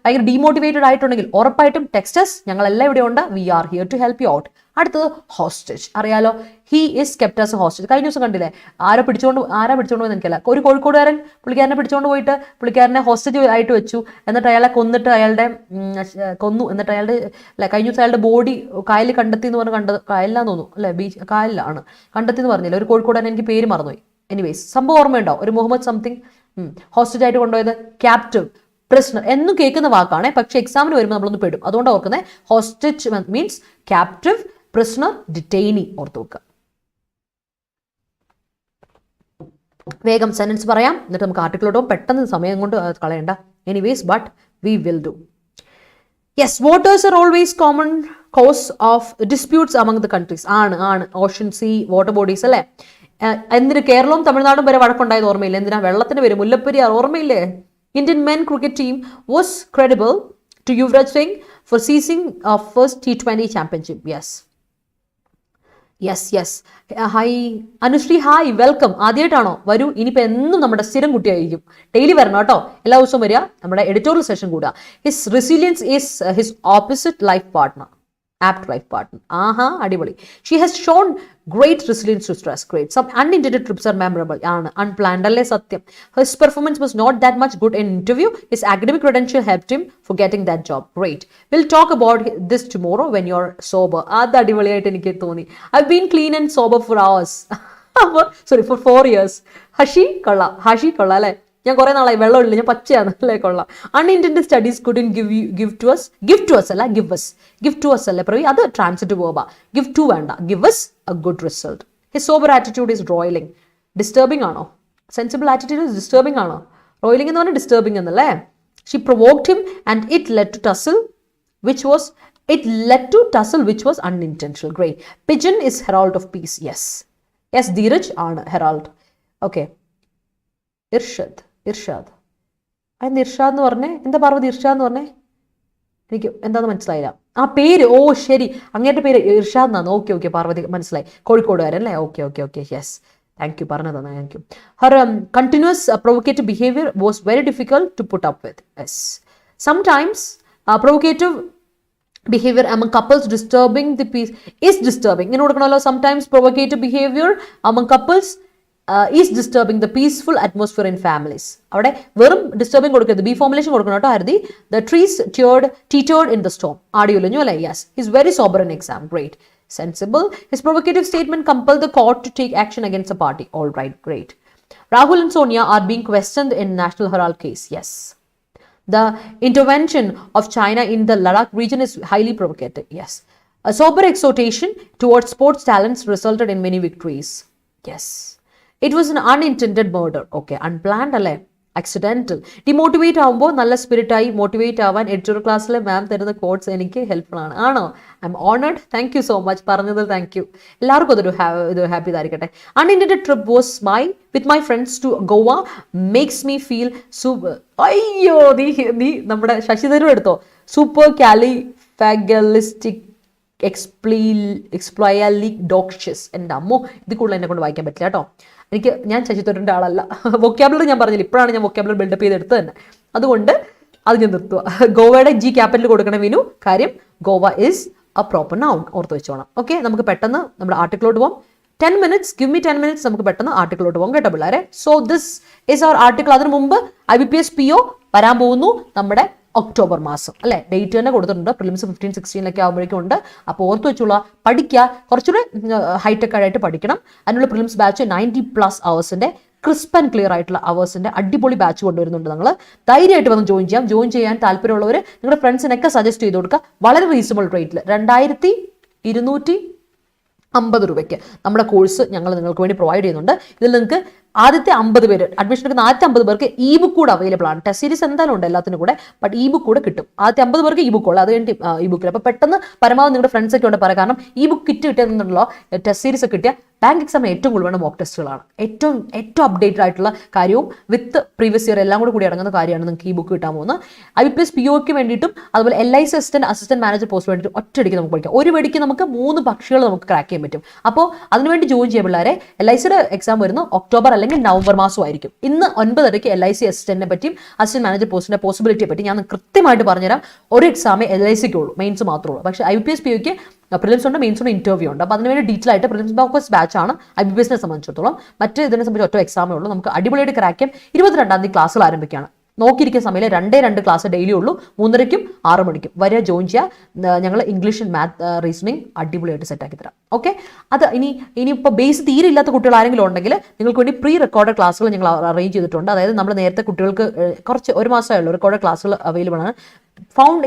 ഭയങ്കര demotivated ആയിട്ടുണ്ടെങ്കിൽ ഉറപ്പായിട്ടും text us ഞങ്ങളെല്ലാം ഇവിടെ ഉണ്ട്. We are here to help you out. അടുത്തത് ഹോസ്റ്റേജ്. അറിയാലോ, he is kept as a hostage. കഴിഞ്ഞ ദിവസം കണ്ടില്ലേ, ആരാ പിടിച്ചോണ്ട് പോയെന്ന് എനിക്കല്ല, ഒരു കോഴിക്കോടുകാരൻ പുള്ളിക്കാരനെ പിടിച്ചോണ്ട് പോയിട്ട് പുള്ളിക്കാരനെ ഹോസ്റ്റേജ് ആയിട്ട് വെച്ചു. എന്നിട്ട് അയാളെ കൊന്നിട്ട് കൊന്നു. എന്നിട്ട് കഴിഞ്ഞ ദിവസം അയാളുടെ ബോഡി കായലിൽ കണ്ടെത്തി എന്ന് പറഞ്ഞ് കായലിലാന്ന് തോന്നുന്നു അല്ലെ, ബീച്ച് കായലിലാണ് കണ്ടെത്തി എന്ന് പറഞ്ഞില്ല, ഒരു കോഴിക്കോടുകാരൻ, എനിക്ക് പേര് മറന്നുപോയി. എനിവേസ് സംഭവം ഓർമ്മയുണ്ടോ? ഒരു മുഹമ്മദ് സംതിങ് ഹോസ്റ്റേജ് ആയിട്ട് കൊണ്ടുപോയത്. ക്യാപ്റ്റീവ്, പ്രിസണർ എന്നും കേൾക്കുന്ന വാക്കാണ്, പക്ഷെ എക്സാമിന് വരുമ്പോൾ നമ്മളൊന്ന് പെടും. അതുകൊണ്ട് ഓർക്കുന്നത് ഹോസ്റ്റേജ് മീൻസ് ക്യാപ്റ്റീവ്, പ്രിസണർ, ഡിറ്റൈനി ഓർത്ത് വെക്കുക. വേഗം സെന്റൻസ് പറയാം, എന്നിട്ട് നമുക്ക് ആർട്ടിക്കിളോട്ടോ പെട്ടെന്ന് സമയം കൊണ്ട് കളയണ്ട. Anyways but we will do. Yes, waters are always common cause of disputes among the countries. ആണ് ഓഷൻ, സീ, വാട്ടർ ബോഡീസ് അല്ലേ. എന്തിന് കേരളവും തമിഴ്നാടും വരെ വഴക്കുണ്ടായത് ഓർമ്മയില്ല? എന്തിനാ വെള്ളത്തിന് വരും? മുല്ലപ്പെരിയാർ ഓർമ്മയില്ലേ? Indian men cricket team was credible to Yuvraj Singh for seizing of first T20 championship. Yes. Hi Anushri, hi, welcome. ആദ്യമായിട്ടാണോ? വരൂ, ഇനിയിപ്പോൾ എന്നും നമ്മുടെ സ്ഥിരം കുട്ടിയായിരിക്കും. ഡെയിലി വരണം കേട്ടോ, എല്ലാ ദിവസവും വരിക, നമ്മുടെ എഡിറ്റോറിയൽ സെഷൻ കൂടുക. His resilience is his opposite life partner, apt life partner. അടിപൊളി. She has shown great resilience to stress. Great. Some unintended trips are memorable. Unplanned alle satyam. His performance was not that much good in interview. His academic credential helped him for getting that job. Great. We'll talk about this tomorrow when you're sober. Adu adivaliyaittu enikku thoni. I've been clean and sober for hours. for 4 years. Hashi kolla alle. ഞാൻ കുറെ നാളായി വെള്ളമില്ല, ഞാൻ പച്ചയാണ് അല്ലേ, കൊള്ളാം. Unintended studies couldn't give to us അല്ലേ പ്രവി, അത് ട്രാൻസിറ്റീവ് വേർബാ. ഗിവ് ടു വേണ്ട, give us a good result. His sober attitude is roiling. Disturbing ആണോ? സെൻസിബിൾ ആറ്റിറ്റ്യൂഡ് ഈസ് ഡിസ്റ്റർബിംഗ് ആണോ? റോയിലിംഗ് എന്ന് പറഞ്ഞാൽ ഡിസ്റ്റർബിംഗ് എന്നല്ലേ. She provoked him and it led to tussle which was unintentional. Great. Pigeon is herald of peace. Yes, Dheeraj ആണ് Herald. Okay. Irshad അതിന് ഇർഷാദ് എന്ന് പറഞ്ഞേ എന്താ പാർവതി? ഇർഷാദ് എന്ന് പറഞ്ഞേ എനിക്ക് എന്താന്ന് മനസ്സിലായില്ല. ആ പേര്, ഓ ശരി, അങ്ങേരുടെ പേര് ഇർഷാദ് എന്നാണ്. ഓക്കെ പാർവതി മനസ്സിലായി, കോഴിക്കോടുകാരൻ അല്ലേ. ഓക്കെ യെസ്, താങ്ക് യു, പറഞ്ഞതാണ്, thank you. Her continuous provocative behaviour was very difficult to put up with. Yes, sometimes provocative behavior among couples disturbing the peace is disturbing. ഇങ്ങനെ കൊടുക്കണമല്ലോ. sometimes provocative behavior among couples is disturbing the peaceful atmosphere in families. അവിടെ വെറും disturbing കൊടുക്കരുത്, B formulation കൊടുക്കണം കേട്ടോ ഹരിതി. The trees teetered in the storm. ആടിയുലഞ്ഞു അല്ലേ. Yes, he's very sober in exam. Great. Sensible. His provocative statement compelled the court to take action against the party. All right, great. Rahul and Sonia are being questioned in National Herald case. Yes. The intervention of China in the Ladakh region is highly provocative. Yes. A sober exhortation towards sports talents resulted in many victories. Yes. It was an unintended murder. Okay. Unplanned alle. Accidental. Demotivate ആവുമ്പോൾ നല്ല സ്പിരിറ്റായി motivate ആവാൻ editorial ക്ലാസ്സിലെ മാം തരുന്ന codes എനിക്ക് helpful ആണ്. ആണോ? I'm honoured. Thank you so much. പറഞ്ഞത് thank you. എല്ലാവർക്കും അതൊരു ഹാപ്പി ഇതായിരിക്കട്ടെ. Unintended trip was with my friends to Goa makes me feel super. അയ്യോ, നീ നമ്മുടെ ശശിധരൻ എടുത്തോ. Supercalifragilisticexpialidocious. എൻ്റെ അമ്മോ, ഇത് കൂടുതൽ എന്നെ കൊണ്ട് വായിക്കാൻ പറ്റില്ല കേട്ടോ. ഞാൻ ശശിധരൻ്റെ ആളല്ല. വൊക്കാബുലറി ഞാൻ പറഞ്ഞില്ല, ഇപ്പോഴാണ് ഞാൻ വൊക്കാബുലറി ബിൽഡപ്പ് ചെയ്തെടുത്ത് തന്നെ. അതുകൊണ്ട് അത് ഞാൻ നിർത്തുക. ഗോവയുടെ ജി ക്യാപിറ്റൽ കൊടുക്കണം വിനു. കാര്യം Goa is A proper noun, ഓർത്ത് വെച്ചോണം. ഓക്കെ, നമുക്ക് പെട്ടെന്ന് നമ്മുടെ ആർട്ടിക്കിളോട്ട് പോകാം. 10 minutes, give me 10 minutes, നമുക്ക് പെട്ടെന്ന് ആർട്ടിക്കിളോട്ട് പോകാം കേട്ടോ പിള്ളേരെ. So this is our article. അതിന് മുമ്പ് IBPS PO വരാൻ പോകുന്നു നമ്മുടെ ഒക്ടോബർ മാസം അല്ലേ. ഡേറ്റ് തന്നെ കൊടുത്തിട്ടുണ്ട്. പ്രിലിംസ് 15-16 ആകുമ്പോഴേക്കും ഉണ്ട്. അപ്പോൾ ഓർത്ത് വെച്ചുള്ള പഠിക്കുക, കുറച്ചുകൂടെ ഹൈടെക് ആയിട്ട് പഠിക്കണം. അതിനുള്ള പ്രിലിംസ് ബാച്ച് 90+ അവേഴ്സിന്റെ ക്രിസ്പ് ആൻഡ് ക്ലിയർ ആയിട്ടുള്ള അവേഴ്സിന്റെ അടിപൊളി ബാച്ച് കൊണ്ടുവരുന്നുണ്ട്. നിങ്ങൾ ധൈര്യമായിട്ട് വന്ന് ജോയിൻ ചെയ്യാൻ താല്പര്യമുള്ളവർ നിങ്ങളുടെ ഫ്രണ്ട്സിനൊക്കെ സജസ്റ്റ് ചെയ്ത് കൊടുക്കുക. വളരെ റീസണബിൾ റേറ്റിൽ 2250 രൂപയ്ക്ക് നമ്മുടെ കോഴ്സ് ഞങ്ങൾ നിങ്ങൾക്ക് വേണ്ടി പ്രൊവൈഡ് ചെയ്യുന്നുണ്ട്. ഇതിൽ നിങ്ങൾക്ക് ആദ്യത്തെ 50 പേര് അഡ്മിഷൻ എടുക്കുന്ന ആദ്യത്തെ 50 പേർക്ക് ഇ ബുക്ക് കൂടെ അവൈലബിൾ ആണ്. ടെസ്റ്റ് സീരീസ് എന്തായാലും ഉണ്ട് എല്ലാത്തിനും കൂടെ, ബട്ട് ഇ ബുക്ക് കൂടെ കിട്ടും. ആദ്യത്തെ 50 പേർക്ക് ഇ ബുക്ക് ഉള്ളൂ, അത് കഴിഞ്ഞിട്ട് ഇ ബുക്കിൽ. അപ്പോൾ പെട്ടെന്ന് പരമാവധി നിങ്ങളുടെ ഫ്രണ്ട്സ് ഒക്കെ ഉണ്ട് പറയാം. കാരണം ഇ ബുക്ക് കിറ്റ് കിട്ടിയെന്നുണ്ടല്ലോ, ടെസ്റ്റ് സീരീസ് ഒക്കെ കിട്ടിയാൽ ബാങ്ക് എക്സാം ഏറ്റവും കൂടുതൽ വേണ്ട മോക്ക് ടെസ്റ്റുകളാണ്. ഏറ്റവും അപ്ഡേറ്റഡ് ആയിട്ടുള്ള കാര്യവും വിത്ത് പ്രീവിയസ് ഇയർ എല്ലാം കൂടി അടങ്ങുന്ന കാര്യമാണ് നിങ്ങൾക്ക് ഈ ബുക്ക് കിട്ടാൻ പോകുന്നത്. IBPS POക്ക് വേണ്ടിയിട്ടും അതുപോലെ LIC അസിസ്റ്റന്റ് മാനേജർ പോസ്റ്റ് വേണ്ടിയിട്ട് ഒറ്റയടിക്ക് നമുക്ക് പഠിക്കാം. ഒരു വെടിക്ക് നമുക്ക് 3 പക്ഷികൾ നമുക്ക് ക്രാക്ക് ചെയ്യാൻ പറ്റും. അപ്പോൾ അതിനുവേണ്ടി ജോയിൻ ചെയ്യാൻ പിള്ളേരെ LICയുടെ എക്സാം വരുന്നു ഒക്ടോബർ അല്ലെങ്കിൽ നവംബർ മാസമായിരിക്കും. ഇന്ന് 9:30 LIC അസിസ്റ്റന്റിനെ പറ്റിയും അസിസ്റ്റന്റ് മാനേജർ പോസ്റ്റിന്റെ പോസിബിലിറ്റിയെ പറ്റി ഞാൻ കൃത്യമായിട്ട് പറഞ്ഞുതരാം. ഒരു എക്സാമേ LICക്ക് ഉള്ളൂ, മെയിൻസ് മാത്രമേ ഉള്ളൂ. പക്ഷേ IBPS POക്ക് പ്രിലിംസ് ഉണ്ട്, മെയിൻസ് ഉണ്ട്, ഇന്റർവ്യൂ ഉണ്ട്. അപ്പോൾ അതിനുവേണ്ടി ഡീറ്റെയിൽ ആയിട്ട് പ്രിലിംസ് ഫോക്കസ് ബാച്ചാണ് IBPSനെ സംബന്ധിച്ചിടത്തോളം. മറ്റ് ഇതിനെ സംബന്ധിച്ച് ഒറ്റ എക്സാമേ ഉള്ളൂ. നമുക്ക് അടിപൊളിയായിട്ട് ക്രാക്ക് ചെയ്യാം. 22-ാം തീയതി ക്ലാസ്സുകൾ ആരംഭിക്കുകയാണ്. നോക്കിയിരിക്കുന്ന സമയത്ത് 2 ക്ലാസ് ഡെയിലി ഉള്ളൂ. 3:30ക്കും 6 മണിക്കും വരെ ജോയിൻ ചെയ്യുക. ഞങ്ങൾ ഇംഗ്ലീഷ് മാത്ത് റീസണിങ് അടിപൊളിയായിട്ട് സെറ്റാക്കി തരാം. ഓക്കെ, അത് ഇനിയിപ്പോൾ ബേസ് തീരെ ഇല്ലാത്ത കുട്ടികൾ ആരെങ്കിലും ഉണ്ടെങ്കിൽ നിങ്ങൾക്ക് വേണ്ടി പ്രീ റെക്കോർഡ് ക്ലാസ്സുകൾ ഞങ്ങൾ അറേഞ്ച് ചെയ്തിട്ടുണ്ട്. അതായത് നമ്മൾ നേരത്തെ കുട്ടികൾക്ക് കുറച്ച് 1 മാസമായുള്ളൂ റെക്കോർഡ് ക്ലാസ്സുകൾ അവൈലബിൾ ആണ്.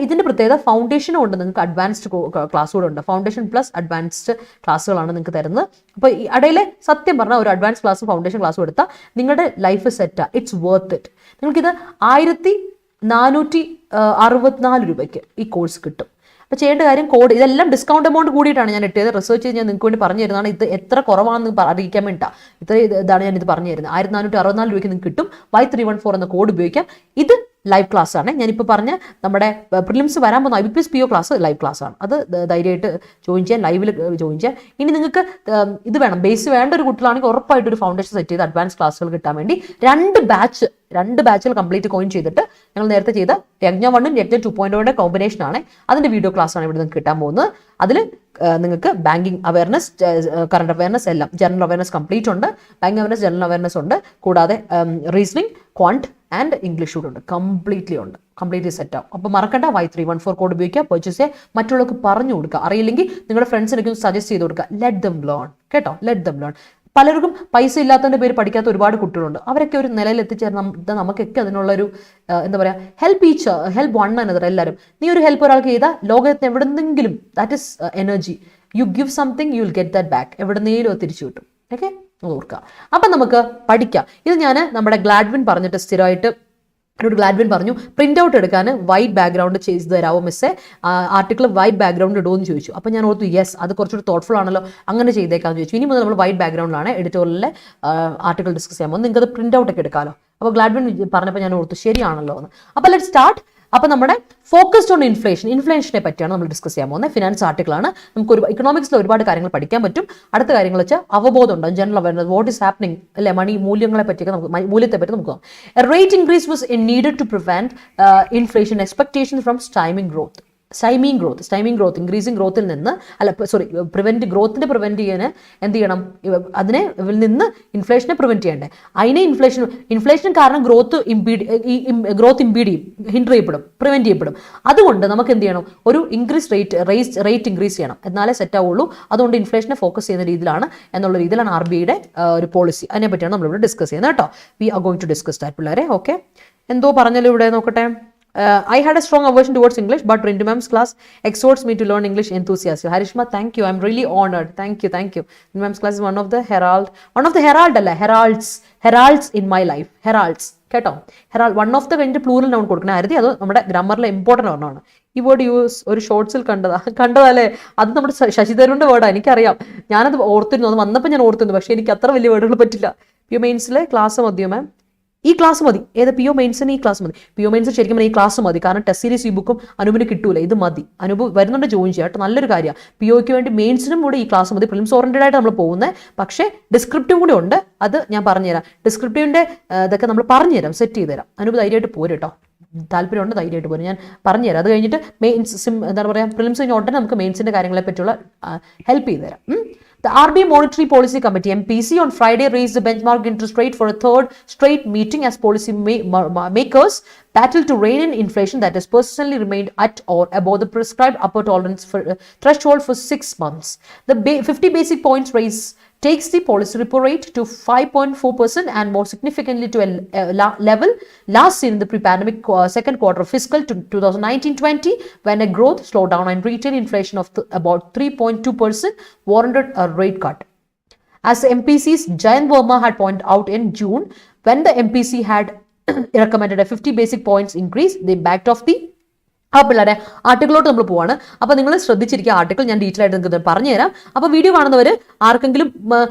ഇതിന്റെ പ്രത്യേകത ഫൗണ്ടേഷനും ഉണ്ട്, നിങ്ങൾക്ക് അഡ്വാൻസ്ഡ് ക്ലാസ് കൂടെ ഉണ്ട്. ഫൗണ്ടേഷൻ പ്ലസ് അഡ്വാൻസ്ഡ് ക്ലാസ്സുകളാണ് നിങ്ങൾക്ക് തരുന്നത്. അപ്പോൾ ഈ ഇടയിലെ സത്യം പറഞ്ഞാൽ ഒരു അഡ്വാൻസ് ക്ലാസ്സും ഫൗണ്ടേഷൻ ക്ലാസ്സും എടുത്താൽ നിങ്ങളുടെ ലൈഫ് സെറ്റാ. It's worth it. നിങ്ങൾക്കിത് 1464 രൂപയ്ക്ക് ഈ കോഴ്സ് കിട്ടും. അപ്പോൾ ചെയ്യേണ്ട കാര്യം കോഡ് ഇതെല്ലാം ഡിസ്കൗണ്ട് എമൗണ്ട് കൂടിയിട്ടാണ് ഞാൻ ഇട്ടത്. റിസർച്ച് ചെയ്ത് ഞാൻ നിങ്ങൾക്ക് വേണ്ടി പറഞ്ഞു തരുന്നതാണ്. ഇത് എത്ര കുറവാണെന്ന് അറിയിക്കാൻ വേണ്ടിയിട്ടാണ് ഇതാണ് ഞാനിത് പറഞ്ഞു തരുന്നത്. 1464 രൂപയ്ക്ക് നിങ്ങൾക്ക് കിട്ടും. Y314 എന്ന കോഡ് ഉപയോഗിക്കാം. ഇത് ലൈവ് ക്ലാസ് ആണ്. ഞാനിപ്പോൾ പറഞ്ഞ നമ്മുടെ പ്രിലിംസ് വരാൻ പോകുന്ന IBPS PO class live class ആണ്. അത് ധൈര്യമായിട്ട് ജോയിൻ ചെയ്യാൻ, ലൈവിൽ ജോയിൻ ചെയ്യാൻ. ഇനി നിങ്ങൾക്ക് ഇത് വേണം, ബേസ് വേണ്ട ഒരു കുട്ടികളാണെങ്കിൽ ഉറപ്പായിട്ട് ഒരു ഫൗണ്ടേഷൻ സെറ്റ് ചെയ്ത് അഡ്വാൻസ് ക്ലാസ്സുകൾ കിട്ടാൻ വേണ്ടി 2 ബാച്ചുകൾ കംപ്ലീറ്റ് കോയിൻ ചെയ്തിട്ട് ഞങ്ങൾ നേരത്തെ ചെയ്ത യജ്ഞ 1ഉം യജ്ഞ 2.0യുടെ കോമ്പിനേഷൻ ആണ്. അതിന്റെ വീഡിയോ ക്ലാസ് ആണ് ഇവിടെ നിങ്ങൾക്ക് കിട്ടാൻ പോകുന്നത്. അതിൽ നിങ്ങൾക്ക് ബാങ്കിങ് അവയർനെസ്, കറണ്ട് അവയർനെസ് എല്ലാം, ജനറൽ അവയർനെസ് കംപ്ലീറ്റ് ഉണ്ട്, ബാങ്കിങ് അവയർനെസ്, ജനറൽ അവയർനെസ് ഉണ്ട്, കൂടാതെ റീസണിങ്, ക്വാണ്ട് ആൻഡ് ഇംഗ്ലീഷ് കൂടെ ഉണ്ട്. കംപ്ലീറ്റ്ലി സെറ്റ് ആവും. അപ്പോൾ മറക്കണ്ട, Y314 കോഡ് ഉപയോഗിക്കുക, പർച്ചേസ് ചെയ്യുക, മറ്റുള്ളവർക്ക് പറഞ്ഞു കൊടുക്കുക. അറിയില്ലെങ്കിൽ നിങ്ങളുടെ ഫ്രണ്ട്സിനൊക്കെ സജസ്റ്റ് ചെയ്ത് കൊടുക്കുക. ലെറ്റ് ദം ലേൺ കേട്ടോ, ലെറ്റ് ദം ലേൺ. പലർക്കും പൈസ ഇല്ലാത്തതിൻ്റെ പേര് പഠിക്കാത്ത ഒരുപാട് കുട്ടികളുണ്ട്. അവരൊക്കെ ഒരു നിലയിൽ എത്തിച്ചേർന്ന് നമുക്കൊക്കെ അതിനുള്ളൊരു എന്താ പറയുക, ഹെൽപ്പ് വൺ അനദർ. എല്ലാവരും നീ ഒരു ഹെൽപ്പ് ഒരാൾക്ക് ചെയ്താൽ ലോകത്തിന് എവിടെന്നെങ്കിലും, that is energy. You give something, you will get that back. എവിടെന്നെങ്കിലും തിരിച്ചു കിട്ടും. ഓക്കെ, ഓർക്കുക. അപ്പം നമുക്ക് പഠിക്കാം. ഇത് ഞാൻ നമ്മുടെ ഗ്ലാഡ്വിൻ പറഞ്ഞിട്ട് സ്ഥിരമായിട്ട് എന്നോട് ഗ്ലാഡ്വിൻ പറഞ്ഞു പ്രിന്റ് ഔട്ട് എടുക്കാൻ വൈറ്റ് ബാക്ക്ഗ്രൗണ്ട് ചെയ്ത് തരാമോ മിസ്സേ, ആർട്ടിക്കിൾ വൈറ്റ് ബാക്ക്ഗ്രൗണ്ട് ഇടുമെന്ന് ചോദിച്ചു. അപ്പോൾ ഞാൻ ഓർത്തു യെസ്, അത് കുറച്ചുകൂടി തോട്ട്ഫുൾ ആണല്ലോ, അങ്ങനെ ചെയ്തേക്കാന്ന് ചോദിച്ചു. ഇനി മുതൽ നമ്മൾ വൈറ്റ് ബാക്ക്ഗ്രൗണ്ടിലാണ് എഡിറ്റോറിയലിലെ ആർട്ടിക്കിൾ ഡിസ്കസ് ചെയ്യാൻ പോകുന്നത്. നിങ്ങൾക്ക് അത് പ്രിന്റ് ഔട്ട് ഒക്കെ എടുക്കാമല്ലോ. അപ്പോൾ ഗ്ലാഡ്വിൻ പറഞ്ഞപ്പോൾ ഞാൻ ഓർത്തു ശരിയാണല്ലോ എന്ന്. അപ്പോൾ ലെറ്റ് സ്റ്റാർട്ട്. അപ്പോൾ നമ്മുടെ ഫോക്കസ്ഡ് ഓൺ ഇൻഫ്ലേഷനെ പറ്റിയാണ് നമ്മൾ ഡിസ്കസ് ചെയ്യാൻ പോകുന്നത്. ഫിനാൻസ് ആർട്ടിക്കിളാണ്. നമുക്ക് ഇക്കണോമിക്സിൽ ഒരുപാട് കാര്യങ്ങൾ പഠിക്കാൻ പറ്റും. അടുത്ത കാര്യങ്ങൾ വെച്ചാൽ അവബോധം ഉണ്ടാകും, general awareness, what is happening അല്ലെ, മണി മൂല്യങ്ങളെ പറ്റിയൊക്കെ നമുക്ക്, മൂല്യത്തെ പറ്റി നമുക്ക് നോക്കാം. Rate increase was needed to prevent inflation expectation from stymying growth, increasing ഗ്രോത്തിൽ നിന്ന് പ്രിവെന്റ് ചെയ്യാൻ എന്ത് ചെയ്യണം, അതിനെ നിന്ന് ഇൻഫ്ലേഷനെ പ്രിവെന്റ് ചെയ്യണ്ടേ. അതിനെ ഇൻഫ്ലേഷൻ കാരണം ഗ്രോത്ത് ഇമ്പീഡ് ചെയ്യും, ഹിൻഡർ ചെയ്യപ്പെടും, പ്രിവെന്റ് ചെയ്യപ്പെടും. അതുകൊണ്ട് നമുക്ക് എന്ത് ചെയ്യണം, ഒരു റേറ്റ് ഇൻക്രീസ് ചെയ്യണം, എന്നാലേ സെറ്റ് ആവുള്ളൂ. അതുകൊണ്ട് ഇൻഫ്ലേഷനെ ഫോക്കസ് ചെയ്യുന്ന രീതിയിലാണ് എന്നുള്ള രീതിയിലാണ് RBIയുടെ ഒരു പോളിസി. അതിനെ പറ്റിയാണ് നമ്മളിവിടെ ഡിസ്കസ് ചെയ്യുന്നത് കേട്ടോ. We are going to discuss that പിള്ളേരെ. ഓക്കെ, എന്തോ പറഞ്ഞല്ലോ ഇവിടെ, നോക്കട്ടെ. I had a strong aversion towards English, but Rintu ma'am's class exhorts me to learn English enthusiastically. Harishma, thank you. I'm really honored. Thank you. Rintu ma'am's class is one of the heralds in my life. Heralds. കേട്ടോ, Herald one of the കഴിഞ്ഞ plural noun കൊടുക്കണേ ആയിരുന്നു. അത് നമ്മുടെ ഗ്രാമറിലെ important ഒന്നാണ്. ഈ word use ഒരു ഷോർട്സിൽ കണ്ടതല്ലേ, അത് നമ്മുടെ ശശി തരൂരിൻ്റെ വേർഡാണ്. എനിക്കറിയാം, ഞാനത് ഓർത്തിരുന്നു, അത് വന്നപ്പോൾ ഞാൻ ഓർത്തിരുന്നു. പക്ഷേ എനിക്ക് അത്ര വലിയ വേർഡുകൾ പറ്റില്ല. PO മെയിൻസിലെ ക്ലാസ് മതിയോ മാം? ഈ ക്ലാസ് മതി. PO മെയിൻസിന് ഈ ക്ലാസ് മതി. PO മെയിൻസ് ശരിക്കും ഈ ക്ലാസ് മതി. കാരണം ടെസ്റ്റ് സീരീസ് ഈ ബുക്കും അനുവിന് കിട്ടൂല, ഇത് മതി. അനുഭവം വരുന്നുണ്ട്, ജോയിൻ ചെയ്യാം കേട്ടോ, നല്ലൊരു കാര്യമാണ്. POയ്ക്ക് വേണ്ടി മെയിൻസിനും കൂടി ഈ ക്ലാസ് മതി. പ്രിലിംസ് ഓറിയൻറ്റഡ് ആയിട്ട് നമ്മൾ പോകുന്നത്, പക്ഷേ ഡിസ്ക്രിപ്റ്റീവ് കൂടി ഉണ്ട്. അത് ഞാൻ പറഞ്ഞുതരാം. ഡിസ്ക്രിപ്റ്റീവിൻ്റെ ഇതൊക്കെ നമ്മൾ പറഞ്ഞുതരാം, സെറ്റ് ചെയ്ത് തരാം. അനുഭവം ധൈര്യമായിട്ട് പോരും കേട്ടോ, താല്പര്യമുണ്ട് ധൈര്യമായിട്ട് പോരും. ഞാൻ പറഞ്ഞുതരാം. അത് കഴിഞ്ഞിട്ട് എന്താണ് പറയുക, പ്രിലിംസ് കഴിഞ്ഞ ഉടനെ നമുക്ക് മെയിൻസിൻ്റെ കാര്യങ്ങളെ പറ്റിയുള്ള ഹെൽപ്പ് ചെയ്ത് തരാം. The RBI Monetary Policy Committee (MPC) on Friday raised the benchmark interest rate for a third straight meeting as policy makers battle to rein in inflation that has persistently remained at or above the prescribed upper tolerance threshold for 6 months. The 50 basic points raise takes the policy repo rate to 5.4% and more significantly to a level last seen in the pre-pandemic second quarter of fiscal 2019-20, when a growth slowdown and retail inflation of about 3.2% warranted a rate cut. As the MPC's Jayant Verma had pointed out in June, when the MPC had recommended a 50 basic points increase, the impact of the ആ പിള്ളേരെ ആർട്ടിക്കിളോട്ട് നമ്മൾ പോവാണ്. അപ്പോൾ നിങ്ങൾ ശ്രദ്ധിച്ചിരിക്കുക, article ഞാൻ detail ആയിട്ട് നിങ്ങൾക്ക് പറഞ്ഞുതരാം. അപ്പോൾ വീഡിയോ കാണുന്നവർ ആർക്കെങ്കിലും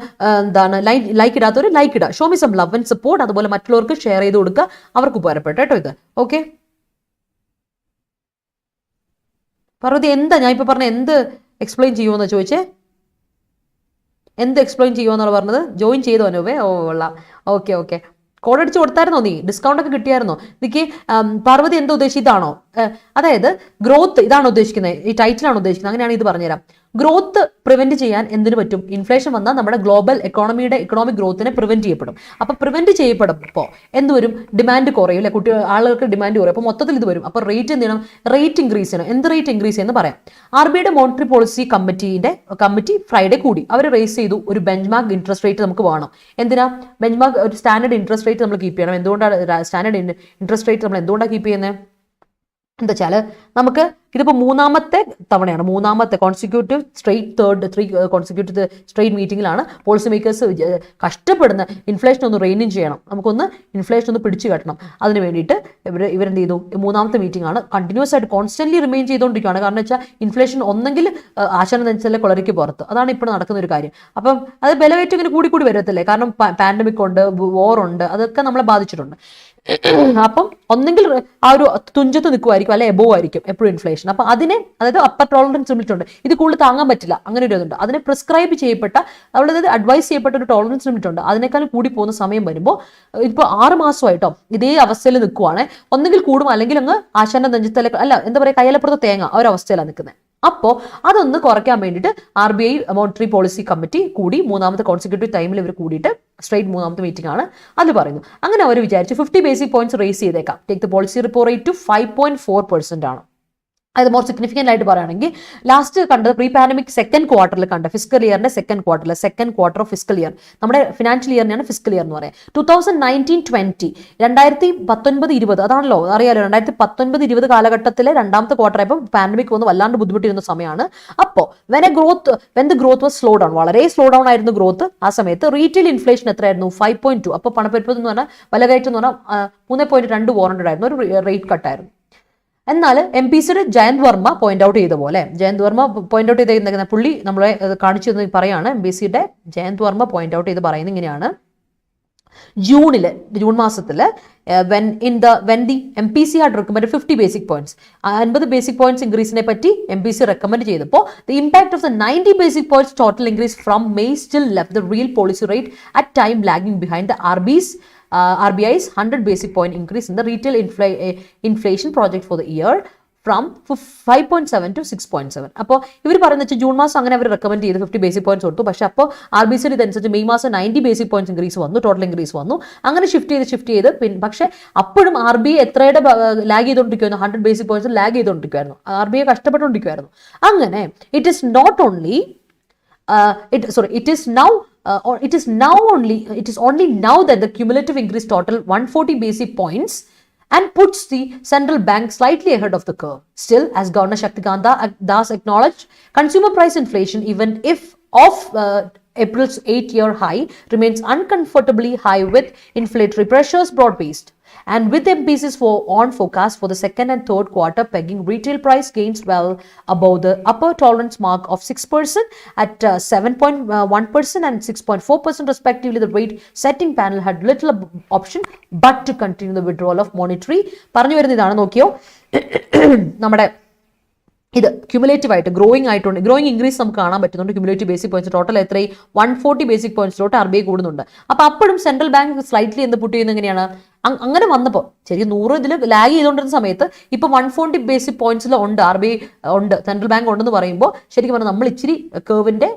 എന്താണ് ലൈക്ക് ഇടാത്തവർ ലൈക്ക് ഇടുക, show me some love and support. അതുപോലെ മറ്റുള്ളവർക്ക് ഷെയർ ചെയ്ത് കൊടുക്കുക, അവർക്ക് ഉപകാരപ്പെട്ടു കേട്ടോ ഇത്. ഓക്കെ, പാർവതി എന്താ ഞാൻ ഇപ്പോൾ പറഞ്ഞ എന്ത് എക്സ്പ്ലെയിൻ ചെയ്യുമെന്ന് ചോദിച്ചേ, എന്ത് എക്സ്പ്ലെയിൻ ചെയ്യുമെന്നാണ് പറഞ്ഞത്? ജോയിൻ ചെയ്തോ അനുവേ? ഓ കൊള്ളാം, ഓക്കെ ഓക്കെ. കോഡ് അടിച്ച് കൊടുത്തായിരുന്നോ നീ? ഡിസ്കൗണ്ട് ഒക്കെ കിട്ടിയായിരുന്നോ? എനിക്ക് പാർവതി എന്താ ഉദ്ദേശിച്ചതാണോ? അതായത് ഗ്രോത്ത് ഇതാണ് ഉദ്ദേശിക്കുന്നത്, ഈ ടൈറ്റിലാണ് ഉദ്ദേശിക്കുന്നത്. അങ്ങനെയാണ് ഇത് പറഞ്ഞുതരാം. ഗ്രോത്ത് പ്രിവെന്റ് ചെയ്യാൻ എന്തിനു പറ്റും? ഇൻഫ്ലേഷൻ വന്നാൽ നമ്മുടെ ഗ്ലോബൽ എക്കണോമിക് ഗ്രോത്തിനെ പ്രിവെന്റ് ചെയ്യപ്പെടും. അപ്പോൾ പ്രിവെന്റ് ചെയ്യപ്പെടുമ്പോൾ എന്ത് വരും? ഡിമാൻഡ് കുറയും അല്ലെ? ആളുകൾക്ക് ഡിമാൻഡ് കുറയും. അപ്പോൾ മൊത്തത്തിൽ ഇത് വരും. അപ്പോൾ റേറ്റ് എന്ത് ചെയ്യണം? റേറ്റ് ഇൻക്രീസ് ചെയ്യണം. എന്ത് റേറ്റ് ഇൻക്രീസ് ചെയ്യുന്നത് പറയാം. RBIയുടെ മോണിറ്ററി പോളിസി കമ്മിറ്റി ഫ്രൈഡേ കൂടി. അവർ റേസ് ചെയ്തു ഒരു ബെഞ്ച്മാർക്ക് ഇൻട്രസ്റ്റ് റേറ്റ് നമുക്ക് വേണം. എന്തിനാ ബെഞ്ച്മാർക്ക്? ഒരു സ്റ്റാൻഡേർഡ് ഇൻട്രസ്റ്റ് റേറ്റ് നമ്മൾ കീപ്പ് ചെയ്യണം. എന്തുകൊണ്ടാണ് സ്റ്റാൻഡേർഡ് ഇൻട്രസ്റ്റ് റേറ്റ് നമ്മൾ എന്തുകൊണ്ടാണ് കീപ്പ് ചെയ്യുന്നത്? എന്താ വെച്ചാൽ നമുക്ക് ഇതിപ്പോൾ മൂന്നാമത്തെ തവണയാണ്, മൂന്നാമത്തെ കോൺസിക്യൂട്ടീവ് സ്ട്രെയിറ്റ് മീറ്റിംഗിലാണ് പോളിസി മേക്കേഴ്സ് കഷ്ടപ്പെടുന്ന ഇൻഫ്ലേഷൻ ഒന്ന് റെയിൻ ചെയ്യണം, നമുക്കൊന്ന് ഇൻഫ്ലേഷൻ ഒന്ന് പിടിച്ചു കെട്ടണം. അതിന് വേണ്ടിയിട്ട് ഇവരെന്ത് ചെയ്തു? മൂന്നാമത്തെ മീറ്റിംഗ് ആണ്. കണ്ടിന്യൂസ് ആയിട്ട് കോൺസ്റ്റന്റ്ലി റിമെയിൻ ചെയ്തുകൊണ്ടിരിക്കുകയാണ്. കാരണം വെച്ചാൽ ഇൻഫ്ലേഷൻ ഒന്നെങ്കിൽ ആശാന നെഞ്ചിലെ കൊളരിക്ക് പുറത്ത്, അതാണ് ഇപ്പോൾ നടക്കുന്ന ഒരു കാര്യം. അപ്പം അത് ബലവേറ്റ് ഇങ്ങനെ കൂടി വരത്തില്ലേ? കാരണം പാൻഡമിക് ഉണ്ട്, വോറുണ്ട്, അതൊക്കെ നമ്മളെ ബാധിച്ചിട്ടുണ്ട്. അപ്പം ഒന്നെങ്കിൽ ആ ഒരു തുഞ്ചത്ത് നിൽക്കുമായിരിക്കും, അല്ലെ എബോ ആയിരിക്കും എപ്പോഴും ഇൻഫ്ലേഷൻ. അപ്പൊ അതിനെ, അതായത് അപ്പർ ടോളറൻസ് ലിമിറ്റ് ഉണ്ട്, ഇത് കൂടുതൽ താങ്ങാൻ പറ്റില്ല, അങ്ങനെ ഒരു ഇതുണ്ട്. അതിനെ പ്രിസ്ക്രൈബ് ചെയ്യപ്പെട്ട, അതായത് അഡ്വൈസ് ചെയ്യപ്പെട്ട ഒരു ടോളറൻസ് ലിമിറ്റ് ഉണ്ട്. അതിനേക്കാളും കൂടി പോകുന്ന സമയം വരുമ്പോൾ ഇപ്പോൾ 6 മാസമായിട്ടോ ഇതേ അവസ്ഥയിൽ നിൽക്കുവാണ്. ഒന്നെങ്കിൽ കൂടും, അല്ലെങ്കിൽ അങ്ങ് ആശാന്റെ നെഞ്ചത്തല അല്ല എന്താ പറയുക, കയ്യിലപ്പുറത്ത് തേങ്ങ ആ ഒരു അവസ്ഥയിലാണ് നിൽക്കുന്നത്. അപ്പോൾ അതൊന്ന് കുറയ്ക്കാൻ വേണ്ടിയിട്ട് RBI മോണിറ്ററി പോളിസി കമ്മിറ്റി കൂടി, മൂന്നാമത്തെ കോൺസിക്യൂട്ടീവ് ടൈമിൽ ഇവർ കൂടിയിട്ട് സ്ട്രേറ്റ് മൂന്നാമത്തെ മീറ്റിംഗ് ആണ്. അത് പറയുന്നു. അങ്ങനെ അവർ വിചാരിച്ചു 50 ബേസിക് പോയിന്റ്സ് റേസ് ചെയ്തേക്കാം. Take the policy repo rate to 5.4% ആണ്. അത് മോർ സിഗ്നിഫിക്കൻ്റ് ആയിട്ട് പറയുകയാണെങ്കിൽ ലാസ്റ്റ് കണ്ടത് പ്രീ പാൻഡമിക് സെക്കൻഡ് ക്വാർട്ടറിൽ കണ്ട ഫിസിക്കൽ ഇയറിന്റെ second quarter of fiscal year, നമ്മുടെ ഫിനാൻഷ്യൽ ഇയറിനെയാണ് ഫിസിക്കൽ ഇയർ എന്ന് പറയാം. 2019-20 2019-20 അതാണല്ലോ അറിയാലോ. 2019-20 കാലഘട്ടത്തിലെ രണ്ടാമത്തെ ക്വാർട്ടർ ആയപ്പോൾ പാൻഡമിക് വന്ന് വല്ലാണ്ട് ബുദ്ധിമുട്ടിരുന്ന സമയമാണ്. അപ്പോൾ when the growth was slow down, വളരെ സ്ലോ ഡൗൺ ആയിരുന്നു ഗ്രോത്ത്. ആ സമയത്ത് റീറ്റെയിൽ ഇൻഫ്ലേഷൻ എത്രയായിരുന്നു? 5.2. അപ്പോൾ പണപ്പെരുപ്പം എന്ന് പറഞ്ഞാൽ വിലകയറ്റം എന്ന് പറഞ്ഞാൽ 3.2 വാറണ്ട് ആയിരുന്നു, ഒരു റേറ്റ് കട്ടായിരുന്നു. എന്നാൽ MPCയുടെ ജയന്ത് വർമ്മ പോയിന്റ് ഔട്ട് ചെയ്ത പോലെ, ജയന്ത് വർമ്മ പോയിന്റ് ഔട്ട് ചെയ്തേക്കുന്ന പുള്ളി നമ്മളെ കാണിച്ചു എന്ന് പറയാണ്. MPCയുടെ ജയന്ത് വർമ്മ പോയിന്റ് ഔട്ട് ചെയ്ത് പറയുന്നത് ഇങ്ങനെയാണ്: ജൂൺ മാസത്തിൽ when the MPC had recommended 50 basic points, 50 basic points increase പറ്റി MPC recommend ചെയ്തപ്പോൾ the impact of the 90 basic points total increase from May still left the real policy rate at time lagging behind the RBI's 100 basic point increase in the retail inflation project for the year from 5.7 to 6.7. അപ്പോൾ ഇവർ പറയുന്നത് വെച്ചാൽ June മാസം അങ്ങനെ അവർ recommend ചെയ്ത് 50 basic points കൊടുത്തു. പക്ഷേ അപ്പോൾ RBC ഇതനുസരിച്ച് മെയ് മാസം 90 ബേസിക് പോയിന്റ്സ് ഇൻക്രീസ് വന്നു, ടോട്ടൽ ഇൻക്രീസ് വന്നു. അങ്ങനെ ഷിഫ്റ്റ് ചെയ്ത് പക്ഷേ അപ്പോഴും RBI എത്രയുടെ ലാഗ് ചെയ്തുകൊണ്ടിരിക്കുമായിരുന്നു? 100 ബേസിക് പോയിന്റ്സ് ലാഗ് ചെയ്തുകൊണ്ടിരിക്കുമായിരുന്നു. RBI കഷ്ടപ്പെട്ടുകൊണ്ടിരിക്കുമായിരുന്നു. അങ്ങനെ it is only now that the cumulative increase total 140 basic points and puts the central bank slightly ahead of the curve. Still, as Governor Shaktikanta Das acknowledged, consumer price inflation, even if of April's 8-year high, remains uncomfortably high with inflationary pressures broad-based. And with MPC's forecast for the second and third quarter pegging retail price gains well above the upper tolerance mark of 6% at 7.1% and 6.4% respectively, the rate setting panel had little option but to continue the withdrawal of monetary. പറഞ്ഞു വരുന്നത് ഇതാണ്, നോക്കിയോ, നമ്മുടെ ഇത് cumulative ആയിട്ട് growing increase നമുക്ക് കാണാൻ പറ്റുന്നുണ്ട്. ക്യുമുലേറ്റീവ് ബേസിക് പോയിന്റ്സ് ടോട്ടൽ എത്രയും 140 ബേസിക് പോയിന്റ്സിലോട്ട് RBI കൂടുന്നുണ്ട്. അപ്പോൾ അപ്പോഴും സെൻട്രൽ ബാങ്ക് സ്ലൈറ്റ്ലി എന്ത് പുട്ട് ചെയ്യുന്നത് എങ്ങനെയാണ്? അങ്ങനെ വന്നപ്പോൾ ശരി 100 ഇതിൽ ലാഗ് ചെയ്തുകൊണ്ടിരുന്ന സമയത്ത് ഇപ്പോൾ 140 ബേസിക് പോയിന്റ്സിൽ ഉണ്ട്, RBI ഉണ്ട്, സെൻട്രൽ ബാങ്ക് ഉണ്ടെന്ന് പറയുമ്പോൾ ശരിക്കും പറഞ്ഞാൽ നമ്മൾ ഇച്ചിരി കേർവിൻ്റെ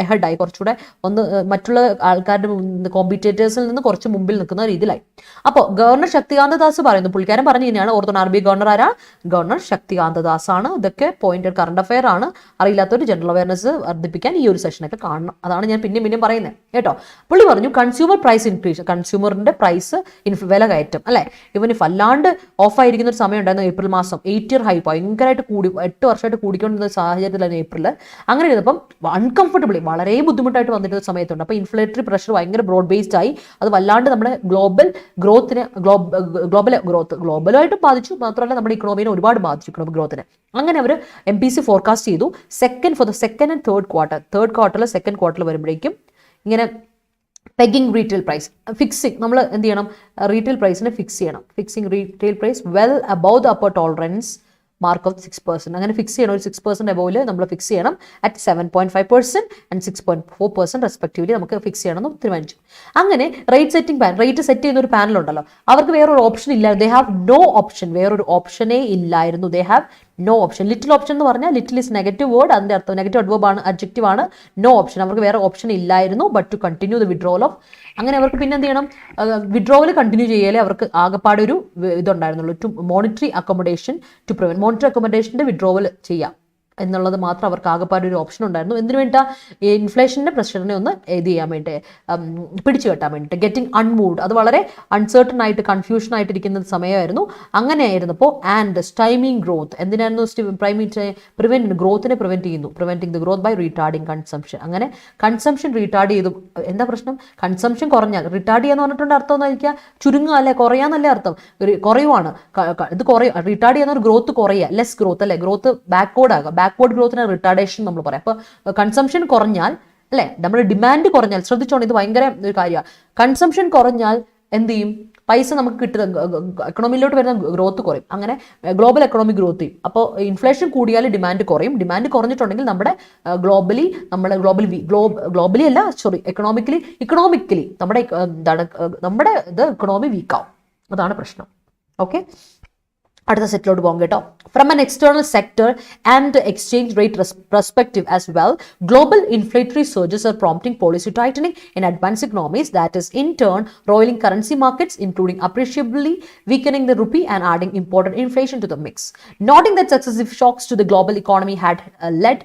ഹെഡായി, കുറച്ചുകൂടെ ഒന്ന് മറ്റുള്ള ആൾക്കാരുടെ കോമ്പറ്റേറ്റേഴ്സിൽ നിന്ന് കുറച്ച് മുമ്പിൽ നിൽക്കുന്ന രീതിയിലായി. അപ്പോൾ ഗവർണർ ശക്തികാന്ത ദാസ് പറയുന്നു, പുള്ളിക്കാരൻ പറഞ്ഞു കഴിഞ്ഞാണ്, ഓർത്തോണം RBI ഗവർണർ ആരാ? ഗവർണർ ശക്തികാന്ത ദാസ് ആണ്. ഇതൊക്കെ പോയിന്റഡ് കറണ്ട് അഫെയർ ആണ്. അറിയില്ലാത്തൊരു ജനറൽ അവയർനെസ് വർദ്ധിപ്പിക്കാൻ ഈ ഒരു സെഷനൊക്കെ കാണണം. അതാണ് ഞാൻ പിന്നെയും പറയുന്നത് കേട്ടോ. പുള്ളി പറഞ്ഞു കൺസ്യൂമർ പ്രൈസ് ഇൻക്രീസ്, കൺസ്യൂമറിന്റെ പ്രൈസ് വില കയറ്റം അല്ലെ, ഇവൻ വല്ലാണ്ട് ഓഫായിരിക്കുന്ന ഒരു സമയം ഉണ്ടായിരുന്നു ഏപ്രിൽ മാസം. 8-year ഹൈ ഭയങ്കരമായിട്ട് 8 വർഷമായിട്ട് കൂടിക്കൊണ്ടിരുന്ന സാഹചര്യത്തിലായിരുന്നു ഏപ്രിൽ. അങ്ങനെ ഇരുന്നപ്പം അൺകംഫർട്ടബിളി വളരെ ബുദ്ധിമുട്ടായിട്ട് വന്നിരുന്ന സമയത്തുണ്ട്. അപ്പോൾ ഇൻഫ്ലേറ്ററി പ്രഷർ ഭയങ്കര ബ്രോഡ് ബേസ്ഡ് ആയി. അത് വല്ലാണ്ട് നമ്മുടെ ഗ്ലോബൽ ഗ്രോത്തുമായിട്ട് ബാധിച്ചു. മാത്രമല്ല നമ്മുടെ ഇക്കണോമിനെ ഒരുപാട് ബാധിച്ചു, ഇക്കണോമിക് ഗ്രോത്തിനെ. അങ്ങനെ അവർ MPC ഫോർകാസ്റ്റ് ചെയ്തു for the second and third ക്വാർട്ടറിൽ സെക്കൻഡ് ക്വാർട്ടറിൽ വരുമ്പോഴേക്കും ഇങ്ങനെ പെഗിങ് റീറ്റെയിൽ പ്രൈസ് ഫിക്സിങ്, നമ്മൾ എന്ത് ചെയ്യണം, റീറ്റെയിൽ പ്രൈസിനെ ഫിക്സ് ചെയ്യണം. Fixing retail price well above the upper tolerance mark of 6%. അങ്ങനെ ഫിക്സ് ചെയ്യണം. ഒരു 6% അബോവിൽ നമ്മൾ ഫിക്സ് ചെയ്യണം. അറ്റ് 7.5% ആൻഡ് 6.4% റെസ്പെക്റ്റീവ്ലി നമുക്ക് ഫിക്സ് ചെയ്യണമെന്ന് തീരുമാനിച്ചു. അങ്ങനെ റേറ്റ് സെറ്റ് ചെയ്യുന്ന ഒരു പാനൽ ഉണ്ടല്ലോ, അവർക്ക് വേറൊരു ഓപ്ഷൻ ഇല്ല. ദേ ഹാവ് നോ ഓപ്ഷൻ, വേറൊരു ഓപ്ഷനേ ഇല്ലായിരുന്നു. They have no option. Little option എന്ന് പറഞ്ഞാൽ ലിറ്റിൽ ഇസ് നെഗറ്റീവ് വേർഡ്, അതിൻ്റെ അർത്ഥം നെഗറ്റീവ് അഡ്വർബ് ആണ്, അഡ്ജക്റ്റീവ് ആണ്. നോ ഓപ്ഷൻ, അവർക്ക് വേറെ ഓപ്ഷൻ ഇല്ലായിരുന്നു but to continue the withdrawal of. അങ്ങനെ അവർക്ക് പിന്നെ എന്ത് ചെയ്യണം, വിഡ്രോവൽ കണ്ടിന്യൂ ചെയ്യാലേ അവർക്ക് ആകെപ്പാടെ ഒരു ഇതുണ്ടായിരുന്നുള്ളൂ. To monetary accommodation to prevent, monetary അക്കോമഡേഷൻ്റെ വിഡ്രോവൽ ചെയ്യാം എന്നുള്ളത് മാത്രം അവർക്ക് ആകെപ്പാടെ ഒരു ഓപ്ഷൻ ഉണ്ടായിരുന്നു. എന്തിനു വേണ്ടിയിട്ടാ, ഇൻഫ്ലേഷൻ്റെ പ്രഷറിനെ ഒന്ന് ഇത് ചെയ്യാൻ വേണ്ടി, പിടിച്ചു കെട്ടാൻ വേണ്ടിയിട്ട്. ഗെറ്റിംഗ് അൺമൂവ്ഡ്, അത് വളരെ അൺസർട്ടൺ ആയിട്ട് കൺഫ്യൂഷൻ ആയിട്ടിരിക്കുന്ന സമയമായിരുന്നു. അങ്ങനെയായിരുന്നപ്പോൾ ആൻഡ് സ്റ്റൈമിങ് ഗ്രോത്ത്, എന്തിനായിരുന്നു ഗ്രോത്തിനെ preventing the growth by retarding consumption. അങ്ങനെ കൺസംഷൻ റീടാർഡ് ചെയ്തു. എന്താ പ്രശ്നം, കൺസംഷൻ കുറഞ്ഞാൽ, റിട്ടാർഡ് ചെയ്യാന്ന് പറഞ്ഞിട്ടുണ്ട് അർത്ഥം എന്ന് വെച്ചാൽ ചുരുങ്ങുക അല്ലെ, കുറയാന്നല്ലേ അർത്ഥം. കുറയുവാണ്, ഇത് റിട്ടാർഡ് ചെയ്യുന്ന ഒരു ഗ്രോത്ത് കുറയുക, ലെസ് ഗ്രോത്ത് അല്ലെ, ഗ്രോത്ത് ബാക്ക്വേർഡ് ആകുക. ബാക്ക്വേർഡ് ഗ്രോത്തിന് റിട്ടാർഡേഷൻ നമ്മൾ പറയാം. അപ്പോൾ കൺസംഷൻ കുറഞ്ഞാൽ അല്ലെ, നമ്മുടെ ഡിമാൻഡ് കുറഞ്ഞാൽ, ശ്രദ്ധിച്ചോണ്ട് ഇത് ഭയങ്കര ഒരു കാര്യമാണ്. കൺസംഷൻ കുറഞ്ഞാൽ എന്ത് ചെയ്യും, പൈസ നമുക്ക് കിട്ടുന്ന എക്കണോമിയിലോട്ട് വരുന്ന ഗ്രോത്ത് കുറയും. അങ്ങനെ ഗ്ലോബൽ എക്കണോമിക് ഗ്രോത്ത് ചെയ്യും. അപ്പോൾ ഇൻഫ്ലേഷൻ കൂടിയാൽ ഡിമാൻഡ് കുറയും. ഡിമാൻഡ് കുറഞ്ഞിട്ടുണ്ടെങ്കിൽ നമ്മുടെ ഗ്ലോബലി അല്ല സോറി ഇക്കണോമിക്കലി നമ്മുടെ ഇത് ഇക്കണോമി വീക്കാവും. അതാണ് പ്രശ്നം. ഓക്കെ, അടുത്ത സെറ്റിലോട്ട് പോകാം കേട്ടോ. From an external sector and exchange rate perspective as well, global inflationary surges are prompting policy tightening in advanced economies, that is in turn roiling currency markets, including appreciably weakening the rupee and adding imported inflation to the mix. Noting that successive shocks to the global economy had led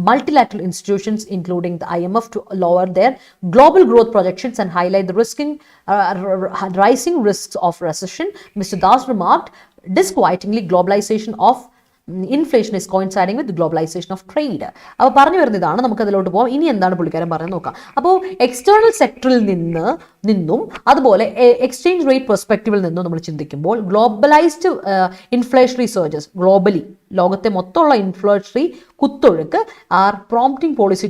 multilateral institutions including the IMF to lower their global growth projections and highlight the rising risks of recession, Mr. Das remarked, disquietingly, globalization of inflation is coinciding with globalization of trade. അപ്പോൾ പറഞ്ഞു വരുന്ന ഇതാണ്. നമുക്ക് അതിലോട്ട് പോകാം. ഇനി എന്താണ് പുള്ളിക്കാരൻ പറയുന്നത് നോക്കാം. അപ്പോൾ എക്സ്റ്റേണൽ സെക്ടറിൽ നിന്നും അതുപോലെ എക്സ്ചേഞ്ച് റേറ്റ് പെർസ്പെക്റ്റീവിൽ നിന്നും നമ്മൾ ചിന്തിക്കുമ്പോൾ ഗ്ലോബലൈസ്ഡ് ഇൻഫ്ലേഷണറി സർജസ്, ഗ്ലോബലി ലോകത്തെ മൊത്തമുള്ള ഇൻഫ്ലേഷണറി കുത്തൊഴുക്ക് ആർ പ്രോംപ്റ്റിംഗ് പോളിസി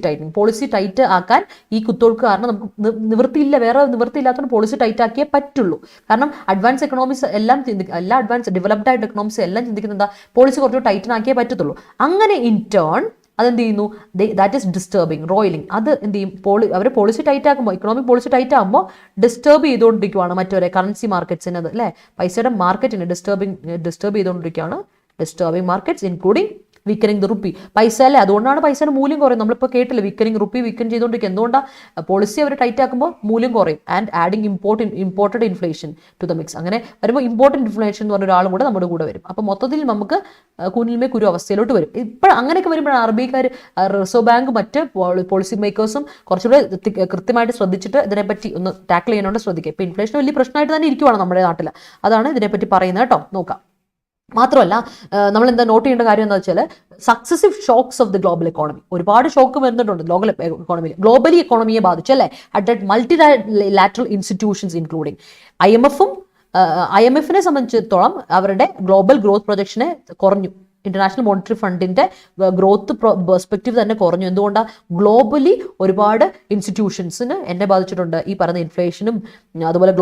ടൈറ്റ് ആക്കാൻ. ഈ കുത്തൊഴുക്ക് കാരണം നമുക്ക് നിവൃത്തിയില്ല, വേറെ നിവൃത്തിയില്ലാത്തതുകൊണ്ട് പോളിസി ടൈറ്റ് ആക്കിയേ പറ്റുള്ളൂ. കാരണം അഡ്വാൻസ് എക്കണോമിക്സ് എല്ലാം എല്ലാ അഡ്വാൻസ് ഡെവലപ്ഡ് ആയിട്ട് എക്കണോമിക്സ് എല്ലാം ചിന്തിക്കുന്നത് എന്താ, പോളിസി കുറച്ച് ടൈറ്റൻ ആക്കിയേ പറ്റത്തുള്ളൂ. അങ്ങനെ ഇൻ ടേൺ അതെന്ത് ചെയ്യുന്നു, ദാറ്റ് ഈസ് ഡിസ്റ്റർബിങ്, റോയിലിംഗ്. അത് എന്ത് ചെയ്യും, അവർ പോളിസി ടൈറ്റ് ആക്കുമ്പോൾ, ഇക്കണോമിക് പോളിസി ടൈറ്റ് ആകുമ്പോൾ ഡിസ്റ്റർബ് ചെയ്തുകൊണ്ടിരിക്കുകയാണ് മറ്റൊരു കറൻസി മാർക്കറ്റ്സിന്, അത് അല്ലേ, പൈസയുടെ മാർക്കറ്റിന് ഡിസ്റ്റർബ് ചെയ്തുകൊണ്ടിരിക്കുകയാണ്. Disturbing markets including weakening the rupee. പൈസ അല്ലേ, അതുകൊണ്ടാണ് പൈസയുടെ മൂല്യം കുറയും. നമ്മളിപ്പോൾ കേട്ടില്ല, വീക്കനിങ് റുപ്പി വീക്കൻ ചെയ്തുകൊണ്ടിരിക്കുക. എന്തുകൊണ്ടാണ്, പോളിസി അവർ ടൈറ്റ് ആക്കുമ്പോൾ മൂല്യം കുറയും. And adding imported inflation to the mix. അങ്ങനെ വരുമ്പോൾ ഇമ്പോർട്ടൻറ്റ് ഇൻഫ്ലേഷൻ എന്ന് പറഞ്ഞ ഒരാളും കൂടെ നമ്മുടെ കൂടെ വരും. അപ്പോൾ മൊത്തത്തിൽ നമുക്ക് കുനിൽമേ കുരു അവസ്ഥയിലോട്ട് വരും. ഇപ്പോൾ അങ്ങനെയൊക്കെ വരുമ്പോഴാണ് RBIക്കാർ, റിസർവ് ബാങ്ക്, മറ്റ് പോളിസി മേക്കേഴ്സും കുറച്ചുകൂടെ കൃത്യമായിട്ട് ശ്രദ്ധിച്ചിട്ട് ഇതിനെപ്പറ്റി ഒന്ന് ടാക്കിൾ ചെയ്യാനോട് ശ്രദ്ധിക്കുക. ഇപ്പോൾ ഇൻഫ്ലേഷൻ വലിയ പ്രശ്നമായിട്ട് തന്നെ ഇരിക്കുവാണ് നമ്മുടെ നാട്ടിൽ. അതാണ് ഇതിനെപ്പറ്റി പറയുന്നത് കേട്ടോ. നോക്കാം. മാത്രമല്ല നമ്മൾ എന്താ നോട്ട് ചെയ്യേണ്ട കാര്യം എന്താ വെച്ചാൽ, successive shocks of the global economy, ഒരുപാട് ഷോക്ക് വരുന്നുണ്ട് ഗ്ലോബലി എക്കോണമിയെ ബാധിച്ചു അല്ലേ. അറ്റ് മൾട്ടിലാറ്ററൽ ഇൻസ്റ്റിറ്റ്യൂഷൻസ് ഇൻക്ലൂഡിങ് IMFനെ സംബന്ധിച്ചിടത്തോളം അവരുടെ ഗ്ലോബൽ ഗ്രോത്ത് പ്രൊജക്ഷനെ കുറഞ്ഞു. ഇന്റർനാഷണൽ മോണിറ്ററി ഫണ്ടിന്റെ ഗ്രോത്ത് പെർസ്പെക്റ്റീവ് തന്നെ കുറഞ്ഞു. എന്തുകൊണ്ടാണ്, ഗ്ലോബലി ഒരുപാട് ഇൻസ്റ്റിറ്റ്യൂഷൻസിന് എന്നെ ബാധിച്ചിട്ടുണ്ട്. ഈ പറയുന്ന ഇൻഫ്ലേഷനും അതുപോലെ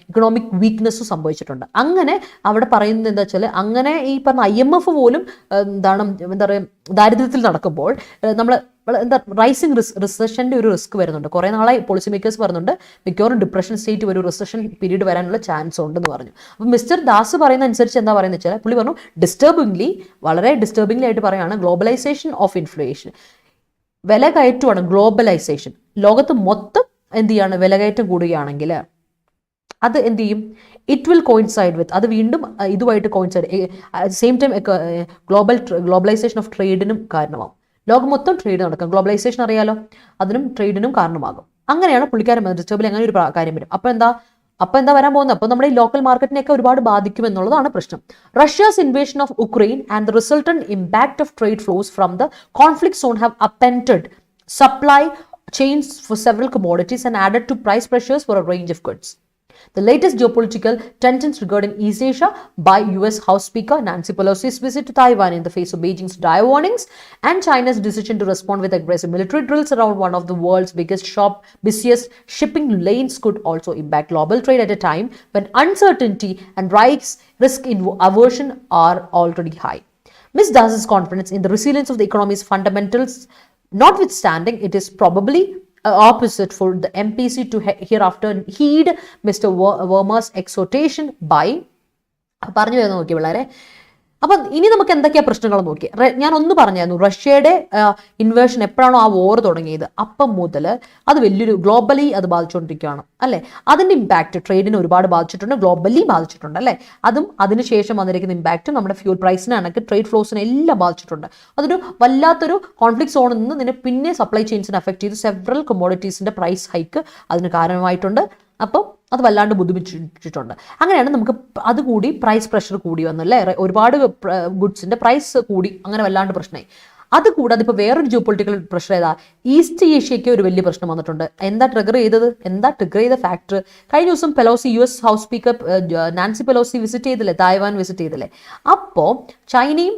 ഇക്കണോമിക് വീക്ക്നെസ്സും സംഭവിച്ചിട്ടുണ്ട്. അങ്ങനെ അവിടെ പറയുന്നത് എന്താ വെച്ചാൽ, അങ്ങനെ ഈ പറഞ്ഞ IMF പോലും എന്താ പറയുക, ദാരിദ്ര്യത്തിൽ നടക്കുമ്പോൾ നമ്മൾ റൈസിങ് റിസഷൻ്റെ ഒരു റിസ്ക് വരുന്നുണ്ട്. കുറേ നാളായി പോളിസി മേക്കേഴ്സ് പറയുന്നുണ്ട് മിക്കവാറും ഡിപ്രഷൻ സ്റ്റേറ്റ് ഒരു റിസഷൻ പീരീഡ് വരാനുള്ള ചാൻസ് ഉണ്ടെന്ന് പറഞ്ഞു. അപ്പോൾ മിസ്റ്റർ ദാസ് പറയുന്ന അനുസരിച്ച് എന്താ പറയുന്നത് വെച്ചാൽ, പുള്ളി പറഞ്ഞു വളരെ ഡിസ്റ്റർബിംഗ്ലി ആയിട്ട് പറയുകയാണ്, ഗ്ലോബലൈസേഷൻ ഓഫ് ഇൻഫ്ലേഷൻ, വില കയറ്റമാണ് ഗ്ലോബലൈസേഷൻ. ലോകത്ത് മൊത്തം എന്ത് ചെയ്യാണ്, വിലകയറ്റം കൂടുകയാണെങ്കിൽ അത് എന്ത് ചെയ്യും, ഇറ്റ് വിൽ കോയിൻസൈഡ് വിത്ത്, അത് വീണ്ടും ഇതുമായിട്ട് coincide, same time globalisation of ട്രേഡിനും കാരണമാകും. ലോകം മൊത്തം ട്രേഡ് നടക്കും, ഗ്ലോബലൈസേഷൻ അറിയാലോ, അതിനും ട്രേഡിനും കാരണമാകും. അങ്ങനെയാണ് പുള്ളിക്കാരൻ ഡിസ്റ്റർബിൽ അങ്ങനെ ഒരു കാര്യം വരും. അപ്പോൾ എന്താ, അപ്പോൾ എന്താ വരാൻ പോകുന്നത്? അപ്പോൾ നമ്മുടെ ഈ ലോക്കൽ മാർക്കറ്റിനെയൊക്കെ ഒരുപാട് ബാധിക്കും എന്നുള്ളതാണ് പ്രശ്നം. Russia's invasion of Ukraine and the resultant impact of trade flows from the conflict zone have upended supply chains for several commodities and added to price pressures for a range of goods. The latest geopolitical tensions regarding East Asia by US House Speaker Nancy Pelosi's visit to Taiwan in the face of Beijing's dire warnings and China's decision to respond with aggressive military drills around one of the world's busiest shipping lanes could also impact global trade at a time when uncertainty and risk aversion are already high. Ms. Das's confidence in the resilience of the economy's fundamentals notwithstanding, it is probably opposite for the MPC to hereafter heed Mr. Verma's exhortation by പറഞ്ഞു വരുന്നത് നോക്കി പിള്ളേരെ. അപ്പം ഇനി നമുക്ക് എന്തൊക്കെയാ പ്രശ്നങ്ങൾ നോക്കി. ഞാൻ ഒന്ന് പറഞ്ഞായിരുന്നു, റഷ്യയുടെ ഇൻവേഷൻ എപ്പോഴാണോ ആ വോർ തുടങ്ങിയത് അപ്പം മുതൽ അത് വലിയൊരു ഗ്ലോബലി അത് ബാധിച്ചുകൊണ്ടിരിക്കുകയാണ് അല്ലേ. അതിൻ്റെ ഇമ്പാക്റ്റ് ട്രേഡിനെ ഒരുപാട് ബാധിച്ചിട്ടുണ്ട്, ഗ്ലോബലി ബാധിച്ചിട്ടുണ്ട് അല്ലേ. അതും അതിനുശേഷം വന്നിരിക്കുന്ന ഇമ്പാക്റ്റും നമ്മുടെ ഫ്യൂൽ പ്രൈസിനാണെങ്കിൽ ട്രേഡ് ഫ്ലോസിനെ എല്ലാം ബാധിച്ചിട്ടുണ്ട്. അതൊരു വല്ലാത്തൊരു കോൺഫ്ലിക്ട് സോണിൽ നിന്ന് ഇതിനെ പിന്നെ സപ്ലൈ ചെയിൻസിനെ അഫക്ട് ചെയ്ത് സെവറൽ കമ്മോഡിറ്റീസിൻ്റെ പ്രൈസ് ഹൈക്ക് അതിന് കാരണമായിട്ടുണ്ട്. അപ്പം അത് വല്ലാണ്ട് ബുദ്ധിമുട്ടിച്ചിട്ടുണ്ട്. അങ്ങനെയാണ് നമുക്ക് അതുകൂടി പ്രൈസ് പ്രഷർ കൂടി വന്നല്ലേ, ഒരുപാട് ഗുഡ്സിൻ്റെ പ്രൈസ് കൂടി, അങ്ങനെ വല്ലാണ്ട് പ്രശ്നമായി. അതുകൂടാതെ ഇപ്പോൾ വേറൊരു ജിയോ പൊളിറ്റിക്കൽ പ്രഷർ ഏതാ, ഈസ്റ്റ് ഏഷ്യയ്ക്ക് ഒരു വലിയ പ്രശ്നം വന്നിട്ടുണ്ട്. എന്താ ട്രിഗർ ചെയ്ത ഫാക്ടർ? കഴിഞ്ഞ ദിവസം Pelosi US house speaker Nancy Pelosi visit ചെയ്തില്ലേ, തായ്വാൻ വിസിറ്റ് ചെയ്തില്ലേ. അപ്പോൾ ചൈനയും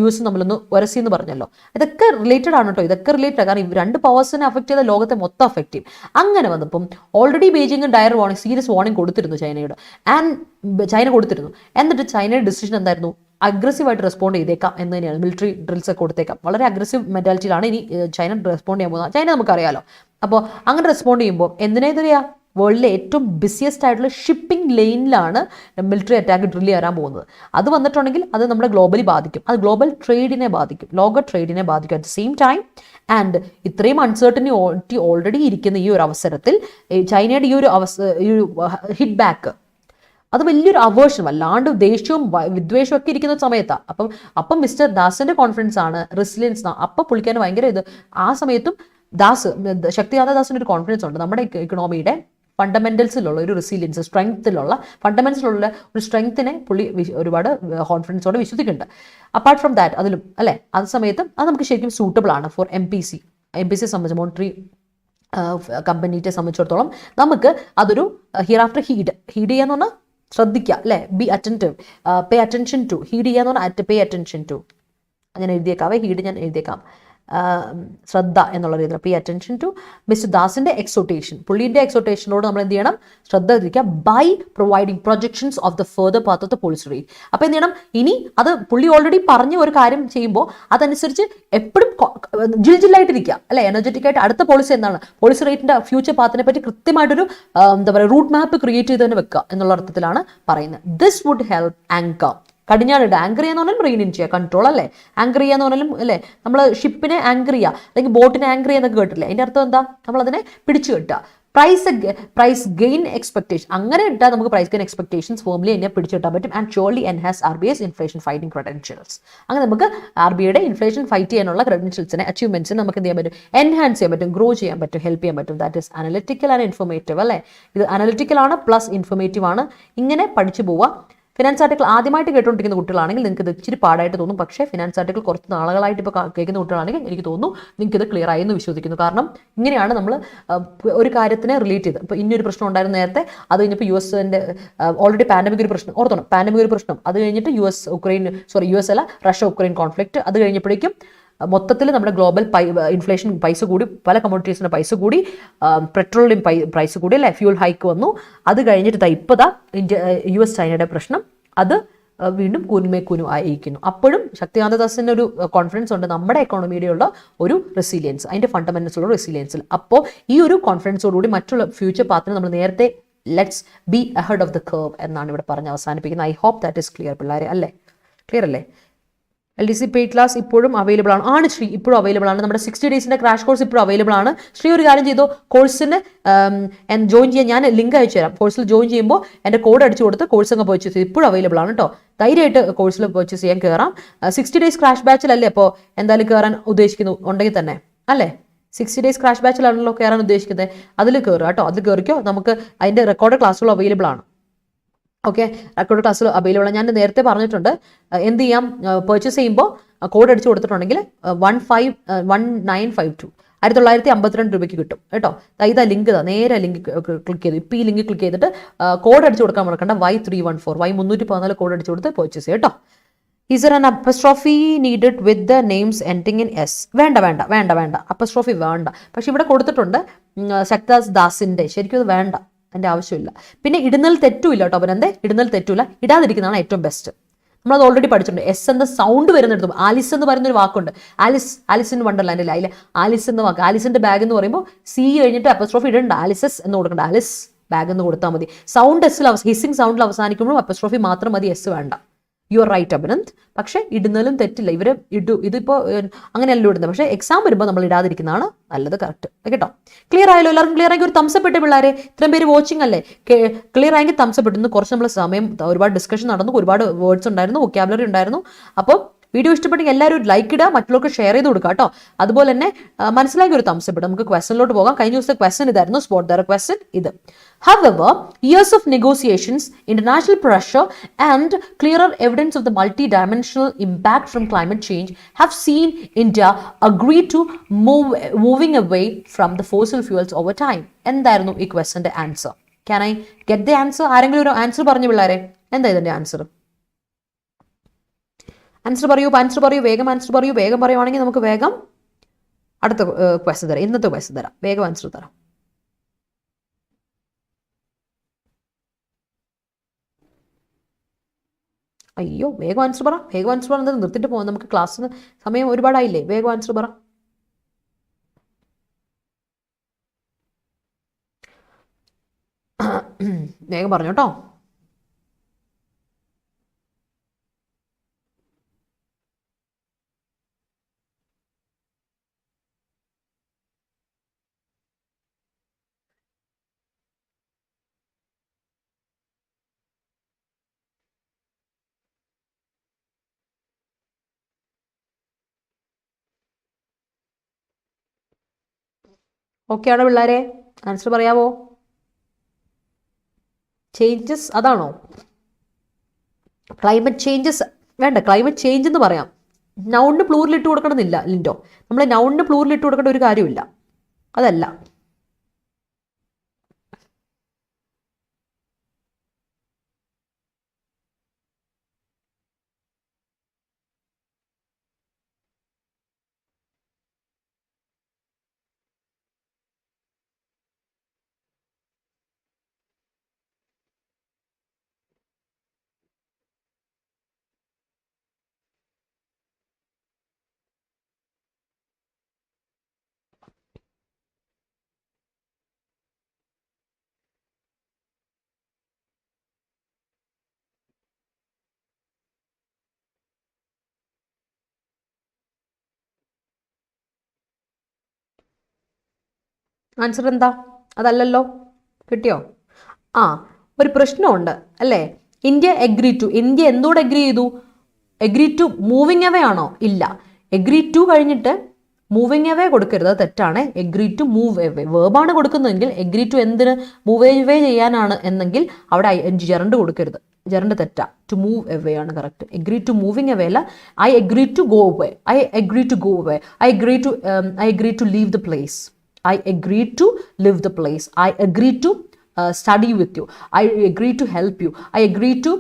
US തമ്മിലൊന്ന് ഉരസി എന്ന് പറഞ്ഞല്ലോ. ഇതൊക്കെ റിലേറ്റഡ് ആണ് കേട്ടോ, ഇതൊക്കെ റിലേറ്റഡ്. കാരണം രണ്ട് പവേഴ്സിനെ അഫക്ട് ചെയ്ത ലോകത്തെ മൊത്തം അഫക്ട് ചെയ്യും. അങ്ങനെ വന്നപ്പം already Beijing dire warning, serious warning കൊടുത്തിരുന്നു ചൈനയോട്. ചൈന കൊടുത്തിരുന്നു. എന്നിട്ട് ചൈനയുടെ ഡിസിഷൻ എന്തായിരുന്നു? അഗ്രസീവായിട്ട് റെസ്പോണ്ട് ചെയ്തേക്കാം എന്ന് തന്നെയാണ്. മിലിറ്ററി ഡ്രിൽസ് ഒക്കെ കൊടുത്തേക്കാം. വളരെ അഗ്രസീവ് മെന്റാലിറ്റിയിലാണ് ഇനി ചൈന റെസ്പോണ്ട് ചെയ്യാൻ പോകുന്നത്. ചൈന നമുക്കറിയാലോ. അപ്പോൾ അങ്ങനെ റെസ്പോണ്ട് ചെയ്യുമ്പോൾ എന്തിനാ വേൾഡിലെ ഏറ്റവും ബിസിയസ്റ്റ് ആയിട്ടുള്ള ഷിപ്പിംഗ് ലൈനിലാണ് മിലിറ്ററി അറ്റാക്ക് ഡ്രില്ല് വരാൻ പോകുന്നത്. അത് വന്നിട്ടുണ്ടെങ്കിൽ അത് നമ്മുടെ ഗ്ലോബലി ബാധിക്കും. അത് ഗ്ലോബൽ ട്രേഡിനെ ബാധിക്കും, ലോക ട്രേഡിനെ ബാധിക്കും. At the same time and ഇത്രയും അൺസർട്ടനിറ്റി ഓൾറെഡി ഇരിക്കുന്ന ഈ ഒരു അവസരത്തിൽ ചൈനയുടെ ഈ ഒരു ഹിറ്റ് ബാക്ക് അത് വലിയൊരു അവേർഷൻ, വല്ലാണ്ട് ദേഷ്യവും വിദ്വേഷവും ഒക്കെ ഇരിക്കുന്ന സമയത്താണ്. അപ്പം മിസ്റ്റർ ദാസിന്റെ കോൺഫിഡൻസ് ആണ്, റെസിലിയൻസ്. അപ്പം പുള്ളിക്കാൻ ഭയങ്കര ആ സമയത്തും ശക്തികാന്ത ദാസിന്റെ ഒരു കോൺഫിഡൻസ് ഉണ്ട്. നമ്മുടെ ഇക്കണോമിയുടെ ഫണ്ടമെന്റൽസിലുള്ള ഒരു റെസിലിയൻസ്, ഫണ്ടമെന്റൽസിലുള്ള ഒരു സ്ട്രെങ്ത്തിനെ പുള്ളി ഒരുപാട് കോൺഫിഡൻസോടെ വിശ്വസിക്കുന്നുണ്ട്. അപ്പാർട്ട് ഫ്രം ദാറ്റ് അതിലും അല്ലേ, അത് സമയത്തും അത് നമുക്ക് ശരിക്കും സൂട്ടബിൾ ആണ് ഫോർ MPC സംബന്ധിച്ച്, മോണിറ്ററി കമ്പനീനെ സംബന്ധിച്ചിടത്തോളം നമുക്ക് അതൊരു ഹിയർ ആഫ്റ്റർ ഹീഡ് ചെയ്യാന്ന് പറഞ്ഞാൽ ശ്രദ്ധിക്കുക അല്ലേ. Be attentive, pay attention to. Heed ചെയ്യാന്ന് പറഞ്ഞാൽ പേ അറ്റൻഷൻ ടു. ഞാൻ എഴുതിയേക്കാവേ, ഹീഡ് ഞാൻ എഴുതിയേക്കാം. ശ്രദ്ധ എന്നുള്ള രീതിയിൽ പേ അറ്റൻഷൻ ടു മിസ്റ്റർ ദാസിന്റെ എക്സോട്ടേഷൻ. പുള്ളിന്റെ എക്സോട്ടേഷനോട് നമ്മൾ എന്ത് ചെയ്യണം? ശ്രദ്ധ തിരിക്കുക. By providing projections of the further path of the policy rate. അപ്പോൾ എന്ത് ചെയ്യണം? ഇനി അത് പുള്ളി ഓൾറെഡി പറഞ്ഞ ഒരു കാര്യം ചെയ്യുമ്പോൾ അതനുസരിച്ച് എപ്പോഴും ജില്ലായിട്ടിരിക്കുക അല്ലെ, എനർജറ്റിക് ആയിട്ട്. അടുത്ത പോളിസി എന്താണ്? പോളിസി റേറ്റിന്റെ ഫ്യൂച്ചർ പാത്തിനെ പറ്റി കൃത്യമായിട്ടൊരു എന്താ പറയുക, റൂട്ട് മാപ്പ് ക്രിയേറ്റ് ചെയ്ത് തന്നെ വെക്കുക എന്നുള്ള അർത്ഥത്തിലാണ് പറയുന്നത്. This would help anchor. കടിഞ്ഞാണിടുക. ആങ്കർ ചെയ്യാന്ന് പറഞ്ഞാൽ റെയിൻ ഇൻ ചെയ്യുക, കൺട്രോൾ അല്ലേ. ആങ്കർ ചെയ്യാന്ന് പറഞ്ഞാലും അല്ലേ, നമ്മൾ ഷിപ്പിനെ ആങ്കർ ചെയ്യുക അല്ലെങ്കിൽ ബോട്ടിനെ ആങ്കർ ചെയ്യുന്നൊക്കെ കേട്ടില്ലേ. അതിൻ്റെ അർത്ഥം എന്താ? നമ്മളതിനെ പിടിച്ചു കെട്ടുക. പ്രൈസ് ഗെയിൻ എക്സ്പെക്ടേഷൻ, അങ്ങനെ ഇട്ടാൽ നമുക്ക് പ്രൈസ് ഗെയിൻ എക്സ്പെക്ടേഷൻസ് ഫോമിലി എന്നെ പിടിച്ചു കിട്ടാൻ പറ്റും. And surely enhance RBI's inflation fighting credentials. അങ്ങനെ നമുക്ക് RBIയുടെ ഇൻഫ്ലേഷൻ ഫൈറ്റ് ചെയ്യാനുള്ള ക്രെഡൻഷ്യൽസിനെ, അച്ചീവ്മെന്റ്സിനെ നമുക്ക് എന്ത് ചെയ്യാൻ പറ്റും? എൻഹാൻസ് ചെയ്യാൻ പറ്റും, ഗ്രോ ചെയ്യാൻ പറ്റും, ഹെൽപ്പ് ചെയ്യാൻ പറ്റും. That is analytical and informative അല്ലേ. ഇത് അനലിറ്റിക്കൽ ആണ് പ്ലസ് ഇൻഫോർമേറ്റീവ് ആണ്. ഇങ്ങനെ പഠിച്ചു പോവുക. ഫിനാൻസ് ആർട്ടിക്കിൾ ആദ്യമായിട്ട് കേട്ടുകൊണ്ടിരിക്കുന്ന കുട്ടികളാണെങ്കിൽ നിങ്ങൾക്ക് ഇത് ഇച്ചിരി പാടായിട്ട് തോന്നും. പക്ഷേ ഫിനാൻസ് ആർട്ടിക്കിൾ കുറച്ച് നാളുകളായിട്ട് ഇപ്പോൾ കേൾക്കുന്ന കുട്ടികളാണെങ്കിൽ എനിക്ക് തോന്നുന്നു നിങ്ങൾക്ക് ഇത് ക്ലിയർ ആയി എന്ന് വിശ്വസിക്കുന്നു. കാരണം ഇങ്ങനെയാണ് നമ്മൾ ഒരു കാര്യത്തിനെ റിലേറ്റ് ചെയ്ത്. ഇപ്പോൾ ഇനിയൊരു പ്രശ്നം ഉണ്ടായിരുന്നു നേരത്തെ, അത് കഴിഞ്ഞപ്പോൾ USന്റെ ഓൾറെഡി പാൻഡമിക് ഒരു പ്രശ്നം ഓർത്തോണം, പാൻഡമിക് ഒരു പ്രശ്നം. അത് കഴിഞ്ഞിട്ട് US അല്ല, റഷ്യ ഉക്രൈൻ കോൺഫ്ലിക്റ്റ്. അത് കഴിഞ്ഞപ്പോഴേക്കും മൊത്തത്തിൽ നമ്മുടെ ഗ്ലോബൽ ഇൻഫ്ലേഷൻ പൈസ കൂടി, പല കമ്മോഡിറ്റീസിൻ്റെ പൈസ കൂടി, പെട്രോളിയം പ്രൈസ് കൂടി അല്ലേ, ഫ്യൂൽ ഹൈക്ക് വന്നു. അത് കഴിഞ്ഞിട്ട് ഇപ്പോഴാ US ചൈനയുടെ പ്രശ്നം, അത് വീണ്ടും കുനുമേക്കുനു ആയിരിക്കുന്നു. അപ്പോഴും ശക്തികാന്ത ദാസിൻ്റെ ഒരു കോൺഫിഡൻസ് ഉണ്ട് നമ്മുടെ എക്കോണമിയുടെ ഒരു റെസിലിയൻസ്, അതിൻ്റെ ഫണ്ടമെന്റൽസ് ഉള്ള റെസിലിയൻസിൽ. അപ്പോൾ ഈ ഒരു കോൺഫിഡൻസോടുകൂടി മറ്റുള്ള ഫ്യൂച്ചർ പാത്തിന് നമ്മൾ നേരത്തെ let's be ahead of the curve എന്നാണ് ഇവിടെ പറഞ്ഞ് അവസാനിപ്പിക്കുന്നത്. I hope that is clear പിള്ളേരെ അല്ലേ, ക്ലിയർ അല്ലേ. LDC പെയ്ഡ് ക്ലാസ് ഇപ്പോഴും അവൈലബിൾ ആണ് ശ്രീ, ഇപ്പോഴും അവൈലബിൾ ആണ്. നമ്മുടെ 60 ഡേയ്സിൻ്റെ ക്രാഷ് കോഴ്സ് ഇപ്പോഴും അവൈലബിൾ ആണ്. ശ്രീ ഒരു കാര്യം ചെയ്തോ, കോഴ്സിന് ജോയിൻ ചെയ്യാൻ ഞാൻ ലിങ്ക് അയച്ചു തരാം. കോഴ്സിൽ ജോയിൻ ചെയ്യുമ്പോൾ എൻ്റെ കോഡ് അടിച്ചു കൊടുത്ത് കോഴ്സ് അങ്ങ് പർച്ചേസ് ചെയ്ത് ഇപ്പോഴും അവൈലബിൾ ആണ് കേട്ടോ. ധൈര്യമായിട്ട് കോഴ്സിൽ പർച്ചേസ് ചെയ്യാൻ കയറാം. 60 ഡേയ്സ് ക്രാഷ് ബാച്ചിലല്ലേ അപ്പോൾ എന്തായാലും കയറാൻ ഉദ്ദേശിക്കുന്നു ഉണ്ടെങ്കിൽ തന്നെ അല്ലേ. 60 days ക്രാഷ് ബാച്ചിലാണല്ലോ കയറാൻ ഉദ്ദേശിക്കുന്നത്. അതിൽ കയറുക കേട്ടോ, അതിൽ കയറിക്കോ. നമുക്ക് അതിൻ്റെ റെക്കോർഡ് ക്ലാസ്സുകൾ അവൈലബിൾ ആണ്. ഓക്കെ, റെക്കോർഡ് ക്ലാസ്സിൽ അവൈലബിൾ ആണ്. ഞാൻ നേരത്തെ പറഞ്ഞിട്ടുണ്ട്, എന്ത് ചെയ്യാം, പർച്ചേസ് ചെയ്യുമ്പോൾ കോഡ് അടിച്ച് കൊടുത്തിട്ടുണ്ടെങ്കിൽ 1952 1952 രൂപയ്ക്ക് കിട്ടും കേട്ടോ. ഇതാ ലിങ്ക്, നേരെ ലിങ്ക് ക്ലിക്ക് ചെയ്തു. ഇപ്പോൾ ഈ ലിങ്ക് ക്ലിക്ക് ചെയ്തിട്ട് കോഡ് അടിച്ച് കൊടുക്കാൻ മറക്കണ്ട, Y314 Y314 കോഡ് അടിച്ച് കൊടുത്ത് പർച്ചേസ് ചെയ്യും കേട്ടോ. Is there an apostrophe needed with the names ending in S? വേണ്ട വേണ്ട വേണ്ട വേണ്ട, അപ്പസ്ട്രോഫി വേണ്ട. പക്ഷെ ഇവിടെ കൊടുത്തിട്ടുണ്ട് ശക്താസ് ദാസിൻ്റെ, ശരിക്കും അത് വേണ്ട, അതിൻ്റെ ആവശ്യമില്ല. പിന്നെ ഇടുന്നതിൽ തെറ്റുമില്ല കേട്ടോ. അവനെന്തേ ഇടുന്നതിൽ തെറ്റുമില്ല, ഇടാതിരിക്കുന്നതാണ് ഏറ്റവും ബെസ്റ്റ്. നമ്മളത് ഓൾറെഡി പഠിച്ചിട്ടുണ്ട്. എസ് എന്ന സൗണ്ട് വരുന്നിടത്തും ആലിസ് എന്ന് പറയുന്നൊരു വാക്കുണ്ട്, ആലിസ് ഇൻ വണ്ടർലാൻഡിൽ, അതിൽ ആലിസ് എന്ന വാക്ക്, ആലിസിന്റെ ബാഗ് എന്ന് പറയുമ്പോൾ സി കഴിഞ്ഞിട്ട് അപ്പസ്ട്രോഫി ഇടണ്ട, ആലിസസ് എന്ന് കൊടുക്കണ്ട, ആലിസ് ബാഗ് എന്ന് കൊടുത്താൽ മതി. സൗണ്ട് എസ്സിൽ ഹിസ്സിങ് സൗണ്ടിൽ അവസാനിക്കുമ്പോഴും അപ്പസ്ട്രോഫി മാത്രം മതി, എസ് വേണ്ട. You are right Abhinand. പക്ഷേ ഇടുന്നതിലും തെറ്റില്ല, ഇവർ ഇതിപ്പോൾ അങ്ങനെയല്ലോ ഇടുന്നത്. പക്ഷേ എക്സാം വരുമ്പോൾ നമ്മൾ ഇടാതിരിക്കുന്നതാണ് നല്ലത്, കറക്റ്റ് കേട്ടോ. ക്ലിയർ ആയല്ലോ എല്ലാവർക്കും? ക്ലിയർ ആയെങ്കിൽ ഒരു തംസപ്പ് ഇട്ട് പിള്ളേരെ, ഇത്രയും പേര് വാച്ചിങ് അല്ലേ, ക്ലിയർ ആയെങ്കിൽ തംസപ്പ് ഇട്ട്. ഇന്ന് കുറച്ച് നമ്മൾ സമയം, ഒരുപാട് ഡിസ്കഷൻ നടന്നു, ഒരുപാട് വേർഡ്സ് ഉണ്ടായിരുന്നു, വൊക്കാബുലറി ഉണ്ടായിരുന്നു. അപ്പോൾ വീഡിയോ ഇഷ്ടപ്പെട്ടെങ്കിൽ എല്ലാവരും ഒരു ലൈക്ക് ഇടുക, മറ്റുള്ളവർക്ക് ഷെയർ ചെയ്ത് കൊടുക്കുക കേട്ടോ. അതുപോലെ തന്നെ മനസ്സിലാക്കി ഒരു തംസപ്പ് ഇടുക. നമുക്ക് ക്വസ്റ്റനിലോട്ട് പോകാം. കഴിഞ്ഞ ദിവസത്തെ ക്വസ്റ്റൻ ഇതായിരുന്നു, സ്പോട്ട് ദ ക്വസ്റ്റൻ ഇത്. However, years of negotiations, international pressure, and clearer evidence of the multi-dimensional impact from climate change have seen India agree to moving away from the fossil fuels over time. എന്തായിരുന്നു ഈ ക്വസ്റ്റന്റെ answer? Can I get the answer? ആരെങ്കിലും ഒരു answer പറഞ്ഞു പിള്ളേരെ, എന്താ ഇതിന്റെ answer? Answer പറയൂ, വേഗം ആൻസർ പറയൂ. വേഗം പറയുവാണെങ്കിൽ നമുക്ക് വേഗം അടുത്ത ക്വസ്റ്റൻ തരാം, ഇന്നത്തെ ക്വസ്റ്റൻ തരാം, വേഗം ആൻസർ തരാം. അയ്യോ, വേഗം ആൻസർ പറ, വേഗം ആൻസർ പറ. നിർത്തിട്ട് പോകാം, നമുക്ക് ക്ലാസ്സിന് സമയം ഒരുപാടായില്ലേ. വേഗം ആൻസർ പറ. വേഗം പറഞ്ഞു കേട്ടോ. ഓക്കെ ആണോ പിള്ളേരെ? ആൻസർ പറയാവോ? ചേഞ്ചസ് അതാണോ? ക്ലൈമറ്റ് ചേഞ്ചസ് വേണ്ട, ക്ലൈമറ്റ് ചേഞ്ച് എന്ന് പറയാം. നൗണിന് പ്ലൂറിൽ ഇട്ട് കൊടുക്കണമെന്നില്ല ലിൻഡോ, നമ്മൾ നൗണിന് പ്ലൂറിൽ ഇട്ട് കൊടുക്കേണ്ട ഒരു കാര്യമില്ല, അതല്ല. ആൻസർ എന്താ? അതല്ലല്ലോ. കിട്ടിയോ? ഒരു പ്രശ്നമുണ്ട് അല്ലേ. ഇന്ത്യ എന്തുകൊണ്ട് എഗ്രി ചെയ്തു? എഗ്രി ടു മൂവിങ് അവേ ആണോ? ഇല്ല. എഗ്രി ടു കഴിഞ്ഞിട്ട് മൂവിങ് അവേ കൊടുക്കരുത്, അത് തെറ്റാണ്. എഗ്രി ടു മൂവ് അവേ വേർബാണ് കൊടുക്കുന്നതെങ്കിൽ എഗ്രി ടു എന്തിന് മൂവ് അവേ ചെയ്യാനാണ് എന്നെങ്കിൽ അവിടെ ജെറണ്ട് കൊടുക്കരുത്, ജെറണ്ട് തെറ്റാ. ടു മൂവ് അവേ ആണ് correct. Agree to moving away അല്ല. I agree to go away, I agree to go away, I agree to leave the place, I agree to live the place, I agree to study with you, I agree to help you, I agree to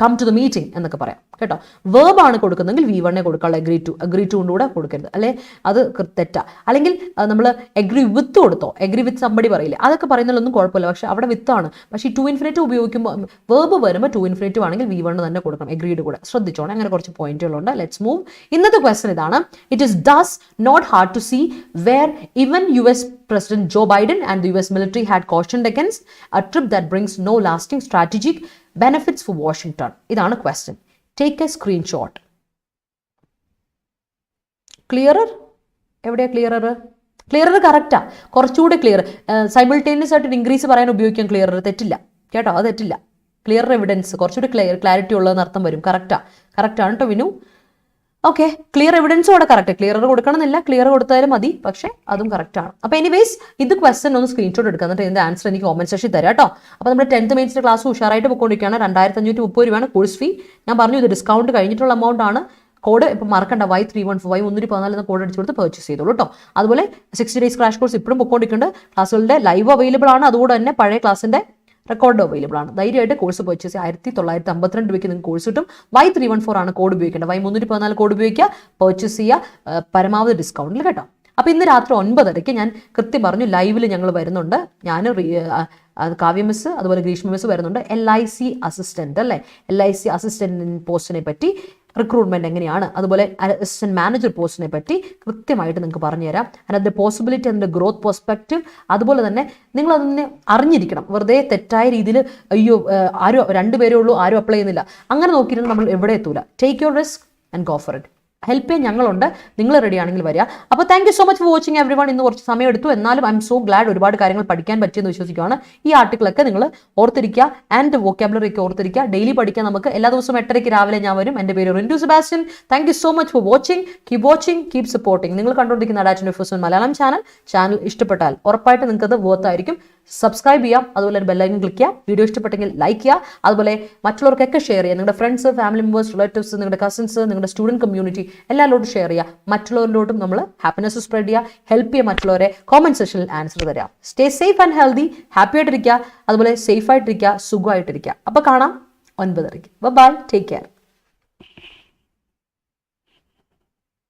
come to the meeting എന്നൊക്കെ പറയാം കേട്ടോ. വേർബാണ് കൊടുക്കുന്നതെങ്കിൽ V1 കൊടുക്കാനുള്ള agree to കൊണ്ടുകൂടെ കൊടുക്കരുത്, അല്ലെ അത് തെറ്റാ. അല്ലെങ്കിൽ നമ്മൾ എഗ്രി വിത്ത് കൊടുത്തോ, എഗ്രി വിത്ത് സമ്പടി പറയില്ലേ, അതൊക്കെ പറയുന്നതിലൊന്നും കുഴപ്പമില്ല. പക്ഷെ അവിടെ വിത്താണ്. പക്ഷേ ഈ ടു ഇൻഫിനിറ്റീവ് ഉപയോഗിക്കുമ്പോൾ വേർബ് വരുമ്പോൾ ടു ഇൻഫിനിറ്റീവ് ആണെങ്കിൽ V1 തന്നെ കൊടുക്കണം, എഗ്രീഡ് കൂടെ. ശ്രദ്ധിച്ചോണം, അങ്ങനെ കുറച്ച് പോയിന്റുകളുണ്ട്. Let's move. ഇന്നത്തെ ക്വസ്റ്റൻ ഇതാണ്. It is thus not hard to see where even US President Joe Biden and the US military had cautioned against a trip that brings no lasting strategic benefits for Washington. ഇതാണ് question. Take A screenshot. Clearer എവിടെയാ? Clearer correct, കുറച്ചുകൂടി clear. Simultaneous ആയിട്ട് increase പറയാൻ ഉപയോഗിക്കാം clearer, തെറ്റില്ല കേട്ടോ, അത് തെറ്റില്ല. ക്ലിയർ എവിഡൻസ് കുറച്ചുകൂടി ക്ലാരിറ്റി ഉള്ളതെന്ന് അർത്ഥം വരും. കറക്റ്റാണ് കേട്ടോ വിനു. ഓക്കെ, ക്ലിയർ എവിഡൻസും അവിടെ കറക്റ്റ്. ക്ലിയർ കൊടുക്കണമെന്നില്ല, ക്ലിയർ കൊടുത്താലും മതി, പക്ഷേ അതും കറക്റ്റ് ആണ്. അപ്പോൾ എനിവേസ് ഇത് ക്വസ്റ്റൻ ഒന്ന് സ്ക്രീൻഷോട്ട് എടുക്കുക, എന്നിട്ട് ഇതിന്റെ ആൻസർ എനിക്ക് കോമന്റ് സെക്ഷൻ തരാം കേട്ടോ. അപ്പോൾ നമ്മുടെ 10th മെയിൻസിന്റെ ക്ലാസ് ഉഷാറായിട്ട് പോയിക്കൊണ്ടിരിക്കുകയാണ്. 2530 രൂപയാണ് കോഴ്സ് ഫീ. ഞാൻ പറഞ്ഞു ഇത് ഡിസ്കൗണ്ട് കഴിഞ്ഞിട്ടുള്ള എമൗണ്ട് ആണ്. കോഡ് ഇപ്പോൾ മറക്കണ്ട, Y314 Y314 എന്ന കോഡ് അടിച്ചു കൊടുത്ത് പർച്ചേസ് ചെയ്തോളൂ കേട്ടോ. അതുപോലെ 60 ഡേയ്സ് ക്രാഷ് കോഴ്സ് ഇപ്പോഴും പോയിക്കൊണ്ടിരിക്കുന്നുണ്ട്. ക്ലാസ്സുകളുടെ ലൈവ് അവൈലബിൾ ആണ്, അതുകൊണ്ട് തന്നെ പഴയ ക്ലാസ്സിന്റെ റെക്കോർഡ് അവൈലബിൾ ആണ്. ധൈര്യമായിട്ട് കോഴ്സ് പർച്ചേസ് 1952 രൂപയ്ക്ക് നിങ്ങൾക്ക് കോഴ്സ് കിട്ടും. Y314 ആണ് കോഡ് ഉപയോഗിക്കേണ്ടത്. Y314 കോഡ് ഉപയോഗിക്കുക, പർച്ചേസ് ചെയ്യുക, പരമാവധി ഡിസ്കൗണ്ടിൽ കേട്ടോ. അപ്പോൾ ഇന്ന് രാത്രി 9:30 ഞാൻ കൃത്യം പറഞ്ഞു ലൈവിൽ ഞങ്ങൾ വരുന്നുണ്ട്. ഞാൻ കാവ്യ മിസ് അതുപോലെ ഗ്രീഷ്മ മിസ് വരുന്നുണ്ട്. LIC അസിസ്റ്റന്റ് അല്ലേ, LIC അസിസ്റ്റന്റ് പോസ്റ്റിനെ പറ്റി, റിക്രൂട്ട്മെന്റ് എങ്ങനെയാണ്, അതുപോലെ അസിസ്റ്റന്റ് മാനേജർ പോസ്റ്റിനെ പറ്റി കൃത്യമായിട്ട് നിങ്ങൾക്ക് പറഞ്ഞുതരാം. അതിൻ്റെ പോസിബിലിറ്റി, അതിൻ്റെ ഗ്രോത്ത് പെർസ്പെക്റ്റീവ്, അതുപോലെ തന്നെ നിങ്ങൾ അതിനെ അറിഞ്ഞിരിക്കണം. വെറുതെ തെറ്റായ രീതിയിൽ അയ്യോ ആരും 2 പേരേ ഉള്ളൂ, ആരും അപ്ലൈ ചെയ്യുന്നില്ല, അങ്ങനെ നോക്കിയിരുന്ന് നമ്മൾ എവിടെ എത്തൂല. Take your risk and go for it. Help ചെയ്യാൻ ഞങ്ങളുണ്ട്, നിങ്ങൾ റെഡി ആണെങ്കിൽ വരിക. അപ്പോൾ thank you so much for watching every one. ഇന്ന് കുറച്ച് സമയം എടുത്തു, എന്നാലും ഐ എം സോ ഗ്ലാഡ് ഒരുപാട് കാര്യങ്ങൾ പഠിക്കാൻ പറ്റിയെന്ന് വിശ്വസിക്കുകയാണ്. ഈ ആർട്ടിക്കിളൊക്കെ നിങ്ങൾ ഓർത്തിരിക്കുക, ആൻഡ് വോക്കാബുലറി ഒക്കെ ഓർത്തിരിക്കുക. ഡെയിലി പഠിക്കാൻ നമുക്ക് എല്ലാ ദിവസവും 8:30 രാവിലെ ഞാൻ വരും. എൻ്റെ പേര് Rintu Sebastian. Thank you so much for watching. Keep supporting. നിങ്ങൾ കണ്ടുകൊണ്ടിരിക്കുന്ന Adda247 മലയാളം ചാനൽ ഇഷ്ടപ്പെട്ടാൽ ഉറപ്പായിട്ട് നിങ്ങൾക്ക് അത് വർത്തായിരിക്കും. സബ്സ്ക്രൈബ് ചെയ്യാം, അതുപോലെ ബെല്ലൈക്കൺ ക്ലിക്ക് ചെയ്യാം. വീഡിയോ ഇഷ്ടപ്പെട്ടെങ്കിൽ ലൈക്ക് ചെയ്യുക, അതുപോലെ മറ്റുള്ളവർക്കൊക്കെ ഷെയർ ചെയ്യുക. നിങ്ങളുടെ ഫ്രണ്ട്സ്, ഫാമിലി മെമ്പേഴ്സ്, റിലേറ്റീവ്സ്, നിങ്ങളുടെ കസിൻസ്, നിങ്ങളുടെ സ്റ്റുഡൻറ് കമ്മ്യൂണിറ്റി എല്ലാവരോടും ഷെയർ ചെയ്യുക. മറ്റുള്ളവരിലോട്ടും നമ്മൾ ഹാപ്പിനെസ് സ്പ്രെഡ് ചെയ്യുക, ഹെൽപ്പ് ചെയ്യുക, മറ്റുള്ളവരെ കോമന്റ് സെക്ഷനിൽ ആൻസർ തരാം. Stay safe and healthy, happy ആയിട്ടിരിക്കുക, അതുപോലെ സേഫ് ആയിട്ടിരിക്കുക, സുഖമായിട്ടിരിക്കുക. അപ്പോൾ കാണാം 9:30. Bye, take care.